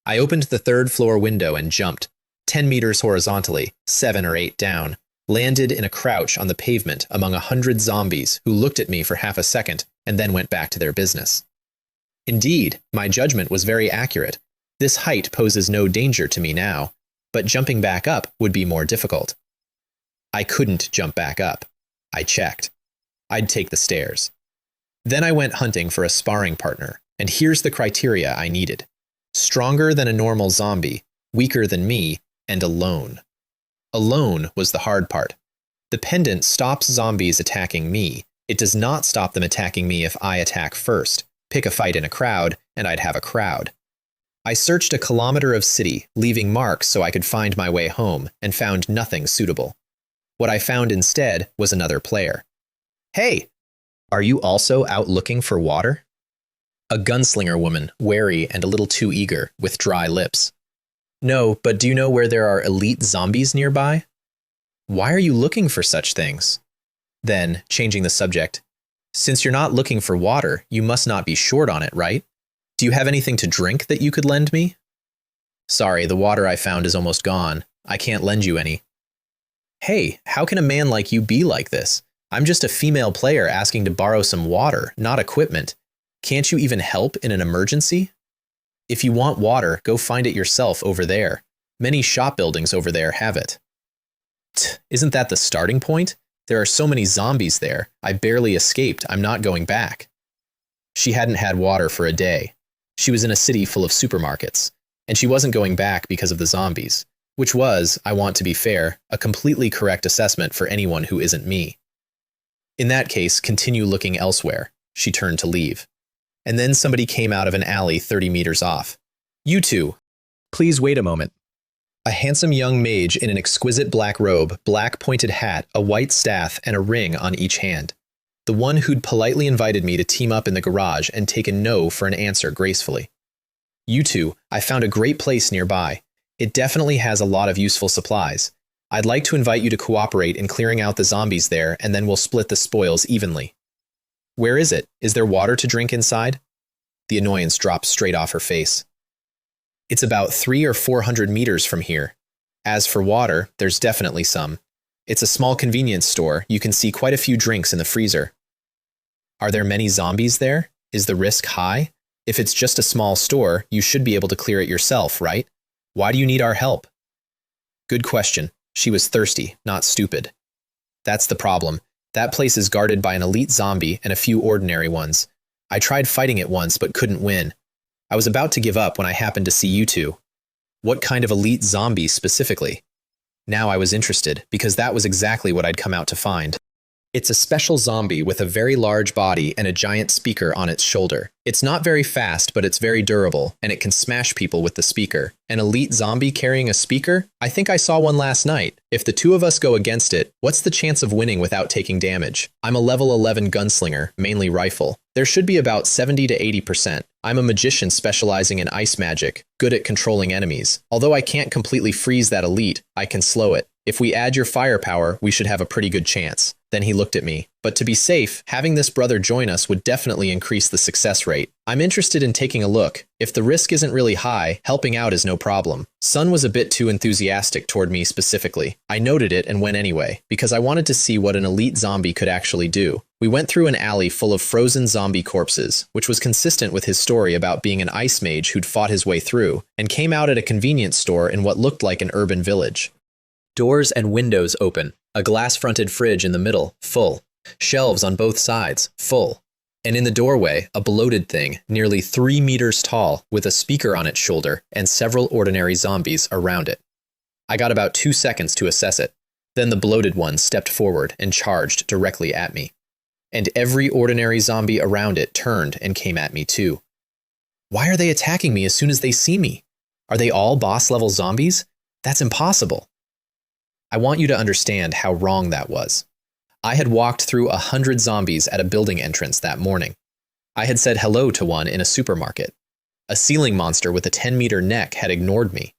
I opened the 3rd floor window and jumped, 10 meters horizontally, 7 or 8 down, landed in a crouch on the pavement among 100 zombies who looked at me for half a second and then went back to their business. Indeed, my judgment was very accurate. This height poses no danger to me now, but jumping back up would be more difficult. I couldn't jump back up. I checked. I'd take the stairs. Then I went hunting for a sparring partner, and here's the criteria I needed. Stronger than a normal zombie, weaker than me, and alone. Alone was the hard part. The pendant stops zombies attacking me. It does not stop them attacking me if I attack first. Pick a fight in a crowd, and I'd have a crowd. I searched a kilometer of city, leaving marks so I could find my way home, and found nothing suitable. What I found instead was another player. Hey, are you also out looking for water? A gunslinger woman, wary and a little too eager, with dry lips. No, but do you know where there are elite zombies nearby? Why are you looking for such things? Then, changing the subject, since you're not looking for water, you must not be short on it, right? Do you have anything to drink that you could lend me? Sorry, the water I found is almost gone. I can't lend you any. Hey, how can a man like you be like this? I'm just a female player asking to borrow some water, not equipment. Can't you even help in an emergency? If you want water, go find it yourself over there. Many shop buildings over there have it. Isn't that the starting point? There are so many zombies there. I barely escaped. I'm not going back. She hadn't had water for a day. She was in a city full of supermarkets, and she wasn't going back because of the zombies, which was, I want to be fair, a completely correct assessment for anyone who isn't me. In that case, continue looking elsewhere. She turned to leave. And then somebody came out of an alley 30 meters off. You two. Please wait a moment. A handsome young mage in an exquisite black robe, black pointed hat, a white staff, and a ring on each hand. The one who'd politely invited me to team up in the garage and taken no for an answer gracefully. You two, I found a great place nearby. It definitely has a lot of useful supplies. I'd like to invite you to cooperate in clearing out the zombies there, and then we'll split the spoils evenly. Where is it? Is there water to drink inside? The annoyance dropped straight off her face. It's about 300 or 400 meters from here. As for water, there's definitely some. It's a small convenience store. You can see quite a few drinks in the freezer. Are there many zombies there? Is the risk high? If it's just a small store, you should be able to clear it yourself, right? Why do you need our help? Good question. She was thirsty, not stupid. That's the problem. That place is guarded by an elite zombie and a few ordinary ones. I tried fighting it once but couldn't win. I was about to give up when I happened to see you two. What kind of elite zombie specifically? Now I was interested, because that was exactly what I'd come out to find. It's a special zombie with a very large body and a giant speaker on its shoulder. It's not very fast, but it's very durable, and it can smash people with the speaker. An elite zombie carrying a speaker? I think I saw one last night. If the two of us go against it, what's the chance of winning without taking damage? I'm a level 11 gunslinger, mainly rifle. There should be about 70 to 80%. I'm a magician specializing in ice magic, good at controlling enemies. Although I can't completely freeze that elite, I can slow it. If we add your firepower, we should have a pretty good chance. Then he looked at me. But to be safe, having this brother join us would definitely increase the success rate. I'm interested in taking a look. If the risk isn't really high, helping out is no problem. Sun was a bit too enthusiastic toward me specifically. I noted it and went anyway, because I wanted to see what an elite zombie could actually do. We went through an alley full of frozen zombie corpses, which was consistent with his story about being an ice mage who'd fought his way through, and came out at a convenience store in what looked like an urban village. Doors and windows open, a glass-fronted fridge in the middle, full. Shelves on both sides, full. And in the doorway, a bloated thing, nearly 3 meters tall, with a speaker on its shoulder and several ordinary zombies around it. I got about 2 seconds to assess it. Then the bloated one stepped forward and charged directly at me. And every ordinary zombie around it turned and came at me too. Why are they attacking me as soon as they see me? Are they all boss-level zombies? That's impossible. I want you to understand how wrong that was. I had walked through 100 zombies at a building entrance that morning. I had said hello to one in a supermarket. A ceiling monster with a 10-meter neck had ignored me.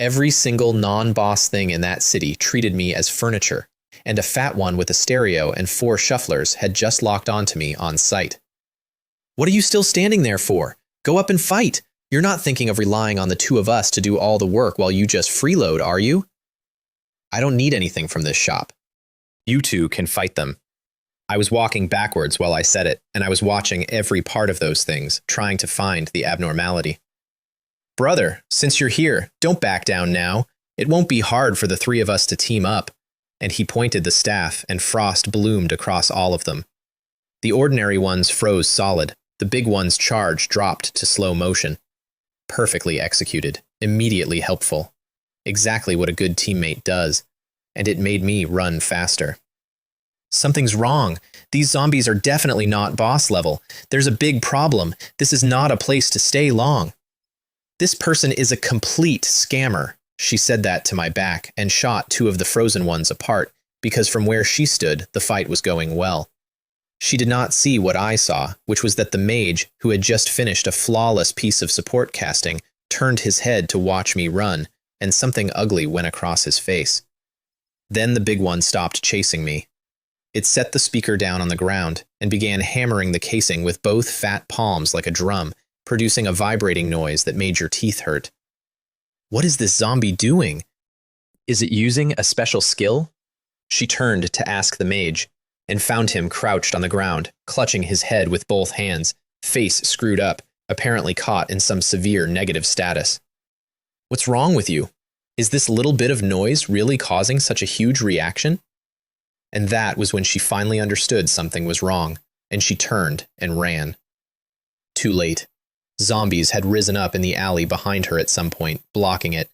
Every single non-boss thing in that city treated me as furniture, and a fat one with a stereo and 4 shufflers had just locked onto me on sight. What are you still standing there for? Go up and fight! You're not thinking of relying on the two of us to do all the work while you just freeload, are you? I don't need anything from this shop. You two can fight them. I was walking backwards while I said it, and I was watching every part of those things, trying to find the abnormality. Brother, since you're here, don't back down now. It won't be hard for the 3 of us to team up. And he pointed the staff, and frost bloomed across all of them. The ordinary ones froze solid. The big one's charge dropped to slow motion. Perfectly executed, immediately helpful. Exactly what a good teammate does, and it made me run faster. Something's wrong. These zombies are definitely not boss level. There's a big problem. This is not a place to stay long. This person is a complete scammer. She said that to my back and shot 2 of the frozen ones apart, because from where she stood, the fight was going well. She did not see what I saw, which was that the mage, who had just finished a flawless piece of support casting, turned his head to watch me run, and something ugly went across his face. Then the big one stopped chasing me. It set the speaker down on the ground and began hammering the casing with both fat palms like a drum, producing a vibrating noise that made your teeth hurt. What is this zombie doing? Is it using a special skill? She turned to ask the mage, and found him crouched on the ground, clutching his head with both hands, face screwed up, apparently caught in some severe negative status. What's wrong with you? Is this little bit of noise really causing such a huge reaction? And that was when she finally understood something was wrong, and she turned and ran. Too late. Zombies had risen up in the alley behind her at some point, blocking it,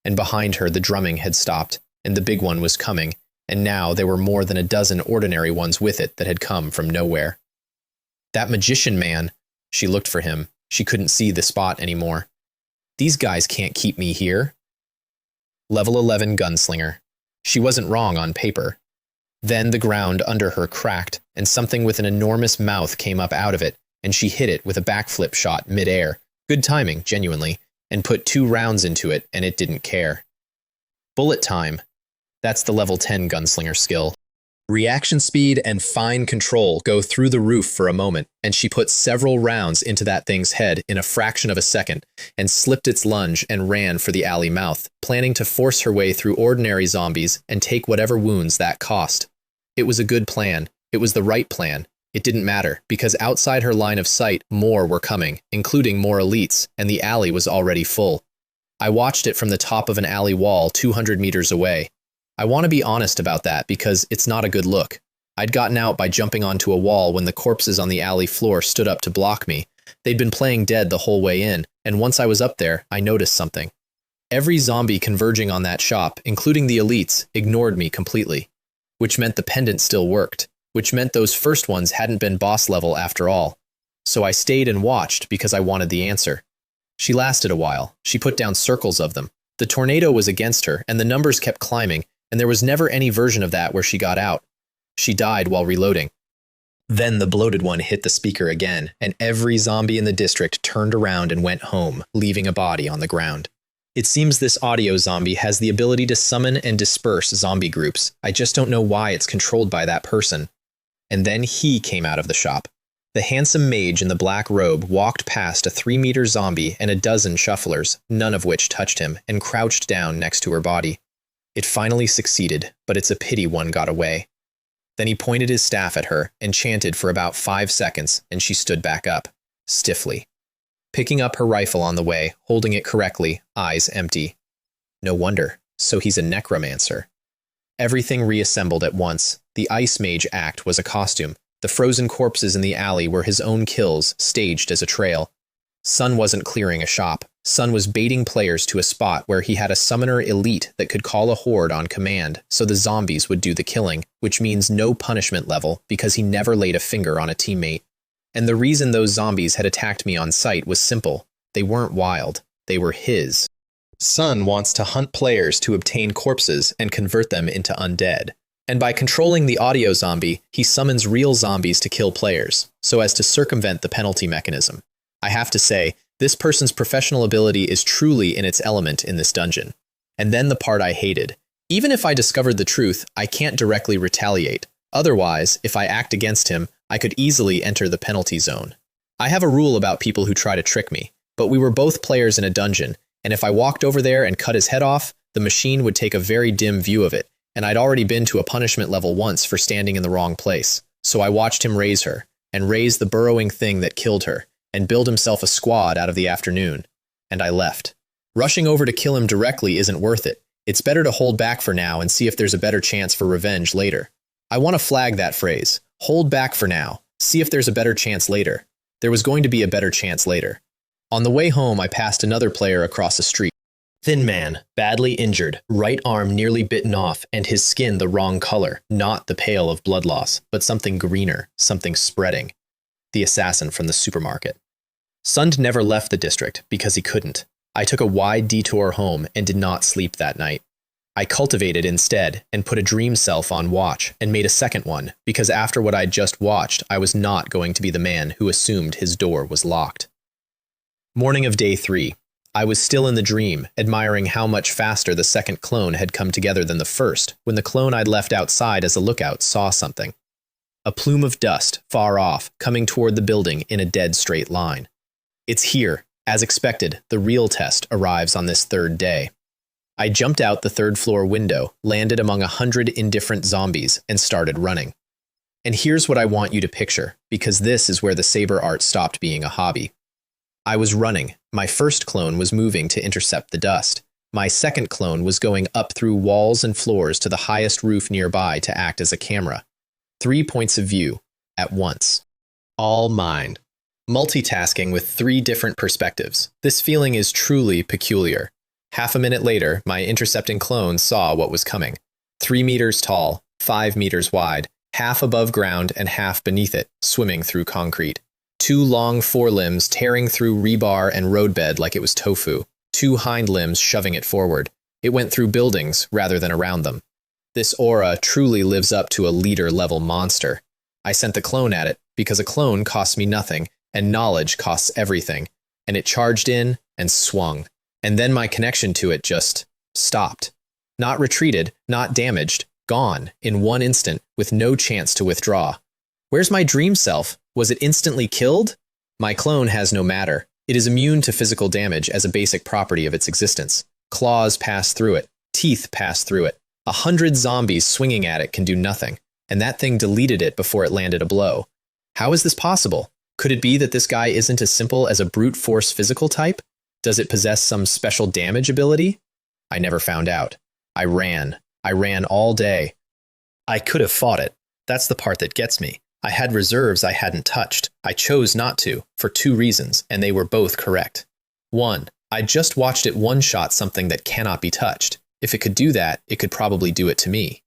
and behind her the drumming had stopped, and the big one was coming, and now there were more than a dozen ordinary ones with it that had come from nowhere. That magician man, she looked for him. She couldn't see the spot anymore. These guys can't keep me here. Level 11 gunslinger. She wasn't wrong on paper. Then the ground under her cracked, and something with an enormous mouth came up out of it, and she hit it with a backflip shot mid-air. Good timing, genuinely, and put 2 rounds into it, and it didn't care. Bullet time. That's the level 10 gunslinger skill. Reaction speed and fine control go through the roof for a moment, and she put several rounds into that thing's head in a fraction of a second, and slipped its lunge and ran for the alley mouth, planning to force her way through ordinary zombies and take whatever wounds that cost. It was a good plan. It was the right plan. It didn't matter, because outside her line of sight, more were coming, including more elites, and the alley was already full. I watched it from the top of an alley wall 200 meters away. I want to be honest about that because it's not a good look. I'd gotten out by jumping onto a wall when the corpses on the alley floor stood up to block me. They'd been playing dead the whole way in, and once I was up there, I noticed something. Every zombie converging on that shop, including the elites, ignored me completely, which meant the pendant still worked, which meant those first ones hadn't been boss level after all. So I stayed and watched because I wanted the answer. She lasted a while. She put down circles of them. The tornado was against her, and the numbers kept climbing, and there was never any version of that where she got out. She died while reloading. Then the bloated one hit the speaker again, and every zombie in the district turned around and went home, leaving a body on the ground. It seems this audio zombie has the ability to summon and disperse zombie groups. I just don't know why it's controlled by that person. And then he came out of the shop. The handsome mage in the black robe walked past a 3-meter zombie and a dozen shufflers, none of which touched him, and crouched down next to her body. It finally succeeded, but it's a pity one got away. Then he pointed his staff at her and chanted for about 5 seconds, and she stood back up, stiffly, picking up her rifle on the way, holding it correctly, eyes empty. No wonder, so he's a necromancer. Everything reassembled at once. The ice mage act was a costume. The frozen corpses in the alley were his own kills, staged as a trail. Sun wasn't clearing a shop. Sun was baiting players to a spot where he had a summoner elite that could call a horde on command, so the zombies would do the killing, which means no punishment level because he never laid a finger on a teammate. And the reason those zombies had attacked me on sight was simple. They weren't wild. They were his. Sun wants to hunt players to obtain corpses and convert them into undead. And by controlling the audio zombie, he summons real zombies to kill players, so as to circumvent the penalty mechanism. I have to say, this person's professional ability is truly in its element in this dungeon. And then the part I hated. Even if I discovered the truth, I can't directly retaliate. Otherwise, if I act against him, I could easily enter the penalty zone. I have a rule about people who try to trick me, but we were both players in a dungeon, and if I walked over there and cut his head off, the machine would take a very dim view of it, and I'd already been to a punishment level once for standing in the wrong place. So I watched him raise her, and raise the burrowing thing that killed her, and build himself a squad out of the afternoon. And I left. Rushing over to kill him directly isn't worth it. It's better to hold back for now and see if there's a better chance for revenge later. I want to flag that phrase. Hold back for now. See if there's a better chance later. There was going to be a better chance later. On the way home, I passed another player across the street. Thin man, badly injured, right arm nearly bitten off, and his skin the wrong color, not the pale of blood loss, but something greener, something spreading. The assassin from the supermarket. Sund never left the district because he couldn't. I took a wide detour home and did not sleep that night. I cultivated instead and put a dream self on watch and made a second one because after what I'd just watched, I was not going to be the man who assumed his door was locked. Morning of day 3. I was still in the dream, admiring how much faster the second clone had come together than the first, when the clone I'd left outside as a lookout saw something. A plume of dust, far off, coming toward the building in a dead straight line. It's here. As expected, the real test arrives on this third day. I jumped out the third-floor window, landed among 100 indifferent zombies, and started running. And here's what I want you to picture, because this is where the saber art stopped being a hobby. I was running. My first clone was moving to intercept the dust. My second clone was going up through walls and floors to the highest roof nearby to act as a camera. 3 points of view, at once. All mine. Multitasking with 3 different perspectives. This feeling is truly peculiar. Half a minute later, my intercepting clone saw what was coming. 3 meters tall, 5 meters wide, half above ground and half beneath it, swimming through concrete. 2 long forelimbs tearing through rebar and roadbed like it was tofu. 2 hind limbs shoving it forward. It went through buildings rather than around them. This aura truly lives up to a leader-level monster. I sent the clone at it because a clone costs me nothing, and knowledge costs everything, and it charged in and swung. And then my connection to it just stopped. Not retreated, not damaged, gone in one instant with no chance to withdraw. Where's my dream self? Was it instantly killed? My clone has no matter. It is immune to physical damage as a basic property of its existence. Claws pass through it. Teeth pass through it. 100 zombies swinging at it can do nothing, and that thing deleted it before it landed a blow. How is this possible? Could it be that this guy isn't as simple as a brute force physical type? Does it possess some special damage ability? I never found out. I ran. I ran all day. I could have fought it. That's the part that gets me. I had reserves I hadn't touched. I chose not to, for 2 reasons, and they were both correct. 1. I just watched it one-shot something that cannot be touched. If it could do that, it could probably do it to me.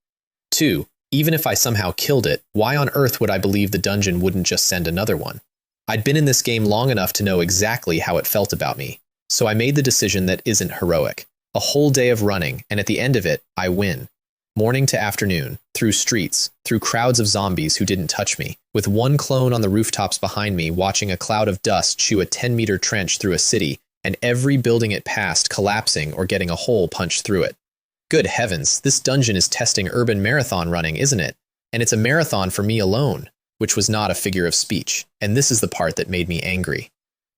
2. Even if I somehow killed it, why on earth would I believe the dungeon wouldn't just send another one? I'd been in this game long enough to know exactly how it felt about me, so I made the decision that isn't heroic. A whole day of running, and at the end of it, I win. Morning to afternoon, through streets, through crowds of zombies who didn't touch me, with 1 clone on the rooftops behind me watching a cloud of dust chew a 10-meter trench through a city, and every building it passed collapsing or getting a hole punched through it. Good heavens, this dungeon is testing urban marathon running, isn't it? And it's a marathon for me alone, which was not a figure of speech, and this is the part that made me angry.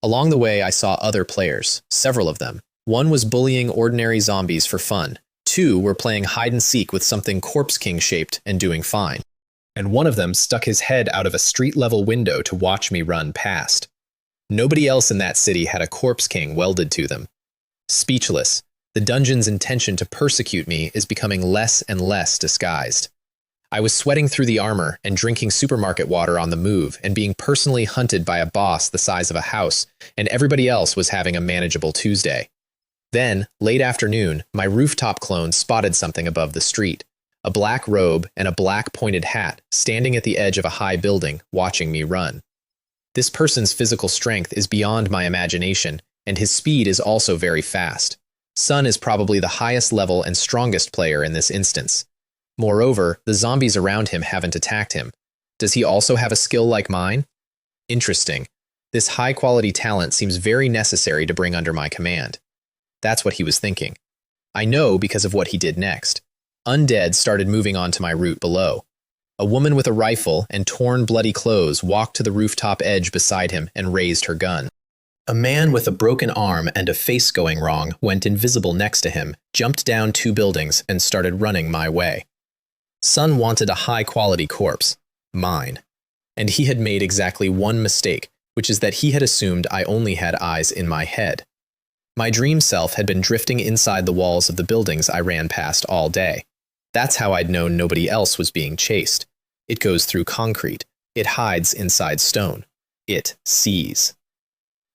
Along the way, I saw other players, several of them. 1 was bullying ordinary zombies for fun. 2 were playing hide-and-seek with something Corpse King-shaped and doing fine. And 1 of them stuck his head out of a street-level window to watch me run past. Nobody else in that city had a Corpse King welded to them. Speechless, the dungeon's intention to persecute me is becoming less and less disguised. I was sweating through the armor and drinking supermarket water on the move and being personally hunted by a boss the size of a house, and everybody else was having a manageable Tuesday. Then, late afternoon, my rooftop clone spotted something above the street. A black robe and a black pointed hat, standing at the edge of a high building, watching me run. This person's physical strength is beyond my imagination, and his speed is also very fast. Sun is probably the highest level and strongest player in this instance. Moreover, the zombies around him haven't attacked him. Does he also have a skill like mine? Interesting. This high-quality talent seems very necessary to bring under my command. That's what he was thinking. I know because of what he did next. Undead started moving onto my route below. A woman with a rifle and torn, bloody clothes walked to the rooftop edge beside him and raised her gun. A man with a broken arm and a face going wrong went invisible next to him, jumped down 2 buildings, and started running my way. Sun wanted a high-quality corpse, mine. And he had made exactly 1 mistake, which is that he had assumed I only had eyes in my head. My dream self had been drifting inside the walls of the buildings I ran past all day. That's how I'd known nobody else was being chased. It goes through concrete. It hides inside stone. It sees.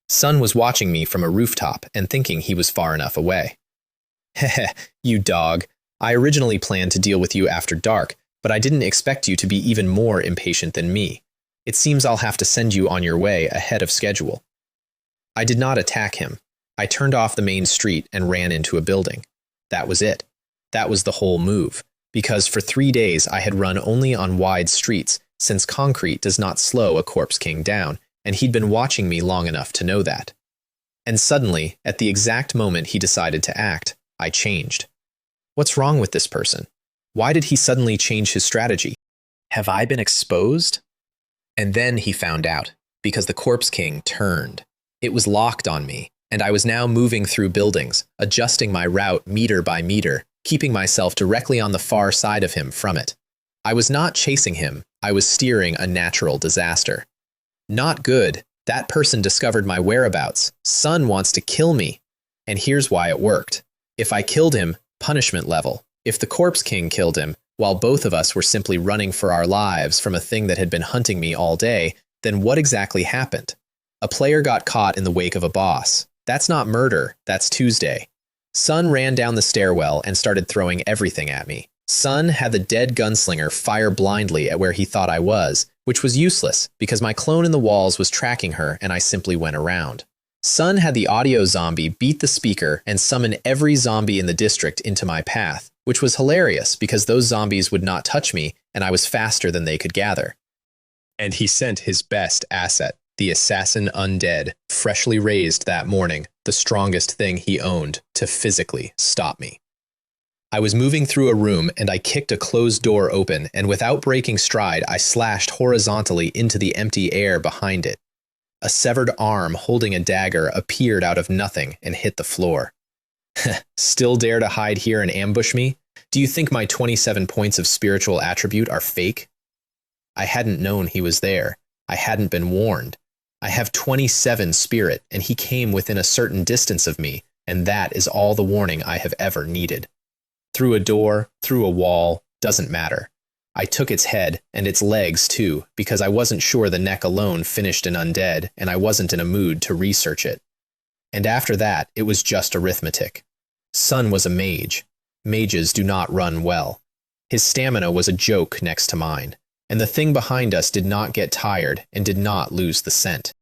Sun was watching me from a rooftop and thinking he was far enough away. Heh, you dog. I originally planned to deal with you after dark, but I didn't expect you to be even more impatient than me. It seems I'll have to send you on your way ahead of schedule. I did not attack him. I turned off the main street and ran into a building. That was it. That was the whole move, because for 3 days I had run only on wide streets, since concrete does not slow a Corpse King down, and he'd been watching me long enough to know that. And suddenly, at the exact moment he decided to act, I changed. What's wrong with this person? Why did he suddenly change his strategy? Have I been exposed? And then he found out, because the Corpse King turned. It was locked on me, and I was now moving through buildings, adjusting my route meter by meter, keeping myself directly on the far side of him from it. I was not chasing him, I was steering a natural disaster. Not good. That person discovered my whereabouts. Sun wants to kill me. And here's why it worked. If I killed him, punishment level. If the Corpse King killed him, while both of us were simply running for our lives from a thing that had been hunting me all day, then what exactly happened? A player got caught in the wake of a boss. That's not murder, that's Tuesday. Sun ran down the stairwell and started throwing everything at me. Sun had the dead gunslinger fire blindly at where he thought I was, which was useless because my clone in the walls was tracking her and I simply went around. Sun had the audio zombie beat the speaker and summon every zombie in the district into my path, which was hilarious because those zombies would not touch me and I was faster than they could gather. And he sent his best asset, the assassin undead, freshly raised that morning, the strongest thing he owned, to physically stop me. I was moving through a room and I kicked a closed door open, and without breaking stride, I slashed horizontally into the empty air behind it. A severed arm holding a dagger appeared out of nothing and hit the floor. Still dare to hide here and ambush me? Do you think my 27 points of spiritual attribute are fake? I hadn't known he was there. I hadn't been warned. I have 27 spirit, and he came within a certain distance of me, and that is all the warning I have ever needed. Through a door, through a wall, doesn't matter. I took its head, and its legs too, because I wasn't sure the neck alone finished an undead, and I wasn't in a mood to research it. And after that, it was just arithmetic. Sun was a mage. Mages do not run well. His stamina was a joke next to mine, and the thing behind us did not get tired and did not lose the scent.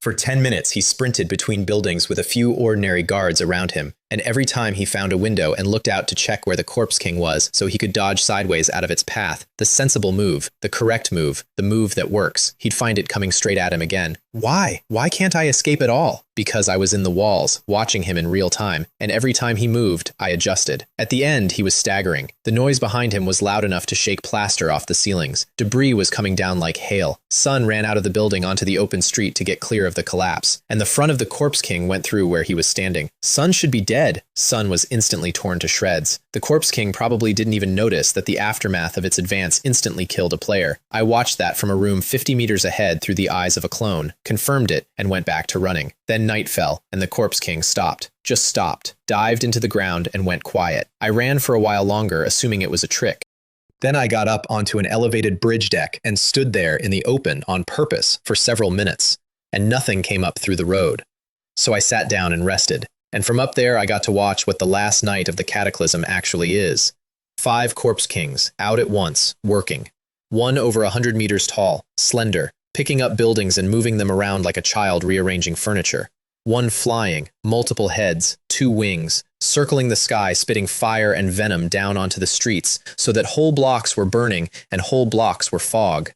For 10 minutes, he sprinted between buildings with a few ordinary guards around him, and every time he found a window and looked out to check where the Corpse King was so he could dodge sideways out of its path, the sensible move, the correct move, the move that works, he'd find it coming straight at him again. Why? Why can't I escape at all? Because I was in the walls, watching him in real time, and every time he moved, I adjusted. At the end, he was staggering. The noise behind him was loud enough to shake plaster off the ceilings. Debris was coming down like hail. Sun ran out of the building onto the open street to get clear of the collapse, and the front of the Corpse King went through where he was standing. Sun should be dead. Sun was instantly torn to shreds. The Corpse King probably didn't even notice that the aftermath of its advance instantly killed a player. I watched that from a room 50 meters ahead through the eyes of a clone, confirmed it, and went back to running. Then night fell, and the Corpse King stopped. Just stopped, dived into the ground, and went quiet. I ran for a while longer, assuming it was a trick. Then I got up onto an elevated bridge deck and stood there in the open on purpose for several minutes, and nothing came up through the road. So I sat down and rested, and from up there I got to watch what the last night of the cataclysm actually is. 5 Corpse Kings, out at once, working. One over 100 meters tall, slender, picking up buildings and moving them around like a child rearranging furniture. One flying, multiple heads, 2 wings, circling the sky, spitting fire and venom down onto the streets so that whole blocks were burning and whole blocks were fog.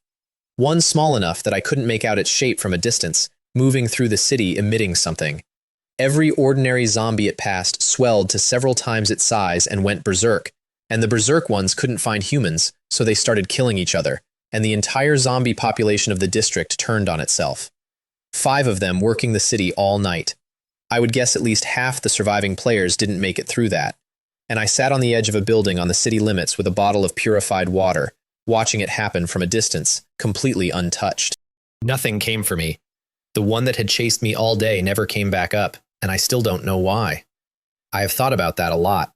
One small enough that I couldn't make out its shape from a distance, moving through the city emitting something. Every ordinary zombie it passed swelled to several times its size and went berserk, and the berserk ones couldn't find humans, so they started killing each other, and the entire zombie population of the district turned on itself. 5 of them working the city all night. I would guess at least half the surviving players didn't make it through that, and I sat on the edge of a building on the city limits with a bottle of purified water, watching it happen from a distance, completely untouched. Nothing came for me. The one that had chased me all day never came back up, and I still don't know why. I have thought about that a lot.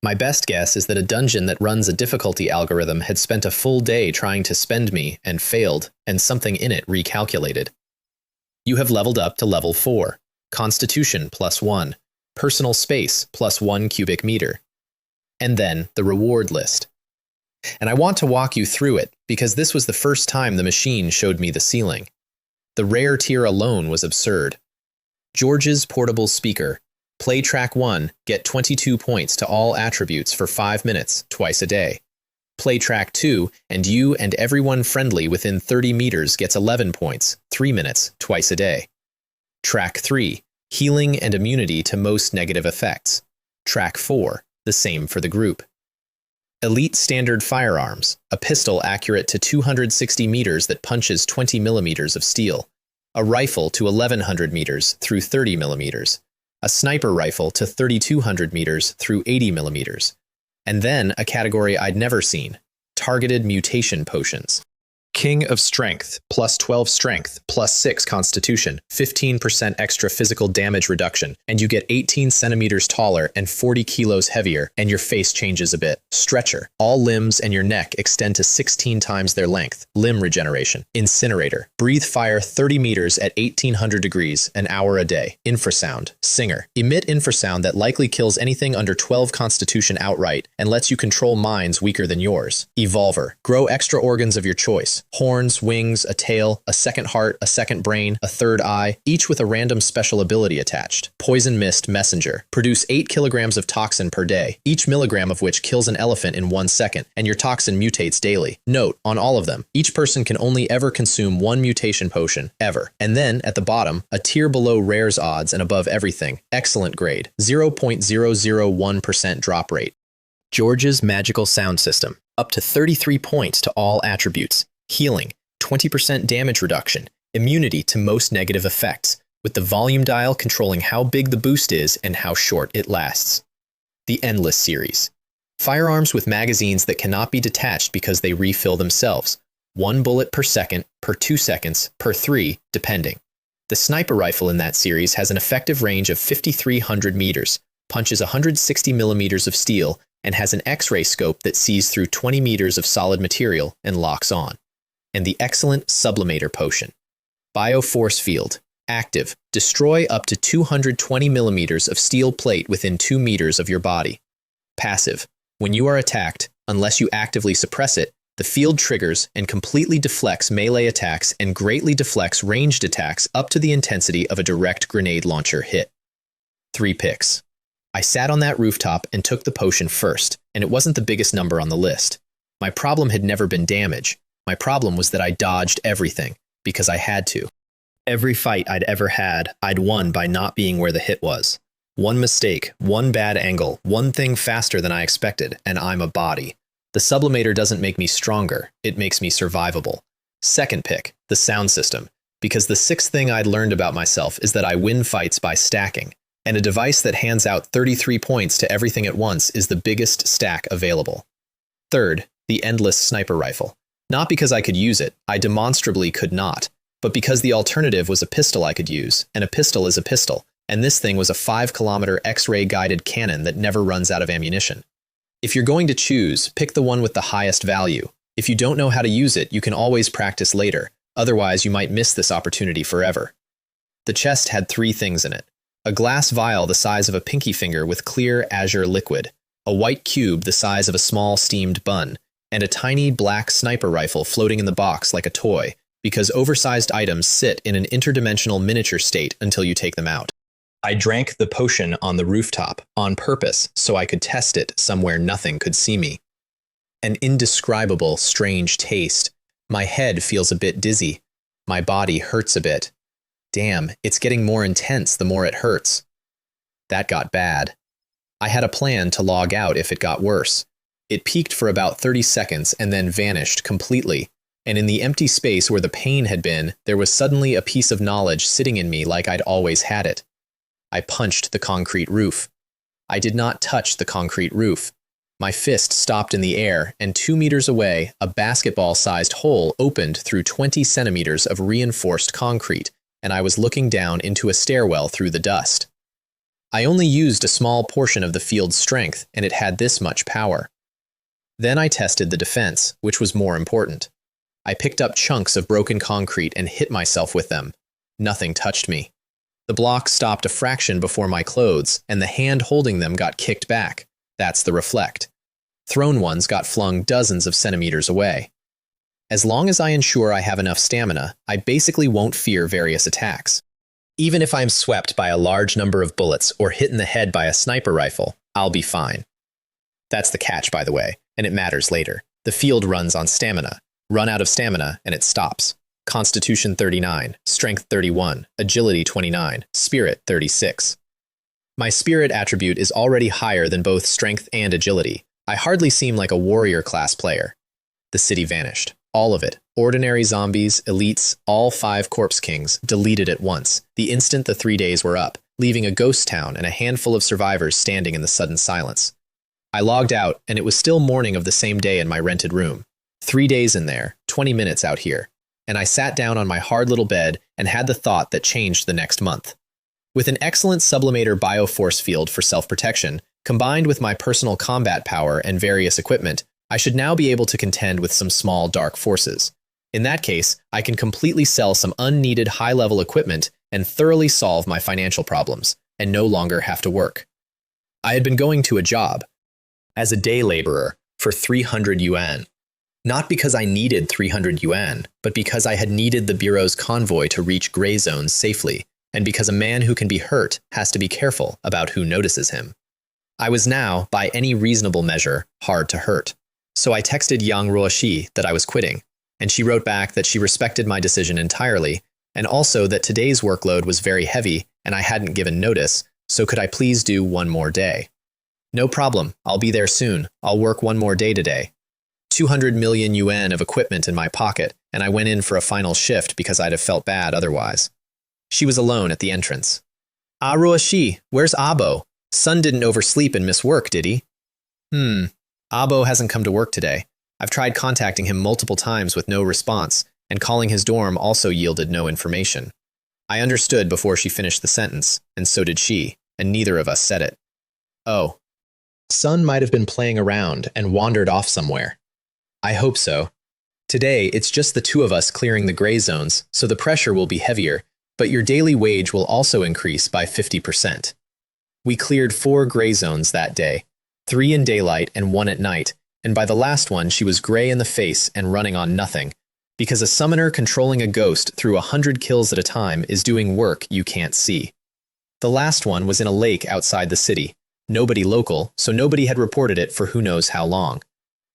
My best guess is that a dungeon that runs a difficulty algorithm had spent a full day trying to spend me and failed, and something in it recalculated. You have leveled up to level 4, Constitution +1, Personal Space +1 cubic meter. And then the reward list. And I want to walk you through it, because this was the first time the machine showed me the ceiling. The rare tier alone was absurd. George's portable speaker, Play track 1, get 22 points to all attributes for 5 minutes, twice a day. Play track 2, and you and everyone friendly within 30 meters gets 11 points, 3 minutes, twice a day. Track 3, healing and immunity to most negative effects. Track 4, the same for the group. Elite Standard Firearms, a pistol accurate to 260 meters that punches 20 millimeters of steel. A rifle to 1100 meters through 30 millimeters. A sniper rifle to 3200 meters through 80 millimeters. And then a category I'd never seen, targeted mutation potions. King of Strength, plus 12 Strength, plus 6 Constitution, 15% extra physical damage reduction, and you get 18 centimeters taller and 40 kilos heavier, and your face changes a bit. Stretcher, all limbs and your neck extend to 16 times their length. Limb regeneration. Incinerator, breathe fire 30 meters at 1800 degrees, an hour a day. Infrasound, Singer, emit infrasound that likely kills anything under 12 Constitution outright and lets you control minds weaker than yours. Evolver, grow extra organs of your choice. Horns, wings, a tail, a second heart, a second brain, a third eye, each with a random special ability attached. Poison Mist Messenger. Produce 8 kilograms of toxin per day, each milligram of which kills an elephant in 1 second, and your toxin mutates daily. Note, on all of them, each person can only ever consume 1 mutation potion, ever. And then, at the bottom, a tier below rares odds and above everything. Excellent grade. 0.001% drop rate. George's Magical Sound System. Up to 33 points to all attributes. Healing, 20% damage reduction, immunity to most negative effects, with the volume dial controlling how big the boost is and how short it lasts. The Endless Series. Firearms with magazines that cannot be detached because they refill themselves. 1 bullet per second, per 2 seconds, per 3, depending. The sniper rifle in that series has an effective range of 5,300 meters, punches 160 millimeters of steel, and has an X-ray scope that sees through 20 meters of solid material and locks on. And the excellent Sublimator Potion. Bioforce Field. Active. Destroy up to 220 millimeters of steel plate within 2 meters of your body. Passive. When you are attacked, unless you actively suppress it, the field triggers and completely deflects melee attacks and greatly deflects ranged attacks up to the intensity of a direct grenade launcher hit. 3 picks. I sat on that rooftop and took the potion first, and it wasn't the biggest number on the list. My problem had never been damage. My problem was that I dodged everything, because I had to. Every fight I'd ever had, I'd won by not being where the hit was. One mistake, one bad angle, one thing faster than I expected, and I'm a body. The Sublimator doesn't make me stronger, it makes me survivable. Second pick, the sound system, because the 6th thing I'd learned about myself is that I win fights by stacking, and a device that hands out 33 points to everything at once is the biggest stack available. Third, the Endless Sniper Rifle. Not because I could use it, I demonstrably could not, but because the alternative was a pistol I could use, and a pistol is a pistol, and this thing was a 5-kilometer X-ray guided cannon that never runs out of ammunition. If you're going to choose, pick the one with the highest value. If you don't know how to use it, you can always practice later, otherwise you might miss this opportunity forever. The chest had 3 things in it. A glass vial the size of a pinky finger with clear azure liquid, a white cube the size of a small steamed bun, and a tiny black sniper rifle floating in the box like a toy, because oversized items sit in an interdimensional miniature state until you take them out. I drank the potion on the rooftop, on purpose, so I could test it somewhere nothing could see me. An indescribable, strange taste. My head feels a bit dizzy. My body hurts a bit. Damn, it's getting more intense the more it hurts. That got bad. I had a plan to log out if it got worse. It peaked for about 30 seconds and then vanished completely, and in the empty space where the pain had been, there was suddenly a piece of knowledge sitting in me like I'd always had it. I punched the concrete roof. I did not touch the concrete roof. My fist stopped in the air, and 2 meters away, a basketball-sized hole opened through 20 centimeters of reinforced concrete, and I was looking down into a stairwell through the dust. I only used a small portion of the field's strength, and it had this much power. Then I tested the defense, which was more important. I picked up chunks of broken concrete and hit myself with them. Nothing touched me. The block stopped a fraction before my clothes, and the hand holding them got kicked back. That's the reflect. Thrown ones got flung dozens of centimeters away. As long as I ensure I have enough stamina, I basically won't fear various attacks. Even if I'm swept by a large number of bullets or hit in the head by a sniper rifle, I'll be fine. That's the catch, by the way, and it matters later. The field runs on stamina. Run out of stamina, and it stops. Constitution 39, Strength 31, Agility 29, Spirit 36. My spirit attribute is already higher than both strength and agility. I hardly seem like a warrior class player. The city vanished. All of it. Ordinary zombies, elites, all 5 corpse kings, deleted at once, the instant the 3 days were up, leaving a ghost town and a handful of survivors standing in the sudden silence. I logged out, and it was still morning of the same day in my rented room. 3 days in there, 20 minutes out here. And I sat down on my hard little bed and had the thought that changed the next month. With an excellent sublimator bioforce field for self-protection, combined with my personal combat power and various equipment, I should now be able to contend with some small dark forces. In that case, I can completely sell some unneeded high-level equipment and thoroughly solve my financial problems, and no longer have to work. I had been going to a job as a day laborer for 300 yuan. Not because I needed 300 yuan, but because I had needed the Bureau's convoy to reach gray zones safely, and because a man who can be hurt has to be careful about who notices him. I was now, by any reasonable measure, hard to hurt. So I texted Yang Ruoxi that I was quitting, and she wrote back that she respected my decision entirely, and also that today's workload was very heavy and I hadn't given notice, so could I please do one more day? No problem, I'll be there soon. I'll work one more day today. 200 million yuan of equipment in my pocket, and I went in for a final shift because I'd have felt bad otherwise. She was alone at the entrance. Ah, Ruoxi, where's Abo? Son didn't oversleep and miss work, did he? Abo hasn't come to work today. I've tried contacting him multiple times with no response, and calling his dorm also yielded no information. I understood before she finished the sentence, and so did she, and neither of us said it. Oh. Son might have been playing around and wandered off somewhere. I hope so. Today, it's just the 2 of us clearing the gray zones, so the pressure will be heavier, but your daily wage will also increase by 50%. We cleared 4 gray zones that day, 3 in daylight and 1 at night, and by the last one she was gray in the face and running on nothing, because a summoner controlling a ghost through 100 kills at a time is doing work you can't see. The last one was in a lake outside the city. Nobody local, so nobody had reported it for who knows how long.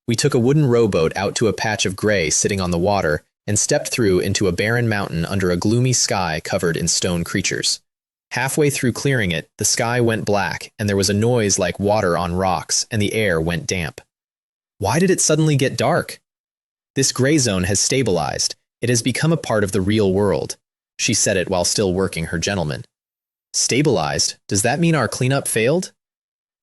We took a wooden rowboat out to a patch of gray sitting on the water and stepped through into a barren mountain under a gloomy sky covered in stone creatures. Halfway through clearing it, the sky went black and there was a noise like water on rocks and the air went damp. Why did it suddenly get dark? This gray zone has stabilized. It has become a part of the real world. She said it while still working her gentleman. Stabilized? Does that mean our cleanup failed?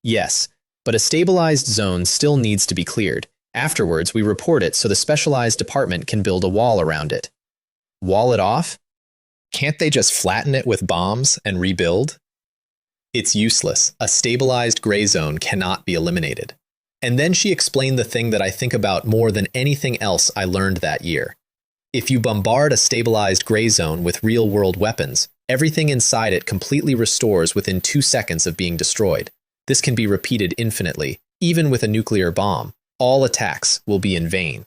Yes, but a stabilized zone still needs to be cleared. Afterwards, we report it so the specialized department can build a wall around it. Wall it off? Can't they just flatten it with bombs and rebuild? It's useless. A stabilized gray zone cannot be eliminated. And then she explained the thing that I think about more than anything else I learned that year. If you bombard a stabilized gray zone with real-world weapons, everything inside it completely restores within 2 seconds of being destroyed. This can be repeated infinitely, even with a nuclear bomb. All attacks will be in vain.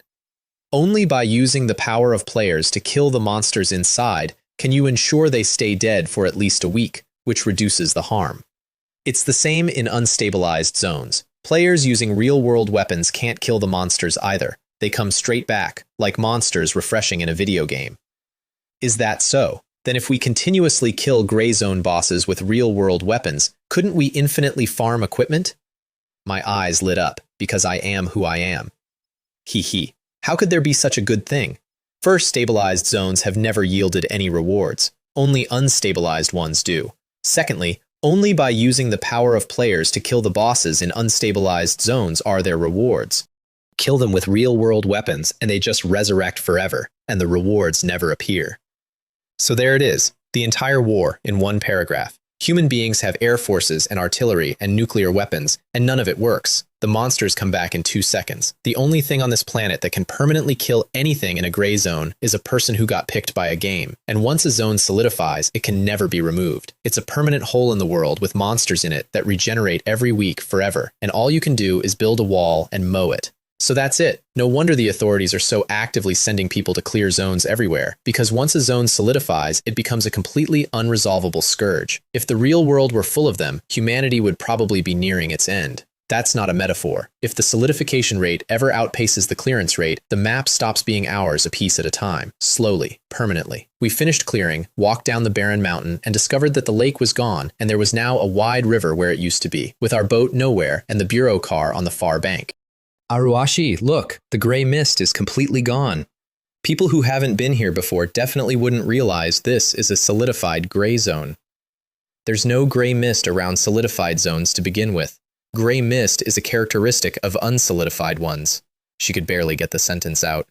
Only by using the power of players to kill the monsters inside can you ensure they stay dead for at least a week, which reduces the harm. It's the same in unstabilized zones. Players using real-world weapons can't kill the monsters either. They come straight back, like monsters refreshing in a video game. Is that so? Then if we continuously kill gray zone bosses with real-world weapons, couldn't we infinitely farm equipment? My eyes lit up, because I am who I am. Hee. How could there be such a good thing? First, stabilized zones have never yielded any rewards. Only unstabilized ones do. Secondly, only by using the power of players to kill the bosses in unstabilized zones are there rewards. Kill them with real-world weapons, and they just resurrect forever, and the rewards never appear. So there it is, the entire war in one paragraph. Human beings have air forces and artillery and nuclear weapons, and none of it works. The monsters come back in 2 seconds. The only thing on this planet that can permanently kill anything in a gray zone is a person who got picked by a game. And once a zone solidifies, it can never be removed. It's a permanent hole in the world with monsters in it that regenerate every week forever, and all you can do is build a wall and mow it. So that's it. No wonder the authorities are so actively sending people to clear zones everywhere, because once a zone solidifies, it becomes a completely unresolvable scourge. If the real world were full of them, humanity would probably be nearing its end. That's not a metaphor. If the solidification rate ever outpaces the clearance rate, the map stops being ours a piece at a time, slowly, permanently. We finished clearing, walked down the barren mountain, and discovered that the lake was gone, and there was now a wide river where it used to be, with our boat nowhere and the bureau car on the far bank. Aruashi, look, the gray mist is completely gone. People who haven't been here before definitely wouldn't realize this is a solidified gray zone. There's no gray mist around solidified zones to begin with. Gray mist is a characteristic of unsolidified ones. She could barely get the sentence out.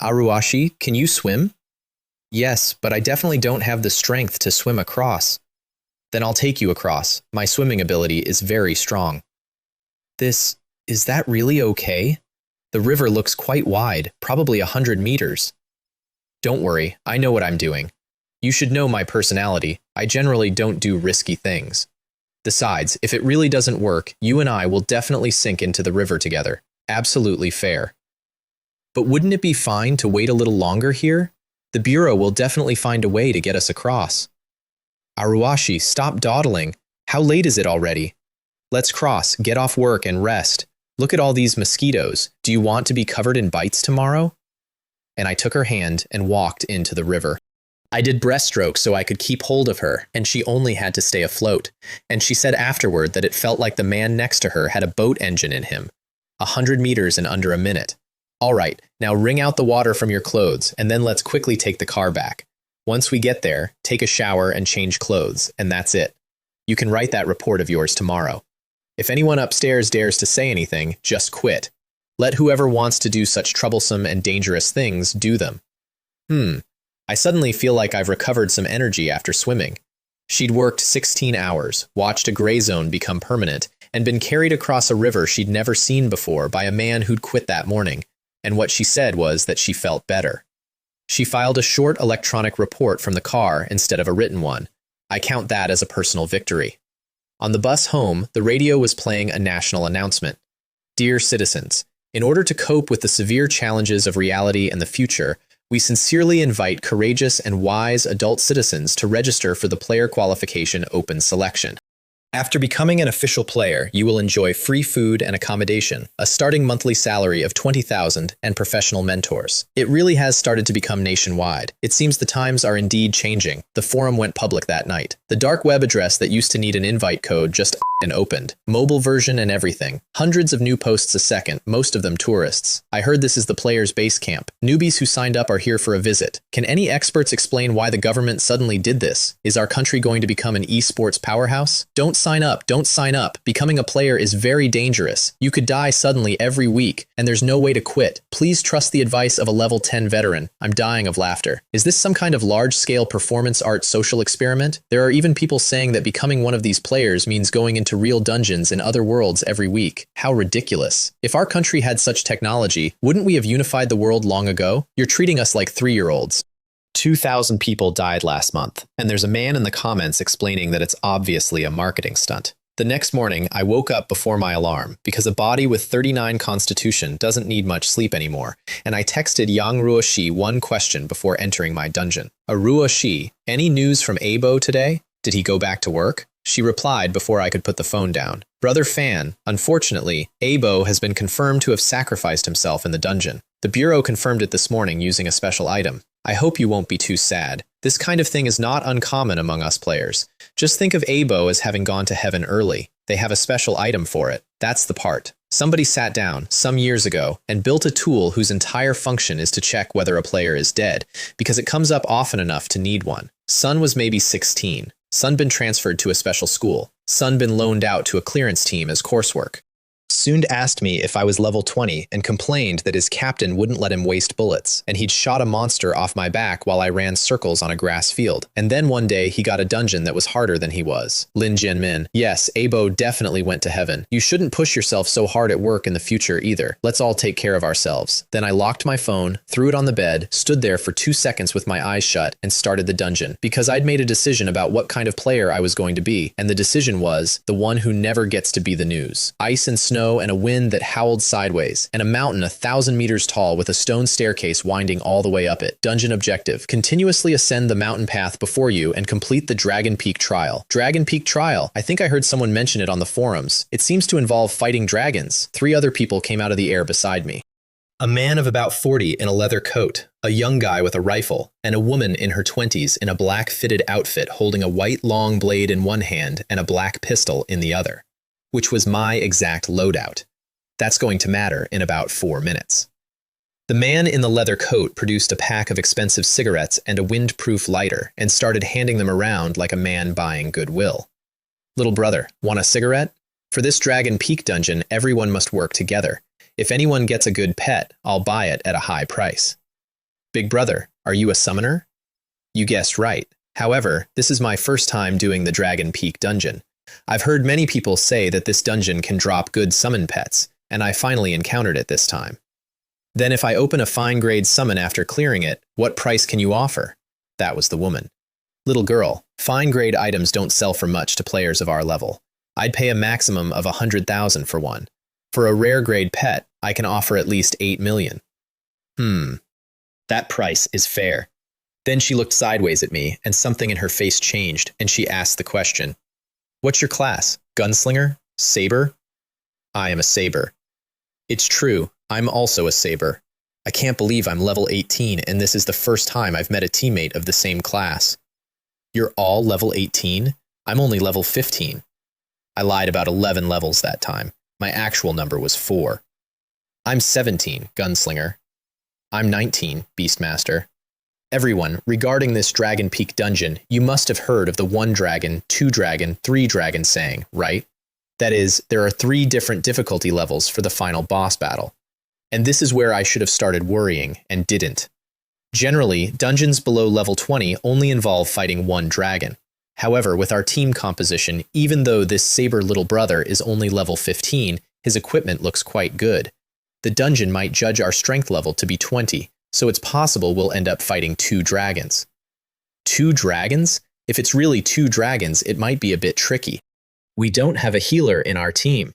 Aruashi, can you swim? Yes, but I definitely don't have the strength to swim across. Then I'll take you across. My swimming ability is very strong. Is that really okay? The river looks quite wide, probably 100 meters. Don't worry, I know what I'm doing. You should know my personality. I generally don't do risky things. Besides, if it really doesn't work, you and I will definitely sink into the river together. Absolutely fair. But wouldn't it be fine to wait a little longer here? The Bureau will definitely find a way to get us across. Aruashi, stop dawdling. How late is it already? Let's cross, get off work and rest. Look at all these mosquitoes. Do you want to be covered in bites tomorrow? And I took her hand and walked into the river. I did breaststrokes so I could keep hold of her, and she only had to stay afloat. And she said afterward that it felt like the man next to her had a boat engine in him. 100 meters in under a minute. All right, now wring out the water from your clothes, and then let's quickly take the car back. Once we get there, take a shower and change clothes, and that's it. You can write that report of yours tomorrow. If anyone upstairs dares to say anything, just quit. Let whoever wants to do such troublesome and dangerous things do them. I suddenly feel like I've recovered some energy after swimming. She'd worked 16 hours, watched a gray zone become permanent, and been carried across a river she'd never seen before by a man who'd quit that morning, and what she said was that she felt better. She filed a short electronic report from the car instead of a written one. I count that as a personal victory. On the bus home, the radio was playing a national announcement. Dear citizens, in order to cope with the severe challenges of reality and the future, we sincerely invite courageous and wise adult citizens to register for the Player Qualification Open Selection. After becoming an official player, you will enjoy free food and accommodation, a starting monthly salary of $20,000, and professional mentors. It really has started to become nationwide. It seems the times are indeed changing. The forum went public that night. The dark web address that used to need an invite code just and opened. Mobile version and everything. Hundreds of new posts a second, most of them tourists. I heard this is the players' base camp. Newbies who signed up are here for a visit. Can any experts explain why the government suddenly did this? Is our country going to become an esports powerhouse? Don't sign up. Don't sign up. Becoming a player is very dangerous. You could die suddenly every week, and there's no way to quit. Please trust the advice of a level 10 veteran. I'm dying of laughter. Is this some kind of large-scale performance art social experiment? There are even people saying that becoming one of these players means going into real dungeons in other worlds every week. How ridiculous. If our country had such technology, wouldn't we have unified the world long ago? You're treating us like 3-year-olds. 2,000 people died last month, and there's a man in the comments explaining that it's obviously a marketing stunt. The next morning, I woke up before my alarm, because a body with 39 constitution doesn't need much sleep anymore, and I texted Yang Ruoshi one question before entering my dungeon. Ruoshi, any news from Abo today? Did he go back to work? She replied before I could put the phone down. Brother Fan, unfortunately, Abo has been confirmed to have sacrificed himself in the dungeon. The Bureau confirmed it this morning using a special item. I hope you won't be too sad. This kind of thing is not uncommon among us players. Just think of Abo as having gone to heaven early. They have a special item for it. That's the part. Somebody sat down, some years ago, and built a tool whose entire function is to check whether a player is dead, because it comes up often enough to need one. Sun was maybe 16. Sun been transferred to a special school. Sun been loaned out to a clearance team as coursework. Sund asked me if I was level 20 and complained that his captain wouldn't let him waste bullets, and he'd shot a monster off my back while I ran circles on a grass field. And then one day he got a dungeon that was harder than he was. Lin Jianmin. Yes, Abo definitely went to heaven. You shouldn't push yourself so hard at work in the future either. Let's all take care of ourselves. Then I locked my phone, threw it on the bed, stood there for 2 seconds with my eyes shut, and started the dungeon. Because I'd made a decision about what kind of player I was going to be, and the decision was the one who never gets to be the news. Ice and snow snow and a wind that howled sideways, and a mountain 1,000 meters tall with a stone staircase winding all the way up it. Dungeon objective: continuously ascend the mountain path before you and complete the Dragon Peak trial. Dragon Peak trial? I think I heard someone mention it on the forums. It seems to involve fighting dragons. 3 other people came out of the air beside me. A man of about 40 in a leather coat, a young guy with a rifle, and a woman in her 20s in a black fitted outfit holding a white long blade in one hand and a black pistol in the other, which was my exact loadout. That's going to matter in about 4 minutes. The man in the leather coat produced a pack of expensive cigarettes and a windproof lighter and started handing them around like a man buying goodwill. Little brother, want a cigarette? For this Dragon Peak dungeon, everyone must work together. If anyone gets a good pet, I'll buy it at a high price. Big brother, are you a summoner? You guessed right. However, this is my first time doing the Dragon Peak dungeon. I've heard many people say that this dungeon can drop good summon pets, and I finally encountered it this time. Then if I open a fine grade summon after clearing it, what price can you offer? That was the woman. Little girl, fine grade items don't sell for much to players of our level. I'd pay a maximum of 100,000 for one. For a rare grade pet, I can offer at least 8 million. That price is fair. Then she looked sideways at me, and something in her face changed, and she asked the question. What's your class? Gunslinger? Saber? I am a saber. It's true, I'm also a saber. I can't believe I'm level 18, and this is the first time I've met a teammate of the same class. You're all level 18? I'm only level 15. I lied about 11 levels that time. My actual number was 4. I'm 17, Gunslinger. I'm 19, Beastmaster. Everyone, regarding this Dragon Peak dungeon, you must have heard of the 1 dragon, 2 dragon, 3 dragon saying, right? That is, there are 3 different difficulty levels for the final boss battle. And this is where I should have started worrying, and didn't. Generally, dungeons below level 20 only involve fighting 1 dragon. However, with our team composition, even though this saber little brother is only level 15, his equipment looks quite good. The dungeon might judge our strength level to be 20, so it's possible we'll end up fighting 2 dragons. 2 dragons? If it's really 2 dragons, it might be a bit tricky. We don't have a healer in our team.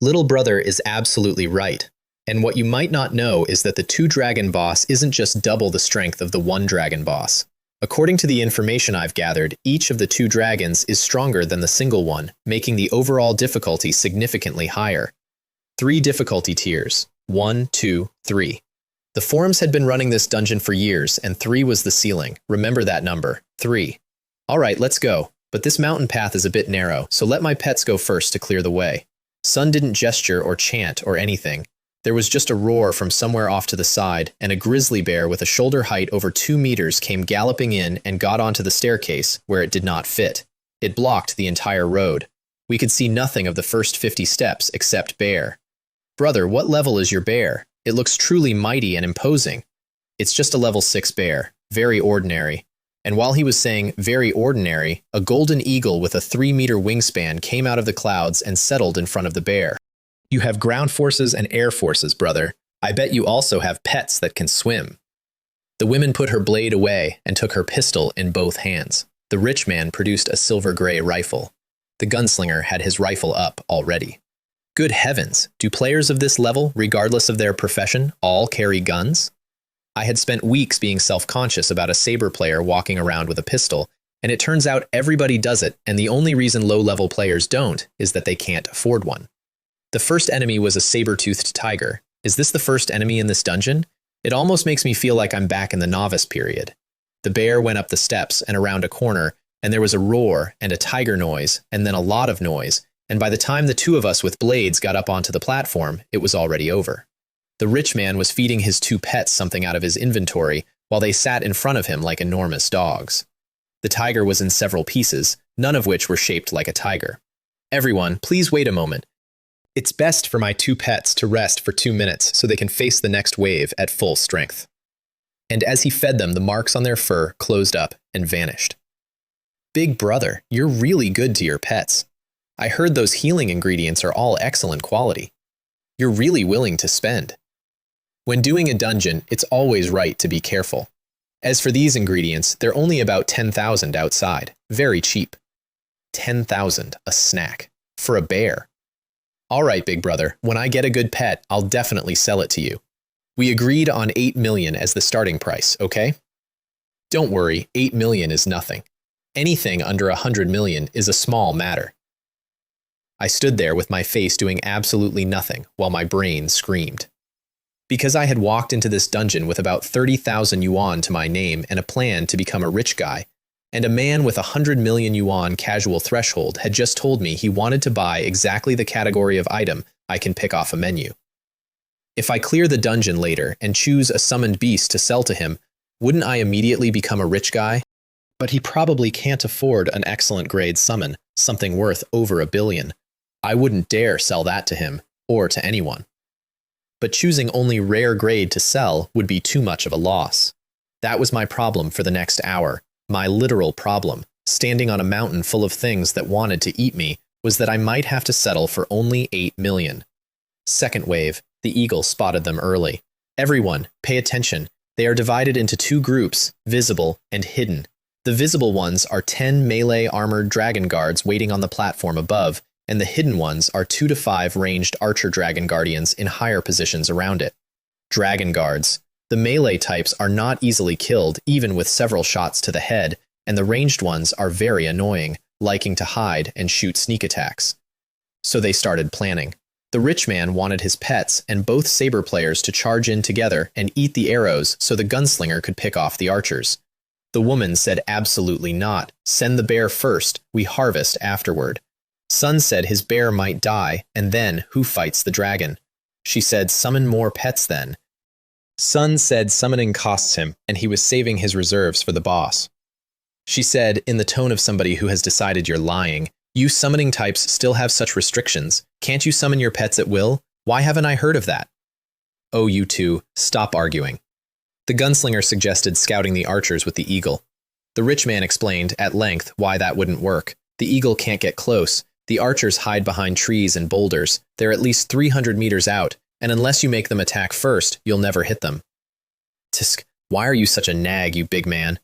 Little brother is absolutely right. And what you might not know is that the 2 dragon boss isn't just double the strength of the 1 dragon boss. According to the information I've gathered, each of the 2 dragons is stronger than the single one, making the overall difficulty significantly higher. 3 difficulty tiers. 1, 2, 3. The forums had been running this dungeon for years, and 3 was the ceiling. Remember that number, 3. Alright, let's go. But this mountain path is a bit narrow, so let my pets go first to clear the way. Sun didn't gesture or chant or anything. There was just a roar from somewhere off to the side, and a grizzly bear with a shoulder height over 2 meters came galloping in and got onto the staircase, where it did not fit. It blocked the entire road. We could see nothing of the first 50 steps except bear. Brother, what level is your bear? It looks truly mighty and imposing. It's just a level 6 bear, very ordinary. And while he was saying very ordinary, a golden eagle with a 3-meter wingspan came out of the clouds and settled in front of the bear. You have ground forces and air forces, brother. I bet you also have pets that can swim. The woman put her blade away and took her pistol in both hands. The rich man produced a silver-gray rifle. The gunslinger had his rifle up already. Good heavens, do players of this level, regardless of their profession, all carry guns? I had spent weeks being self-conscious about a saber player walking around with a pistol, and it turns out everybody does it, and the only reason low-level players don't is that they can't afford one. The first enemy was a saber-toothed tiger. Is this the first enemy in this dungeon? It almost makes me feel like I'm back in the novice period. The bear went up the steps and around a corner, and there was a roar and a tiger noise, and then a lot of noise, and by the time the 2 of us with blades got up onto the platform, it was already over. The rich man was feeding his 2 pets something out of his inventory, while they sat in front of him like enormous dogs. The tiger was in several pieces, none of which were shaped like a tiger. Everyone, please wait a moment. It's best for my 2 pets to rest for 2 minutes so they can face the next wave at full strength. And as he fed them, the marks on their fur closed up and vanished. Big brother, you're really good to your pets. I heard those healing ingredients are all excellent quality. You're really willing to spend. When doing a dungeon, it's always right to be careful. As for these ingredients, they're only about 10,000 outside. Very cheap. 10,000 a snack. For a bear. All right, big brother, when I get a good pet, I'll definitely sell it to you. We agreed on 8 million as the starting price, okay? Don't worry, 8 million is nothing. Anything under 100 million is a small matter. I stood there with my face doing absolutely nothing while my brain screamed. Because I had walked into this dungeon with about 30,000 yuan to my name and a plan to become a rich guy, and a man with 100 million yuan casual threshold had just told me he wanted to buy exactly the category of item I can pick off a menu. If I clear the dungeon later and choose a summoned beast to sell to him, wouldn't I immediately become a rich guy? But he probably can't afford an excellent grade summon, something worth over $1 billion. I wouldn't dare sell that to him, or to anyone. But choosing only rare grade to sell would be too much of a loss. That was my problem for the next hour. My literal problem, standing on a mountain full of things that wanted to eat me, was that I might have to settle for only 8 million. Second wave, the eagle spotted them early. Everyone, pay attention. They are divided into 2 groups, visible and hidden. The visible ones are 10 melee armored dragon guards waiting on the platform above, and the hidden ones are 2 to 5 ranged archer dragon guardians in higher positions around it. Dragon guards. The melee types are not easily killed, even with several shots to the head, and the ranged ones are very annoying, liking to hide and shoot sneak attacks. So they started planning. The rich man wanted his pets and both saber players to charge in together and eat the arrows so the gunslinger could pick off the archers. The woman said absolutely not. Send the bear first, we harvest afterward. Sun said his bear might die, and then who fights the dragon? She said summon more pets then. Sun said summoning costs him, and he was saving his reserves for the boss. She said, in the tone of somebody who has decided you're lying, you summoning types still have such restrictions. Can't you summon your pets at will? Why haven't I heard of that? Oh, you two, stop arguing. The gunslinger suggested scouting the archers with the eagle. The rich man explained, at length, why that wouldn't work. The eagle can't get close. The archers hide behind trees and boulders. They're at least 300 meters out, and unless you make them attack first, you'll never hit them. Tisk, why are you such a nag, you big man?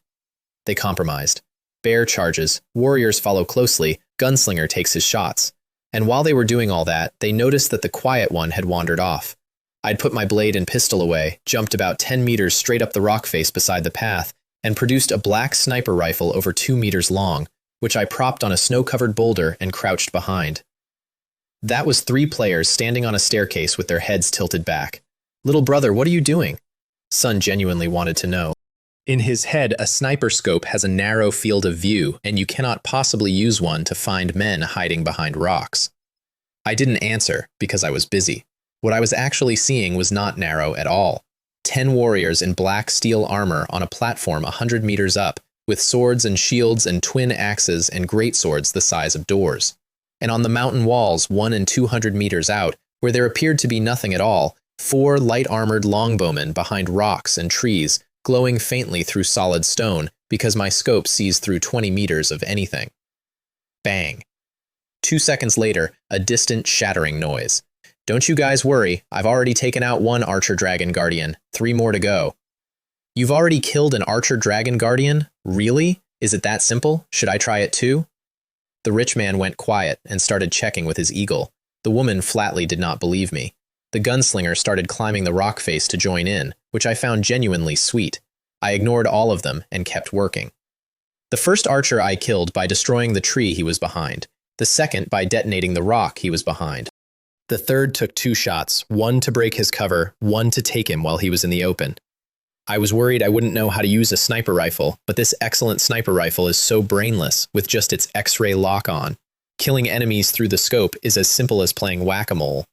They compromised. Bear charges, warriors follow closely, gunslinger takes his shots. And while they were doing all that, they noticed that the quiet one had wandered off. I'd put my blade and pistol away, jumped about 10 meters straight up the rock face beside the path, and produced a black sniper rifle over 2 meters long, which I propped on a snow-covered boulder and crouched behind. That was 3 players standing on a staircase with their heads tilted back. Little brother, what are you doing? Sun genuinely wanted to know. In his head, a sniper scope has a narrow field of view, and you cannot possibly use one to find men hiding behind rocks. I didn't answer, because I was busy. What I was actually seeing was not narrow at all. 10 warriors in black steel armor on a platform 100 meters up, with swords and shields and twin axes and greatswords the size of doors. And on the mountain walls 100 and 200 meters out, where there appeared to be nothing at all, 4 light-armored longbowmen behind rocks and trees, glowing faintly through solid stone because my scope sees through 20 meters of anything. Bang. 2 seconds later, a distant shattering noise. Don't you guys worry, I've already taken out 1 archer dragon guardian, 3 more to go. You've already killed an archer dragon guardian? Really? Is it that simple? Should I try it too? The rich man went quiet and started checking with his eagle. The woman flatly did not believe me. The gunslinger started climbing the rock face to join in, which I found genuinely sweet. I ignored all of them and kept working. The first archer I killed by destroying the tree he was behind. The second by detonating the rock he was behind. The third took 2 shots, 1 to break his cover, 1 to take him while he was in the open. I was worried I wouldn't know how to use a sniper rifle, but this excellent sniper rifle is so brainless with just its X-ray lock-on. Killing enemies through the scope is as simple as playing whack-a-mole.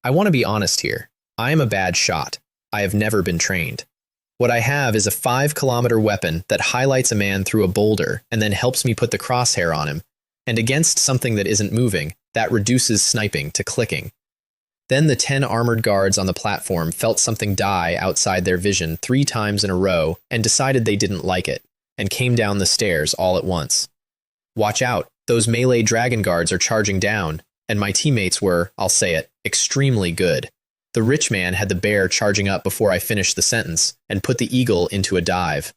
I want to be honest here. I am a bad shot. I have never been trained. What I have is a 5-kilometer weapon that highlights a man through a boulder and then helps me put the crosshair on him. And against something that isn't moving, that reduces sniping to clicking. Then the 10 armored guards on the platform felt something die outside their vision 3 times in a row and decided they didn't like it, and came down the stairs all at once. Watch out, those melee dragon guards are charging down, and my teammates were, I'll say it, extremely good. The rich man had the bear charging up before I finished the sentence, and put the eagle into a dive.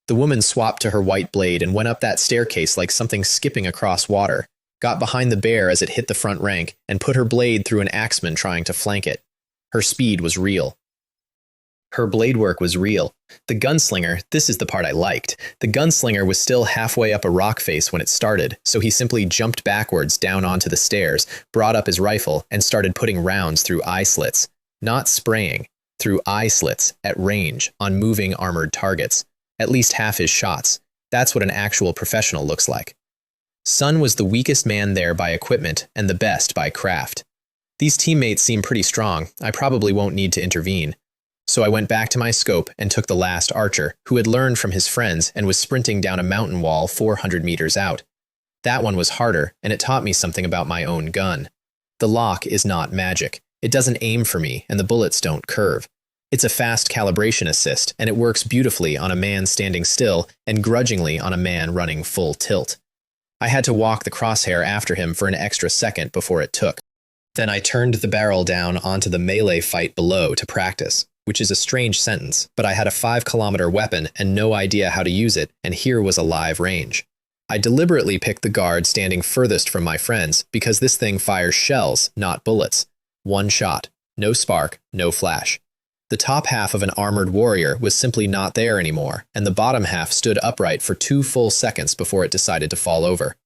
The woman swapped to her white blade and went up that staircase like something skipping across water. got behind the bear as it hit the front rank, and put her blade through an axeman trying to flank it. Her speed was real. Her blade work was real. The gunslinger, this is the part I liked, the gunslinger was still halfway up a rock face when it started, so he simply jumped backwards down onto the stairs, brought up his rifle, and started putting rounds through eye slits. Not spraying, through eye slits, at range, on moving armored targets. At least half his shots. That's what an actual professional looks like. Sun was the weakest man there by equipment and the best by craft. These teammates seem pretty strong. I probably won't need to intervene. So I went back to my scope and took the last archer, who had learned from his friends and was sprinting down a mountain wall 400 meters out. That one was harder, and it taught me something about my own gun. The lock is not magic. It doesn't aim for me, and the bullets don't curve. It's a fast calibration assist, and it works beautifully on a man standing still and grudgingly on a man running full tilt. I had to walk the crosshair after him for an extra second before it took. Then I turned the barrel down onto the melee fight below to practice, which is a strange sentence, but I had a 5-kilometer weapon and no idea how to use it, and here was a live range. I deliberately picked the guard standing furthest from my friends because this thing fires shells, not bullets. One shot, no spark, no flash. The top half of an armored warrior was simply not there anymore, and the bottom half stood upright for 2 full seconds before it decided to fall over.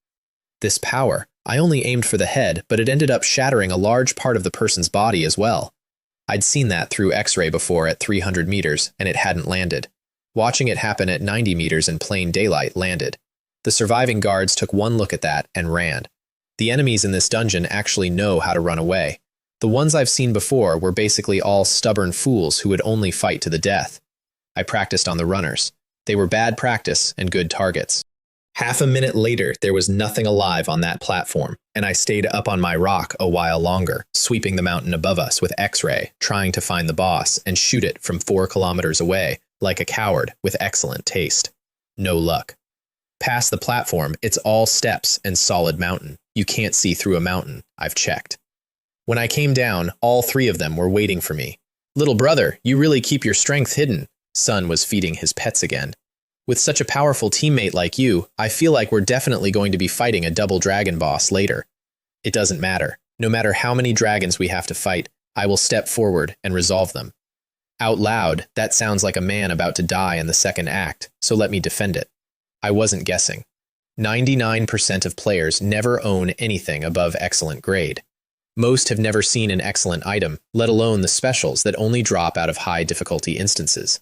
This power, I only aimed for the head, but it ended up shattering a large part of the person's body as well. I'd seen that through X-ray before at 300 meters, and it hadn't landed. Watching it happen at 90 meters in plain daylight landed. The surviving guards took one look at that and ran. The enemies in this dungeon actually know how to run away. The ones I've seen before were basically all stubborn fools who would only fight to the death. I practiced on the runners. They were bad practice and good targets. Half a minute later, there was nothing alive on that platform, and I stayed up on my rock a while longer, sweeping the mountain above us with X-ray, trying to find the boss and shoot it from 4 kilometers away, like a coward with excellent taste. No luck. Past the platform, it's all steps and solid mountain. You can't see through a mountain, I've checked. When I came down, all 3 of them were waiting for me. "Little brother, you really keep your strength hidden." Sun was feeding his pets again. "With such a powerful teammate like you, I feel like we're definitely going to be fighting a double dragon boss later." "It doesn't matter. No matter how many dragons we have to fight, I will step forward and resolve them." Out loud, that sounds like a man about to die in the second act, so let me defend it. I wasn't guessing. 99% of players never own anything above excellent grade. Most have never seen an excellent item, let alone the specials that only drop out of high difficulty instances.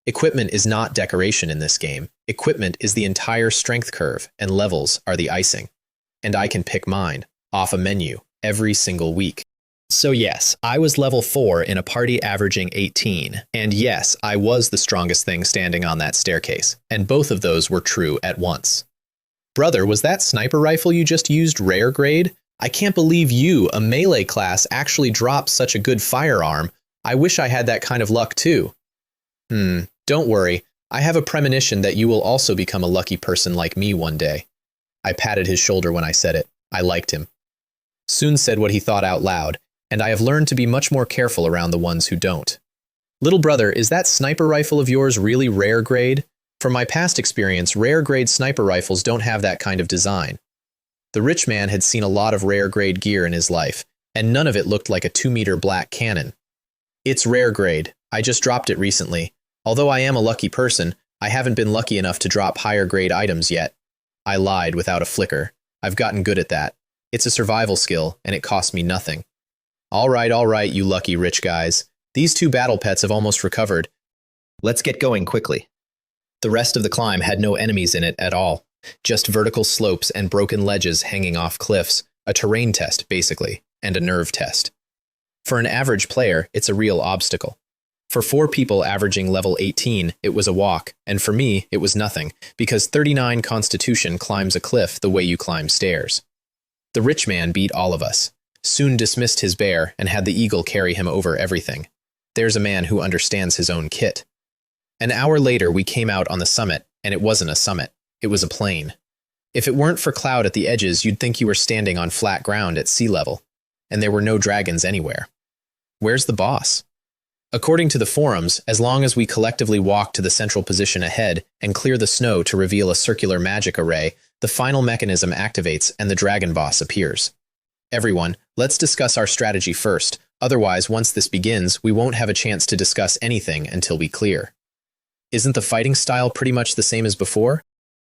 Equipment is not decoration in this game. Equipment is the entire strength curve, and levels are the icing. And I can pick mine, off a menu, every single week. So yes, I was level 4 in a party averaging 18, and yes, I was the strongest thing standing on that staircase, and both of those were true at once. "Brother, was that sniper rifle you just used rare grade? I can't believe you, a melee class, actually dropped such a good firearm. I wish I had that kind of luck too." Don't worry. I have a premonition that you will also become a lucky person like me one day." I patted his shoulder when I said it. I liked him. Sun said what he thought out loud, and I have learned to be much more careful around the ones who don't. "Little brother, is that sniper rifle of yours really rare grade? From my past experience, rare grade sniper rifles don't have that kind of design." The rich man had seen a lot of rare grade gear in his life, and none of it looked like a 2-meter black cannon. "It's rare grade. I just dropped it recently. Although I am a lucky person, I haven't been lucky enough to drop higher grade items yet." I lied without a flicker. I've gotten good at that. It's a survival skill, and it costs me nothing. All right, you lucky rich guys. These 2 battle pets have almost recovered. Let's get going quickly. The rest of the climb had no enemies in it at all. Just vertical slopes and broken ledges hanging off cliffs, a terrain test, basically, and a nerve test. For an average player, it's a real obstacle. For 4 people averaging level 18, it was a walk, and for me, it was nothing, because 39 Constitution climbs a cliff the way you climb stairs. The rich man beat all of us. Soon dismissed his bear and had the eagle carry him over everything. There's a man who understands his own kit. An hour later, we came out on the summit, and it wasn't a summit. It was a plain. If it weren't for cloud at the edges, you'd think you were standing on flat ground at sea level, and there were no dragons anywhere. Where's the boss? According to the forums, as long as we collectively walk to the central position ahead and clear the snow to reveal a circular magic array, The final mechanism activates and the dragon boss appears. Everyone, let's discuss our strategy first. Otherwise, once this begins, we won't have a chance to discuss anything until we clear. Isn't the fighting style pretty much the same as before?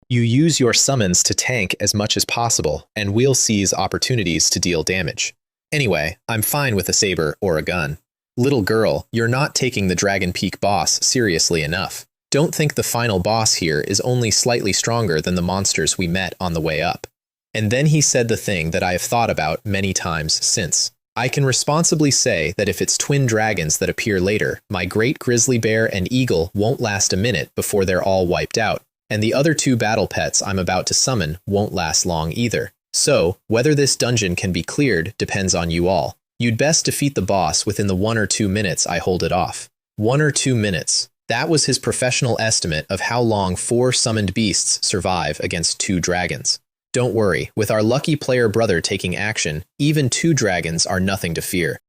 You use your summons to tank as much as possible, and we'll seize opportunities to deal damage. Anyway, I'm fine with a saber or a gun. Little girl, you're not taking the Dragon Peak boss seriously enough. Don't think the final boss here is only slightly stronger than the monsters we met on the way up. And then he said the thing that I have thought about many times since. I can responsibly say that if it's twin dragons that appear later, my great grizzly bear and eagle won't last a minute before they're all wiped out, and the other two battle pets I'm about to summon won't last long either. So, whether this dungeon can be cleared depends on you all. You'd best defeat the boss within the 1 or 2 minutes I hold it off. 1 or 2 minutes. That was his professional estimate of how long 4 summoned beasts survive against 2 dragons. Don't worry, with our lucky player brother taking action, even 2 dragons are nothing to fear.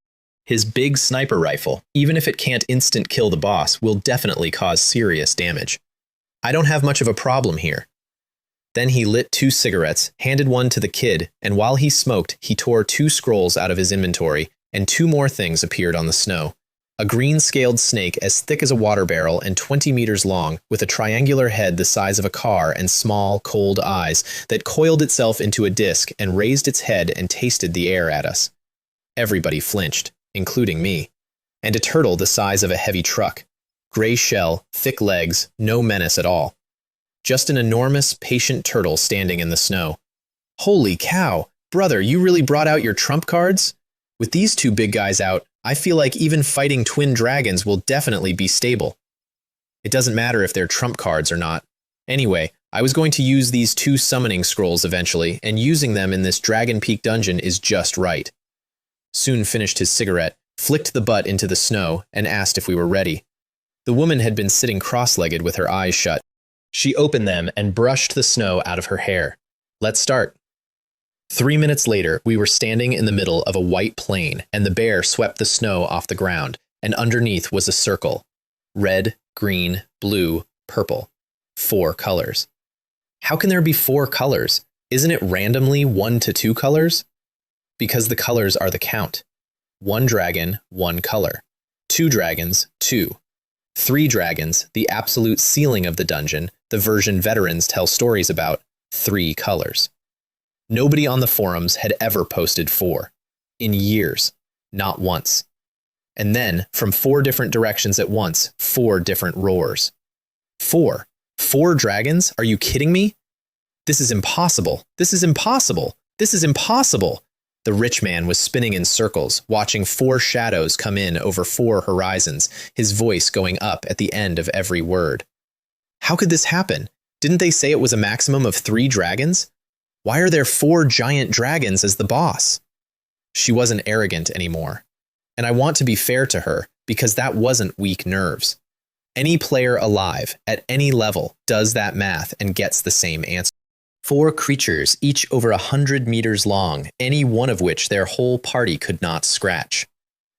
His big sniper rifle, even if it can't instant kill the boss, will definitely cause serious damage. I don't have much of a problem here. Then he lit 2 cigarettes, handed one to the kid, and while he smoked, he tore 2 scrolls out of his inventory, and 2 more things appeared on the snow. A green-scaled snake as thick as a water barrel and 20 meters long, with a triangular head the size of a car and small, cold eyes that coiled itself into a disc and raised its head and tasted the air at us. Everybody flinched, including me. And a turtle the size of a heavy truck. Gray shell, thick legs, no menace at all. Just an enormous, patient turtle standing in the snow. Holy cow! Brother, you really brought out your trump cards? With these 2 big guys out, I feel like even fighting twin dragons will definitely be stable. It doesn't matter if they're trump cards or not. Anyway, I was going to use these 2 summoning scrolls eventually, and using them in this Dragon Peak dungeon is just right. Soon finished his cigarette, flicked the butt into the snow, and asked if we were ready. The woman had been sitting cross-legged with her eyes shut. She opened them and brushed the snow out of her hair. Let's start. 3 minutes later, we were standing in the middle of a white plain, and the bear swept the snow off the ground, and underneath was a circle. Red, green, blue, purple. 4 colors. How can there be 4 colors? Isn't it randomly 1 to 2 colors? Because the colors are the count. 1 dragon, 1 color. 2 dragons, 2. 3 dragons, the absolute ceiling of the dungeon, the version veterans tell stories about, 3 colors. Nobody on the forums had ever posted 4. In years. Not once. And then, from 4 different directions at once, 4 different roars. 4. 4 dragons? Are you kidding me? This is impossible. This is impossible. This is impossible. The rich man was spinning in circles, watching 4 shadows come in over 4 horizons, his voice going up at the end of every word. How could this happen? Didn't they say it was a maximum of 3 dragons? Why are there 4 giant dragons as the boss? She wasn't arrogant anymore. And I want to be fair to her, because that wasn't weak nerves. Any player alive, at any level, does that math and gets the same answer. 4 creatures, each over 100 meters long, any one of which their whole party could not scratch.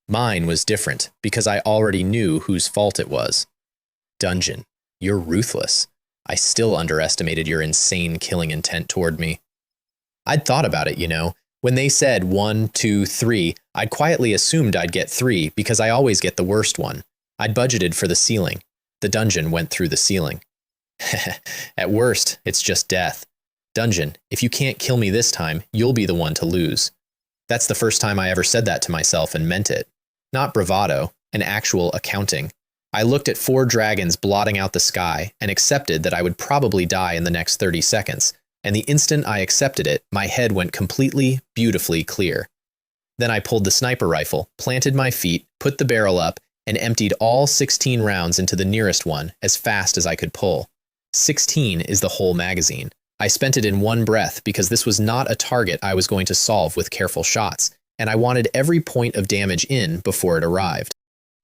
Mine was different, because I already knew whose fault it was. Dungeon, you're ruthless. I still underestimated your insane killing intent toward me. I'd thought about it, you know. When they said 1, 2, 3, I'd quietly assumed I'd get 3 because I always get the worst one. I'd budgeted for the ceiling. The dungeon went through the ceiling. At worst, it's just death. Dungeon, if you can't kill me this time, you'll be the one to lose. That's the first time I ever said that to myself and meant it. Not bravado, an actual accounting. I looked at 4 dragons blotting out the sky and accepted that I would probably die in the next 30 seconds. And the instant I accepted it, my head went completely, beautifully clear. Then I pulled the sniper rifle, planted my feet, put the barrel up, and emptied all 16 rounds into the nearest one as fast as I could pull. 16 is the whole magazine. I spent it in one breath because this was not a target I was going to solve with careful shots, and I wanted every point of damage in before it arrived.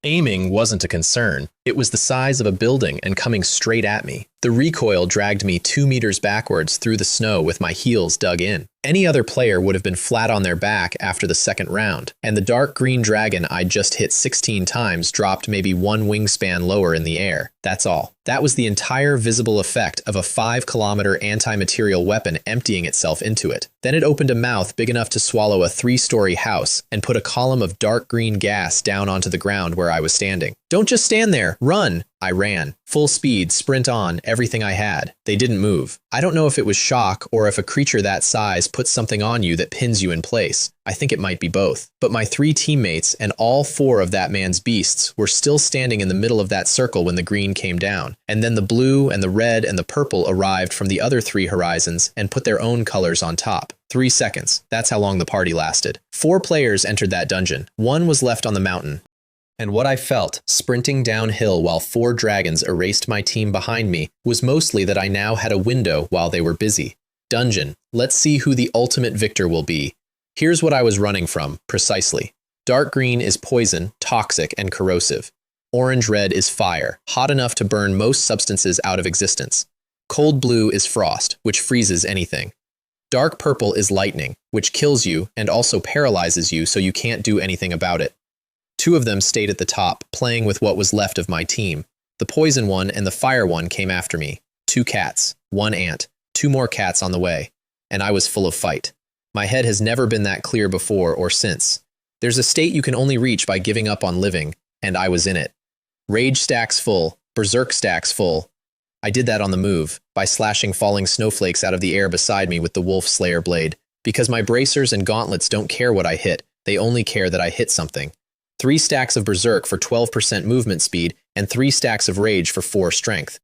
Aiming wasn't a concern. It was the size of a building and coming straight at me. The recoil dragged me 2 meters backwards through the snow with my heels dug in. Any other player would have been flat on their back after the second round, and the dark green dragon I'd just hit 16 times dropped maybe 1 wingspan lower in the air. That's all. That was the entire visible effect of a 5-kilometer anti-material weapon emptying itself into it. Then it opened a mouth big enough to swallow a 3-story house and put a column of dark green gas down onto the ground where I was standing. "Don't just stand there, run!" I ran. Full speed, sprint on, everything I had. They didn't move. I don't know if it was shock or if a creature that size puts something on you that pins you in place. I think it might be both. But my 3 teammates and all 4 of that man's beasts were still standing in the middle of that circle when the green came down. And then the blue and the red and the purple arrived from the other 3 horizons and put their own colors on top. 3 seconds. That's how long the party lasted. 4 players entered that dungeon. 1 was left on the mountain. And what I felt, sprinting downhill while 4 dragons erased my team behind me, was mostly that I now had a window while they were busy. Dungeon. Let's see who the ultimate victor will be. Here's what I was running from, precisely. Dark green is poison, toxic, and corrosive. Orange-red is fire, hot enough to burn most substances out of existence. Cold blue is frost, which freezes anything. Dark purple is lightning, which kills you and also paralyzes you so you can't do anything about it. 2 of them stayed at the top, playing with what was left of my team. The poison one and the fire one came after me. 2 cats, 1 ant, 2 more cats on the way. And I was full of fight. My head has never been that clear before or since. There's a state you can only reach by giving up on living, and I was in it. Rage stacks full, berserk stacks full. I did that on the move, by slashing falling snowflakes out of the air beside me with the wolf slayer blade. Because my bracers and gauntlets don't care what I hit, they only care that I hit something. 3 stacks of berserk for 12% movement speed, and 3 stacks of rage for 4 strength.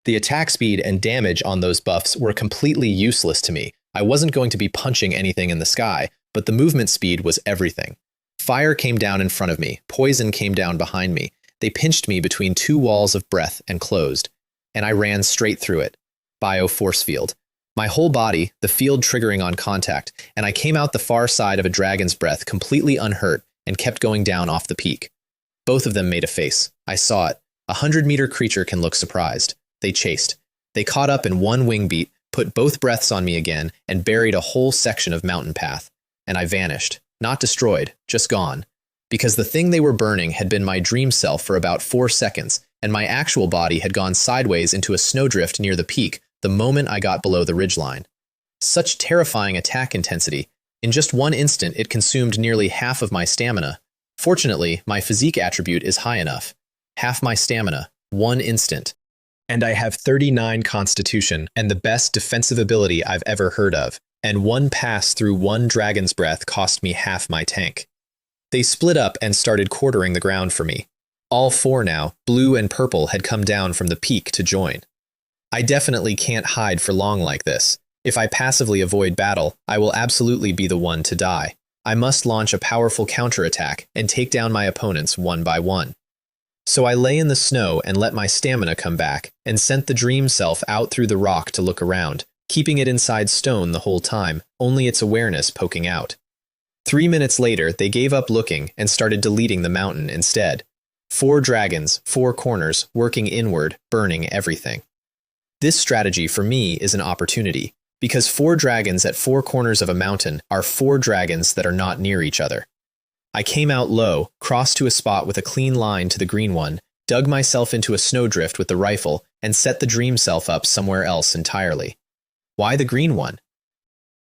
The attack speed and damage on those buffs were completely useless to me. I wasn't going to be punching anything in the sky, but the movement speed was everything. Fire came down in front of me, poison came down behind me. They pinched me between 2 walls of breath and closed, and I ran straight through it. Bio force field. My whole body, the field triggering on contact, and I came out the far side of a dragon's breath completely unhurt, and kept going down off the peak. Both of them made a face. I saw it. A 100-meter creature can look surprised. They chased. They caught up in 1 wing beat, put both breaths on me again, and buried a whole section of mountain path. And I vanished. Not destroyed, just gone. Because the thing they were burning had been my dream self for about 4 seconds, and my actual body had gone sideways into a snowdrift near the peak the moment I got below the ridgeline. Such terrifying attack intensity. In just 1 instant, it consumed nearly half of my stamina. Fortunately, my physique attribute is high enough. Half my stamina, 1 instant. And I have 39 constitution and the best defensive ability I've ever heard of. And 1 pass through 1 dragon's breath cost me half my tank. They split up and started quartering the ground for me. All 4 now, blue and purple, had come down from the peak to join. I definitely can't hide for long like this. If I passively avoid battle, I will absolutely be the one to die. I must launch a powerful counterattack and take down my opponents one by one. So I lay in the snow and let my stamina come back, and sent the dream self out through the rock to look around, keeping it inside stone the whole time, only its awareness poking out. 3 minutes later, they gave up looking and started deleting the mountain instead. 4 dragons, 4 corners, working inward, burning everything. This strategy for me is an opportunity. Because 4 dragons at 4 corners of a mountain are 4 dragons that are not near each other. I came out low, crossed to a spot with a clean line to the green one, dug myself into a snowdrift with the rifle, and set the dream self up somewhere else entirely. Why the green one?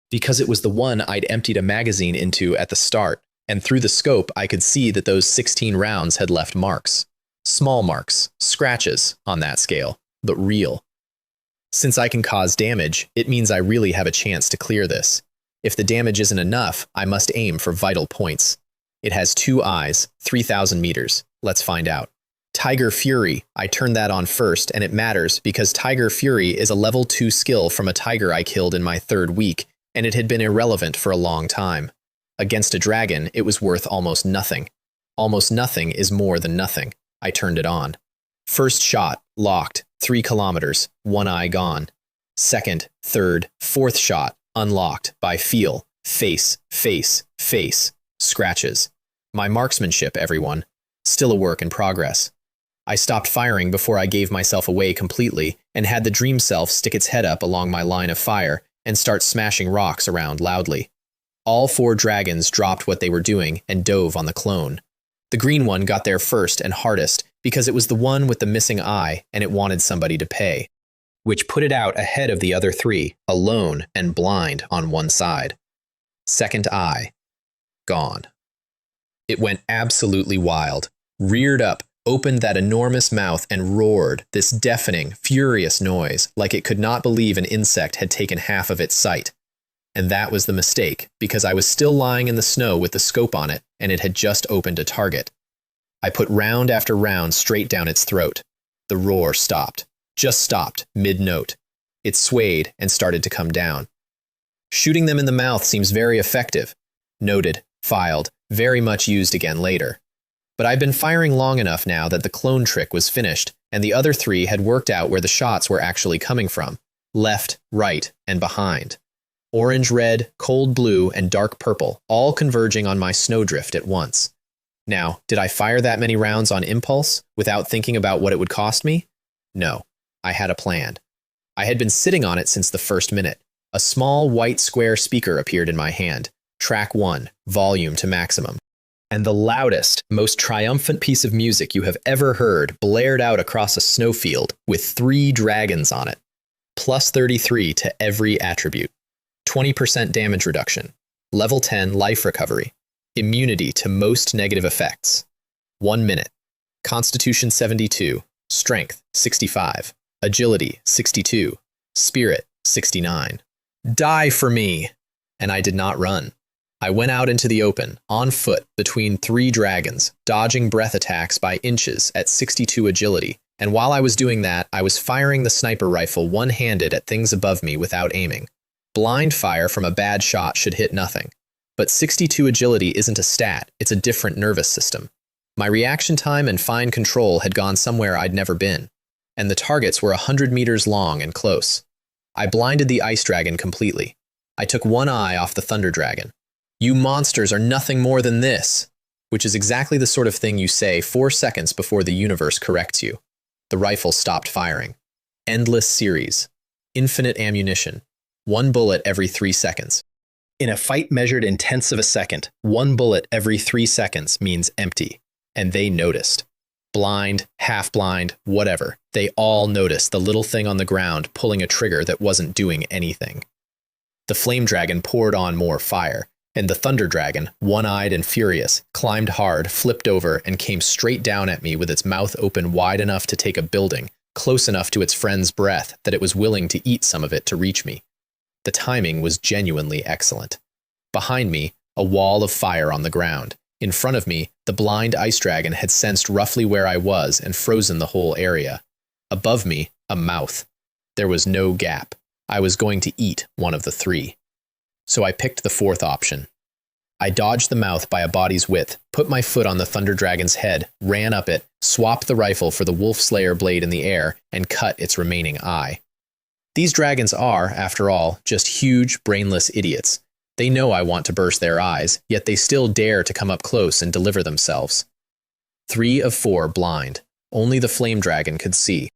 Because it was the one I'd emptied a magazine into at the start, and through the scope I could see that those 16 rounds had left marks. Small marks, scratches, on that scale, but real. Since I can cause damage, it means I really have a chance to clear this. If the damage isn't enough, I must aim for vital points. It has 2 eyes, 3,000 meters. Let's find out. Tiger Fury, I turned that on first, and it matters because Tiger Fury is a level 2 skill from a tiger I killed in my 3rd week, and it had been irrelevant for a long time. Against a dragon, it was worth almost nothing. Almost nothing is more than nothing. I turned it on. First shot, locked, 3 kilometers, 1 eye gone. Second, third, 4th shot, unlocked by feel, face, face, face, scratches. My marksmanship, everyone. Still a work in progress. I stopped firing before I gave myself away completely and had the dream self stick its head up along my line of fire and start smashing rocks around loudly. All 4 dragons dropped what they were doing and dove on the clone. The green one got there first and hardest because it was the one with the missing eye and it wanted somebody to pay, which put it out ahead of the other 3, alone and blind on one side. Second eye. Gone. It went absolutely wild, reared up, opened that enormous mouth and roared this deafening, furious noise like it could not believe an insect had taken half of its sight. And that was the mistake, because I was still lying in the snow with the scope on it, and it had just opened a target. I put round after round straight down its throat. The roar stopped. Just stopped, mid-note. It swayed and started to come down. Shooting them in the mouth seems very effective. Noted, filed, very much used again later. But I'd been firing long enough now that the clone trick was finished, and the other 3 had worked out where the shots were actually coming from. Left, right, and behind. Orange, red, cold blue, and dark purple, all converging on my snowdrift at once. Now, did I fire that many rounds on impulse, without thinking about what it would cost me? No, I had a plan. I had been sitting on it since the first minute. A small white square speaker appeared in my hand. Track 1, volume to maximum. And the loudest, most triumphant piece of music you have ever heard blared out across a snowfield with 3 dragons on it. Plus 33 to every attribute. 20% damage reduction. Level 10 life recovery. Immunity to most negative effects. 1 minute. Constitution 72. Strength 65. Agility 62. Spirit 69. Die for me! And I did not run. I went out into the open, on foot, between 3 dragons, dodging breath attacks by inches at 62 agility, and while I was doing that, I was firing the sniper rifle one-handed at things above me without aiming. Blind fire from a bad shot should hit nothing. But 62 agility isn't a stat, it's a different nervous system. My reaction time and fine control had gone somewhere I'd never been, and the targets were 100 meters long and close. I blinded the ice dragon completely. I took one eye off the thunder dragon. You monsters are nothing more than this, which is exactly the sort of thing you say 4 seconds before the universe corrects you. The rifle stopped firing. Endless series. Infinite ammunition. 1 bullet every 3 seconds. In a fight measured in tenths of a second, 1 bullet every 3 seconds means empty. And they noticed. Blind, half-blind, whatever. They all noticed the little thing on the ground pulling a trigger that wasn't doing anything. The flame dragon poured on more fire. And the thunder dragon, one-eyed and furious, climbed hard, flipped over, and came straight down at me with its mouth open wide enough to take a building, close enough to its friend's breath that it was willing to eat some of it to reach me. The timing was genuinely excellent. Behind me, a wall of fire on the ground. In front of me, the blind ice dragon had sensed roughly where I was and frozen the whole area. Above me, a mouth. There was no gap. I was going to eat one of the 3. So I picked the 4th option. I dodged the mouth by a body's width, put my foot on the thunder dragon's head, ran up it, swapped the rifle for the wolf slayer blade in the air, and cut its remaining eye. These dragons are, after all, just huge, brainless idiots. They know I want to burst their eyes, yet they still dare to come up close and deliver themselves. 3 of 4 blind. Only the flame dragon could see.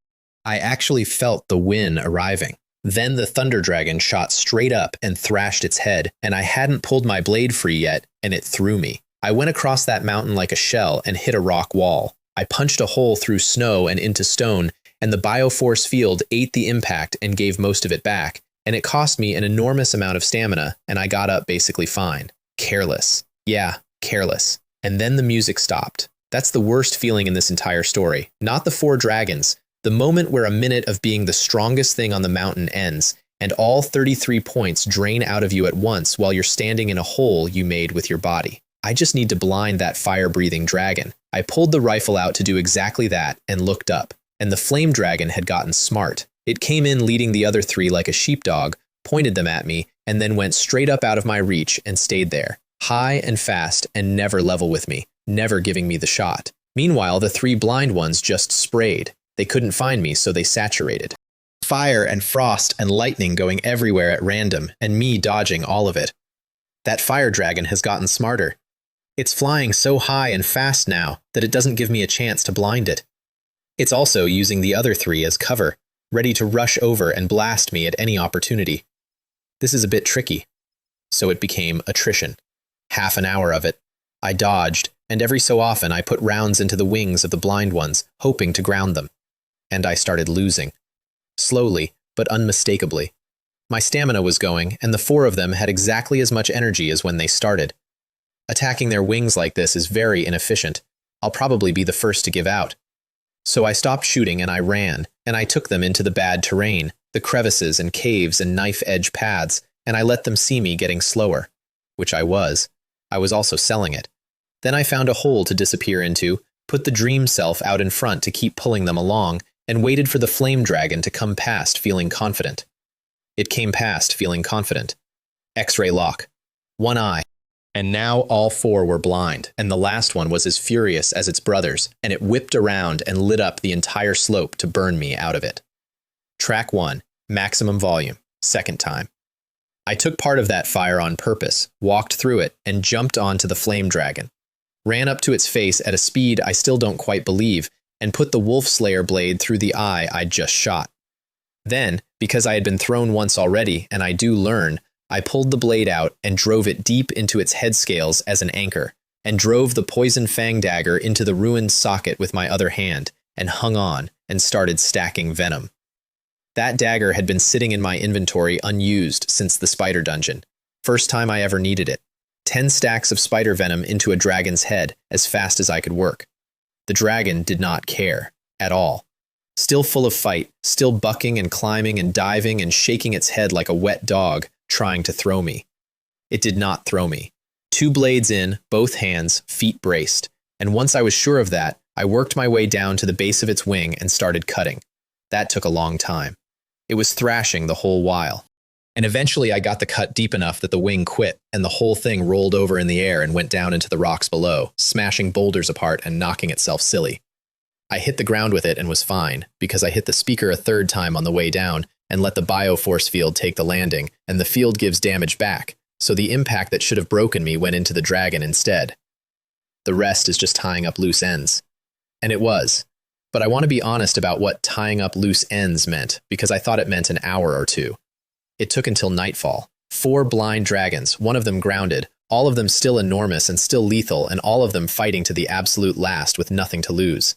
I actually felt the win arriving. Then the thunder dragon shot straight up and thrashed its head, and I hadn't pulled my blade free yet, and it threw me. I went across that mountain like a shell and hit a rock wall. I punched a hole through snow and into stone, and the bioforce field ate the impact and gave most of it back, and it cost me an enormous amount of stamina, and I got up basically fine. Careless. Yeah, careless. And then the music stopped. That's the worst feeling in this entire story. Not the 4 dragons. The moment where a minute of being the strongest thing on the mountain ends, and all 33 points drain out of you at once while you're standing in a hole you made with your body. I just need to blind that fire-breathing dragon. I pulled the rifle out to do exactly that and looked up, and the flame dragon had gotten smart. It came in leading the other 3 like a sheepdog, pointed them at me, and then went straight up out of my reach and stayed there, high and fast and never level with me, never giving me the shot. Meanwhile, the 3 blind ones just sprayed. They couldn't find me, so they saturated. Fire and frost and lightning going everywhere at random, and me dodging all of it. That fire dragon has gotten smarter. It's flying so high and fast now that it doesn't give me a chance to blind it. It's also using the other 3 as cover, ready to rush over and blast me at any opportunity. This is a bit tricky. So it became attrition. Half an hour of it. I dodged, and every so often I put rounds into the wings of the blind ones, hoping to ground them. And I started losing. Slowly, but unmistakably. My stamina was going, and the 4 of them had exactly as much energy as when they started. Attacking their wings like this is very inefficient. I'll probably be the first to give out. So I stopped shooting and I ran, and I took them into the bad terrain, the crevices and caves and knife-edge paths, and I let them see me getting slower. Which I was. I was also selling it. Then I found a hole to disappear into, put the dream self out in front to keep pulling them along, and waited for the flame dragon to come past feeling confident. It came past feeling confident. X-ray lock. 1 eye. And now all 4 were blind, and the last one was as furious as its brothers, and it whipped around and lit up the entire slope to burn me out of it. Track 1. Maximum volume. Second time. I took part of that fire on purpose, walked through it, and jumped onto the flame dragon. Ran up to its face at a speed I still don't quite believe, and put the wolf slayer blade through the eye I'd just shot. Then, because I had been thrown once already, and I do learn, I pulled the blade out and drove it deep into its head scales as an anchor, and drove the poison fang dagger into the ruined socket with my other hand, and hung on, and started stacking venom. That dagger had been sitting in my inventory unused since the spider dungeon. First time I ever needed it. 10 stacks of spider venom into a dragon's head as fast as I could work. The dragon did not care. At all. Still full of fight, still bucking and climbing and diving and shaking its head like a wet dog, trying to throw me. It did not throw me. 2 blades in, both hands, feet braced. And once I was sure of that, I worked my way down to the base of its wing and started cutting. That took a long time. It was thrashing the whole while. And eventually I got the cut deep enough that the wing quit, and the whole thing rolled over in the air and went down into the rocks below, smashing boulders apart and knocking itself silly. I hit the ground with it and was fine, because I hit the speaker a 3rd time on the way down and let the bioforce field take the landing, and the field gives damage back, so the impact that should have broken me went into the dragon instead. The rest is just tying up loose ends. And it was. But I want to be honest about what tying up loose ends meant, because I thought it meant an hour or 2. It took until nightfall. 4 blind dragons, one of them grounded, all of them still enormous and still lethal, and all of them fighting to the absolute last with nothing to lose.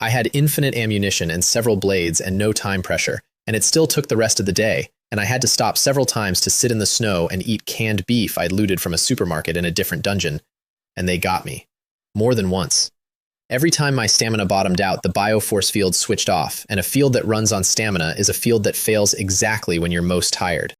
I had infinite ammunition and several blades and no time pressure, and it still took the rest of the day, and I had to stop several times to sit in the snow and eat canned beef I'd looted from a supermarket in a different dungeon, and they got me. More than once. Every time my stamina bottomed out, the bioforce field switched off, and a field that runs on stamina is a field that fails exactly when you're most tired.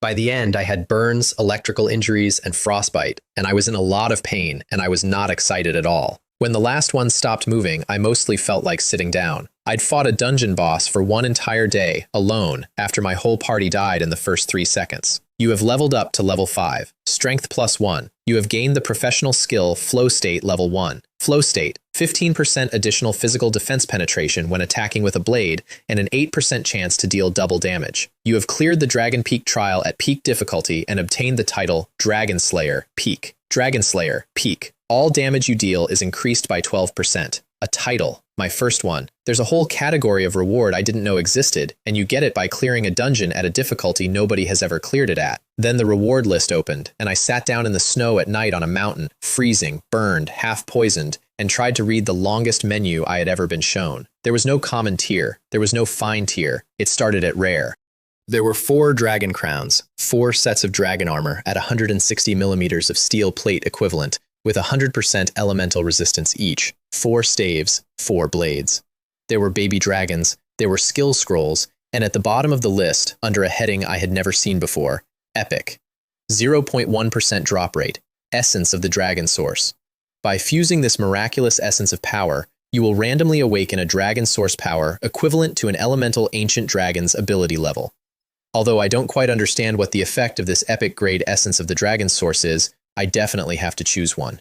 By the end, I had burns, electrical injuries, and frostbite, and I was in a lot of pain, and I was not excited at all. When the last one stopped moving, I mostly felt like sitting down. I'd fought a dungeon boss for 1 entire day, alone, after my whole party died in the first 3 seconds. You have leveled up to level 5, Strength +1. You have gained the professional skill Flow State level 1. Flow State, 15% additional physical defense penetration when attacking with a blade, and an 8% chance to deal double damage. You have cleared the Dragon Peak trial at peak difficulty and obtained the title Dragon Slayer Peak. Dragon Slayer Peak. All damage you deal is increased by 12%. A title. My first one. There's a whole category of reward I didn't know existed, and you get it by clearing a dungeon at a difficulty nobody has ever cleared it at. Then the reward list opened, and I sat down in the snow at night on a mountain, freezing, burned, half poisoned, and tried to read the longest menu I had ever been shown. There was no common tier. There was no fine tier. It started at rare. There were 4 dragon crowns, 4 sets of dragon armor at 160 millimeters of steel plate equivalent, with 100% elemental resistance each, 4 staves, 4 blades. There were baby dragons, there were skill scrolls, and at the bottom of the list, under a heading I had never seen before, Epic. 0.1% drop rate, essence of the dragon source. By fusing this miraculous essence of power, you will randomly awaken a dragon source power equivalent to an elemental ancient dragon's ability level. Although I don't quite understand what the effect of this epic grade essence of the dragon source is, I definitely have to choose one.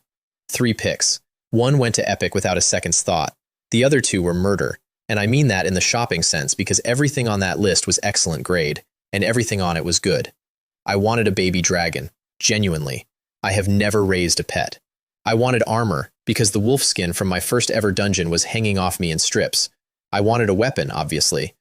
3 picks. 1 went to epic without a second's thought. The other 2 were murder, and I mean that in the shopping sense because everything on that list was excellent grade, and everything on it was good. I wanted a baby dragon, genuinely. I have never raised a pet. I wanted armor, because the wolf skin from my first ever dungeon was hanging off me in strips, I wanted a weapon, obviously.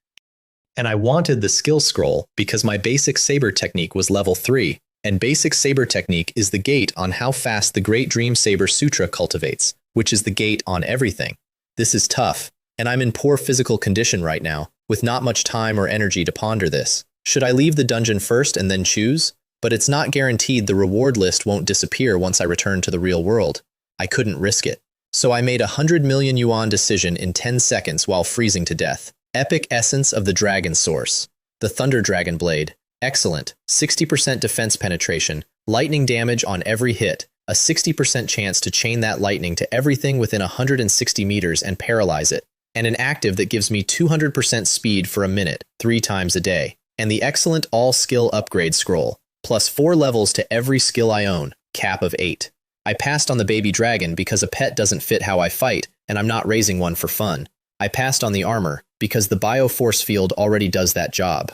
And I wanted the skill scroll because my basic saber technique was level 3, and basic saber technique is the gate on how fast the Great Dream Saber Sutra cultivates, which is the gate on everything. This is tough, and I'm in poor physical condition right now, with not much time or energy to ponder this. Should I leave the dungeon first and then choose? But it's not guaranteed the reward list won't disappear once I return to the real world. I couldn't risk it. So I made a 100 million yuan decision in 10 seconds while freezing to death. Epic Essence of the Dragon Source. The Thunder Dragon Blade. Excellent. 60% defense penetration, lightning damage on every hit, a 60% chance to chain that lightning to everything within 160 meters and paralyze it, and an active that gives me 200% speed for a minute, 3 times a day, and the excellent all-skill upgrade scroll, plus 4 levels to every skill I own, cap of 8. I passed on the baby dragon because a pet doesn't fit how I fight, and I'm not raising one for fun. I passed on the armor because the bioforce field already does that job.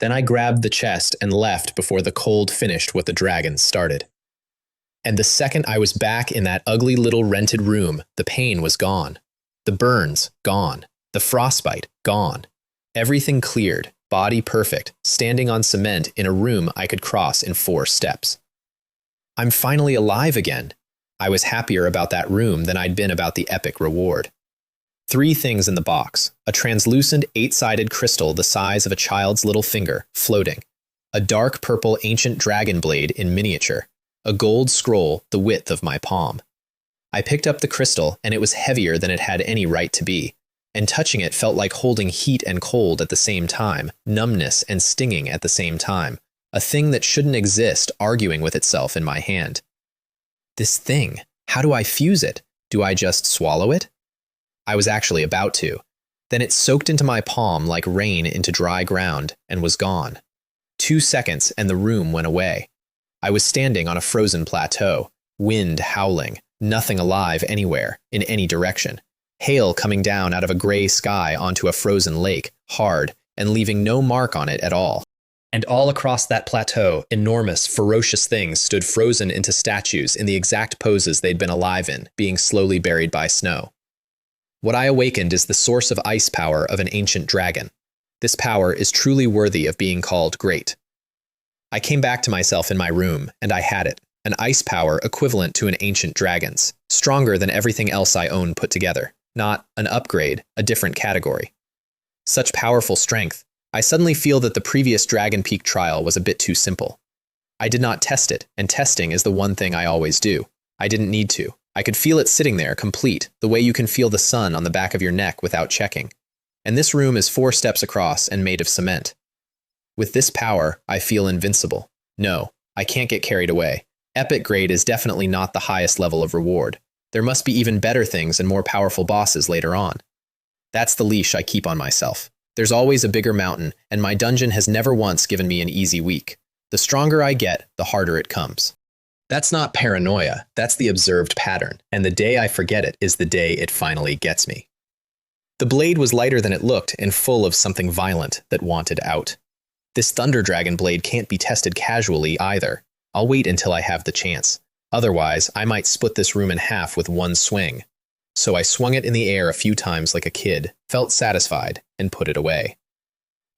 Then I grabbed the chest and left before the cold finished what the dragon started. And the second I was back in that ugly little rented room, the pain was gone. The burns, gone. The frostbite, gone. Everything cleared, body perfect, standing on cement in a room I could cross in 4 steps. I'm finally alive again. I was happier about that room than I'd been about the epic reward. 3 things in the box: a translucent 8-sided crystal the size of a child's little finger, floating, a dark purple ancient dragon blade in miniature, a gold scroll the width of my palm. I picked up the crystal, and it was heavier than it had any right to be, and touching it felt like holding heat and cold at the same time, numbness and stinging at the same time, a thing that shouldn't exist arguing with itself in my hand. This thing, how do I fuse it? Do I just swallow it? I was actually about to. Then it soaked into my palm like rain into dry ground and was gone. 2 seconds and the room went away. I was standing on a frozen plateau, wind howling, nothing alive anywhere, in any direction. Hail coming down out of a gray sky onto a frozen lake, hard, and leaving no mark on it at all. And all across that plateau, enormous, ferocious things stood frozen into statues in the exact poses they'd been alive in, being slowly buried by snow. What I awakened is the source of ice power of an ancient dragon. This power is truly worthy of being called great. I came back to myself in my room, and I had it. An ice power equivalent to an ancient dragon's, stronger than everything else I own put together. Not an upgrade, a different category. Such powerful strength, I suddenly feel that the previous Dragon Peak trial was a bit too simple. I did not test it, and testing is the one thing I always do. I didn't need to. I could feel it sitting there, complete, the way you can feel the sun on the back of your neck without checking. And this room is 4 steps across and made of cement. With this power, I feel invincible. No, I can't get carried away. Epic grade is definitely not the highest level of reward. There must be even better things and more powerful bosses later on. That's the leash I keep on myself. There's always a bigger mountain, and my dungeon has never once given me an easy week. The stronger I get, the harder it comes. That's not paranoia, that's the observed pattern, and the day I forget it is the day it finally gets me. The blade was lighter than it looked and full of something violent that wanted out. This Thunder Dragon blade can't be tested casually either. I'll wait until I have the chance. Otherwise, I might split this room in half with one swing. So I swung it in the air a few times like a kid, felt satisfied, and put it away.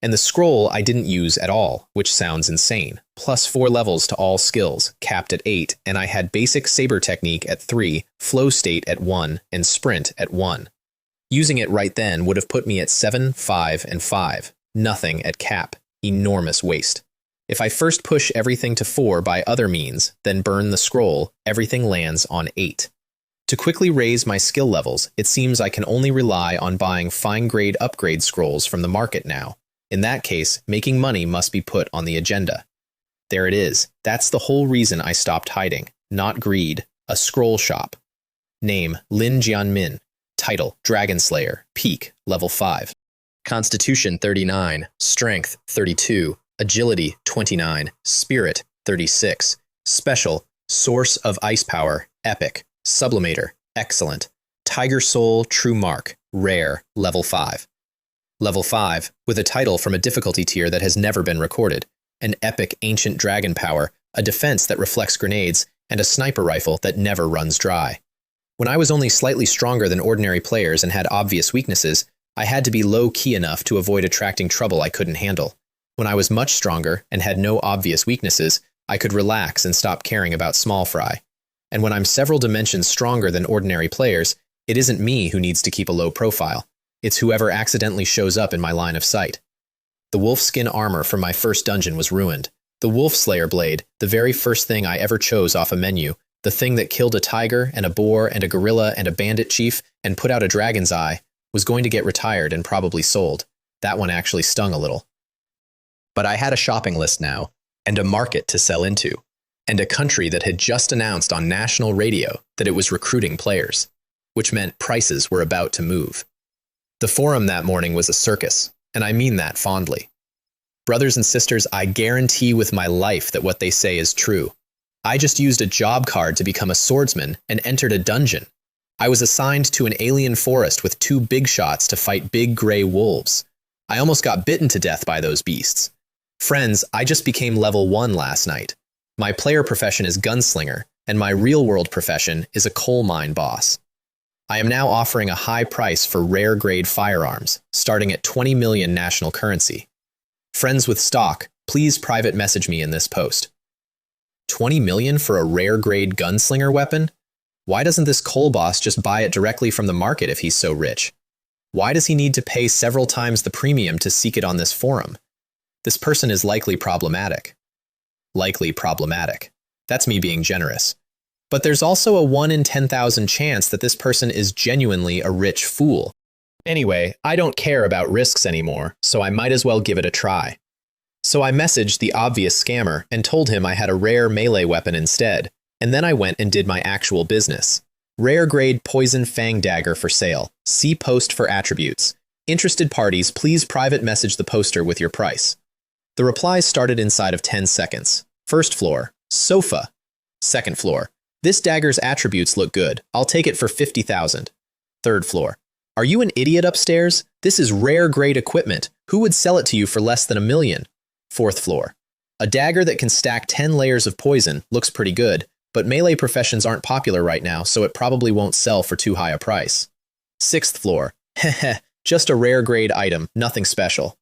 And the scroll I didn't use at all, which sounds insane. Plus 4 levels to all skills, capped at 8, and I had basic saber technique at 3, flow state at 1, and sprint at 1. Using it right then would have put me at 7, 5, and 5. Nothing at cap. Enormous waste. If I first push everything to 4 by other means, then burn the scroll, everything lands on 8. To quickly raise my skill levels, it seems I can only rely on buying fine-grade upgrade scrolls from the market now. In that case, making money must be put on the agenda. There it is. That's the whole reason I stopped hiding. Not greed. A scroll shop. Name, Lin Jianmin. Title, Dragon Slayer. Peak, level 5. Constitution, 39. Strength, 32. Agility, 29. Spirit, 36. Special, Source of Ice Power. Epic. Sublimator, excellent. Tiger Soul, True Mark, rare, level 5. Level 5, with a title from a difficulty tier that has never been recorded, an epic ancient dragon power, a defense that reflects grenades, and a sniper rifle that never runs dry. When I was only slightly stronger than ordinary players and had obvious weaknesses, I had to be low-key enough to avoid attracting trouble I couldn't handle. When I was much stronger and had no obvious weaknesses, I could relax and stop caring about small fry. And when I'm several dimensions stronger than ordinary players, it isn't me who needs to keep a low profile. It's whoever accidentally shows up in my line of sight. The wolfskin armor from my first dungeon was ruined. The Wolf Slayer blade, the very first thing I ever chose off a menu, the thing that killed a tiger and a boar and a gorilla and a bandit chief and put out a dragon's eye, was going to get retired and probably sold. That one actually stung a little. But I had a shopping list now, and a market to sell into, and a country that had just announced on national radio that it was recruiting players, which meant prices were about to move. The forum that morning was a circus, and I mean that fondly. Brothers and sisters, I guarantee with my life that what they say is true. I just used a job card to become a swordsman and entered a dungeon. I was assigned to an alien forest with 2 big shots to fight big gray wolves. I almost got bitten to death by those beasts. Friends, I just became level 1 last night. My player profession is gunslinger, and my real-world profession is a coal mine boss. I am now offering a high price for rare-grade firearms, starting at 20 million national currency. Friends with stock, please private message me in this post. 20 million for a rare-grade gunslinger weapon? Why doesn't this coal boss just buy it directly from the market if he's so rich? Why does he need to pay several times the premium to seek it on this forum? This person is likely problematic. Likely problematic. That's me being generous. But there's also a 1 in 10,000 chance that this person is genuinely a rich fool. Anyway, I don't care about risks anymore, so I might as well give it a try. So I messaged the obvious scammer and told him I had a rare melee weapon instead, and then I went and did my actual business. Rare grade poison fang dagger for sale. See post for attributes. Interested parties, please private message the poster with your price. The replies started inside of 10 seconds. First floor, sofa. Second floor, this dagger's attributes look good. I'll take it for 50,000. Third floor, are you an idiot upstairs? This is rare grade equipment. Who would sell it to you for less than $1 million? Fourth floor, a dagger that can stack 10 layers of poison looks pretty good, but melee professions aren't popular right now, so it probably won't sell for too high a price. Sixth floor, heh, just a rare grade item, nothing special.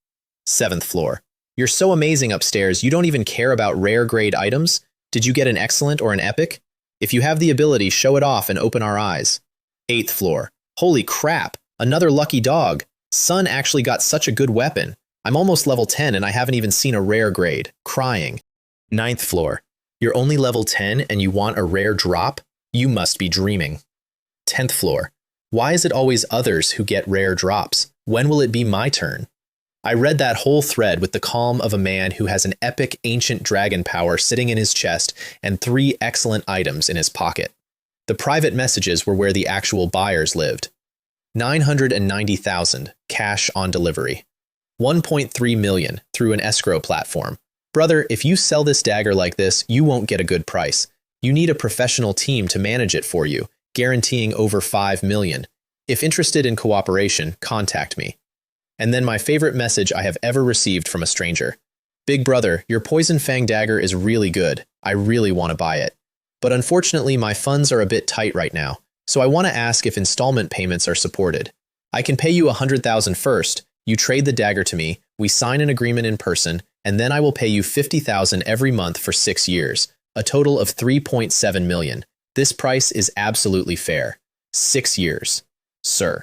Seventh floor, you're so amazing upstairs, you don't even care about rare grade items? Did you get an excellent or an epic? If you have the ability, show it off and open our eyes. Eighth floor, holy crap, another lucky dog. Son actually got such a good weapon. I'm almost level 10 and I haven't even seen a rare grade. Crying. Ninth floor, you're only level 10 and you want a rare drop? You must be dreaming. 10th floor, why is it always others who get rare drops? When will it be my turn? I read that whole thread with the calm of a man who has an epic ancient dragon power sitting in his chest and 3 excellent items in his pocket. The private messages were where the actual buyers lived. 990,000, cash on delivery. 1.3 million through an escrow platform. Brother, if you sell this dagger like this, you won't get a good price. You need a professional team to manage it for you, guaranteeing over 5 million. If interested in cooperation, contact me. And then my favorite message I have ever received from a stranger. Big brother, your poison fang dagger is really good. I really want to buy it. But unfortunately, my funds are a bit tight right now, so I want to ask if installment payments are supported. I can pay you 100,000 first. You trade the dagger to me, we sign an agreement in person, and then I will pay you 50,000 every month for 6 years, a total of 3.7 million. This price is absolutely fair. 6 years. Sir.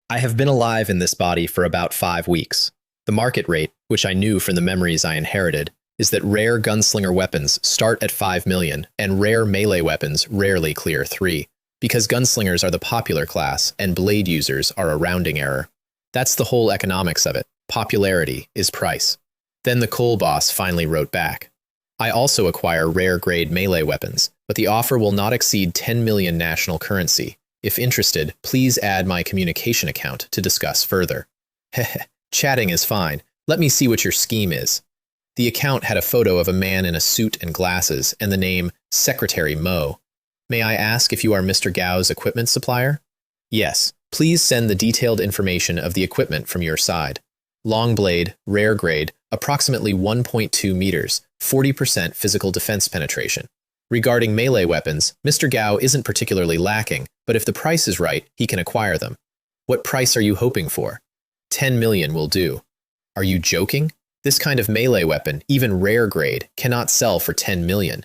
I have been alive in this body for about 5 weeks. The market rate, which I knew from the memories I inherited, is that rare gunslinger weapons start at 5 million, and rare melee weapons rarely clear 3, because gunslingers are the popular class, and blade users are a rounding error. That's the whole economics of it. Popularity is price. Then the coal boss finally wrote back. I also acquire rare-grade melee weapons, but the offer will not exceed 10 million national currency. If interested, please add my communication account to discuss further. Heh, chatting is fine. Let me see what your scheme is. The account had a photo of a man in a suit and glasses and the name Secretary Mo. May I ask if you are Mr. Gao's equipment supplier? Yes. Please send the detailed information of the equipment from your side. Long blade, rare grade, approximately 1.2 meters, 40% physical defense penetration. Regarding melee weapons, Mr. Gao isn't particularly lacking, but if the price is right, he can acquire them. What price are you hoping for? 10 million will do. Are you joking? This kind of melee weapon, even rare grade, cannot sell for 10 million.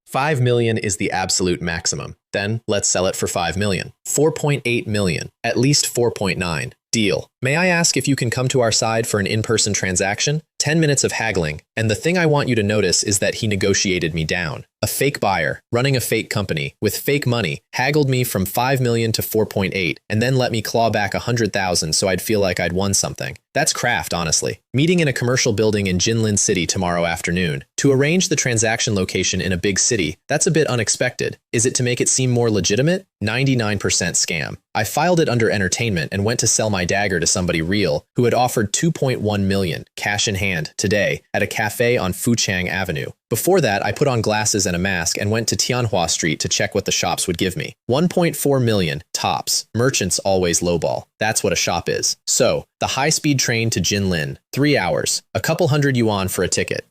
5 million is the absolute maximum. Then let's sell it for 5 million. 4.8 million, at least 4.9. Deal. May I ask if you can come to our side for an in-person transaction? 10 minutes of haggling, and the thing I want you to notice is that he negotiated me down. A fake buyer, running a fake company, with fake money, haggled me from 5 million to 4.8, and then let me claw back 100,000 so I'd feel like I'd won something. That's craft, honestly. Meeting in a commercial building in Jinlin City tomorrow afternoon. To arrange the transaction location in a big city, that's a bit unexpected. Is it to make it seem more legitimate? 99% scam. I filed it under entertainment and went to sell my dagger to somebody real who had offered 2.1 million, cash in hand, today, at a cafe on Fuchang Avenue. Before that, I put on glasses and a mask and went to Tianhua Street to check what the shops would give me. 1.4 million, tops. Merchants always lowball. That's what a shop is. So, the high-speed train to Jinlin, 3 hours, a couple hundred yuan for a ticket.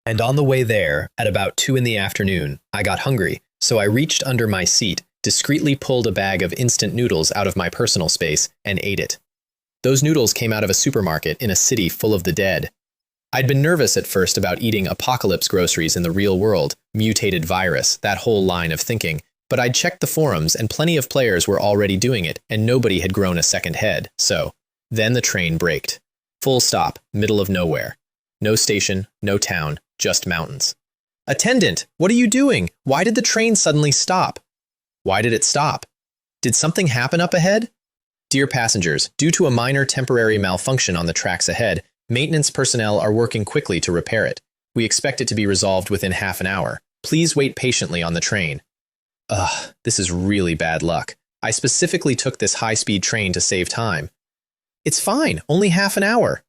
And on the way there, at about 2 in the afternoon, I got hungry, so I reached under my seat, discreetly pulled a bag of instant noodles out of my personal space, and ate it. Those noodles came out of a supermarket in a city full of the dead. I'd been nervous at first about eating apocalypse groceries in the real world, mutated virus, that whole line of thinking, but I'd checked the forums and plenty of players were already doing it, and nobody had grown a second head, so. Then the train braked. Full stop, middle of nowhere. No station, no town, just mountains. Attendant, what are you doing? Why did the train suddenly stop? Why did it stop? Did something happen up ahead? Dear passengers, due to a minor temporary malfunction on the tracks ahead, maintenance personnel are working quickly to repair it. We expect it to be resolved within half an hour. Please wait patiently on the train. Ugh, this is really bad luck. I specifically took this high-speed train to save time. It's fine, only half an hour.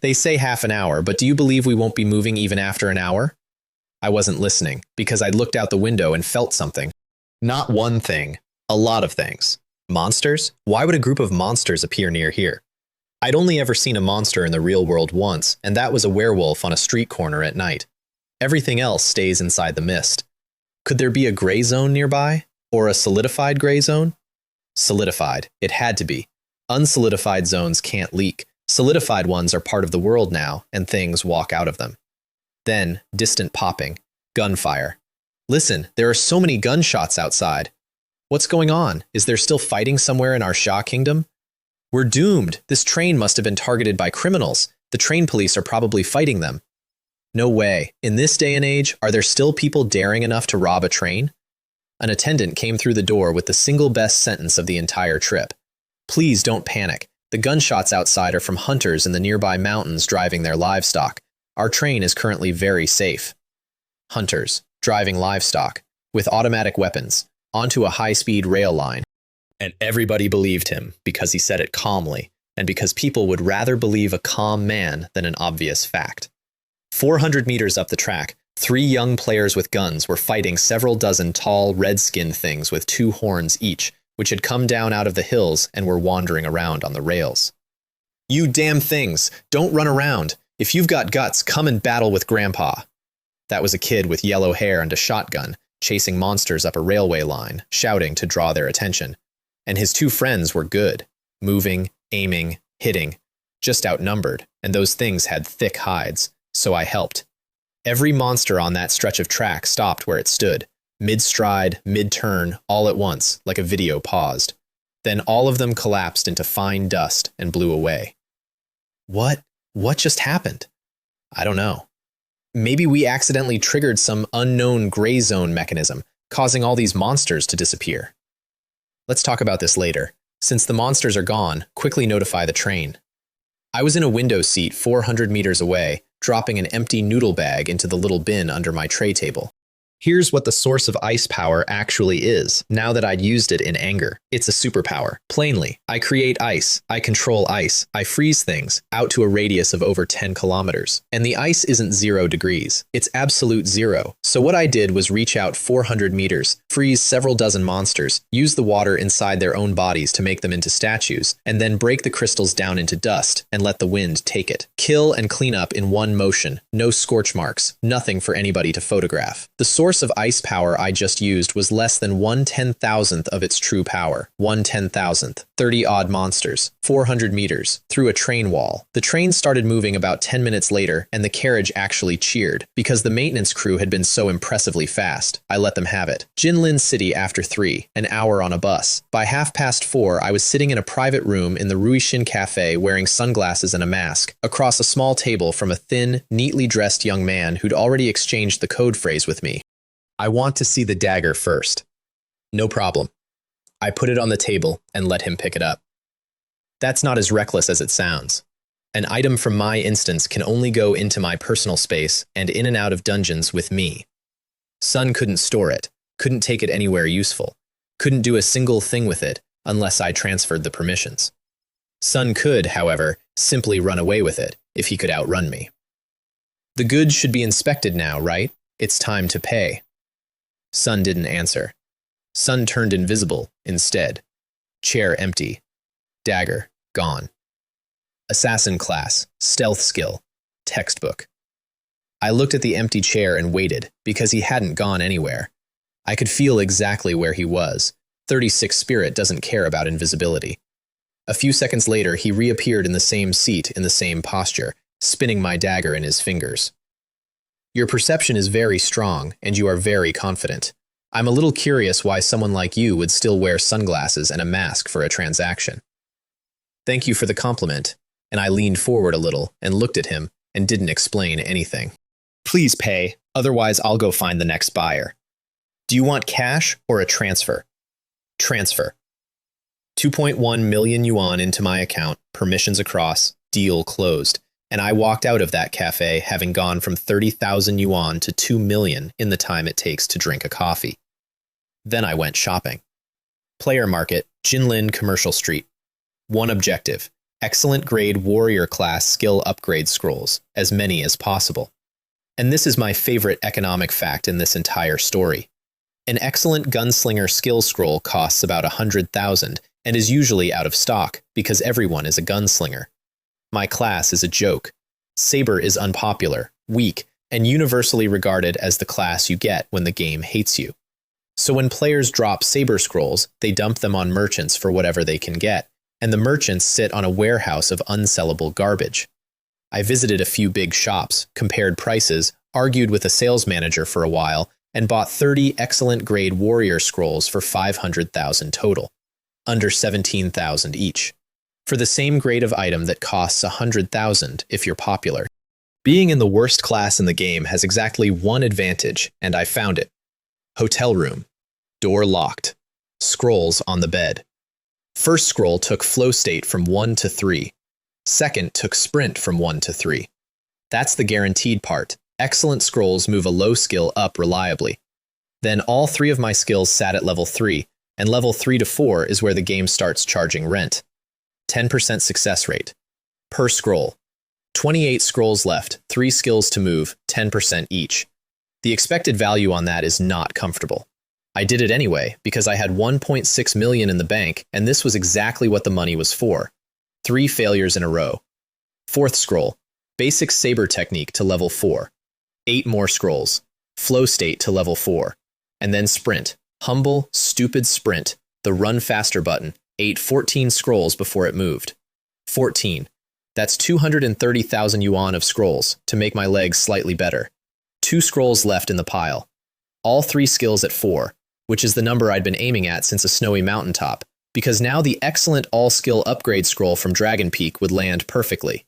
They say half an hour, but do you believe we won't be moving even after an hour? I wasn't listening, because I'd looked out the window and felt something. Not one thing, a lot of things. Monsters? Why would a group of monsters appear near here? I'd only ever seen a monster in the real world once, and that was a werewolf on a street corner at night. Everything else stays inside the mist. Could there be a gray zone nearby? Or a solidified gray zone? Solidified. It had to be. Unsolidified zones can't leak. Solidified ones are part of the world now, and things walk out of them. Then, distant popping. Gunfire. Listen, there are so many gunshots outside. What's going on? Is there still fighting somewhere in our Xia kingdom? We're doomed. This train must have been targeted by criminals. The train police are probably fighting them. No way. In this day and age, are there still people daring enough to rob a train? An attendant came through the door with the single best sentence of the entire trip. Please don't panic. The gunshots outside are from hunters in the nearby mountains driving their livestock. Our train is currently very safe. Hunters, driving livestock, with automatic weapons, onto a high-speed rail line. And everybody believed him because he said it calmly, and because people would rather believe a calm man than an obvious fact. 400 meters up the track, 3 young players with guns were fighting several dozen tall, red-skinned things with 2 horns each, which had come down out of the hills and were wandering around on the rails. You damn things! Don't run around! If you've got guts, come and battle with Grandpa! That was a kid with yellow hair and a shotgun, chasing monsters up a railway line, shouting to draw their attention. And his 2 friends were good, moving, aiming, hitting, just outnumbered, and those things had thick hides, so I helped. Every monster on that stretch of track stopped where it stood, mid-stride, mid-turn, all at once, like a video paused. Then all of them collapsed into fine dust and blew away. What just happened? I don't know. Maybe we accidentally triggered some unknown gray zone mechanism, causing all these monsters to disappear. Let's talk about this later. Since the monsters are gone, quickly notify the train. I was in a window seat 400 meters away, dropping an empty noodle bag into the little bin under my tray table. Here's what the source of ice power actually is, now that I'd used it in anger. It's a superpower. Plainly, I create ice, I control ice, I freeze things, out to a radius of over 10 kilometers. And the ice isn't 0 degrees, it's absolute 0. So what I did was reach out 400 meters, freeze several dozen monsters, use the water inside their own bodies to make them into statues, and then break the crystals down into dust and let the wind take it. Kill and clean up in one motion, no scorch marks, nothing for anybody to photograph. The source source of ice power I just used was less than 1/10,000th of its true power. 1/10,000th. 30-odd monsters. 400 meters. Through a train wall. The train started moving about 10 minutes later, and the carriage actually cheered. Because the maintenance crew had been so impressively fast, I let them have it. Jinlin City after 3. An hour on a bus. By 4:30, I was sitting in a private room in the Ruishin Cafe wearing sunglasses and a mask, across a small table from a thin, neatly dressed young man who'd already exchanged the code phrase with me. I want to see the dagger first. No problem. I put it on the table and let him pick it up. That's not as reckless as it sounds. An item from my instance can only go into my personal space and in and out of dungeons with me. Sun couldn't store it, couldn't take it anywhere useful, couldn't do a single thing with it unless I transferred the permissions. Sun could, however, simply run away with it if he could outrun me. The goods should be inspected now, right? It's time to pay. Sun didn't answer. Sun turned invisible instead. Chair empty. Dagger gone. Assassin class, stealth skill, textbook. I looked at the empty chair and waited, because he hadn't gone anywhere. I could feel exactly where he was. 36 spirit doesn't care about invisibility. A few seconds later, he reappeared in the same seat in the same posture, spinning my dagger in his fingers. Your perception is very strong, and you are very confident. I'm a little curious why someone like you would still wear sunglasses and a mask for a transaction. Thank you for the compliment, and I leaned forward a little and looked at him and didn't explain anything. Please pay, otherwise I'll go find the next buyer. Do you want cash or a transfer? Transfer. 2.1 million yuan into my account, permissions across, deal closed. And I walked out of that cafe having gone from 30,000 yuan to 2 million in the time it takes to drink a coffee. Then I went shopping. Player market, Jinlin Commercial Street. One objective, excellent grade warrior class skill upgrade scrolls, as many as possible. And this is my favorite economic fact in this entire story. An excellent gunslinger skill scroll costs about 100,000 and is usually out of stock because everyone is a gunslinger. My class is a joke. Saber is unpopular, weak, and universally regarded as the class you get when the game hates you. So when players drop Saber scrolls, they dump them on merchants for whatever they can get, and the merchants sit on a warehouse of unsellable garbage. I visited a few big shops, compared prices, argued with a sales manager for a while, and bought 30 excellent grade warrior scrolls for 500,000 total, under 17,000 each, for the same grade of item that costs 100,000 if you're popular. Being in the worst class in the game has exactly one advantage, and I found it. Hotel room. Door locked. Scrolls on the bed. First scroll took flow state from 1 to 3. Second took sprint from 1 to 3. That's the guaranteed part. Excellent scrolls move a low skill up reliably. Then all 3 of my skills sat at level 3, and level 3 to 4 is where the game starts charging rent. 10% success rate. Per scroll. 28 scrolls left, 3 skills to move, 10% each. The expected value on that is not comfortable. I did it anyway because I had 1.6 million in the bank, and this was exactly what the money was for. 3 failures in a row. 4th scroll. Basic saber technique to level 4. 8 more scrolls. Flow state to level 4. And then sprint. Humble, stupid sprint. The run faster button. 14 scrolls before it moved. 14. That's 230,000 yuan of scrolls to make my legs slightly better. 2 scrolls left in the pile. All 3 skills at 4, which is the number I'd been aiming at since a snowy mountaintop, because now the excellent all-skill upgrade scroll from Dragon Peak would land perfectly.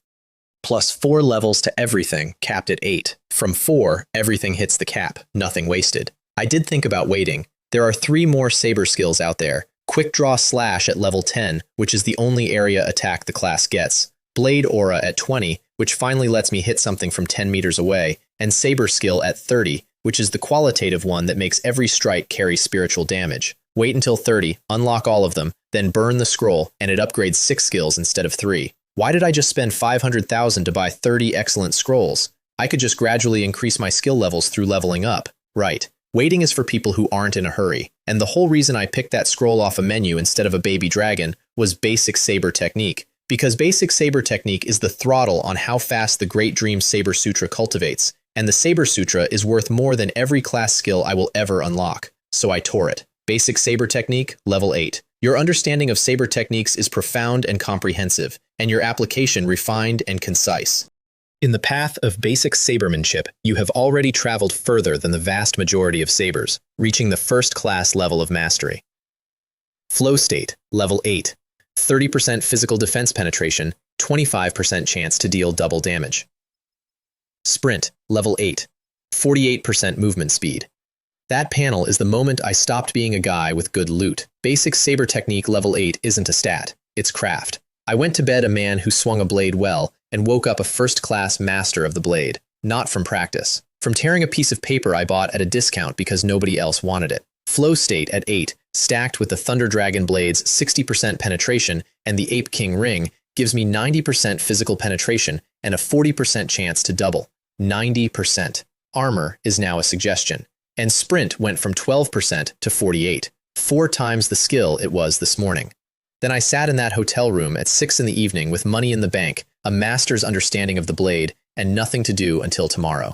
Plus 4 levels to everything, capped at 8. From 4, everything hits the cap, nothing wasted. I did think about waiting. There are 3 more saber skills out there. Quick Draw Slash at level 10, which is the only area attack the class gets. Blade Aura at 20, which finally lets me hit something from 10 meters away, and Saber Skill at 30, which is the qualitative one that makes every strike carry spiritual damage. Wait until 30, unlock all of them, then burn the scroll, and it upgrades 6 skills instead of 3. Why did I just spend 500,000 to buy 30 excellent scrolls? I could just gradually increase my skill levels through leveling up. Right. Waiting is for people who aren't in a hurry, and the whole reason I picked that scroll off a menu instead of a baby dragon was Basic Saber Technique, because Basic Saber Technique is the throttle on how fast the Great Dream Saber Sutra cultivates. And the Saber Sutra is worth more than every class skill I will ever unlock. So I tore it. Basic Saber Technique, Level 8. Your understanding of Saber techniques is profound and comprehensive, and your application refined and concise. In the path of basic sabermanship, you have already traveled further than the vast majority of sabers, reaching the first-class level of mastery. Flow State, Level 8. 30% physical defense penetration, 25% chance to deal double damage. Sprint, Level 8. 48% movement speed. That panel is the moment I stopped being a guy with good loot. Basic Saber Technique Level 8 isn't a stat, it's craft. I went to bed a man who swung a blade well, and woke up a first-class master of the blade, not from practice. From tearing a piece of paper I bought at a discount because nobody else wanted it. Flow State at 8, stacked with the Thunder Dragon Blade's 60% penetration and the Ape King Ring, gives me 90% physical penetration and a 40% chance to double. 90%. Armor is now a suggestion. And Sprint went from 12% to 48, 4 times the skill it was this morning. Then I sat in that hotel room at 6 in the evening with money in the bank, a master's understanding of the blade, and nothing to do until tomorrow.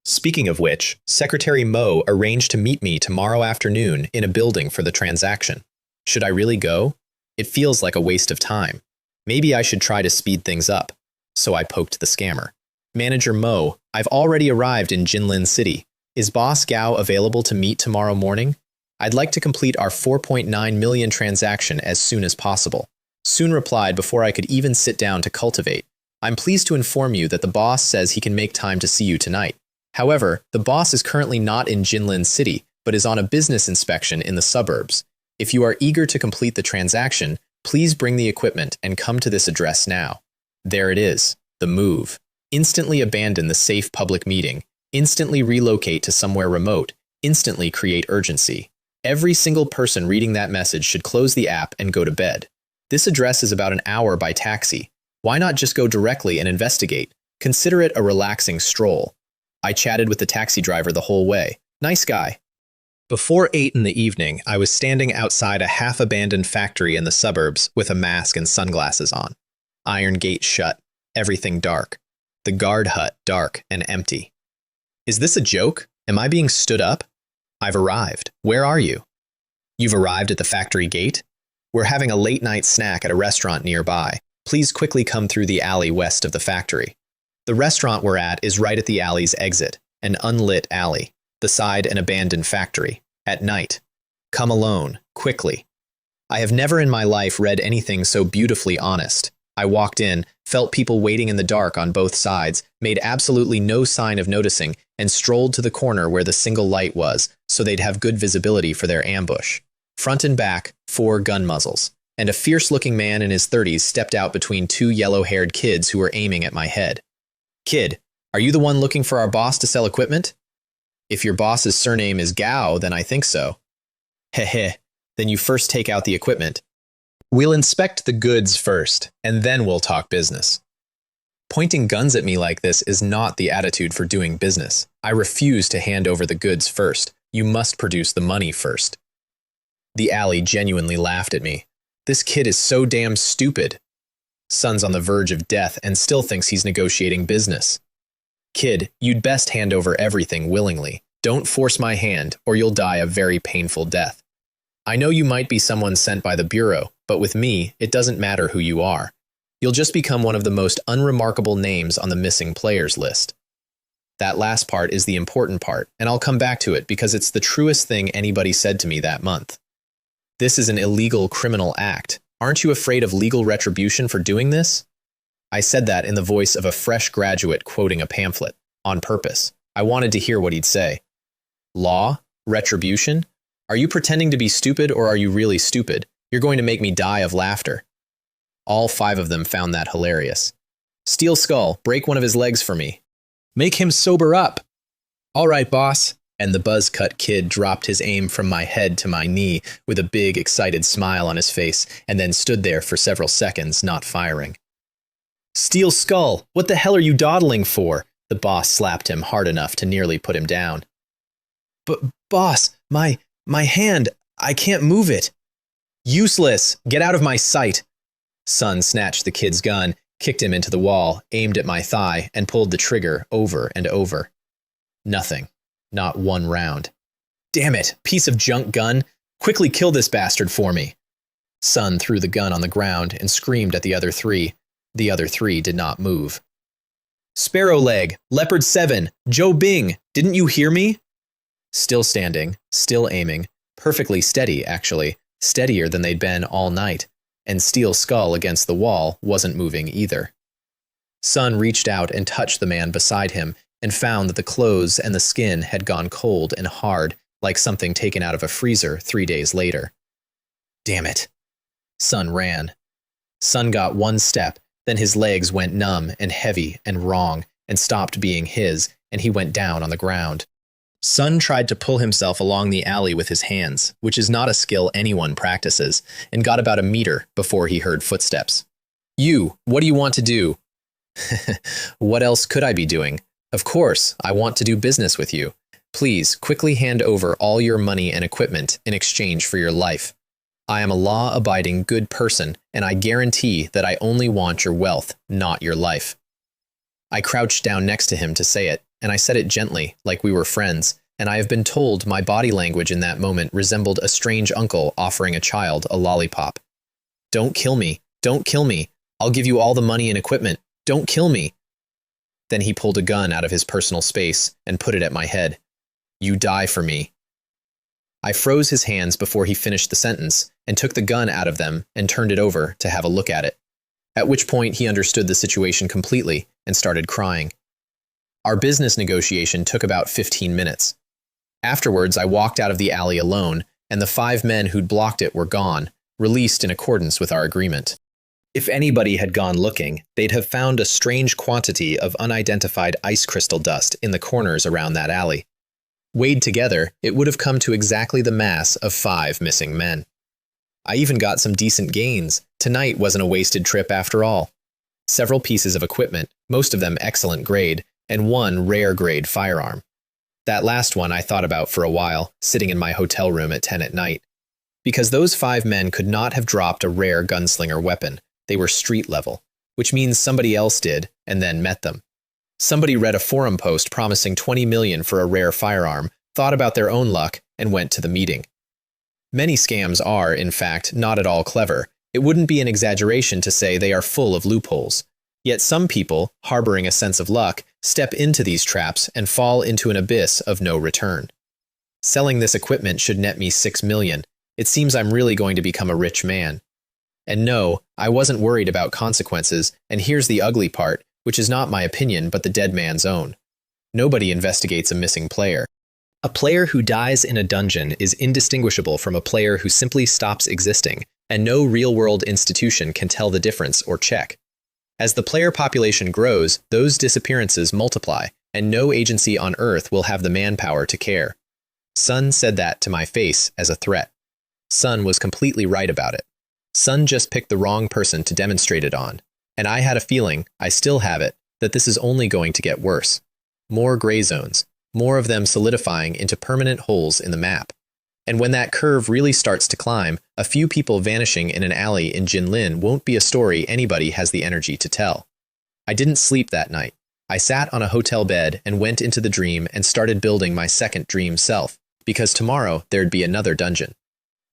Speaking of which, Secretary Mo arranged to meet me tomorrow afternoon in a building for the transaction. Should I really go? It feels like a waste of time. Maybe I should try to speed things up. So I poked the scammer. Manager Mo, I've already arrived in Jinlin City. Is Boss Gao available to meet tomorrow morning? I'd like to complete our 4.9 million transaction as soon as possible. Soon replied before I could even sit down to cultivate. I'm pleased to inform you that the boss says he can make time to see you tonight. However, the boss is currently not in Jinlin City, but is on a business inspection in the suburbs. If you are eager to complete the transaction, please bring the equipment and come to this address now. There it is, the move. Instantly abandon the safe public meeting. Instantly relocate to somewhere remote. Instantly create urgency. Every single person reading that message should close the app and go to bed. This address is about an hour by taxi. Why not just go directly and investigate? Consider it a relaxing stroll. I chatted with the taxi driver the whole way. Nice guy. Before 8 in the evening, I was standing outside a half-abandoned factory in the suburbs with a mask and sunglasses on. Iron gate shut. Everything dark. The guard hut dark and empty. Is this a joke? Am I being stood up? I've arrived. Where are you? You've arrived at the factory gate? We're having a late-night snack at a restaurant nearby. Please quickly come through the alley west of the factory. The restaurant we're at is right at the alley's exit, an unlit alley, beside an abandoned factory, at night. Come alone, quickly. I have never in my life read anything so beautifully honest. I walked in, felt people waiting in the dark on both sides, made absolutely no sign of noticing, and strolled to the corner where the single light was, so they'd have good visibility for their ambush. Front and back, 4 gun muzzles, and a fierce-looking man in his 30s stepped out between 2 yellow-haired kids who were aiming at my head. Kid, are you the one looking for our boss to sell equipment? If your boss's surname is Gao, then I think so. Heh, then you first take out the equipment. We'll inspect the goods first, and then we'll talk business. Pointing guns at me like this is not the attitude for doing business. I refuse to hand over the goods first. You must produce the money first. The alley genuinely laughed at me. This kid is so damn stupid. Son's on the verge of death and still thinks he's negotiating business. Kid, you'd best hand over everything willingly. Don't force my hand, or you'll die a very painful death. I know you might be someone sent by the Bureau, but with me, it doesn't matter who you are. You'll just become one of the most unremarkable names on the missing players list. That last part is the important part, and I'll come back to it because it's the truest thing anybody said to me that month. This is an illegal criminal act. Aren't you afraid of legal retribution for doing this? I said that in the voice of a fresh graduate quoting a pamphlet, on purpose. I wanted to hear what he'd say. Law? Retribution? Are you pretending to be stupid or are you really stupid? You're going to make me die of laughter. All 5 of them found that hilarious. Steel Skull, break one of his legs for me. Make him sober up. All right, boss. And the buzz-cut kid dropped his aim from my head to my knee with a big, excited smile on his face and then stood there for several seconds, not firing. Steel Skull, what the hell are you dawdling for? The boss slapped him hard enough to nearly put him down. But, boss, my hand, I can't move it. Useless! Get out of my sight! Son snatched the kid's gun, kicked him into the wall, aimed at my thigh, and pulled the trigger over and over. Nothing. Not one round. Damn it, piece of junk gun! Quickly kill this bastard for me! Sun threw the gun on the ground and screamed at the other three. The other three did not move. Sparrow Leg, Leopard 7, Joe Bing, didn't you hear me? Still standing, still aiming, perfectly steady, actually, steadier than they'd been all night, and Steel Skull against the wall wasn't moving either. Sun reached out and touched the man beside him and found that the clothes and the skin had gone cold and hard like something taken out of a freezer 3 days later. Damn it. Sun ran. Sun got one step, then his legs went numb and heavy and wrong and stopped being his, and he went down on the ground. Sun tried to pull himself along the alley with his hands, which is not a skill anyone practices, and got about a meter before he heard footsteps. You, what do you want to do? What else could I be doing? Of course, I want to do business with you. Please, quickly hand over all your money and equipment in exchange for your life. I am a law-abiding good person, and I guarantee that I only want your wealth, not your life. I crouched down next to him to say it, and I said it gently, like we were friends, and I have been told my body language in that moment resembled a strange uncle offering a child a lollipop. Don't kill me. Don't kill me. I'll give you all the money and equipment. Don't kill me. Then he pulled a gun out of his personal space and put it at my head. You die for me. I froze his hands before he finished the sentence and took the gun out of them and turned it over to have a look at it, at which point he understood the situation completely and started crying. Our business negotiation took about 15 minutes. Afterwards, I walked out of the alley alone, and the 5 men who'd blocked it were gone, released in accordance with our agreement. If anybody had gone looking, they'd have found a strange quantity of unidentified ice crystal dust in the corners around that alley. Weighed together, it would have come to exactly the mass of 5 missing men. I even got some decent gains. Tonight wasn't a wasted trip after all. Several pieces of equipment, most of them excellent grade, and 1 rare grade firearm. That last one I thought about for a while, sitting in my hotel room at 10 at night. Because those 5 men could not have dropped a rare gunslinger weapon. They were street level, which means somebody else did and then met them. Somebody read a forum post promising 20 million for a rare firearm, thought about their own luck, and went to the meeting. Many scams are, in fact, not at all clever. It wouldn't be an exaggeration to say they are full of loopholes. Yet some people, harboring a sense of luck, step into these traps and fall into an abyss of no return. Selling this equipment should net me 6 million. It seems I'm really going to become a rich man. And no, I wasn't worried about consequences, and here's the ugly part, which is not my opinion but the dead man's own. Nobody investigates a missing player. A player who dies in a dungeon is indistinguishable from a player who simply stops existing, and no real-world institution can tell the difference or check. As the player population grows, those disappearances multiply, and no agency on Earth will have the manpower to care. Sun said that to my face as a threat. Sun was completely right about it. Sun just picked the wrong person to demonstrate it on, and I had a feeling, I still have it, that this is only going to get worse. More gray zones, more of them solidifying into permanent holes in the map. And when that curve really starts to climb, a few people vanishing in an alley in Jinlin won't be a story anybody has the energy to tell. I didn't sleep that night. I sat on a hotel bed and went into the dream and started building my second dream self, because tomorrow there'd be another dungeon.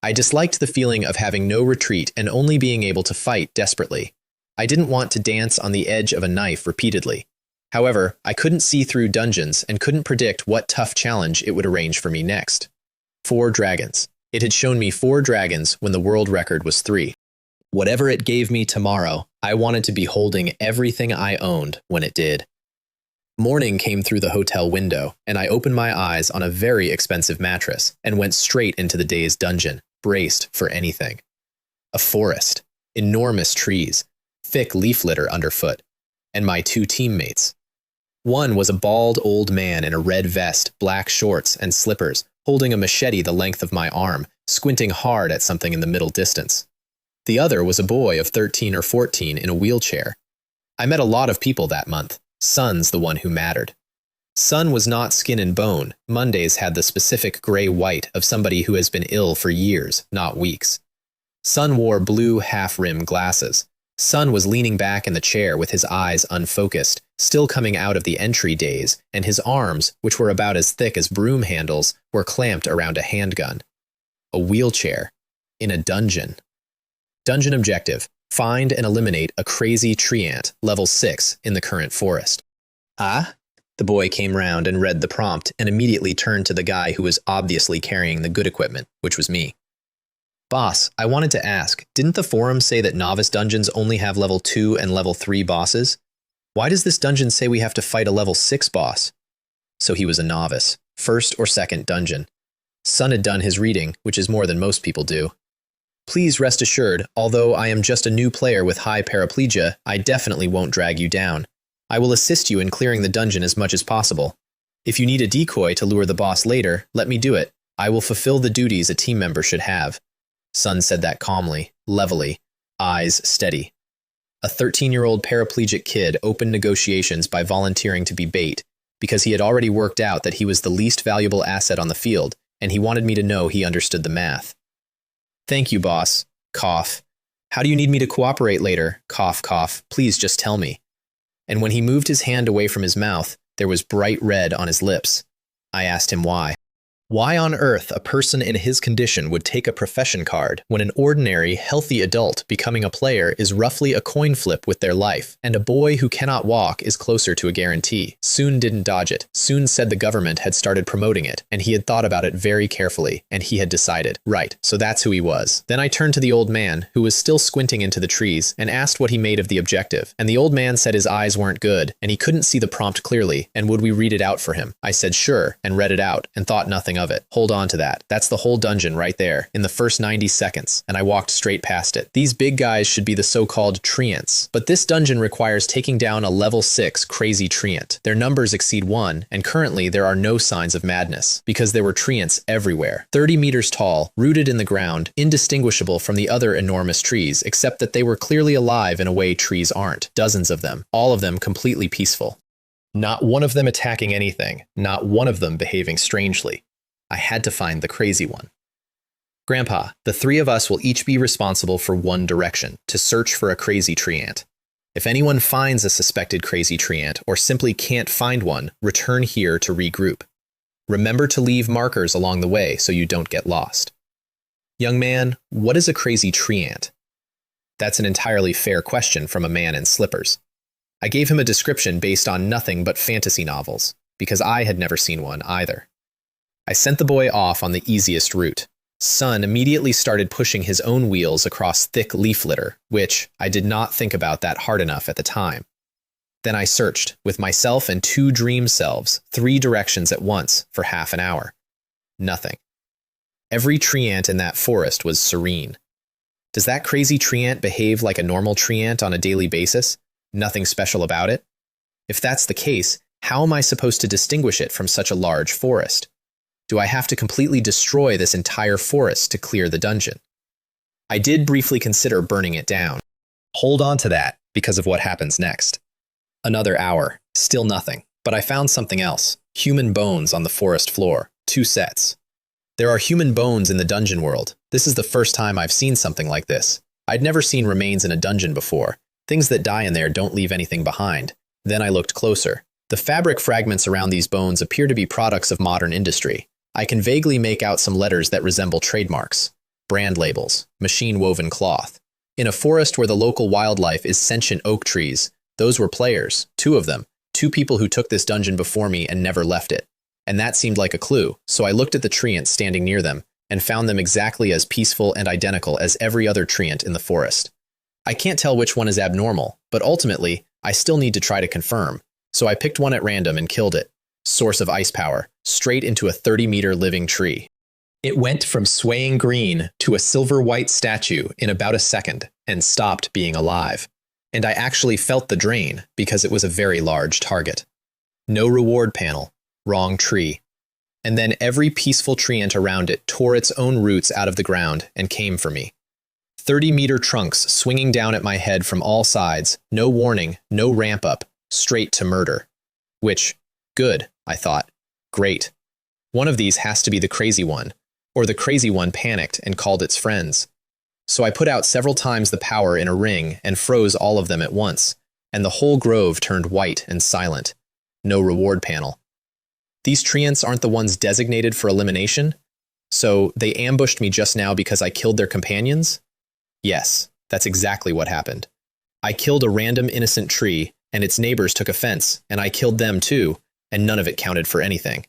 I disliked the feeling of having no retreat and only being able to fight desperately. I didn't want to dance on the edge of a knife repeatedly. However, I couldn't see through dungeons and couldn't predict what tough challenge it would arrange for me next. 4 dragons. It had shown me 4 dragons when the world record was 3. Whatever it gave me tomorrow, I wanted to be holding everything I owned when it did. Morning came through the hotel window, and I opened my eyes on a very expensive mattress and went straight into the day's dungeon, braced for anything. A forest, enormous trees, thick leaf litter underfoot, and my 2 teammates. One was a bald old man in a red vest, black shorts, and slippers, holding a machete the length of my arm, squinting hard at something in the middle distance. The other was a boy of 13 or 14 in a wheelchair. I met a lot of people that month. Sun's the one who mattered. Sun was not skin and bone. Mondays had the specific gray-white of somebody who has been ill for years, not weeks. Sun wore blue half-rim glasses. Sun was leaning back in the chair with his eyes unfocused, still coming out of the entry days, and his arms, which were about as thick as broom handles, were clamped around a handgun. A wheelchair. In a dungeon. Dungeon objective: find and eliminate a crazy tree ant, level 6, in the current forest. Ah? The boy came round and read the prompt and immediately turned to the guy who was obviously carrying the good equipment, which was me. Boss, I wanted to ask, didn't the forum say that novice dungeons only have level 2 and level 3 bosses? Why does this dungeon say we have to fight a level 6 boss? So he was a novice, first or second dungeon. Sun had done his reading, which is more than most people do. Please rest assured, although I am just a new player with high paraplegia, I definitely won't drag you down. I will assist you in clearing the dungeon as much as possible. If you need a decoy to lure the boss later, let me do it. I will fulfill the duties a team member should have. Sun said that calmly, levelly, eyes steady. A 13-year-old paraplegic kid opened negotiations by volunteering to be bait, because he had already worked out that he was the least valuable asset on the field, and he wanted me to know he understood the math. Thank you, boss. Cough. How do you need me to cooperate later? Cough, cough. Please just tell me. And when he moved his hand away from his mouth, there was bright red on his lips. I asked him why. Why on earth a person in his condition would take a profession card when an ordinary, healthy adult becoming a player is roughly a coin flip with their life, and a boy who cannot walk is closer to a guarantee. Soon didn't dodge it. Soon said the government had started promoting it, and he had thought about it very carefully, and he had decided, right, so that's who he was. Then I turned to the old man, who was still squinting into the trees, and asked what he made of the objective, and the old man said his eyes weren't good, and he couldn't see the prompt clearly, and would we read it out for him? I said sure, and read it out, and thought nothing of it. Hold on to that. That's the whole dungeon right there, in the first 90 seconds, and I walked straight past it. These big guys should be the so-called treants, but this dungeon requires taking down a level 6 crazy treant. Their numbers exceed 1, and currently there are no signs of madness, because there were treants everywhere. 30 meters tall, rooted in the ground, indistinguishable from the other enormous trees, except that they were clearly alive in a way trees aren't. Dozens of them, all of them completely peaceful. Not one of them attacking anything, not one of them behaving strangely. I had to find the crazy one. Grandpa, the 3 of us will each be responsible for one direction, to search for a crazy treant. If anyone finds a suspected crazy treant, or simply can't find one, return here to regroup. Remember to leave markers along the way so you don't get lost. Young man, what is a crazy treant? That's an entirely fair question from a man in slippers. I gave him a description based on nothing but fantasy novels, because I had never seen one either. I sent the boy off on the easiest route. Sun immediately started pushing his own wheels across thick leaf litter, which I did not think about that hard enough at the time. Then I searched, with myself and 2 dream selves, 3 directions at once for half an hour. Nothing. Every treant in that forest was serene. Does that crazy treant behave like a normal treant on a daily basis? Nothing special about it? If that's the case, how am I supposed to distinguish it from such a large forest? Do I have to completely destroy this entire forest to clear the dungeon? I did briefly consider burning it down. Hold on to that, because of what happens next. Another hour, still nothing, but I found something else. Human bones on the forest floor, 2 sets. There are human bones in the dungeon world. This is the first time I've seen something like this. I'd never seen remains in a dungeon before. Things that die in there don't leave anything behind. Then I looked closer. The fabric fragments around these bones appear to be products of modern industry. I can vaguely make out some letters that resemble trademarks, brand labels, machine-woven cloth. In a forest where the local wildlife is sentient oak trees, those were players, 2 of them, 2 people who took this dungeon before me and never left it. And that seemed like a clue, so I looked at the treants standing near them and found them exactly as peaceful and identical as every other treant in the forest. I can't tell which one is abnormal, but ultimately, I still need to try to confirm, so I picked one at random and killed it. Source of ice power, straight into a 30-meter living tree. It went from swaying green to a silver-white statue in about a second and stopped being alive. And I actually felt the drain because it was a very large target. No reward panel, wrong tree. And then every peaceful treant around it tore its own roots out of the ground and came for me. 30-meter trunks swinging down at my head from all sides, no warning, no ramp up, straight to murder. Which, good, I thought. Great. One of these has to be the crazy one, or the crazy one panicked and called its friends. So I put out several times the power in a ring and froze all of them at once, and the whole grove turned white and silent. No reward panel. These treants aren't the ones designated for elimination? So they ambushed me just now because I killed their companions? Yes, that's exactly what happened. I killed a random innocent tree, and its neighbors took offense, and I killed them too, and none of it counted for anything.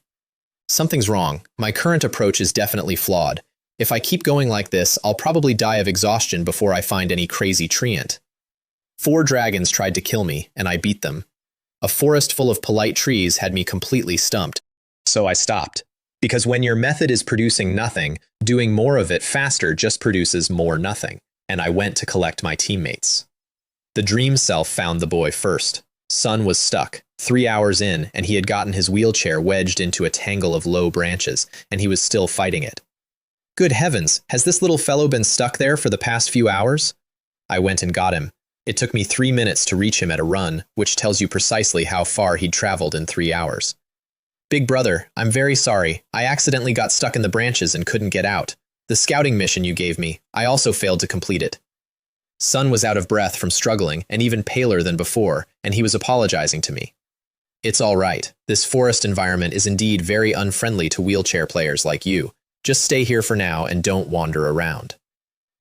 Something's wrong. My current approach is definitely flawed. If I keep going like this, I'll probably die of exhaustion before I find any crazy treant. 4 dragons tried to kill me, and I beat them. A forest full of polite trees had me completely stumped, so I stopped. Because when your method is producing nothing, doing more of it faster just produces more nothing, and I went to collect my teammates. The dream self found the boy first. Sun was stuck, 3 hours in, and he had gotten his wheelchair wedged into a tangle of low branches, and he was still fighting it. Good heavens, has this little fellow been stuck there for the past few hours? I went and got him. It took me 3 minutes to reach him at a run, which tells you precisely how far he'd traveled in 3 hours. Big brother, I'm very sorry. I accidentally got stuck in the branches and couldn't get out. The scouting mission you gave me, I also failed to complete it. Sun was out of breath from struggling and even paler than before, and he was apologizing to me. It's all right. This forest environment is indeed very unfriendly to wheelchair players like you. Just stay here for now and don't wander around.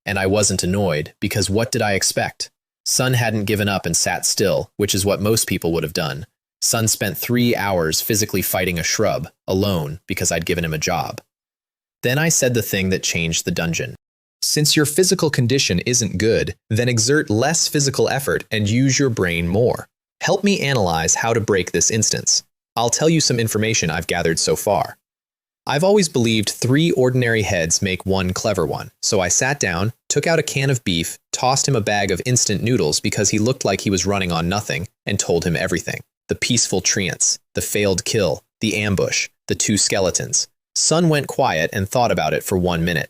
And I wasn't annoyed, because what did I expect? Sun hadn't given up and sat still, which is what most people would have done. Sun spent 3 hours physically fighting a shrub, alone, because I'd given him a job. Then I said the thing that changed the dungeon. Since your physical condition isn't good, then exert less physical effort and use your brain more. Help me analyze how to break this instance. I'll tell you some information I've gathered so far. I've always believed 3 ordinary heads make 1 clever one, so I sat down, took out a can of beef, tossed him a bag of instant noodles because he looked like he was running on nothing, and told him everything. The peaceful treants, the failed kill, the ambush, the 2 skeletons. Sun went quiet and thought about it for 1 minute.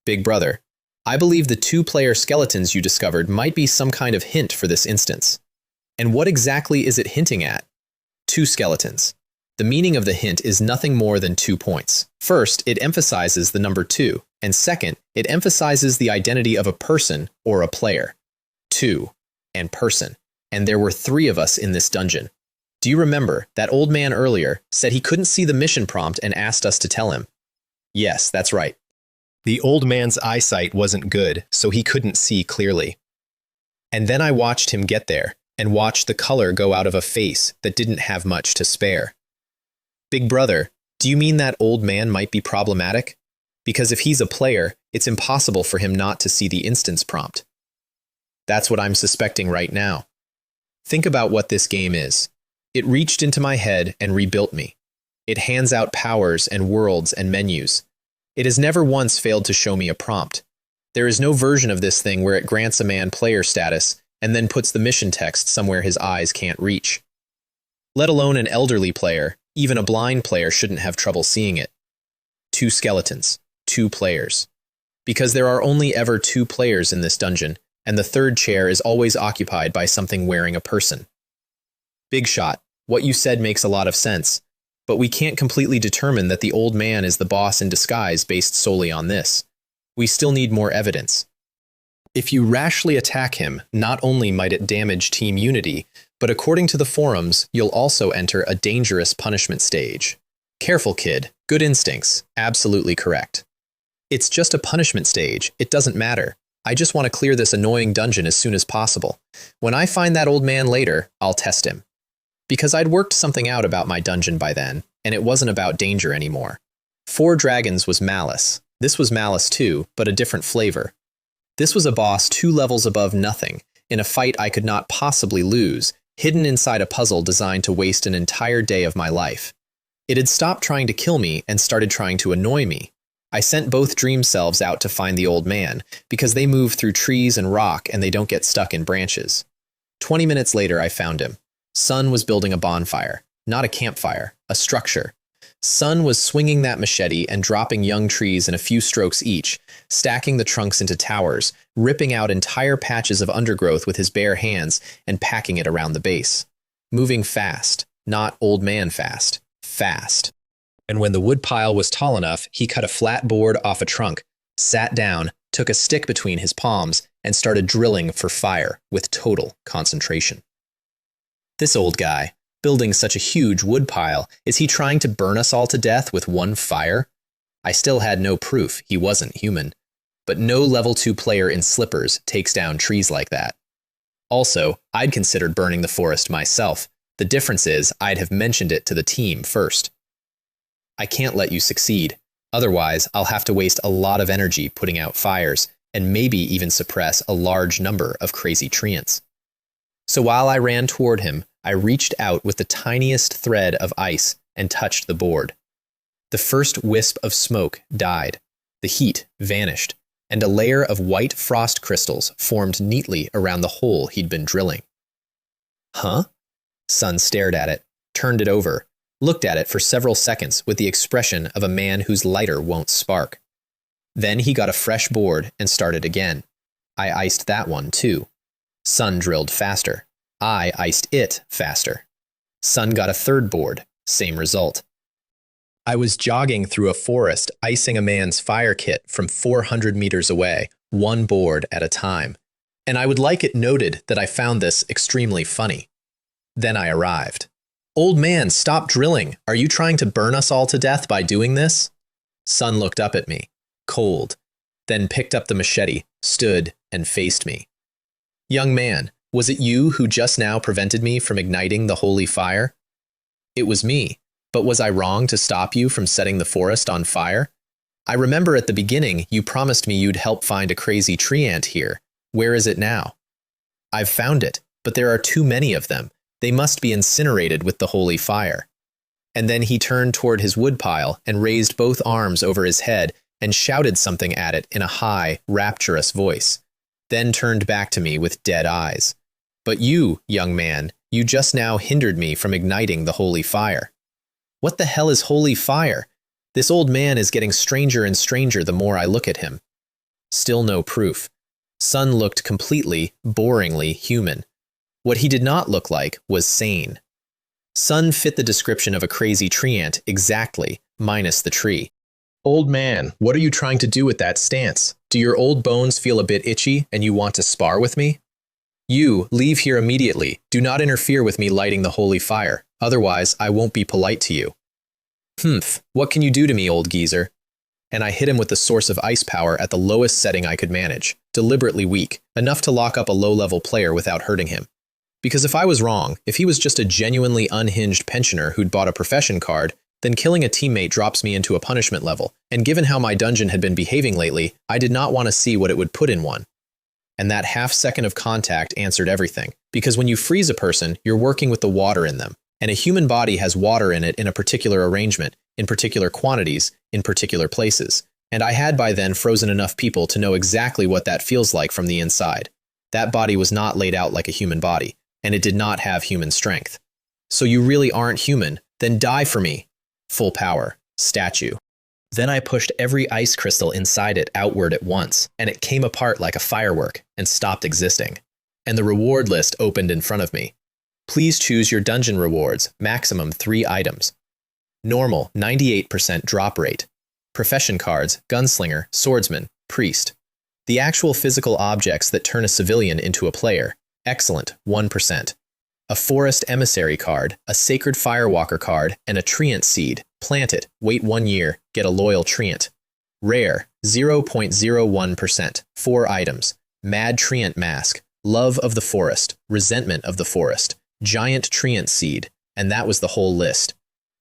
Big brother, I believe the 2-player skeletons you discovered might be some kind of hint for this instance. And what exactly is it hinting at? 2 skeletons. The meaning of the hint is nothing more than 2 points. First, it emphasizes the number 2, and second, it emphasizes the identity of a person or a player. 2 and person. And there were 3 of us in this dungeon. Do you remember that old man earlier said he couldn't see the mission prompt and asked us to tell him? Yes, that's right. The old man's eyesight wasn't good, so he couldn't see clearly. And then I watched him get there, and watched the color go out of a face that didn't have much to spare. Big brother, do you mean that old man might be problematic? Because if he's a player, it's impossible for him not to see the instance prompt. That's what I'm suspecting right now. Think about what this game is. It reached into my head and rebuilt me. It hands out powers and worlds and menus. It has never once failed to show me a prompt. There is no version of this thing where it grants a man player status and then puts the mission text somewhere his eyes can't reach. Let alone an elderly player, even a blind player shouldn't have trouble seeing it. 2 skeletons, 2 players. Because there are only ever 2 players in this dungeon, and the 3rd chair is always occupied by something wearing a person. Big shot, what you said makes a lot of sense, but we can't completely determine that the old man is the boss in disguise based solely on this. We still need more evidence. If you rashly attack him, not only might it damage team unity, but according to the forums, you'll also enter a dangerous punishment stage. Careful, kid. Good instincts. Absolutely correct. It's just a punishment stage. It doesn't matter. I just want to clear this annoying dungeon as soon as possible. When I find that old man later, I'll test him. Because I'd worked something out about my dungeon by then, and it wasn't about danger anymore. 4 dragons was malice. This was malice too, but a different flavor. This was a boss 2 levels above nothing, in a fight I could not possibly lose, hidden inside a puzzle designed to waste an entire day of my life. It had stopped trying to kill me and started trying to annoy me. I sent both dream selves out to find the old man, because they move through trees and rock and they don't get stuck in branches. 20 minutes later, I found him. Sun was building a bonfire. Not a campfire, a structure. Sun was swinging that machete and dropping young trees in a few strokes each, stacking the trunks into towers, ripping out entire patches of undergrowth with his bare hands and packing it around the base. Moving fast, not old man fast, fast. And when the woodpile was tall enough, he cut a flat board off a trunk, sat down, took a stick between his palms, and started drilling for fire with total concentration. This old guy, building such a huge woodpile, is he trying to burn us all to death with one fire? I still had no proof he wasn't human, but no level 2 player in slippers takes down trees like that. Also, I'd considered burning the forest myself. The difference is I'd have mentioned it to the team first. I can't let you succeed. Otherwise, I'll have to waste a lot of energy putting out fires, and maybe even suppress a large number of crazy treants. So while I ran toward him, I reached out with the tiniest thread of ice and touched the board. The first wisp of smoke died, the heat vanished, and a layer of white frost crystals formed neatly around the hole he'd been drilling. Huh? Sun stared at it, turned it over, looked at it for several seconds with the expression of a man whose lighter won't spark. Then he got a fresh board and started again. I iced that one too. Sun drilled faster. I iced it faster. Sun got a third board, same result. I was jogging through a forest, icing a man's fire kit from 400 meters away, one board at a time. And I would like it noted that I found this extremely funny. Then I arrived. Old man, stop drilling. Are you trying to burn us all to death by doing this? Sun looked up at me, cold, then picked up the machete, stood, and faced me. Young man, was it you who just now prevented me from igniting the holy fire? It was me, but was I wrong to stop you from setting the forest on fire? I remember at the beginning you promised me you'd help find a crazy tree ant here. Where is it now? I've found it, but there are too many of them. They must be incinerated with the holy fire. And then he turned toward his woodpile and raised both arms over his head and shouted something at it in a high, rapturous voice, then turned back to me with dead eyes. But you, young man, you just now hindered me from igniting the holy fire. What the hell is holy fire? This old man is getting stranger and stranger the more I look at him. Still no proof. Sun looked completely, boringly human. What he did not look like was sane. Sun fit the description of a crazy tree ant exactly, minus the tree. Old man, what are you trying to do with that stance? Do your old bones feel a bit itchy and you want to spar with me? You, leave here immediately. Do not interfere with me lighting the holy fire. Otherwise, I won't be polite to you. Humph, what can you do to me, old geezer? And I hit him with the source of ice power at the lowest setting I could manage, deliberately weak, enough to lock up a low-level player without hurting him. Because if I was wrong, if he was just a genuinely unhinged pensioner who'd bought a profession card, then killing a teammate drops me into a punishment level, and given how my dungeon had been behaving lately, I did not want to see what it would put in one. And that half second of contact answered everything, because when you freeze a person, you're working with the water in them, and a human body has water in it in a particular arrangement, in particular quantities, in particular places, and I had by then frozen enough people to know exactly what that feels like from the inside. That body was not laid out like a human body, and it did not have human strength. So you really aren't human, then die for me. Full power, statue. Then I pushed every ice crystal inside it outward at once, and it came apart like a firework and stopped existing. And the reward list opened in front of me. Please choose your dungeon rewards, maximum 3 items. Normal, 98% drop rate. Profession cards, gunslinger, swordsman, priest. The actual physical objects that turn a civilian into a player, excellent, 1%. A forest emissary card, a sacred firewalker card, and a treant seed. Plant it, wait 1 year, get a loyal treant. Rare, 0.01%, 4 items. Mad treant mask, love of the forest, resentment of the forest, giant treant seed, and that was the whole list.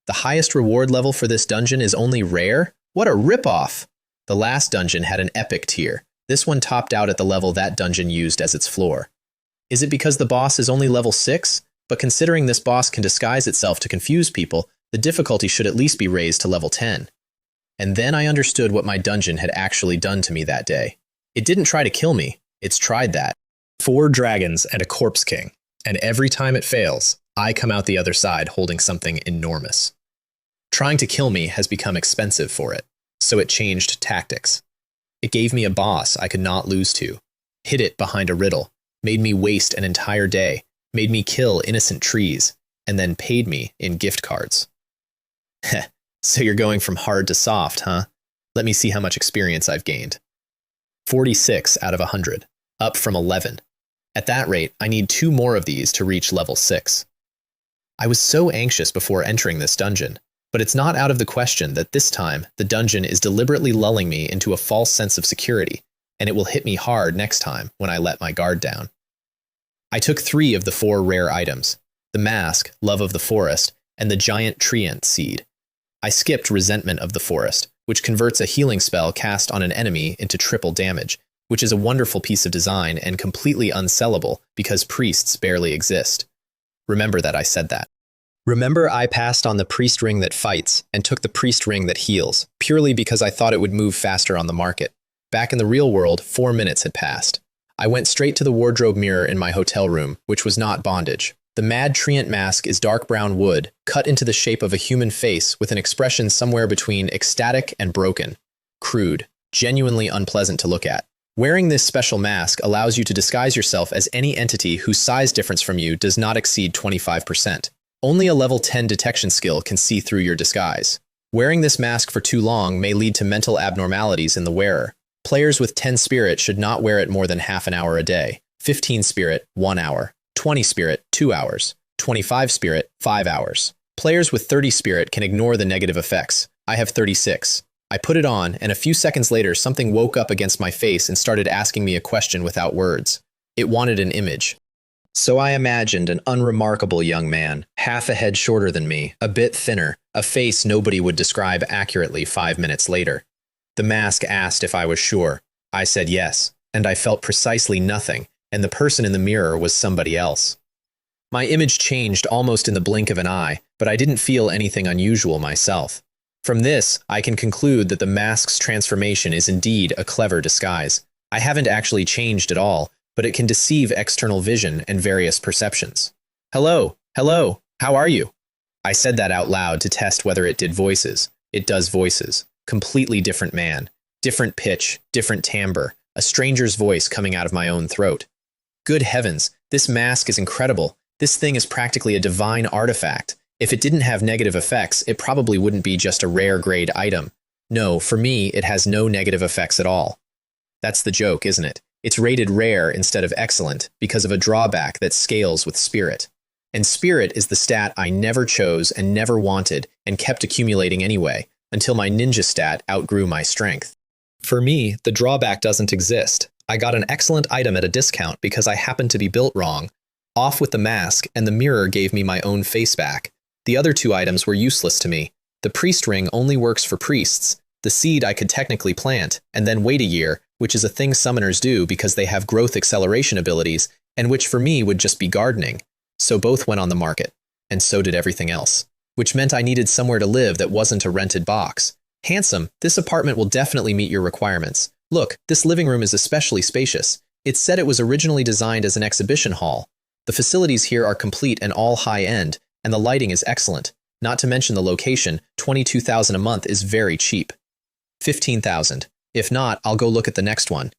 The highest reward level for this dungeon is only rare? What a ripoff! The last dungeon had an epic tier. This one topped out at the level that dungeon used as its floor. Is it because the boss is only level 6? But considering this boss can disguise itself to confuse people, the difficulty should at least be raised to level 10. And then I understood what my dungeon had actually done to me that day. It didn't try to kill me, it's tried that. 4 dragons and a corpse king, and every time it fails, I come out the other side holding something enormous. Trying to kill me has become expensive for it, so it changed tactics. It gave me a boss I could not lose to, hid it behind a riddle, made me waste an entire day, made me kill innocent trees, and then paid me in gift cards. Heh, so you're going from hard to soft, huh? Let me see how much experience I've gained. 46 out of 100, up from 11. At that rate, I need 2 more of these to reach level 6. I was so anxious before entering this dungeon, but it's not out of the question that this time the dungeon is deliberately lulling me into a false sense of security, and it will hit me hard next time when I let my guard down. I took 3 of the 4 rare items, the mask, Love of the Forest, and the giant treant seed. I skipped Resentment of the Forest, which converts a healing spell cast on an enemy into triple damage, which is a wonderful piece of design and completely unsellable because priests barely exist. Remember that I said that. Remember I passed on the priest ring that fights and took the priest ring that heals, purely because I thought it would move faster on the market. Back in the real world, 4 minutes had passed. I went straight to the wardrobe mirror in my hotel room, which was not bondage. The Mad Treant mask is dark brown wood, cut into the shape of a human face with an expression somewhere between ecstatic and broken. Crude, genuinely unpleasant to look at. Wearing this special mask allows you to disguise yourself as any entity whose size difference from you does not exceed 25%. Only a level 10 detection skill can see through your disguise. Wearing this mask for too long may lead to mental abnormalities in the wearer. Players with 10 spirit should not wear it more than half an hour a day, 15 spirit, 1 hour, 20 spirit, 2 hours, 25 spirit, 5 hours. Players with 30 spirit can ignore the negative effects. I have 36. I put it on, and a few seconds later something woke up against my face and started asking me a question without words. It wanted an image. So I imagined an unremarkable young man, half a head shorter than me, a bit thinner, a face nobody would describe accurately 5 minutes later. The mask asked if I was sure. I said yes, and I felt precisely nothing, and the person in the mirror was somebody else. My image changed almost in the blink of an eye, but I didn't feel anything unusual myself. From this, I can conclude that the mask's transformation is indeed a clever disguise. I haven't actually changed at all, but it can deceive external vision and various perceptions. Hello, how are you? I said that out loud to test whether it did voices. It does voices. Completely different man. Different pitch, different timbre, a stranger's voice coming out of my own throat. Good heavens, this mask is incredible. This thing is practically a divine artifact. If it didn't have negative effects, it probably wouldn't be just a rare grade item. No, for me, it has no negative effects at all. That's the joke, isn't it? It's rated rare instead of excellent because of a drawback that scales with spirit. And spirit is the stat I never chose and never wanted and kept accumulating anyway, until my ninja stat outgrew my strength. For me, the drawback doesn't exist. I got an excellent item at a discount because I happened to be built wrong. Off with the mask, and the mirror gave me my own face back. The other 2 items were useless to me. The priest ring only works for priests. The seed I could technically plant, and then wait a year, which is a thing summoners do because they have growth acceleration abilities, and which for me would just be gardening. So both went on the market, and so did everything else, which meant I needed somewhere to live that wasn't a rented box. Handsome, this apartment will definitely meet your requirements. Look, this living room is especially spacious. It's said it was originally designed as an exhibition hall. The facilities here are complete and all high-end, and the lighting is excellent. Not to mention the location, $22,000 a month is very cheap. $15,000. If not, I'll go look at the next one.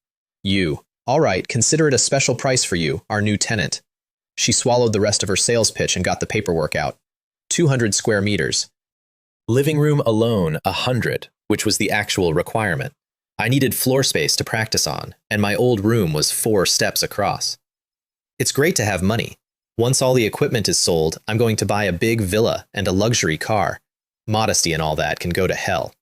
You. All right, consider it a special price for you, our new tenant. She swallowed the rest of her sales pitch and got the paperwork out. 200 square meters. Living room alone, 100, which was the actual requirement. I needed floor space to practice on, and my old room was 4 steps across. It's great to have money. Once all the equipment is sold, I'm going to buy a big villa and a luxury car. Modesty and all that can go to hell.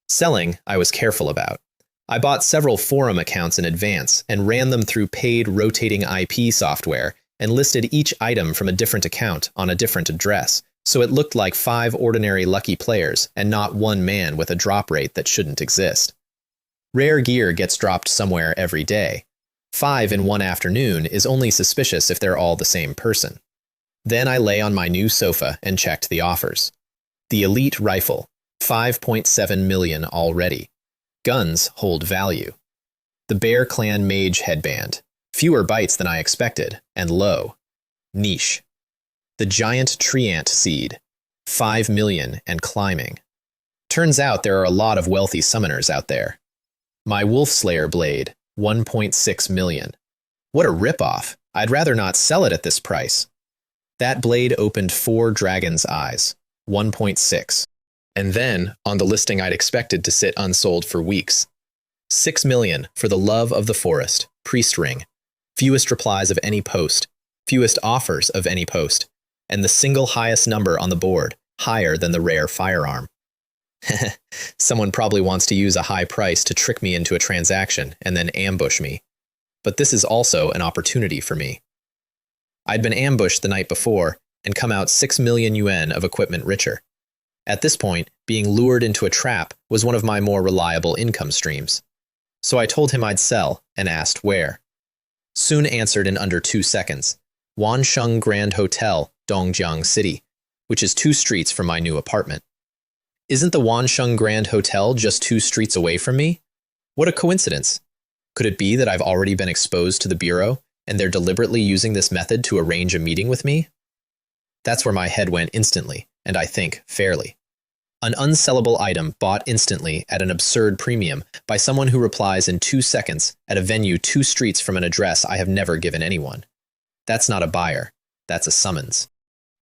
Selling, I was careful about. I bought several forum accounts in advance and ran them through paid rotating IP software and listed each item from a different account on a different address, so it looked like 5 ordinary lucky players and not one man with a drop rate that shouldn't exist. Rare gear gets dropped somewhere every day. 5 in one afternoon is only suspicious if they're all the same person. Then I lay on my new sofa and checked the offers. The Elite Rifle, 5.7 million already. Guns hold value. The Bear Clan Mage Headband, fewer bytes than I expected, and low. Niche. The Giant Treant Seed, 5 million and climbing. Turns out there are a lot of wealthy summoners out there. My Wolfslayer Blade, 1.6 million. What a ripoff. I'd rather not sell it at this price. That blade opened 4 dragon's eyes, 1.6. And then, on the listing I'd expected to sit unsold for weeks. 6 million for the Love of the Forest, Priest Ring. Fewest replies of any post. Fewest offers of any post. and the single highest number on the board, higher than the rare firearm. Someone probably wants to use a high price to trick me into a transaction and then ambush me. But this is also an opportunity for me. I'd been ambushed the night before and come out 6 million yuan of equipment richer. At this point, being lured into a trap was one of my more reliable income streams. So I told him I'd sell and asked where. Sun answered in under 2 seconds. Wansheng Grand Hotel, Dongjiang City, which is 2 streets from my new apartment. Isn't the Wansheng Grand Hotel just 2 streets away from me? What a coincidence. Could it be that I've already been exposed to the Bureau, and they're deliberately using this method to arrange a meeting with me? That's where my head went instantly, and I think fairly. An unsellable item bought instantly at an absurd premium by someone who replies in 2 seconds at a venue 2 streets from an address I have never given anyone. That's not a buyer. That's a summons.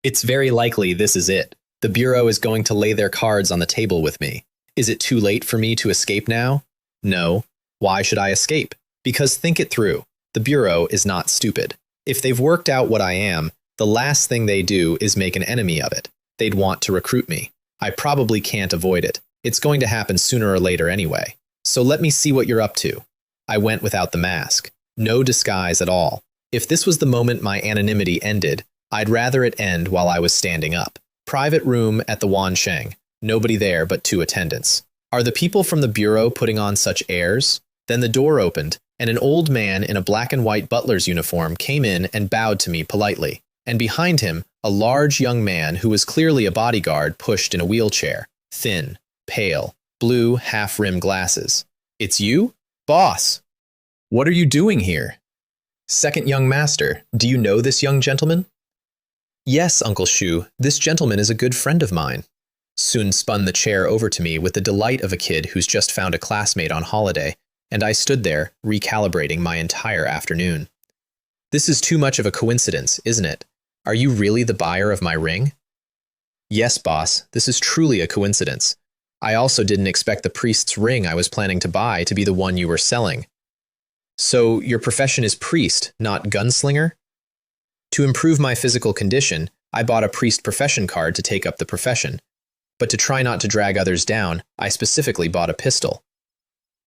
It's very likely this is it. The Bureau is going to lay their cards on the table with me. Is it too late for me to escape now? No. Why should I escape? Because think it through. The Bureau is not stupid. If they've worked out what I am, the last thing they do is make an enemy of it. They'd want to recruit me. I probably can't avoid it. It's going to happen sooner or later anyway. So let me see what you're up to. I went without the mask. No disguise at all. If this was the moment my anonymity ended, I'd rather it end while I was standing up. Private room at the Wansheng. Nobody there but 2 attendants. Are the people from the Bureau putting on such airs? Then the door opened, and an old man in a black and white butler's uniform came in and bowed to me politely. And behind him, a large young man who was clearly a bodyguard pushed in a wheelchair. Thin, pale, blue half-rimmed glasses. It's you? Boss! What are you doing here? Second young master, do you know this young gentleman? Yes, Uncle Shu, this gentleman is a good friend of mine. Sun spun the chair over to me with the delight of a kid who's just found a classmate on holiday, and I stood there, recalibrating my entire afternoon. This is too much of a coincidence, isn't it? Are you really the buyer of my ring? Yes, boss, this is truly a coincidence. I also didn't expect the priest's ring I was planning to buy to be the one you were selling. So, your profession is priest, not gunslinger? To improve my physical condition, I bought a priest profession card to take up the profession. But to try not to drag others down, I specifically bought a pistol.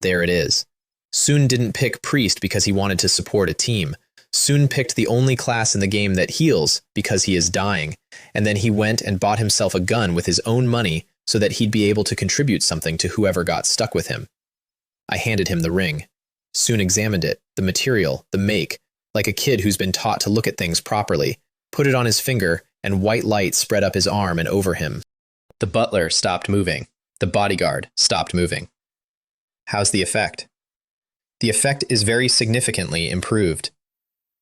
There it is. Sun didn't pick priest because he wanted to support a team. Sun picked the only class in the game that heals because he is dying, and then he went and bought himself a gun with his own money so that he'd be able to contribute something to whoever got stuck with him. I handed him the ring. Sun examined it, the material, the make, like a kid who's been taught to look at things properly, put it on his finger, and white light spread up his arm and over him. The butler stopped moving. The bodyguard stopped moving. How's the effect? The effect is very significantly improved.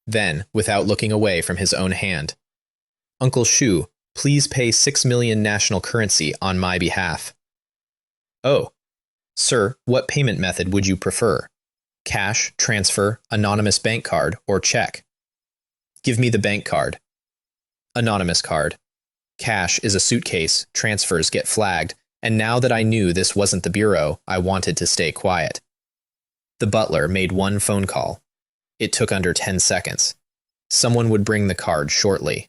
Then, without looking away from his own hand, Uncle Shu, please pay 6 million national currency on my behalf. Oh, sir, what payment method would you prefer? Cash, transfer, anonymous bank card, or check? Give me the bank card. Anonymous card. Cash is a suitcase, transfers get flagged, and now that I knew this wasn't the Bureau, I wanted to stay quiet. The butler made one phone call. It took under 10 seconds. Someone would bring the card shortly.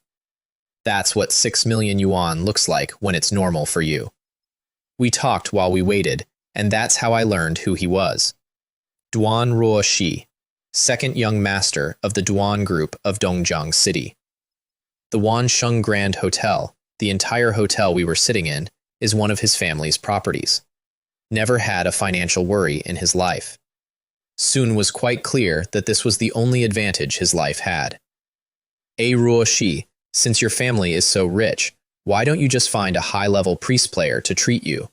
That's what 6 million yuan looks like when it's normal for you. We talked while we waited, and that's how I learned who he was. Duan Ruoshi, second young master of the Duan group of Dongjiang City. The Wansheng Grand Hotel, the entire hotel we were sitting in, is one of his family's properties. Never had a financial worry in his life. Sun was quite clear that this was the only advantage his life had. Ruoshi, since your family is so rich, why don't you just find a high-level priest player to treat you?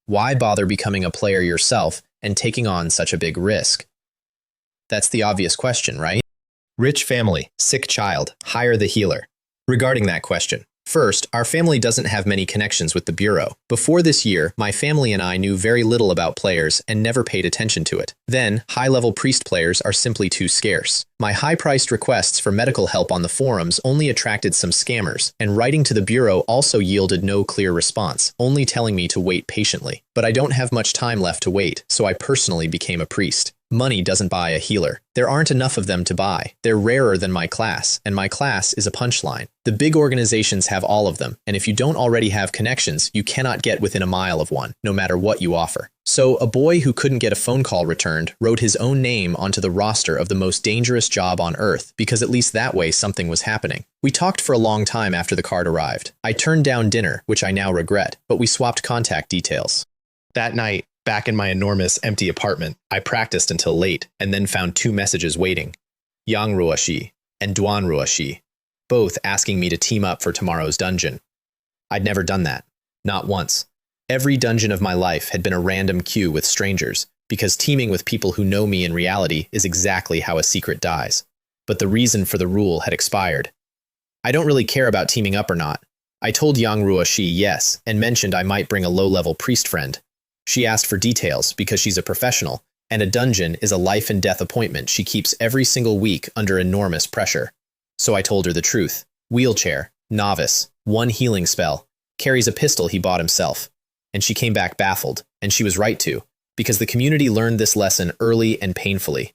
Why bother becoming a player yourself and taking on such a big risk? That's the obvious question, right? Rich family, sick child, hire the healer. Regarding that question, first, our family doesn't have many connections with the Bureau. Before this year, my family and I knew very little about players and never paid attention to it. Then, high-level priest players are simply too scarce. My high-priced requests for medical help on the forums only attracted some scammers, and writing to the Bureau also yielded no clear response, only telling me to wait patiently. But I don't have much time left to wait, so I personally became a priest. Money doesn't buy a healer. There aren't enough of them to buy. They're rarer than my class, and my class is a punchline. The big organizations have all of them, and if you don't already have connections, you cannot get within a mile of one, no matter what you offer. So, a boy who couldn't get a phone call returned wrote his own name onto the roster of the most dangerous job on Earth, because at least that way something was happening. We talked for a long time after the card arrived. I turned down dinner, which I now regret, but we swapped contact details. That night, back in my enormous, empty apartment, I practiced until late, and then found 2 messages waiting. Yang Ruoshi and Duan Ruoshi, both asking me to team up for tomorrow's dungeon. I'd never done that. Not once. Every dungeon of my life had been a random queue with strangers, because teaming with people who know me in reality is exactly how a secret dies. But the reason for the rule had expired. I don't really care about teaming up or not. I told Yang Ruoshi yes, and mentioned I might bring a low-level priest friend. She asked for details because she's a professional, and a dungeon is a life and death appointment she keeps every single week under enormous pressure. So I told her the truth. Wheelchair, novice, 1 healing spell, carries a pistol he bought himself. And she came back baffled, and she was right to, because the community learned this lesson early and painfully.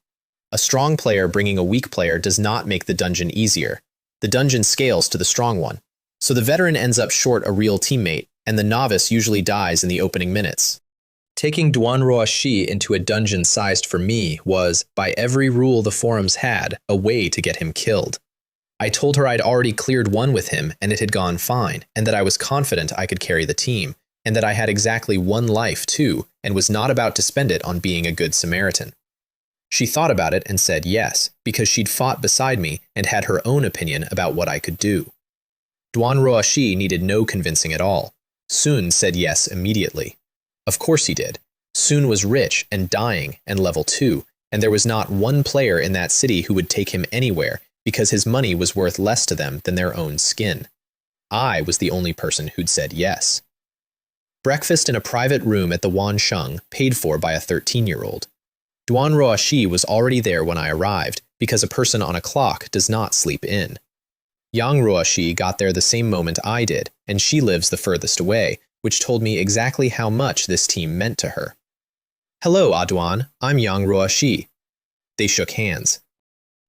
A strong player bringing a weak player does not make the dungeon easier. The dungeon scales to the strong one. So the veteran ends up short a real teammate, and the novice usually dies in the opening minutes. Taking Duan Ruoshi into a dungeon sized for me was, by every rule the forums had, a way to get him killed. I told her I'd already cleared 1 with him and it had gone fine, and that I was confident I could carry the team, and that I had exactly 1 life too, and was not about to spend it on being a good Samaritan. She thought about it and said yes, because she'd fought beside me and had her own opinion about what I could do. Duan Ruoshi needed no convincing at all. Sun said yes immediately. Of course he did. Sun was rich and dying and level 2, and there was not 1 player in that city who would take him anywhere because his money was worth less to them than their own skin. I was the only person who'd said yes. Breakfast in a private room at the Wansheng, paid for by a 13-year-old. Duan Ruoshi was already there when I arrived, because a person on a clock does not sleep in. Yang Ruoshi got there the same moment I did, and she lives the furthest away, which told me exactly how much this team meant to her. Hello, Aduan. I'm Yang Ruoshi. They shook hands.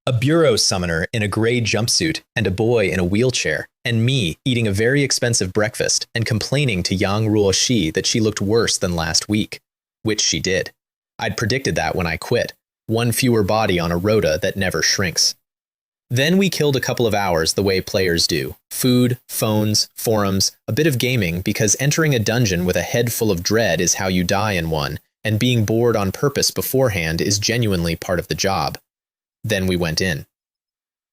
A bureau summoner in a gray jumpsuit and a boy in a wheelchair, and me eating a very expensive breakfast and complaining to Yang Ruoshi that she looked worse than last week, which she did. I'd predicted that when I quit. 1 fewer body on a rota that never shrinks. Then we killed a couple of hours the way players do. Food, phones, forums, a bit of gaming, because entering a dungeon with a head full of dread is how you die in one, and being bored on purpose beforehand is genuinely part of the job. Then we went in.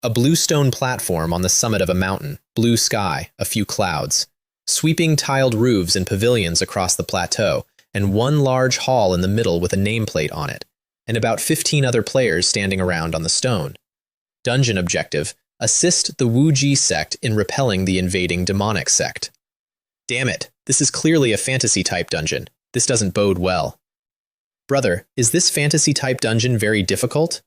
A blue stone platform on the summit of a mountain, blue sky, a few clouds, sweeping tiled roofs and pavilions across the plateau, and 1 large hall in the middle with a nameplate on it, and about 15 other players standing around on the stone. Dungeon objective: assist the Wuji sect in repelling the invading demonic sect. Damn it, this is clearly a fantasy-type dungeon. This doesn't bode well. Brother, is this fantasy-type dungeon very difficult?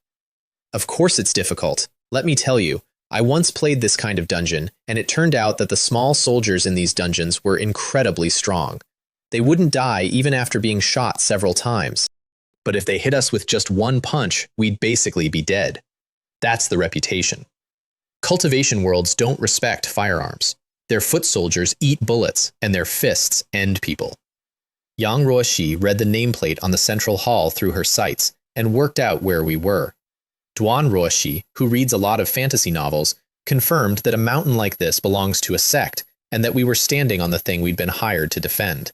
Of course it's difficult. Let me tell you, I once played this kind of dungeon, and it turned out that the small soldiers in these dungeons were incredibly strong. They wouldn't die even after being shot several times. But if they hit us with just 1 punch, we'd basically be dead. That's the reputation. Cultivation worlds don't respect firearms. Their foot soldiers eat bullets, and their fists end people. Yang Ruoshi read the nameplate on the central hall through her sights, and worked out where we were. Duan Ruoshi, who reads a lot of fantasy novels, confirmed that a mountain like this belongs to a sect, and that we were standing on the thing we'd been hired to defend.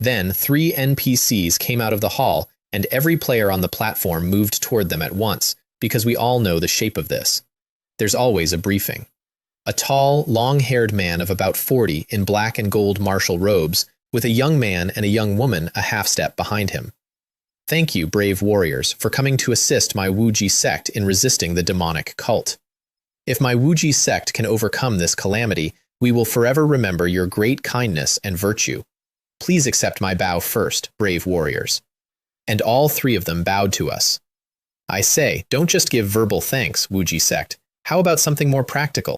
Then 3 NPCs came out of the hall, and every player on the platform moved toward them at once, because we all know the shape of this. There's always a briefing. A tall, long-haired man of about 40 in black and gold martial robes, with a young man and a young woman a half-step behind him. Thank you, brave warriors, for coming to assist my Wuji sect in resisting the demonic cult. If my Wuji sect can overcome this calamity, we will forever remember your great kindness and virtue. Please accept my bow first, brave warriors. And all 3 of them bowed to us. I say, don't just give verbal thanks, Wuji sect. How about something more practical?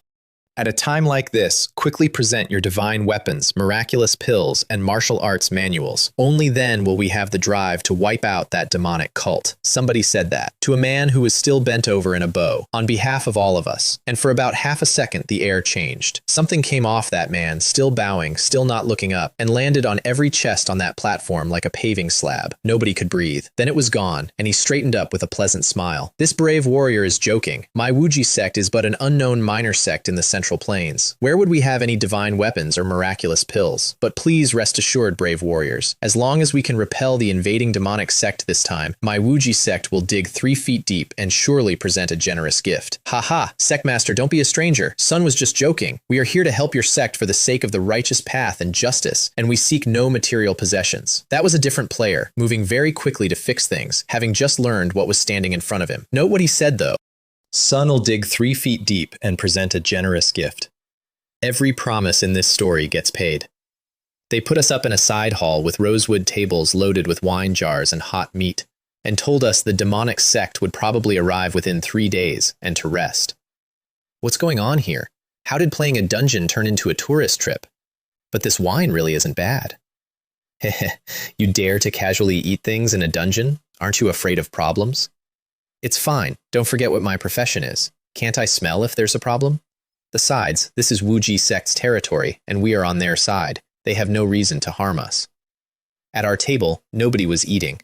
At a time like this, quickly present your divine weapons, miraculous pills, and martial arts manuals. Only then will we have the drive to wipe out that demonic cult. Somebody said that, to a man who was still bent over in a bow, on behalf of all of us. And for about half a second, the air changed. Something came off that man, still bowing, still not looking up, and landed on every chest on that platform like a paving slab. Nobody could breathe. Then it was gone, and he straightened up with a pleasant smile. This brave warrior is joking. My Wuji sect is but an unknown minor sect in the Central Plains. Where would we have any divine weapons or miraculous pills? But please rest assured, brave warriors, as long as we can repel the invading demonic sect this time, my Wuji sect will dig 3 feet deep and surely present a generous gift. Ha, Sectmaster, don't be a stranger. Sun was just joking. We are here to help your sect for the sake of the righteous path and justice, and we seek no material possessions. That was a different player, moving very quickly to fix things, having just learned what was standing in front of him. Note what he said, though. Sun will dig 3 feet deep and present a generous gift. Every promise in this story gets paid. They put us up in a side hall with rosewood tables loaded with wine jars and hot meat, and told us the demonic sect would probably arrive within 3 days and to rest. What's going on here? How did playing a dungeon turn into a tourist trip? But this wine really isn't bad. Heh, you dare to casually eat things in a dungeon? Aren't you afraid of problems? It's fine. Don't forget what my profession is. Can't I smell if there's a problem? Besides, this is Wuji sect's territory, and we are on their side. They have no reason to harm us. At our table, nobody was eating.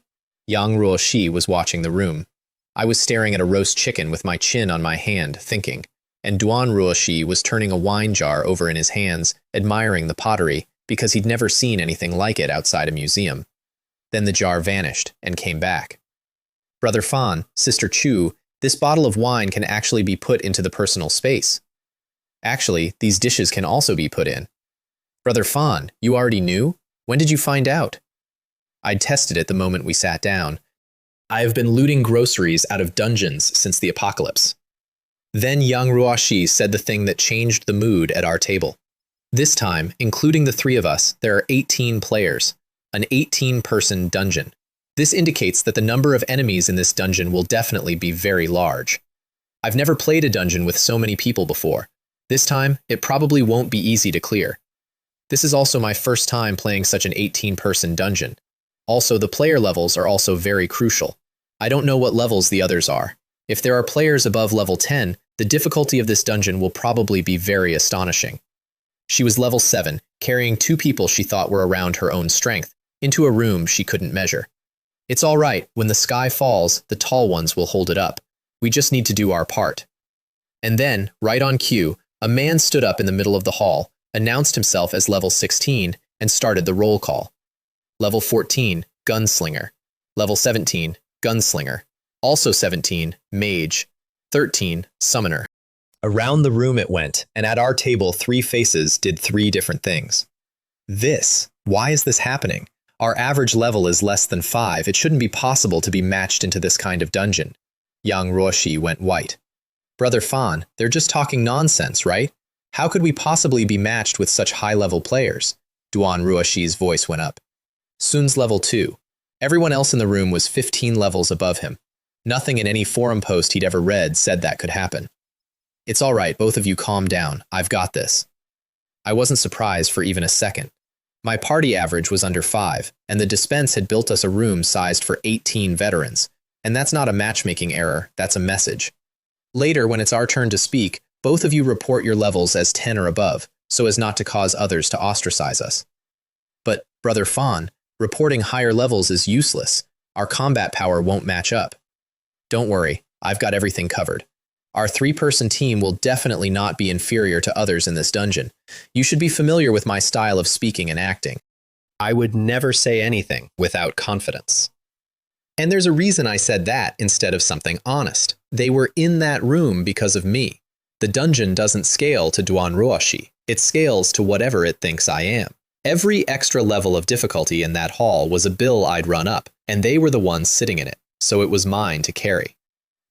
Yang Ruoshi was watching the room. I was staring at a roast chicken with my chin on my hand, thinking, and Duan Ruoshi was turning a wine jar over in his hands, admiring the pottery, because he'd never seen anything like it outside a museum. Then the jar vanished and came back. Brother Fan, Sister Chu, this bottle of wine can actually be put into the personal space. Actually, these dishes can also be put in. Brother Fan, you already knew? When did you find out? I'd tested it the moment we sat down. I have been looting groceries out of dungeons since the apocalypse. Then Yang Ruoshi said the thing that changed the mood at our table. This time, including the 3 of us, there are 18 players, an 18-person dungeon. This indicates that the number of enemies in this dungeon will definitely be very large. I've never played a dungeon with so many people before. This time, it probably won't be easy to clear. This is also my first time playing such an 18-person dungeon. Also, the player levels are also very crucial. I don't know what levels the others are. If there are players above level 10, the difficulty of this dungeon will probably be very astonishing. She was level 7, carrying 2 people she thought were around her own strength, into a room she couldn't measure. It's all right, when the sky falls, the tall ones will hold it up. We just need to do our part. And then, right on cue, a man stood up in the middle of the hall, announced himself as level 16, and started the roll call. Level 14, Gunslinger. Level 17, Gunslinger. Also 17, Mage. 13, Summoner. Around the room it went, and at our table 3 faces did 3 different things. Why is this happening? Our average level is less than 5. It shouldn't be possible to be matched into this kind of dungeon. Yang Ruoshi went white. Brother Fan, they're just talking nonsense, right? How could we possibly be matched with such high-level players? Duan Ruoshi's voice went up. Sun's level 2. Everyone else in the room was 15 levels above him. Nothing in any forum post he'd ever read said that could happen. It's all right, both of you calm down. I've got this. I wasn't surprised for even a second. My party average was under 5, and the dispense had built us a room sized for 18 veterans. And that's not a matchmaking error, that's a message. Later, when it's our turn to speak, both of you report your levels as 10 or above, so as not to cause others to ostracize us. But, Brother Fan, reporting higher levels is useless. Our combat power won't match up. Don't worry, I've got everything covered. Our 3-person team will definitely not be inferior to others in this dungeon. You should be familiar with my style of speaking and acting. I would never say anything without confidence. And there's a reason I said that instead of something honest. They were in that room because of me. The dungeon doesn't scale to Duan Ruoshi. It scales to whatever it thinks I am. Every extra level of difficulty in that hall was a bill I'd run up, and they were the ones sitting in it, so it was mine to carry.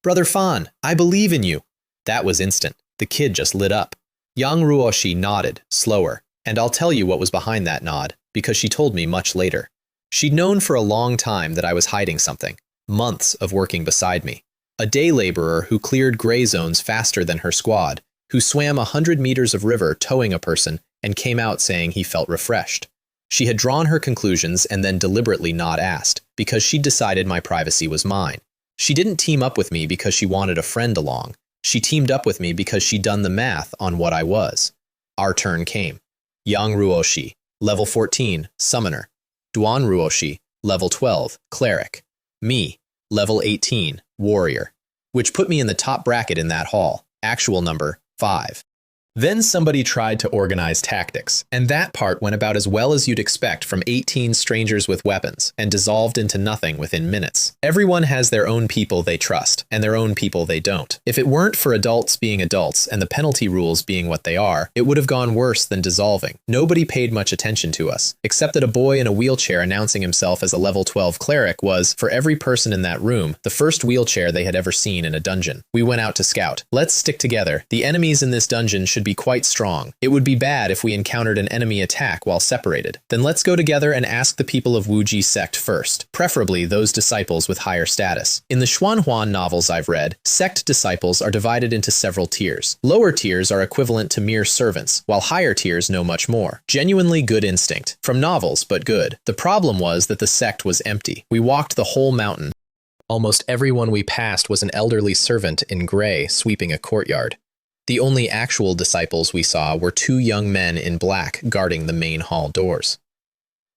Brother Fan, I believe in you. That was instant. The kid just lit up. Yang Ruoshi nodded, slower, and I'll tell you what was behind that nod, because she told me much later. She'd known for a long time that I was hiding something, months of working beside me. A day laborer who cleared gray zones faster than her squad, who swam 100 meters of river towing a person and came out saying he felt refreshed. She had drawn her conclusions and then deliberately not asked, because she'd decided my privacy was mine. She didn't team up with me because she wanted a friend along. She teamed up with me because she'd done the math on what I was. Our turn came. Yang Ruoshi, level 14, Summoner. Duan Ruoshi, level 12, Cleric. Me, level 18, Warrior. Which put me in the top bracket in that hall, actual number 5. Then somebody tried to organize tactics, and that part went about as well as you'd expect from 18 strangers with weapons, and dissolved into nothing within minutes. Everyone has their own people they trust, and their own people they don't. If it weren't for adults being adults and the penalty rules being what they are, it would have gone worse than dissolving. Nobody paid much attention to us, except that a boy in a wheelchair announcing himself as a level 12 cleric was, for every person in that room, the first wheelchair they had ever seen in a dungeon. We went out to scout. Let's stick together. The enemies in this dungeon should be quite strong. It would be bad if we encountered an enemy attack while separated. Then let's go together and ask the people of Wuji sect first, preferably those disciples with higher status. In the Xuanhuan novels I've read, sect disciples are divided into several tiers. Lower tiers are equivalent to mere servants, while higher tiers know much more. Genuinely good instinct. From novels, but good. The problem was that the sect was empty. We walked the whole mountain. Almost everyone we passed was an elderly servant in gray sweeping a courtyard. The only actual disciples we saw were 2 young men in black guarding the main hall doors.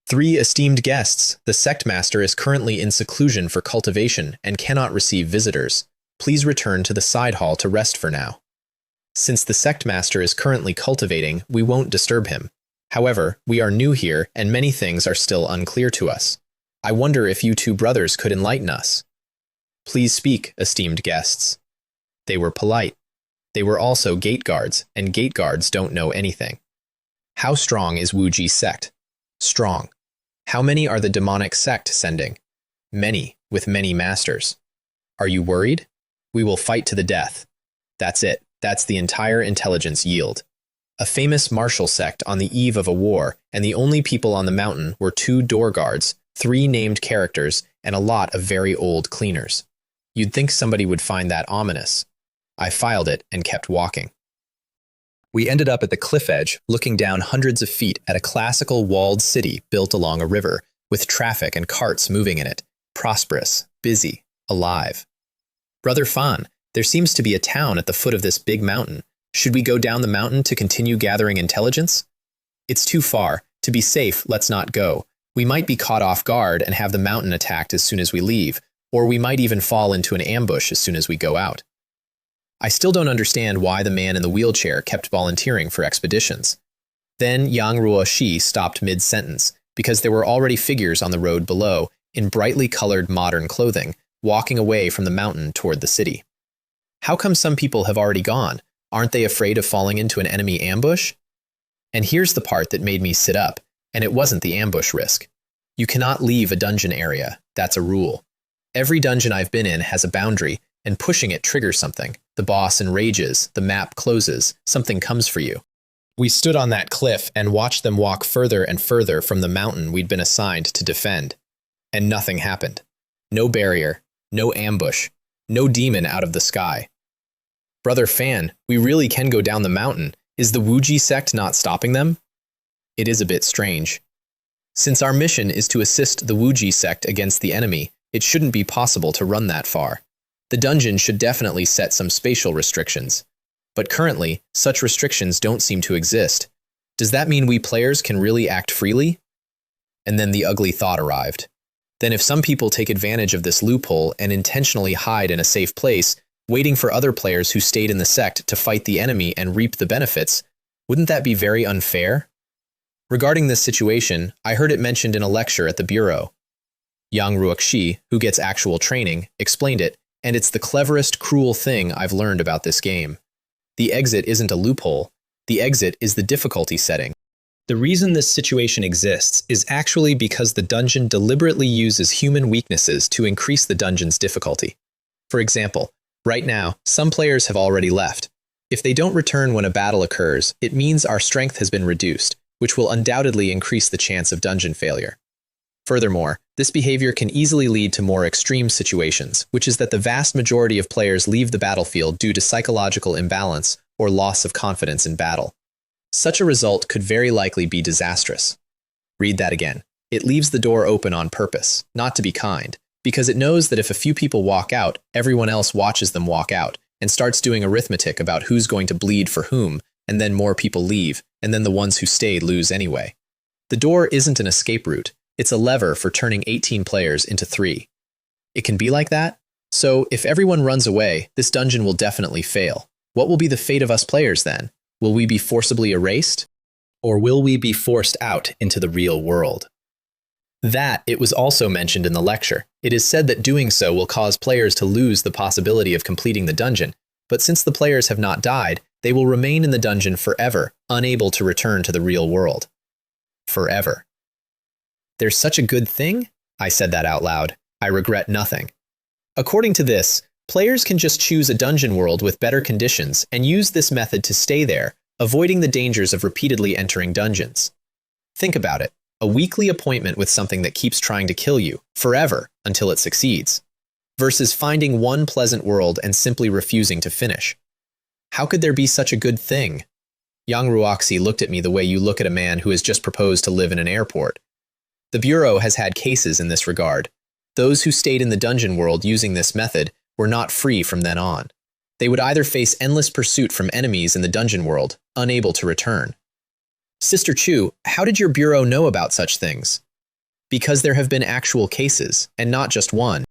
3 esteemed guests. The sect master is currently in seclusion for cultivation and cannot receive visitors. Please return to the side hall to rest for now. Since the sect master is currently cultivating, we won't disturb him. However, we are new here and many things are still unclear to us. I wonder if you 2 brothers could enlighten us. Please speak, esteemed guests. They were polite. They were also gate guards, and gate guards don't know anything. How strong is Wuji sect? Strong. How many are the demonic sect sending? Many, with many masters. Are you worried? We will fight to the death. That's it. That's the entire intelligence yield. A famous martial sect on the eve of a war, and the only people on the mountain were 2 door guards, 3 named characters, and a lot of very old cleaners. You'd think somebody would find that ominous. I filed it and kept walking. We ended up at the cliff edge, looking down hundreds of feet at a classical walled city built along a river, with traffic and carts moving in it, prosperous, busy, alive. Brother Fan, there seems to be a town at the foot of this big mountain. Should we go down the mountain to continue gathering intelligence? It's too far. To be safe, let's not go. We might be caught off guard and have the mountain attacked as soon as we leave, or we might even fall into an ambush as soon as we go out. I still don't understand why the man in the wheelchair kept volunteering for expeditions. Then Yang Ruoshi stopped mid-sentence, because there were already figures on the road below, in brightly colored modern clothing, walking away from the mountain toward the city. How come some people have already gone? Aren't they afraid of falling into an enemy ambush? And here's the part that made me sit up, and it wasn't the ambush risk. You cannot leave a dungeon area. That's a rule. Every dungeon I've been in has a boundary, and pushing it triggers something. The boss enrages, the map closes, something comes for you. We stood on that cliff and watched them walk further and further from the mountain we'd been assigned to defend. And nothing happened. No barrier, no ambush, no demon out of the sky. Brother Fan, we really can go down the mountain. Is the Wuji sect not stopping them? It is a bit strange. Since our mission is to assist the Wuji sect against the enemy, it shouldn't be possible to run that far. The dungeon should definitely set some spatial restrictions. But currently, such restrictions don't seem to exist. Does that mean we players can really act freely? And then the ugly thought arrived. Then if some people take advantage of this loophole and intentionally hide in a safe place, waiting for other players who stayed in the sect to fight the enemy and reap the benefits, wouldn't that be very unfair? Regarding this situation, I heard it mentioned in a lecture at the Bureau. Yang Ruoshi, who gets actual training, explained it, and it's the cleverest, cruel thing I've learned about this game. The exit isn't a loophole. The exit is the difficulty setting. The reason this situation exists is actually because the dungeon deliberately uses human weaknesses to increase the dungeon's difficulty. For example, right now, some players have already left. If they don't return when a battle occurs, it means our strength has been reduced, which will undoubtedly increase the chance of dungeon failure. Furthermore, this behavior can easily lead to more extreme situations, which is that the vast majority of players leave the battlefield due to psychological imbalance or loss of confidence in battle. Such a result could very likely be disastrous. Read that again. It leaves the door open on purpose, not to be kind, because it knows that if a few people walk out, everyone else watches them walk out and starts doing arithmetic about who's going to bleed for whom, and then more people leave, and then the ones who stayed lose anyway. The door isn't an escape route, it's a lever for turning 18 players into 3. It can be like that? So, if everyone runs away, this dungeon will definitely fail. What will be the fate of us players then? Will we be forcibly erased? Or will we be forced out into the real world? That, it was also mentioned in the lecture. It is said that doing so will cause players to lose the possibility of completing the dungeon, but since the players have not died, they will remain in the dungeon forever, unable to return to the real world. Forever. There's such a good thing? I said that out loud. I regret nothing. According to this, players can just choose a dungeon world with better conditions and use this method to stay there, avoiding the dangers of repeatedly entering dungeons. Think about it. A weekly appointment with something that keeps trying to kill you, forever, until it succeeds, versus finding one pleasant world and simply refusing to finish. How could there be such a good thing? Yang Ruoxi looked at me the way you look at a man who has just proposed to live in an airport. The Bureau has had cases in this regard. Those who stayed in the dungeon world using this method were not free from then on. They would either face endless pursuit from enemies in the dungeon world, unable to return. Sister Chu, how did your Bureau know about such things? Because there have been actual cases, and not just one.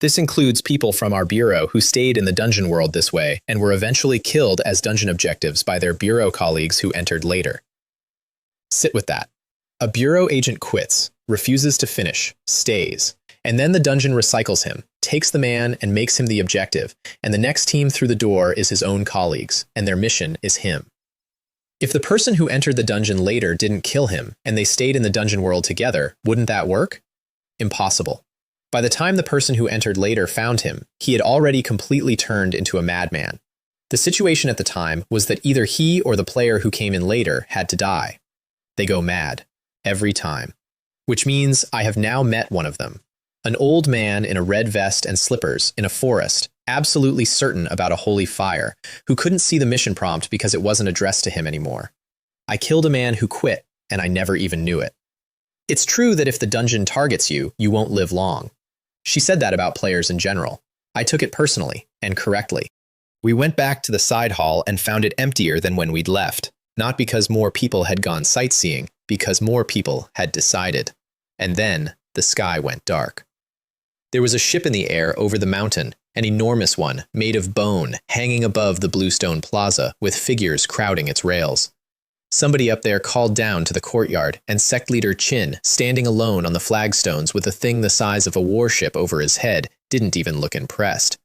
This includes people from our Bureau who stayed in the dungeon world this way and were eventually killed as dungeon objectives by their Bureau colleagues who entered later. Sit with that. A Bureau agent quits, refuses to finish, stays, and then the dungeon recycles him, takes the man and makes him the objective, and the next team through the door is his own colleagues, and their mission is him. If the person who entered the dungeon later didn't kill him, and they stayed in the dungeon world together, wouldn't that work? Impossible. By the time the person who entered later found him, he had already completely turned into a madman. The situation at the time was that either he or the player who came in later had to die. They go mad. Every time. Which means I have now met one of them. An old man in a red vest and slippers in a forest, absolutely certain about a holy fire, who couldn't see the mission prompt because it wasn't addressed to him anymore. I killed a man who quit, and I never even knew it. It's true that if the dungeon targets you, you won't live long. She said that about players in general. I took it personally, and correctly. We went back to the side hall and found it emptier than when we'd left, not because more people had gone sightseeing, because more people had decided. And then the sky went dark. There was a ship in the air over the mountain, an enormous one, made of bone, hanging above the Bluestone Plaza, with figures crowding its rails. Somebody up there called down to the courtyard, and sect leader Qin, standing alone on the flagstones with a thing the size of a warship over his head, didn't even look impressed.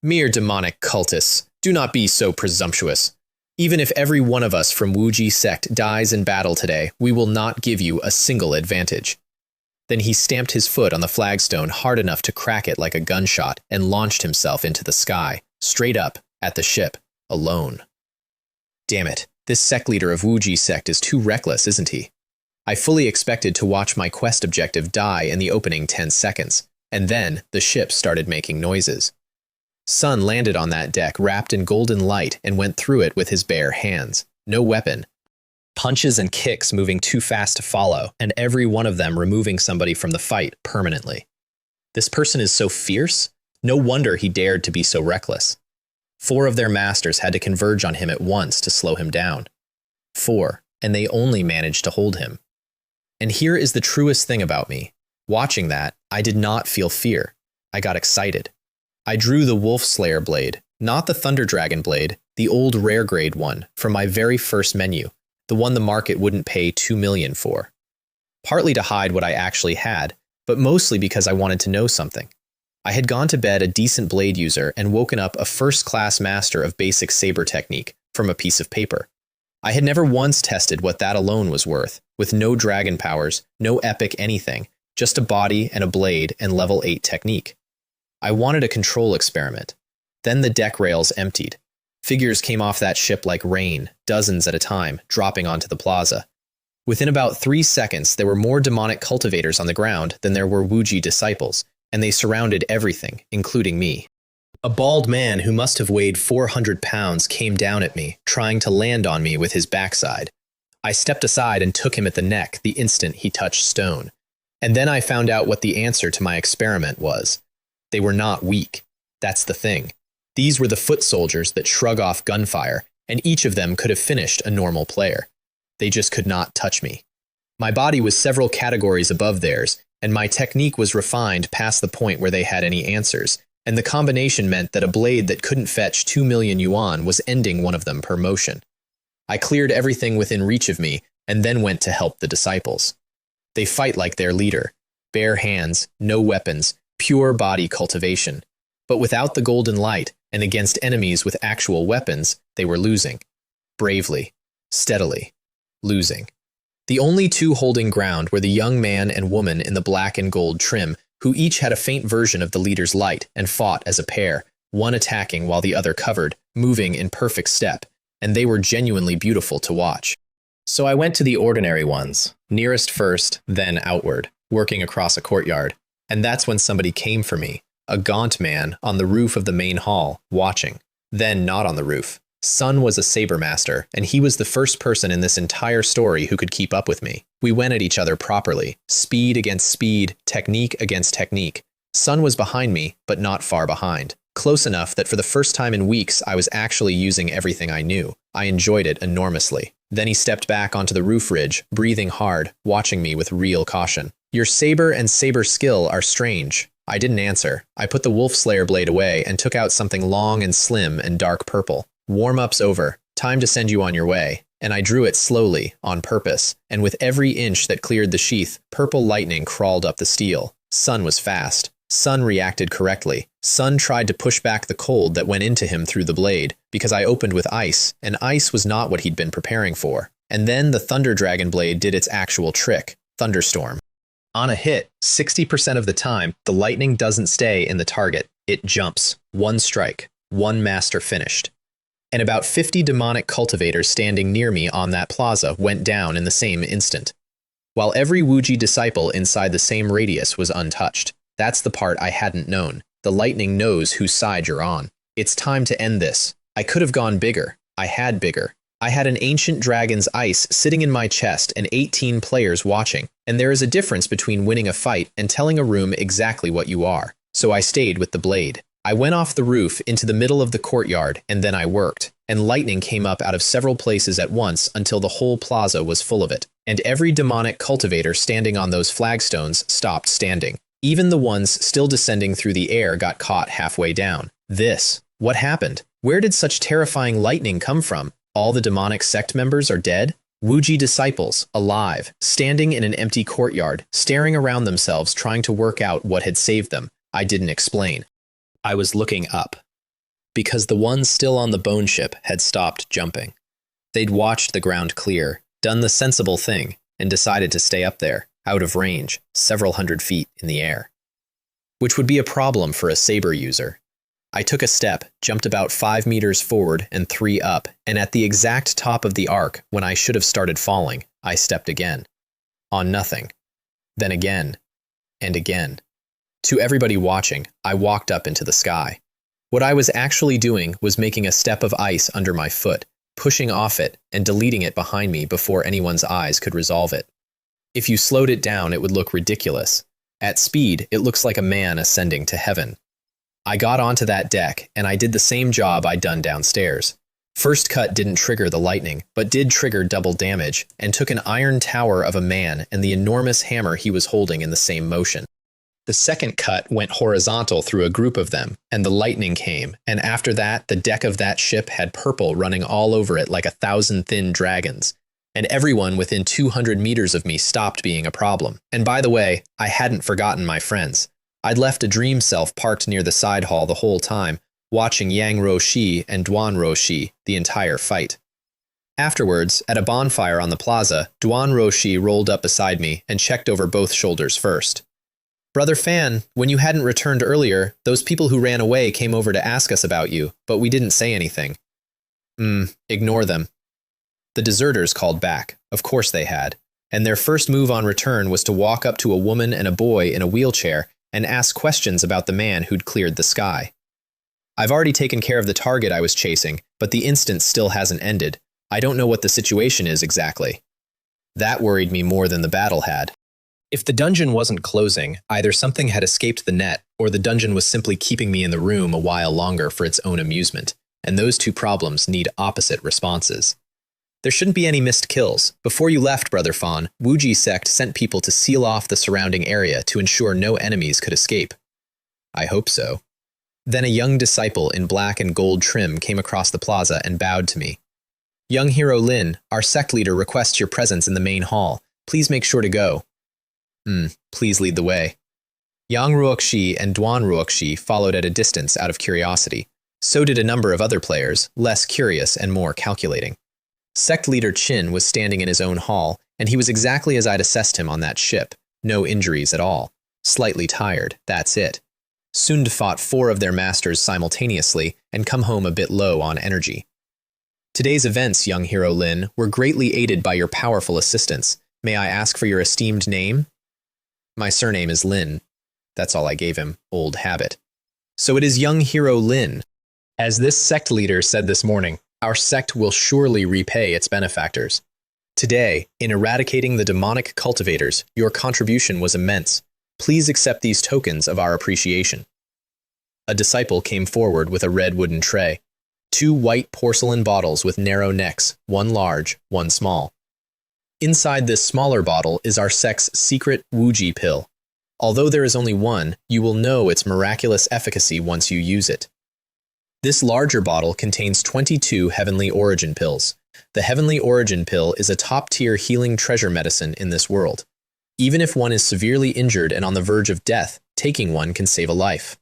Mere demonic cultists, do not be so presumptuous. Even if every one of us from Wuji sect dies in battle today, we will not give you a single advantage. Then he stamped his foot on the flagstone hard enough to crack it like a gunshot and launched himself into the sky, straight up, at the ship, alone. Damn it, this sect leader of Wuji sect is too reckless, isn't he? I fully expected to watch my quest objective die in the opening 10 seconds, and then the ship started making noises. Sun landed on that deck wrapped in golden light and went through it with his bare hands. No weapon. Punches and kicks moving too fast to follow, and every one of them removing somebody from the fight permanently. This person is so fierce? No wonder he dared to be so reckless. 4 of their masters had to converge on him at once to slow him down. 4, and they only managed to hold him. And here is the truest thing about me. Watching that, I did not feel fear. I got excited. I drew the Wolf Slayer blade, not the Thunder Dragon blade, the old rare grade one, from my very first menu, the one the market wouldn't pay 2 million for. Partly to hide what I actually had, but mostly because I wanted to know something. I had gone to bed a decent blade user and woken up a first-class master of basic saber technique from a piece of paper. I had never once tested what that alone was worth, with no dragon powers, no epic anything, just a body and a blade and level 8 technique. I wanted a control experiment. Then the deck rails emptied. Figures came off that ship like rain, dozens at a time, dropping onto the plaza. Within about 3 seconds, there were more demonic cultivators on the ground than there were Wuji disciples, and they surrounded everything, including me. A bald man who must have weighed 400 pounds came down at me, trying to land on me with his backside. I stepped aside and took him at the neck the instant he touched stone. And then I found out what the answer to my experiment was. They were not weak. That's the thing. These were the foot soldiers that shrug off gunfire, and each of them could have finished a normal player. They just could not touch me. My body was several categories above theirs, and my technique was refined past the point where they had any answers, and the combination meant that a blade that couldn't fetch 2 million yuan was ending one of them per motion. I cleared everything within reach of me, and then went to help the disciples. They fight like their leader. Bare hands, no weapons, pure body cultivation. But without the golden light, and against enemies with actual weapons, they were losing. Bravely. Steadily. Losing. The only two holding ground were the young man and woman in the black and gold trim, who each had a faint version of the leader's light and fought as a pair, one attacking while the other covered, moving in perfect step, and they were genuinely beautiful to watch. So I went to the ordinary ones, nearest first, then outward, working across a courtyard, and that's when somebody came for me, a gaunt man on the roof of the main hall, watching. Then not on the roof. Sun was a saber master, and he was the first person in this entire story who could keep up with me. We went at each other properly, speed against speed, technique against technique. Sun was behind me, but not far behind. Close enough that for the first time in weeks I was actually using everything I knew. I enjoyed it enormously. Then he stepped back onto the roof ridge, breathing hard, watching me with real caution. Your saber and saber skill are strange. I didn't answer. I put the Wolf Slayer blade away and took out something long and slim and dark purple. Warm-up's over. Time to send you on your way. And I drew it slowly, on purpose, and with every inch that cleared the sheath, purple lightning crawled up the steel. Sun was fast. Sun reacted correctly. Sun tried to push back the cold that went into him through the blade, because I opened with ice, and ice was not what he'd been preparing for. And then the Thunder Dragon blade did its actual trick, Thunderstorm. On a hit, 60% of the time, the lightning doesn't stay in the target. It jumps. One strike. One master finished. And about 50 demonic cultivators standing near me on that plaza went down in the same instant, while every Wuji disciple inside the same radius was untouched. That's the part I hadn't known. The lightning knows whose side you're on. It's time to end this. I could have gone bigger. I had bigger. I had an ancient dragon's ice sitting in my chest and 18 players watching, and there is a difference between winning a fight and telling a room exactly what you are. So I stayed with the blade. I went off the roof into the middle of the courtyard, and then I worked, and lightning came up out of several places at once until the whole plaza was full of it, and every demonic cultivator standing on those flagstones stopped standing. Even the ones still descending through the air got caught halfway down. What happened? Where did such terrifying lightning come from? All the demonic sect members are dead? Wuji disciples, alive, standing in an empty courtyard, staring around themselves trying to work out what had saved them. I didn't explain. I was looking up, because the ones still on the bone ship had stopped jumping. They'd watched the ground clear, done the sensible thing, and decided to stay up there, out of range, several hundred feet in the air. Which would be a problem for a saber user. I took a step, jumped about 5 meters forward and 3 up, and at the exact top of the arc, when I should have started falling, I stepped again. On nothing. Then again. And again. To everybody watching, I walked up into the sky. What I was actually doing was making a step of ice under my foot, pushing off it and deleting it behind me before anyone's eyes could resolve it. If you slowed it down, it would look ridiculous. At speed, it looks like a man ascending to heaven. I got onto that deck, and I did the same job I'd done downstairs. First cut didn't trigger the lightning, but did trigger double damage, and took an iron tower of a man and the enormous hammer he was holding in the same motion. The second cut went horizontal through a group of them, and the lightning came, and after that, the deck of that ship had purple running all over it like 1,000 thin dragons. And everyone within 200 meters of me stopped being a problem. And by the way, I hadn't forgotten my friends. I'd left a dream self parked near the side hall the whole time, watching Yang Roshi and Duan Roshi the entire fight. Afterwards, at a bonfire on the plaza, Duan Roshi rolled up beside me and checked over both shoulders first. Brother Fan, when you hadn't returned earlier, those people who ran away came over to ask us about you, but we didn't say anything. Ignore them. The deserters called back. Of course they had. And their first move on return was to walk up to a woman and a boy in a wheelchair and ask questions about the man who'd cleared the sky. I've already taken care of the target I was chasing, but the instance still hasn't ended. I don't know what the situation is exactly. That worried me more than the battle had. If the dungeon wasn't closing, either something had escaped the net, or the dungeon was simply keeping me in the room a while longer for its own amusement, and those two problems need opposite responses. There shouldn't be any missed kills. Before you left, Brother Fawn, Wuji sect sent people to seal off the surrounding area to ensure no enemies could escape. I hope so. Then a young disciple in black and gold trim came across the plaza and bowed to me. Young hero Lin, our sect leader requests your presence in the main hall. Please make sure to go. Please lead the way. Yang Ruoxi and Duan Ruoxi followed at a distance out of curiosity. So did a number of other players, less curious and more calculating. Sect leader Qin was standing in his own hall, and he was exactly as I'd assessed him on that ship. No injuries at all. Slightly tired, that's it. Soon to fought 4 of their masters simultaneously and come home a bit low on energy. Today's events, young hero Lin, were greatly aided by your powerful assistance. May I ask for your esteemed name? My surname is Lin. That's all I gave him, old habit. So it is young hero Lin. As this sect leader said this morning, our sect will surely repay its benefactors. Today, in eradicating the demonic cultivators, your contribution was immense. Please accept these tokens of our appreciation. A disciple came forward with a red wooden tray. 2 white porcelain bottles with narrow necks, 1 large, 1 small. Inside this smaller bottle is our sect's secret Wuji pill. Although there is only 1, you will know its miraculous efficacy once you use it. This larger bottle contains 22 Heavenly Origin pills. The Heavenly Origin pill is a top-tier healing treasure medicine in this world. Even if one is severely injured and on the verge of death, taking one can save a life.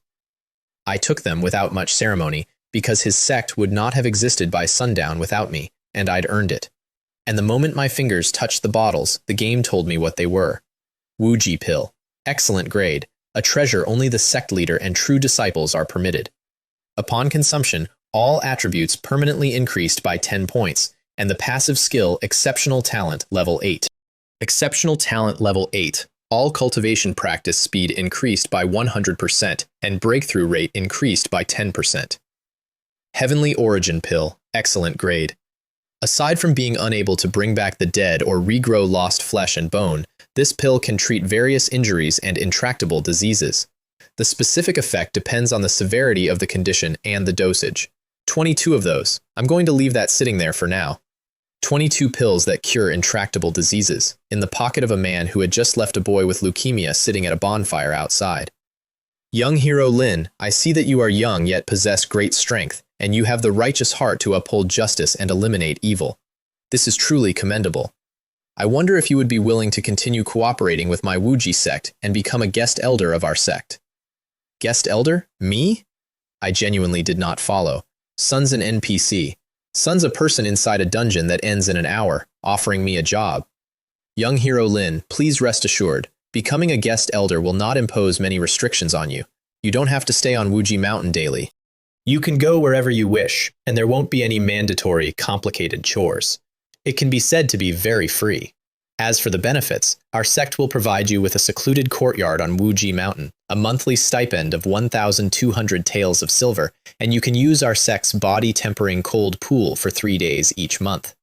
I took them without much ceremony, because his sect would not have existed by sundown without me, and I'd earned it. And the moment my fingers touched the bottles, the game told me what they were. Wuji pill. Excellent grade. A treasure only the sect leader and true disciples are permitted. Upon consumption, all attributes permanently increased by 10 points, and the passive skill Exceptional Talent level 8. Exceptional Talent level 8. All cultivation practice speed increased by 100%, and breakthrough rate increased by 10%. Heavenly Origin pill. Excellent grade. Aside from being unable to bring back the dead or regrow lost flesh and bone, this pill can treat various injuries and intractable diseases. The specific effect depends on the severity of the condition and the dosage. 22 of those. I'm going to leave that sitting there for now. 22 pills that cure intractable diseases, in the pocket of a man who had just left a boy with leukemia sitting at a bonfire outside. Young hero Lin, I see that you are young yet possess great strength, and you have the righteous heart to uphold justice and eliminate evil. This is truly commendable. I wonder if you would be willing to continue cooperating with my Wuji sect and become a guest elder of our sect. Guest elder? Me? I genuinely did not follow. Sun's an NPC. Sun's a person inside a dungeon that ends in an hour, offering me a job. Young hero Lin, please rest assured, becoming a guest elder will not impose many restrictions on you. You don't have to stay on Wuji Mountain daily. You can go wherever you wish, and there won't be any mandatory, complicated chores. It can be said to be very free. As for the benefits, our sect will provide you with a secluded courtyard on Wuji Mountain, a monthly stipend of 1,200 taels of silver, and you can use our sect's body-tempering cold pool for 3 days each month.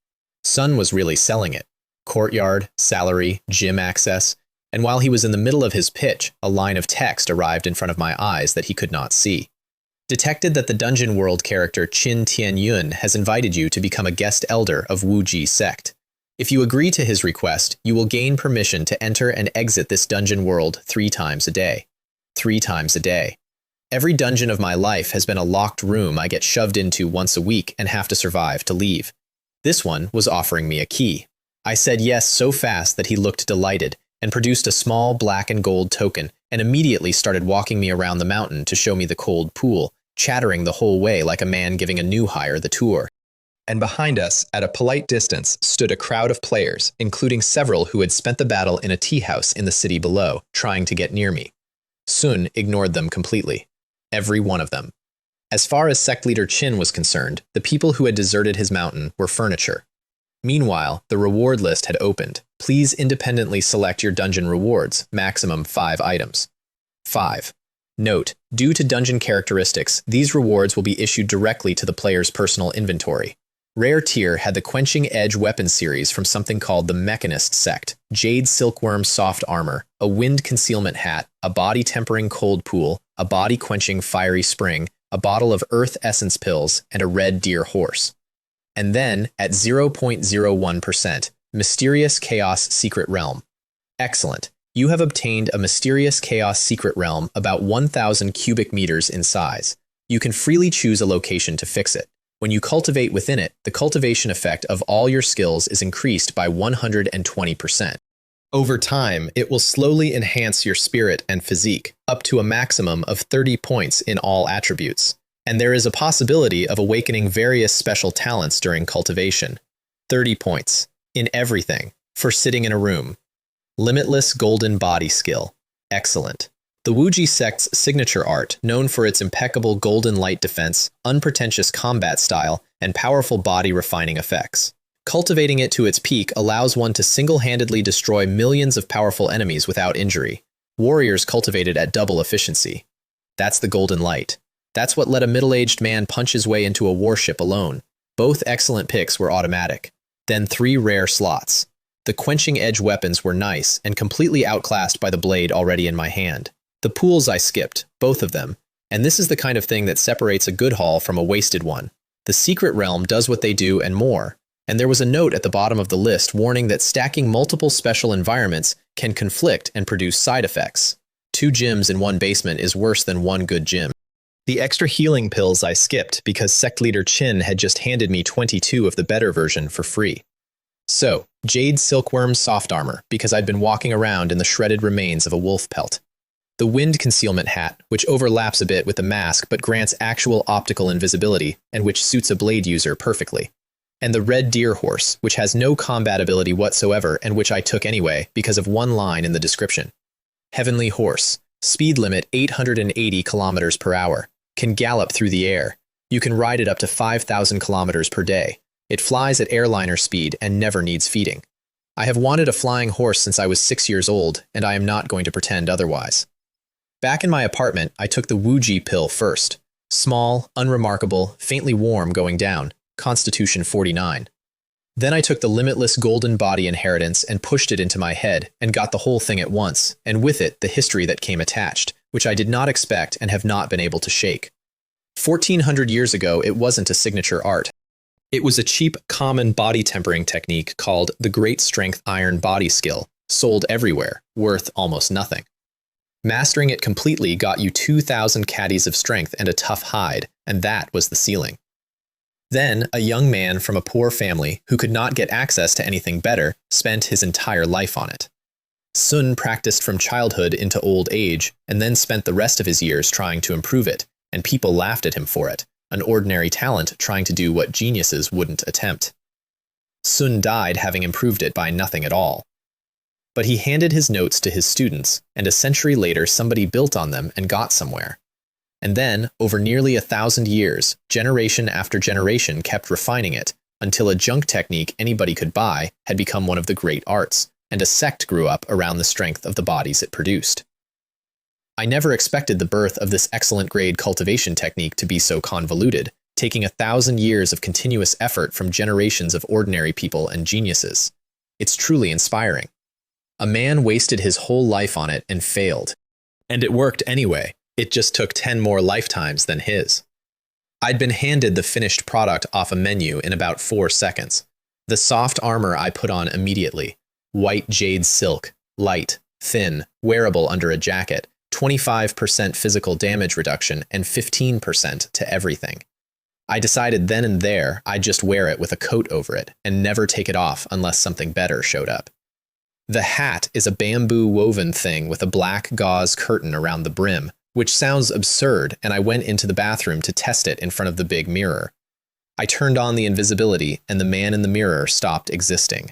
Sun was really selling it. Courtyard, salary, gym access, and while he was in the middle of his pitch, a line of text arrived in front of my eyes that he could not see. Detected that the Dungeon World character Qin Tianyun has invited you to become a guest elder of Wuji sect. If you agree to his request, you will gain permission to enter and exit this dungeon world 3 times a day. 3 times a day. Every dungeon of my life has been a locked room I get shoved into once a week and have to survive to leave. This one was offering me a key. I said yes so fast that he looked delighted and produced a small black and gold token and immediately started walking me around the mountain to show me the cold pool, chattering the whole way like a man giving a new hire the tour. And behind us, at a polite distance, stood a crowd of players, including several who had spent the battle in a tea house in the city below, trying to get near me. Sun ignored them completely. Every one of them. As far as sect leader Qin was concerned, the people who had deserted his mountain were furniture. Meanwhile, the reward list had opened. Please independently select your dungeon rewards, maximum 5 items. 5. Note, due to dungeon characteristics, these rewards will be issued directly to the player's personal inventory. Rare tier had the Quenching Edge weapon series from something called the Mechanist Sect, Jade Silkworm soft armor, a wind concealment hat, a body tempering cold pool, a body quenching fiery spring, a bottle of earth essence pills, and a red deer horse. And then, at 0.01%, Mysterious Chaos Secret Realm. Excellent. You have obtained a Mysterious Chaos Secret Realm about 1,000 cubic meters in size. You can freely choose a location to fix it. When you cultivate within it, the cultivation effect of all your skills is increased by 120%. Over time, it will slowly enhance your spirit and physique, up to a maximum of 30 points in all attributes. And there is a possibility of awakening various special talents during cultivation. 30 points. In everything. For sitting in a room. Limitless Golden Body Skill. Excellent. The Wuji sect's signature art, known for its impeccable golden light defense, unpretentious combat style, and powerful body refining effects. Cultivating it to its peak allows one to single-handedly destroy millions of powerful enemies without injury. Warriors cultivate it at double efficiency. That's the golden light. That's what let a middle-aged man punch his way into a warship alone. Both excellent picks were automatic. Then 3 rare slots. The Quenching Edge weapons were nice and completely outclassed by the blade already in my hand. The pools I skipped, both of them, and this is the kind of thing that separates a good haul from a wasted one. The Secret Realm does what they do and more, and there was a note at the bottom of the list warning that stacking multiple special environments can conflict and produce side effects. 2 gyms in one basement is worse than 1 good gym. The extra healing pills I skipped because Sect Leader Chin had just handed me 22 of the better version for free. So, Jade Silkworm soft armor because I'd been walking around in the shredded remains of a wolf pelt. The wind concealment hat, which overlaps a bit with the mask but grants actual optical invisibility and which suits a blade user perfectly. And the red deer horse, which has no combat ability whatsoever and which I took anyway because of one line in the description. Heavenly Horse, speed limit 880 kilometers per hour, can gallop through the air. You can ride it up to 5,000 kilometers per day. It flies at airliner speed and never needs feeding. I have wanted a flying horse since I was 6 years old, and I am not going to pretend otherwise. Back in my apartment, I took the Wuji pill first. Small, unremarkable, faintly warm going down, Constitution 49. Then I took the Limitless Golden Body Inheritance and pushed it into my head and got the whole thing at once, and with it the history that came attached, which I did not expect and have not been able to shake. 1,400 years ago, it wasn't a signature art. It was a cheap, common body tempering technique called the Great Strength Iron Body Skill, sold everywhere, worth almost nothing. Mastering it completely got you 2,000 caddies of strength and a tough hide, and that was the ceiling. Then, a young man from a poor family who could not get access to anything better spent his entire life on it. Sun practiced from childhood into old age, and then spent the rest of his years trying to improve it, and people laughed at him for it, an ordinary talent trying to do what geniuses wouldn't attempt. Sun died having improved it by nothing at all. But he handed his notes to his students, and a century later somebody built on them and got somewhere. And then, over nearly 1,000 years, generation after generation kept refining it, until a junk technique anybody could buy had become one of the great arts, and a sect grew up around the strength of the bodies it produced. I never expected the birth of this excellent grade cultivation technique to be so convoluted, taking 1,000 years of continuous effort from generations of ordinary people and geniuses. It's truly inspiring. A man wasted his whole life on it and failed. And it worked anyway. It just took 10 more lifetimes than his. I'd been handed the finished product off a menu in about 4 seconds. The soft armor I put on immediately. White jade silk, light, thin, wearable under a jacket, 25% physical damage reduction, and 15% to everything. I decided then and there I'd just wear it with a coat over it and never take it off unless something better showed up. The hat is a bamboo woven thing with a black gauze curtain around the brim, which sounds absurd, and I went into the bathroom to test it in front of the big mirror. I turned on the invisibility, and the man in the mirror stopped existing.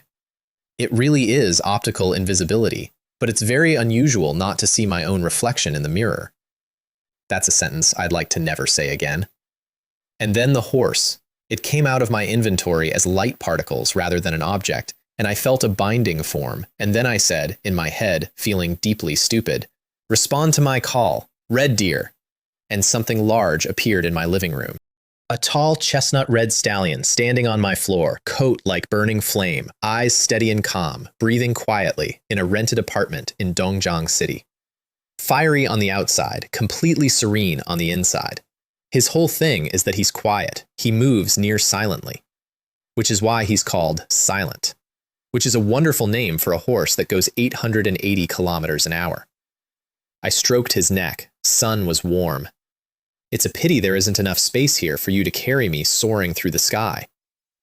It really is optical invisibility, but it's very unusual not to see my own reflection in the mirror. That's a sentence I'd like to never say again. And then the horse. It came out of my inventory as light particles rather than an object, and I felt a binding form, and then I said, in my head, feeling deeply stupid, "Respond to my call," Red deer, and something large appeared in my living room. A tall chestnut red stallion standing on my floor, coat like burning flame, eyes steady and calm, breathing quietly in a rented apartment in Dongjiang City. Fiery on the outside, completely serene on the inside. His whole thing is that he's quiet. He moves near silently, which is why he's called Silent, which is a wonderful name for a horse that goes 880 kilometers an hour. I stroked his neck. Sun was warm. It's a pity there isn't enough space here for you to carry me soaring through the sky,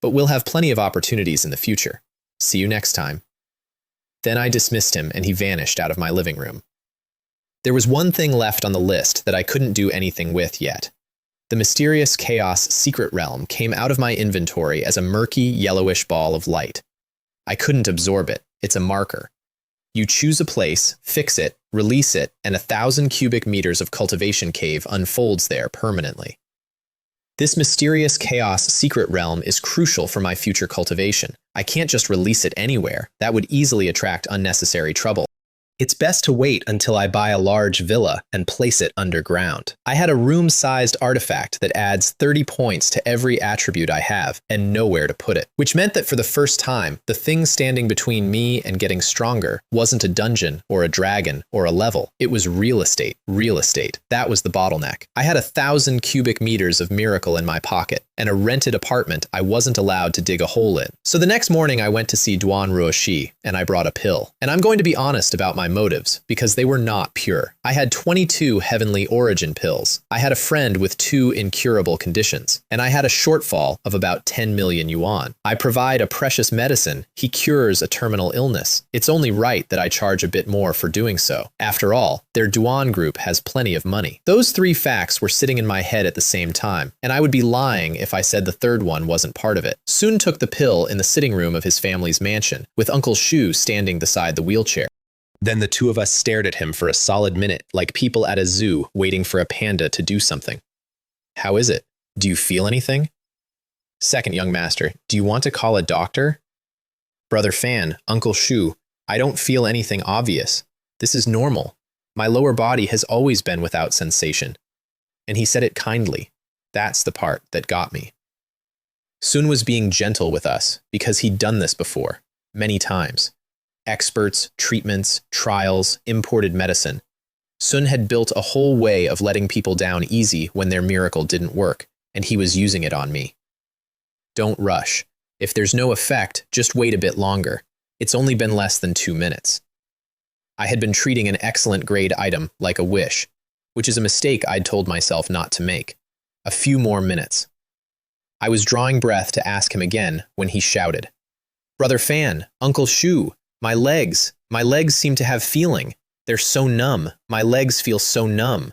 but we'll have plenty of opportunities in the future. See you next time. Then I dismissed him and he vanished out of my living room. There was one thing left on the list that I couldn't do anything with yet. The mysterious chaos secret realm came out of my inventory as a murky, yellowish ball of light. I couldn't absorb it. It's a marker. You choose a place, fix it, release it, and 1,000 cubic meters of cultivation cave unfolds there permanently. This mysterious chaos secret realm is crucial for my future cultivation. I can't just release it anywhere. That would easily attract unnecessary trouble. It's best to wait until I buy a large villa and place it underground. I had a room-sized artifact that adds 30 points to every attribute I have and nowhere to put it, which meant that for the first time, the thing standing between me and getting stronger wasn't a dungeon or a dragon or a level. It was real estate. Real estate. That was the bottleneck. I had 1,000 cubic meters of miracle in my pocket and a rented apartment I wasn't allowed to dig a hole in. So the next morning I went to see Duan Ruoshi and I brought a pill. And I'm going to be honest about my motives, because they were not pure. I had 22 heavenly origin pills. I had a friend with 2 incurable conditions, and I had a shortfall of about 10 million yuan. I provide a precious medicine. He cures a terminal illness. It's only right that I charge a bit more for doing so. After all, their Duan group has plenty of money. Those 3 facts were sitting in my head at the same time, and I would be lying if I said the third one wasn't part of it. Sun took the pill in the sitting room of his family's mansion, with Uncle Shu standing beside the wheelchair. Then the 2 of us stared at him for a solid minute, like people at a zoo waiting for a panda to do something. How is it? Do you feel anything? Second young master, do you want to call a doctor? Brother Fan, Uncle Shu, I don't feel anything obvious. This is normal. My lower body has always been without sensation. And he said it kindly. That's the part that got me. Sun was being gentle with us because he'd done this before, many times. Experts, treatments, trials, imported medicine. Sun had built a whole way of letting people down easy when their miracle didn't work, and he was using it on me. Don't rush. If there's no effect, just wait a bit longer. It's only been less than 2 minutes. I had been treating an excellent grade item like a wish, which is a mistake I'd told myself not to make. A few more minutes. I was drawing breath to ask him again when he shouted, Brother Fan, Uncle Shu, my legs seem to have feeling. They're so numb. My legs feel so numb.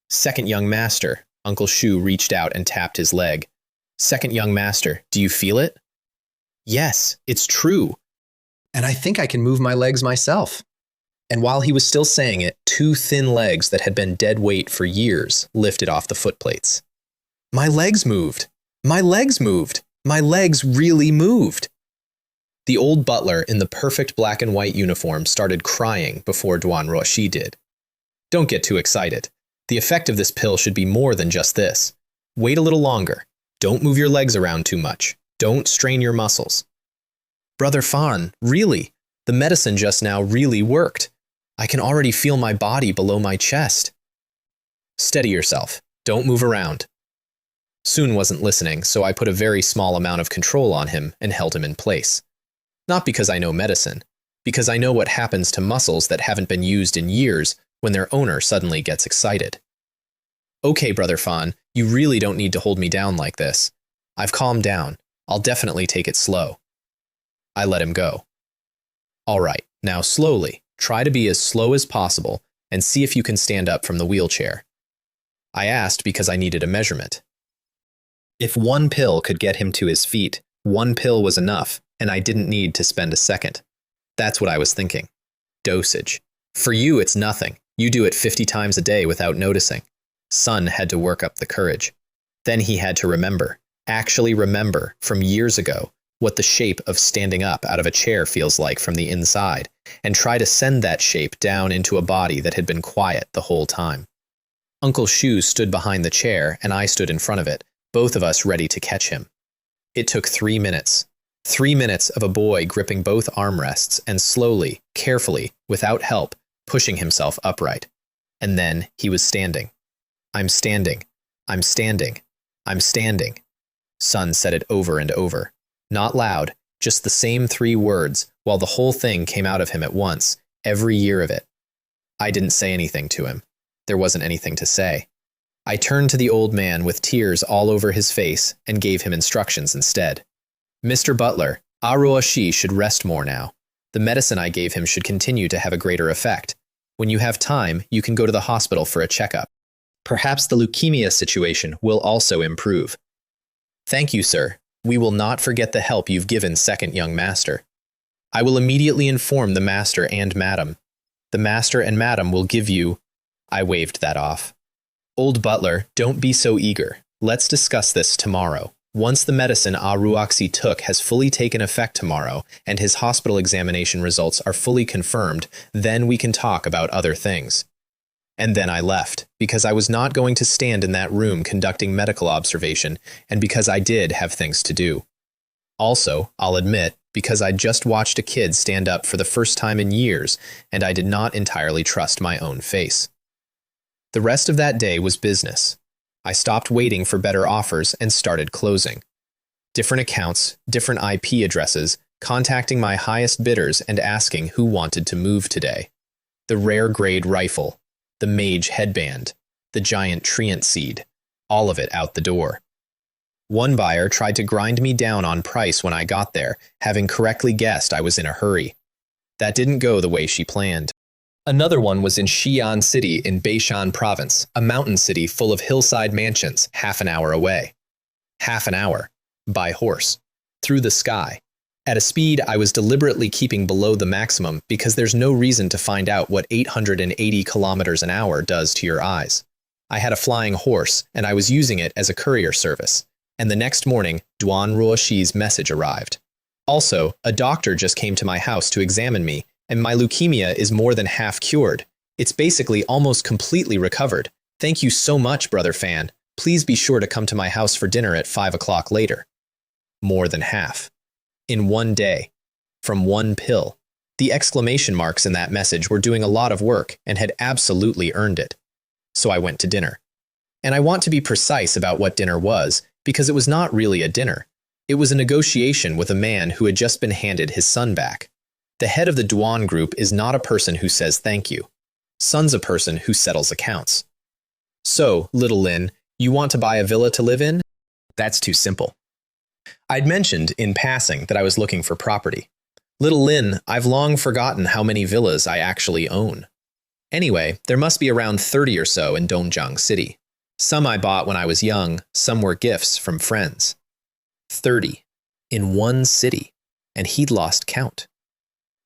Second young master, Uncle Shu reached out and tapped his leg. Second young master, do you feel it? Yes, it's true. And I think I can move my legs myself. And while he was still saying it, 2 thin legs that had been dead weight for years lifted off the footplates. My legs moved. My legs moved. My legs really moved. The old butler in the perfect black and white uniform started crying before Duan Ruoshi did. Don't get too excited. The effect of this pill should be more than just this. Wait a little longer. Don't move your legs around too much. Don't strain your muscles. Brother Fan, really, the medicine just now really worked. I can already feel my body below my chest. Steady yourself. Don't move around. Sun wasn't listening, so I put a very small amount of control on him and held him in place. Not because I know medicine, because I know what happens to muscles that haven't been used in years when their owner suddenly gets excited. Okay, Brother Fan, you really don't need to hold me down like this. I've calmed down. I'll definitely take it slow. I let him go. All right, now slowly, try to be as slow as possible and see if you can stand up from the wheelchair. I asked because I needed a measurement. If 1 pill could get him to his feet, 1 pill was enough, and I didn't need to spend a second. That's what I was thinking. Dosage. For you, it's nothing. You do it 50 times a day without noticing. Sun had to work up the courage. Then he had to remember, actually remember from years ago, what the shape of standing up out of a chair feels like from the inside, and try to send that shape down into a body that had been quiet the whole time. Uncle Shu stood behind the chair, and I stood in front of it, both of us ready to catch him. It took 3 minutes. 3 minutes of a boy gripping both armrests and slowly, carefully, without help, pushing himself upright. And then he was standing. I'm standing. I'm standing. I'm standing. Sun said it over and over. Not loud, just the same 3 words, while the whole thing came out of him at once, every year of it. I didn't say anything to him. There wasn't anything to say. I turned to the old man with tears all over his face and gave him instructions instead. Mr. Butler, Aruoshi should rest more now. The medicine I gave him should continue to have a greater effect. When you have time, you can go to the hospital for a checkup. Perhaps the leukemia situation will also improve. Thank you, sir. We will not forget the help you've given second young master. I will immediately inform the master and madam. The master and madam will give you... I waved that off. Old butler, don't be so eager. Let's discuss this tomorrow. Once the medicine Aruoshi took has fully taken effect tomorrow, and his hospital examination results are fully confirmed, then we can talk about other things. And then I left, because I was not going to stand in that room conducting medical observation, and because I did have things to do. Also, I'll admit, because I just watched a kid stand up for the first time in years, and I did not entirely trust my own face. The rest of that day was business. I stopped waiting for better offers and started closing. Different accounts, different IP addresses, contacting my highest bidders and asking who wanted to move today. The rare grade rifle, the mage headband, the giant treant seed, all of it out the door. One buyer tried to grind me down on price when I got there, having correctly guessed I was in a hurry. That didn't go the way she planned. Another one was in Xi'an City in Beishan Province, a mountain city full of hillside mansions half an hour away. Half an hour. By horse. Through the sky. At a speed I was deliberately keeping below the maximum because there's no reason to find out what 880 kilometers an hour does to your eyes. I had a flying horse, and I was using it as a courier service. And the next morning, Duan Ruoshi's message arrived. Also, a doctor just came to my house to examine me, and my leukemia is more than half cured. It's basically almost completely recovered. Thank you so much, Brother Fan. Please be sure to come to my house for dinner at 5 o'clock later. More than half. In one day. From one pill. The exclamation marks in that message were doing a lot of work and had absolutely earned it. So I went to dinner. And I want to be precise about what dinner was, because it was not really a dinner. It was a negotiation with a man who had just been handed his son back. The head of the Duan group is not a person who says thank you. Son's a person who settles accounts. So, little Lin, you want to buy a villa to live in? That's too simple. I'd mentioned, in passing, that I was looking for property. Little Lin, I've long forgotten how many villas I actually own. Anyway, there must be around 30 or so in Dongjiang City. Some I bought when I was young, some were gifts from friends. 30. In one city. And he'd lost count.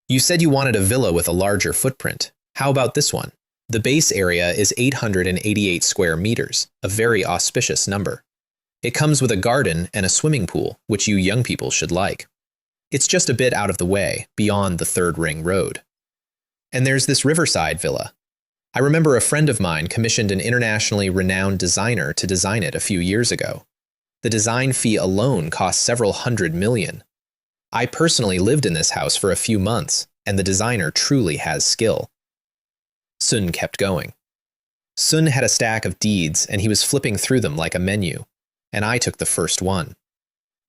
You said you wanted a villa with a larger footprint. How about this one? The base area is 888 square meters, a very auspicious number. It comes with a garden and a swimming pool, which you young people should like. It's just a bit out of the way, beyond the Third Ring Road. And there's this riverside villa. I remember a friend of mine commissioned an internationally renowned designer to design it a few years ago. The design fee alone cost several $100 million. I personally lived in this house for a few months, and the designer truly has skill. Sun kept going. Sun had a stack of deeds, and he was flipping through them like a menu, and I took the first one.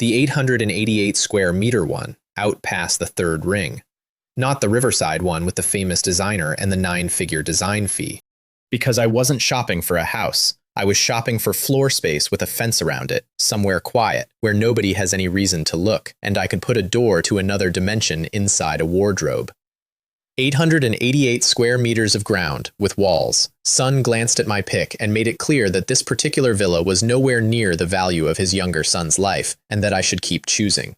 The 888 square meter one, out past the third ring. Not the riverside one with the famous designer and the 9-figure design fee. Because I wasn't shopping for a house. I was shopping for floor space with a fence around it, somewhere quiet, where nobody has any reason to look, and I could put a door to another dimension inside a wardrobe. 888 square meters of ground, with walls. Sun glanced at my pick and made it clear that this particular villa was nowhere near the value of his younger son's life, and that I should keep choosing.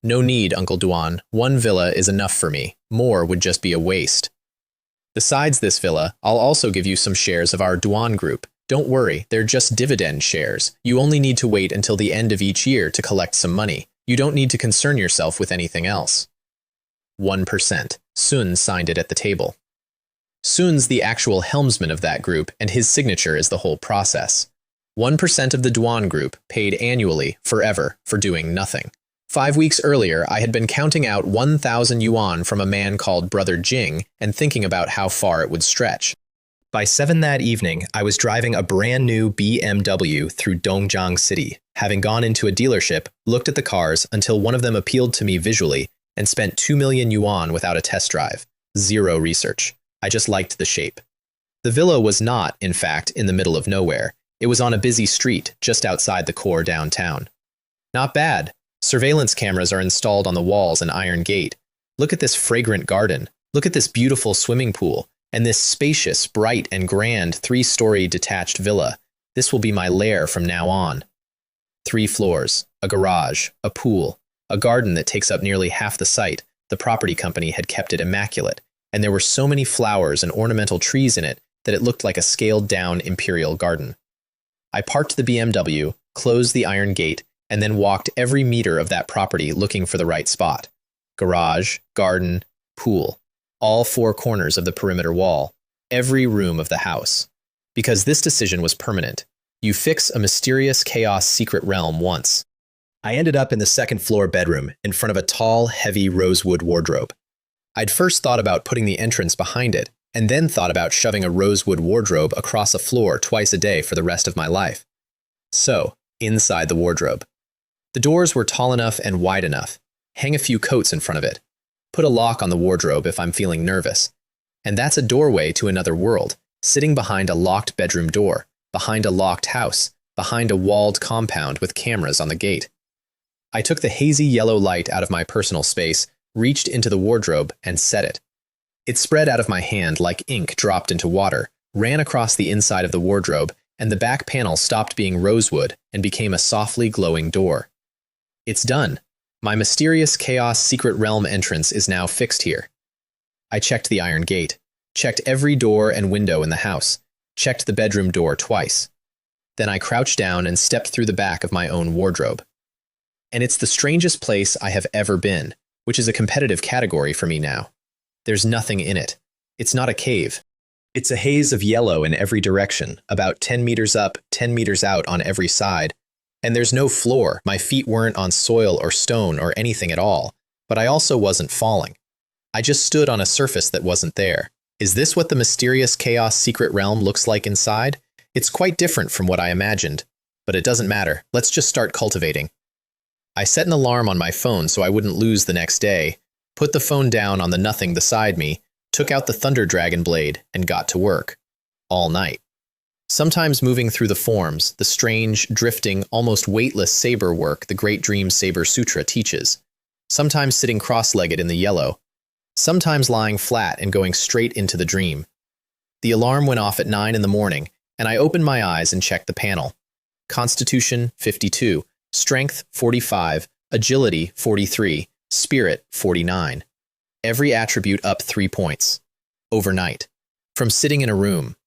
No need, Uncle Duan. One villa is enough for me. More would just be a waste. Besides this villa, I'll also give you some shares of our Duan group. Don't worry, they're just dividend shares. You only need to wait until the end of each year to collect some money. You don't need to concern yourself with anything else. 1%. Sun signed it at the table. Sun's the actual helmsman of that group, and his signature is the whole process. 1% of the Duan group paid annually, forever, for doing nothing. 5 weeks earlier, I had been counting out 1,000 yuan from a man called Brother Jing and thinking about how far it would stretch. By 7 that evening, I was driving a brand new BMW through Dongjiang City, having gone into a dealership, looked at the cars until one of them appealed to me visually, and spent 2 million yuan without a test drive. Zero research. I just liked the shape. The villa was not, in fact, in the middle of nowhere. It was on a busy street, just outside the core downtown. Not bad. Surveillance cameras are installed on the walls and iron gate. Look at this fragrant garden. Look at this beautiful swimming pool. And this spacious, bright, and grand 3-story detached villa. This will be my lair from now on. 3 floors, a garage, a pool, a garden that takes up nearly half the site. The property company had kept it immaculate, and there were so many flowers and ornamental trees in it that it looked like a scaled-down imperial garden. I parked the BMW, closed the iron gate, and then walked every meter of that property looking for the right spot. Garage, garden, pool. All 4 corners of the perimeter wall, every room of the house. Because this decision was permanent. You fix a mysterious chaos secret realm once. I ended up in the 2nd floor bedroom, in front of a tall, heavy rosewood wardrobe. I'd first thought about putting the entrance behind it, and then thought about shoving a rosewood wardrobe across a floor twice a day for the rest of my life. So, inside the wardrobe. The doors were tall enough and wide enough. Hang a few coats in front of it. Put a lock on the wardrobe if I'm feeling nervous. And that's a doorway to another world, sitting behind a locked bedroom door, behind a locked house, behind a walled compound with cameras on the gate. I took the hazy yellow light out of my personal space, reached into the wardrobe, and set it. It spread out of my hand like ink dropped into water, ran across the inside of the wardrobe, and the back panel stopped being rosewood and became a softly glowing door. It's done. My mysterious chaos secret realm entrance is now fixed here. I checked the iron gate, checked every door and window in the house, checked the bedroom door twice. Then I crouched down and stepped through the back of my own wardrobe. And it's the strangest place I have ever been, which is a competitive category for me now. There's nothing in it. It's not a cave. It's a haze of yellow in every direction, about 10 meters up, 10 meters out on every side. And there's no floor. My feet weren't on soil or stone or anything at all, but I also wasn't falling. I just stood on a surface that wasn't there. Is this what the mysterious chaos secret realm looks like inside? It's quite different from what I imagined, but it doesn't matter. Let's just start cultivating. I set an alarm on my phone so I wouldn't lose the next day, put the phone down on the nothing beside me, took out the Thunder Dragon blade, and got to work. All night. Sometimes moving through the forms, the strange, drifting, almost weightless saber work the Great Dream Saber Sutra teaches. Sometimes sitting cross-legged in the yellow. Sometimes lying flat and going straight into the dream. The alarm went off at 9 in the morning, and I opened my eyes and checked the panel. Constitution, 52. Strength, 45. Agility, 43. Spirit, 49. Every attribute up 3 points. Overnight. From sitting in a room.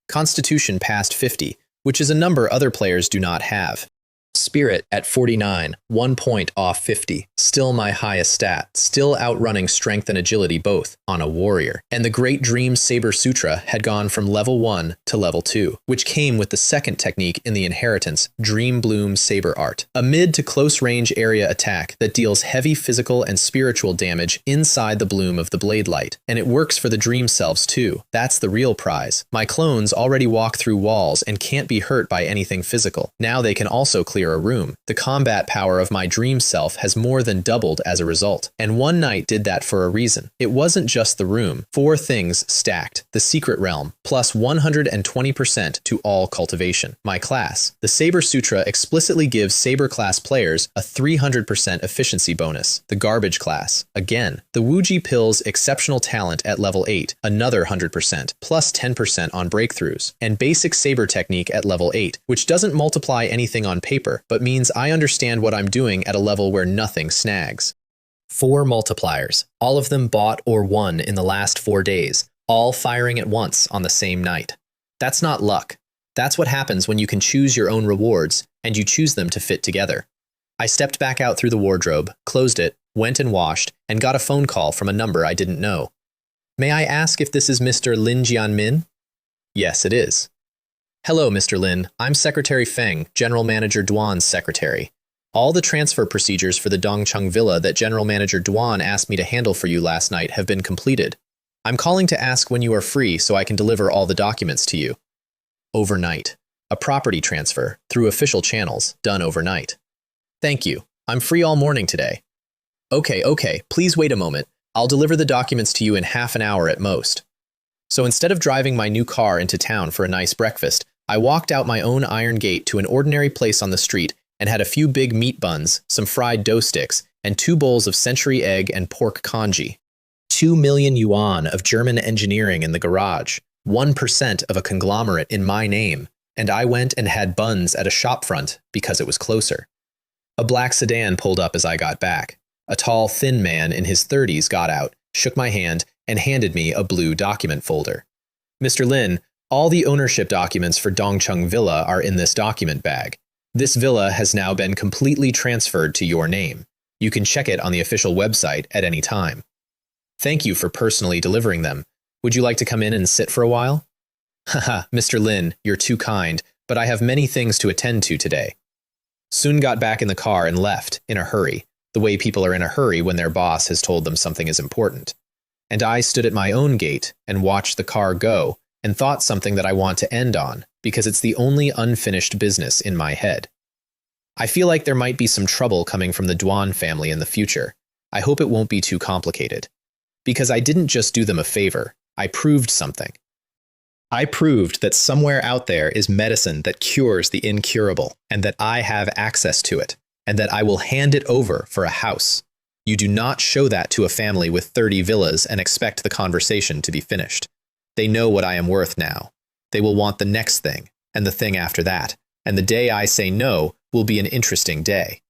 Constitution past 50, which is a number other players do not have. Spirit at 49, 1 point off 50, still my highest stat, still outrunning strength and agility both, on a warrior. And the Great Dream Saber Sutra had gone from level 1 to level 2, which came with the second technique in the inheritance, Dream Bloom Saber Art, a mid to close range area attack that deals heavy physical and spiritual damage inside the bloom of the blade light. And it works for the dream selves too. That's the real prize. My clones already walk through walls and can't be hurt by anything physical. Now they can also clear a room. The combat power of my dream self has more than doubled as a result. And one night did that for a reason. It wasn't just the room. 4 things stacked. The secret realm, plus 120% to all cultivation. My class. The Saber Sutra explicitly gives Saber class players a 300% efficiency bonus. The garbage class. Again. The Wuji Pill's exceptional talent at level 8, another 100%, plus 10% on breakthroughs. And basic Saber technique at level 8, which doesn't multiply anything on paper, but means I understand what I'm doing at a level where nothing snags. 4 multipliers, all of them bought or won in the last 4 days, all firing at once on the same night. That's not luck. That's what happens when you can choose your own rewards, and you choose them to fit together. I stepped back out through the wardrobe, closed it, went and washed, and got a phone call from a number I didn't know. May I ask if this is Mr. Lin Jianmin? Yes, it is. Hello, Mr. Lin. I'm Secretary Feng, General Manager Duan's secretary. All the transfer procedures for the Dongcheng Villa that General Manager Duan asked me to handle for you last night have been completed. I'm calling to ask when you are free so I can deliver all the documents to you. Overnight. A property transfer, through official channels, done overnight. Thank you. I'm free all morning today. Okay, please wait a moment. I'll deliver the documents to you in half an hour at most. So instead of driving my new car into town for a nice breakfast, I walked out my own iron gate to an ordinary place on the street and had a few big meat buns, some fried dough sticks, and 2 bowls of century egg and pork congee. 2 million yuan of German engineering in the garage, 1% of a conglomerate in my name, and I went and had buns at a shop front because it was closer. A black sedan pulled up as I got back. A tall, thin man in his 30s got out, shook my hand, and handed me a blue document folder. Mr. Lin, all the ownership documents for Dongcheng Villa are in this document bag. This villa has now been completely transferred to your name. You can check it on the official website at any time. Thank you for personally delivering them. Would you like to come in and sit for a while? Haha, Mr. Lin, you're too kind, but I have many things to attend to today. Sun got back in the car and left, in a hurry, the way people are in a hurry when their boss has told them something is important. And I stood at my own gate and watched the car go and thought something that I want to end on, because it's the only unfinished business in my head. I feel like there might be some trouble coming from the Duan family in the future. I hope it won't be too complicated. Because I didn't just do them a favor, I proved something. I proved that somewhere out there is medicine that cures the incurable, and that I have access to it, and that I will hand it over for a house. You do not show that to a family with 30 villas and expect the conversation to be finished. They know what I am worth now. They will want the next thing, and the thing after that, and the day I say no will be an interesting day.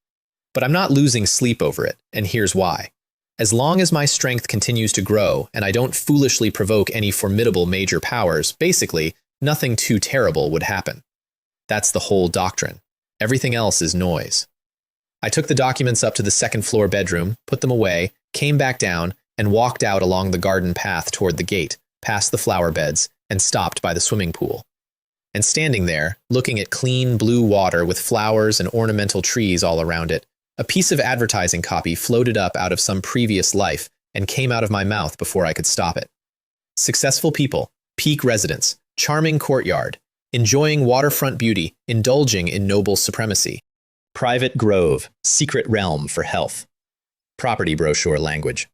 But I'm not losing sleep over it, and here's why. As long as my strength continues to grow and I don't foolishly provoke any formidable major powers, basically, nothing too terrible would happen. That's the whole doctrine. Everything else is noise. I took the documents up to the second-floor bedroom, put them away, came back down, and walked out along the garden path toward the gate, past the flower beds, and stopped by the swimming pool. And standing there, looking at clean blue water with flowers and ornamental trees all around it, a piece of advertising copy floated up out of some previous life and came out of my mouth before I could stop it. Successful people, peak residence, charming courtyard, enjoying waterfront beauty, indulging in noble supremacy. Private grove, secret realm for health. Property brochure language.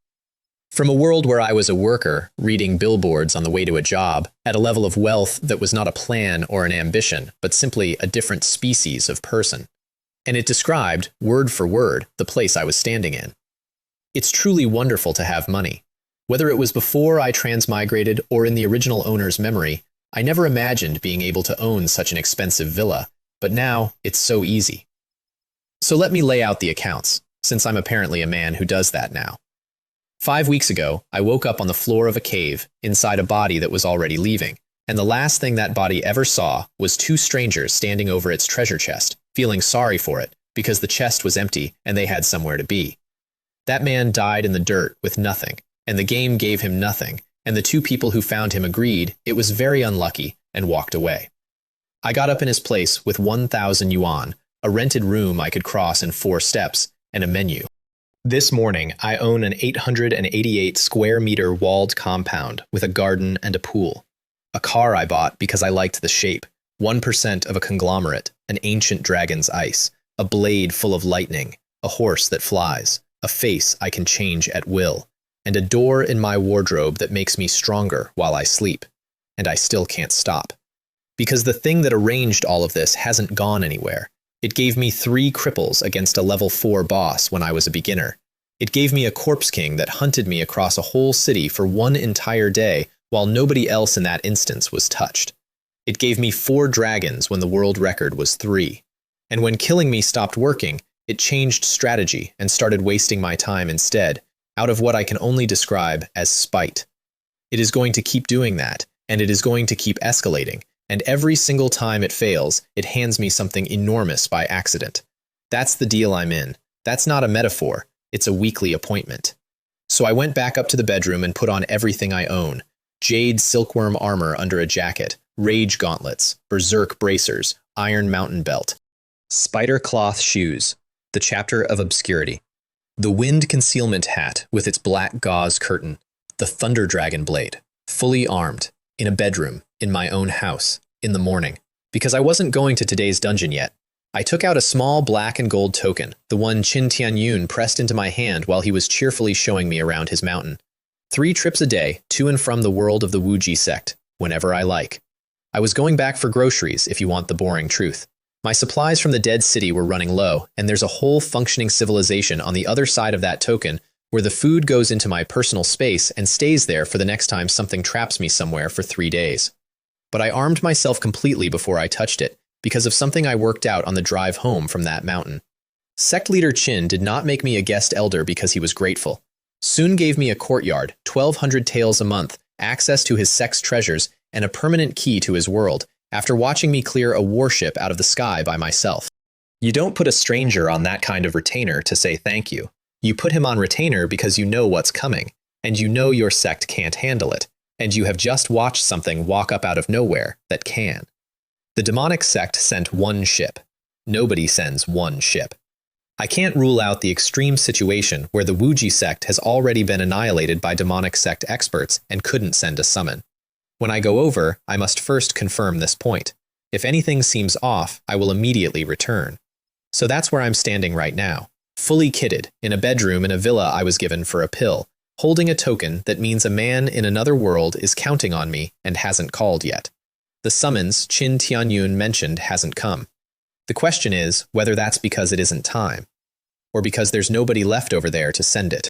From a world where I was a worker, reading billboards on the way to a job, at a level of wealth that was not a plan or an ambition, but simply a different species of person. And it described, word for word, the place I was standing in. It's truly wonderful to have money. Whether it was before I transmigrated or in the original owner's memory, I never imagined being able to own such an expensive villa, but now it's so easy. So let me lay out the accounts, since I'm apparently a man who does that now. 5 weeks ago, I woke up on the floor of a cave, inside a body that was already leaving, and the last thing that body ever saw was 2 strangers standing over its treasure chest, feeling sorry for it, because the chest was empty and they had somewhere to be. That man died in the dirt with nothing, and the game gave him nothing, and the 2 people who found him agreed it was very unlucky and walked away. I got up in his place with 1,000 yuan, a rented room I could cross in 4 steps, and a menu. This morning, I own an 888 square meter walled compound with a garden and a pool. A car I bought because I liked the shape, 1% of a conglomerate, an ancient dragon's ice, a blade full of lightning, a horse that flies, a face I can change at will, and a door in my wardrobe that makes me stronger while I sleep. And I still can't stop. Because the thing that arranged all of this hasn't gone anywhere. It gave me 3 cripples against a level 4 boss when I was a beginner. It gave me a corpse king that hunted me across a whole city for 1 entire day while nobody else in that instance was touched. It gave me 4 dragons when the world record was 3. And when killing me stopped working, it changed strategy and started wasting my time instead, out of what I can only describe as spite. It is going to keep doing that, and it is going to keep escalating, and every single time it fails, it hands me something enormous by accident. That's the deal I'm in. That's not a metaphor. It's a weekly appointment. So I went back up to the bedroom and put on everything I own. Jade silkworm armor under a jacket, rage gauntlets, berserk bracers, iron mountain belt, spider cloth shoes, the chapter of obscurity, the wind concealment hat with its black gauze curtain, the thunder dragon blade, fully armed, in a bedroom, in my own house, in the morning. Because I wasn't going to today's dungeon yet, I took out a small black and gold token, the one Qin Tianyun pressed into my hand while he was cheerfully showing me around his mountain. 3 trips a day, to and from the world of the Wuji sect, whenever I like. I was going back for groceries, if you want the boring truth. My supplies from the dead city were running low, and there's a whole functioning civilization on the other side of that token where the food goes into my personal space and stays there for the next time something traps me somewhere for 3 days. But I armed myself completely before I touched it, because of something I worked out on the drive home from that mountain. Sect leader Qin did not make me a guest elder because he was grateful. Soon gave me a courtyard, 1,200 taels a month, access to his sect's treasures, and a permanent key to his world, after watching me clear a warship out of the sky by myself. You don't put a stranger on that kind of retainer to say thank you. You put him on retainer because you know what's coming, and you know your sect can't handle it, and you have just watched something walk up out of nowhere that can. The demonic sect sent 1 ship. Nobody sends 1 ship. I can't rule out the extreme situation where the Wuji sect has already been annihilated by demonic sect experts and couldn't send a summon. When I go over, I must first confirm this point. If anything seems off, I will immediately return. So that's where I'm standing right now, fully kitted, in a bedroom in a villa I was given for a pill, holding a token that means a man in another world is counting on me and hasn't called yet. The summons Qin Tianyun mentioned hasn't come. The question is whether that's because it isn't time, or because there's nobody left over there to send it.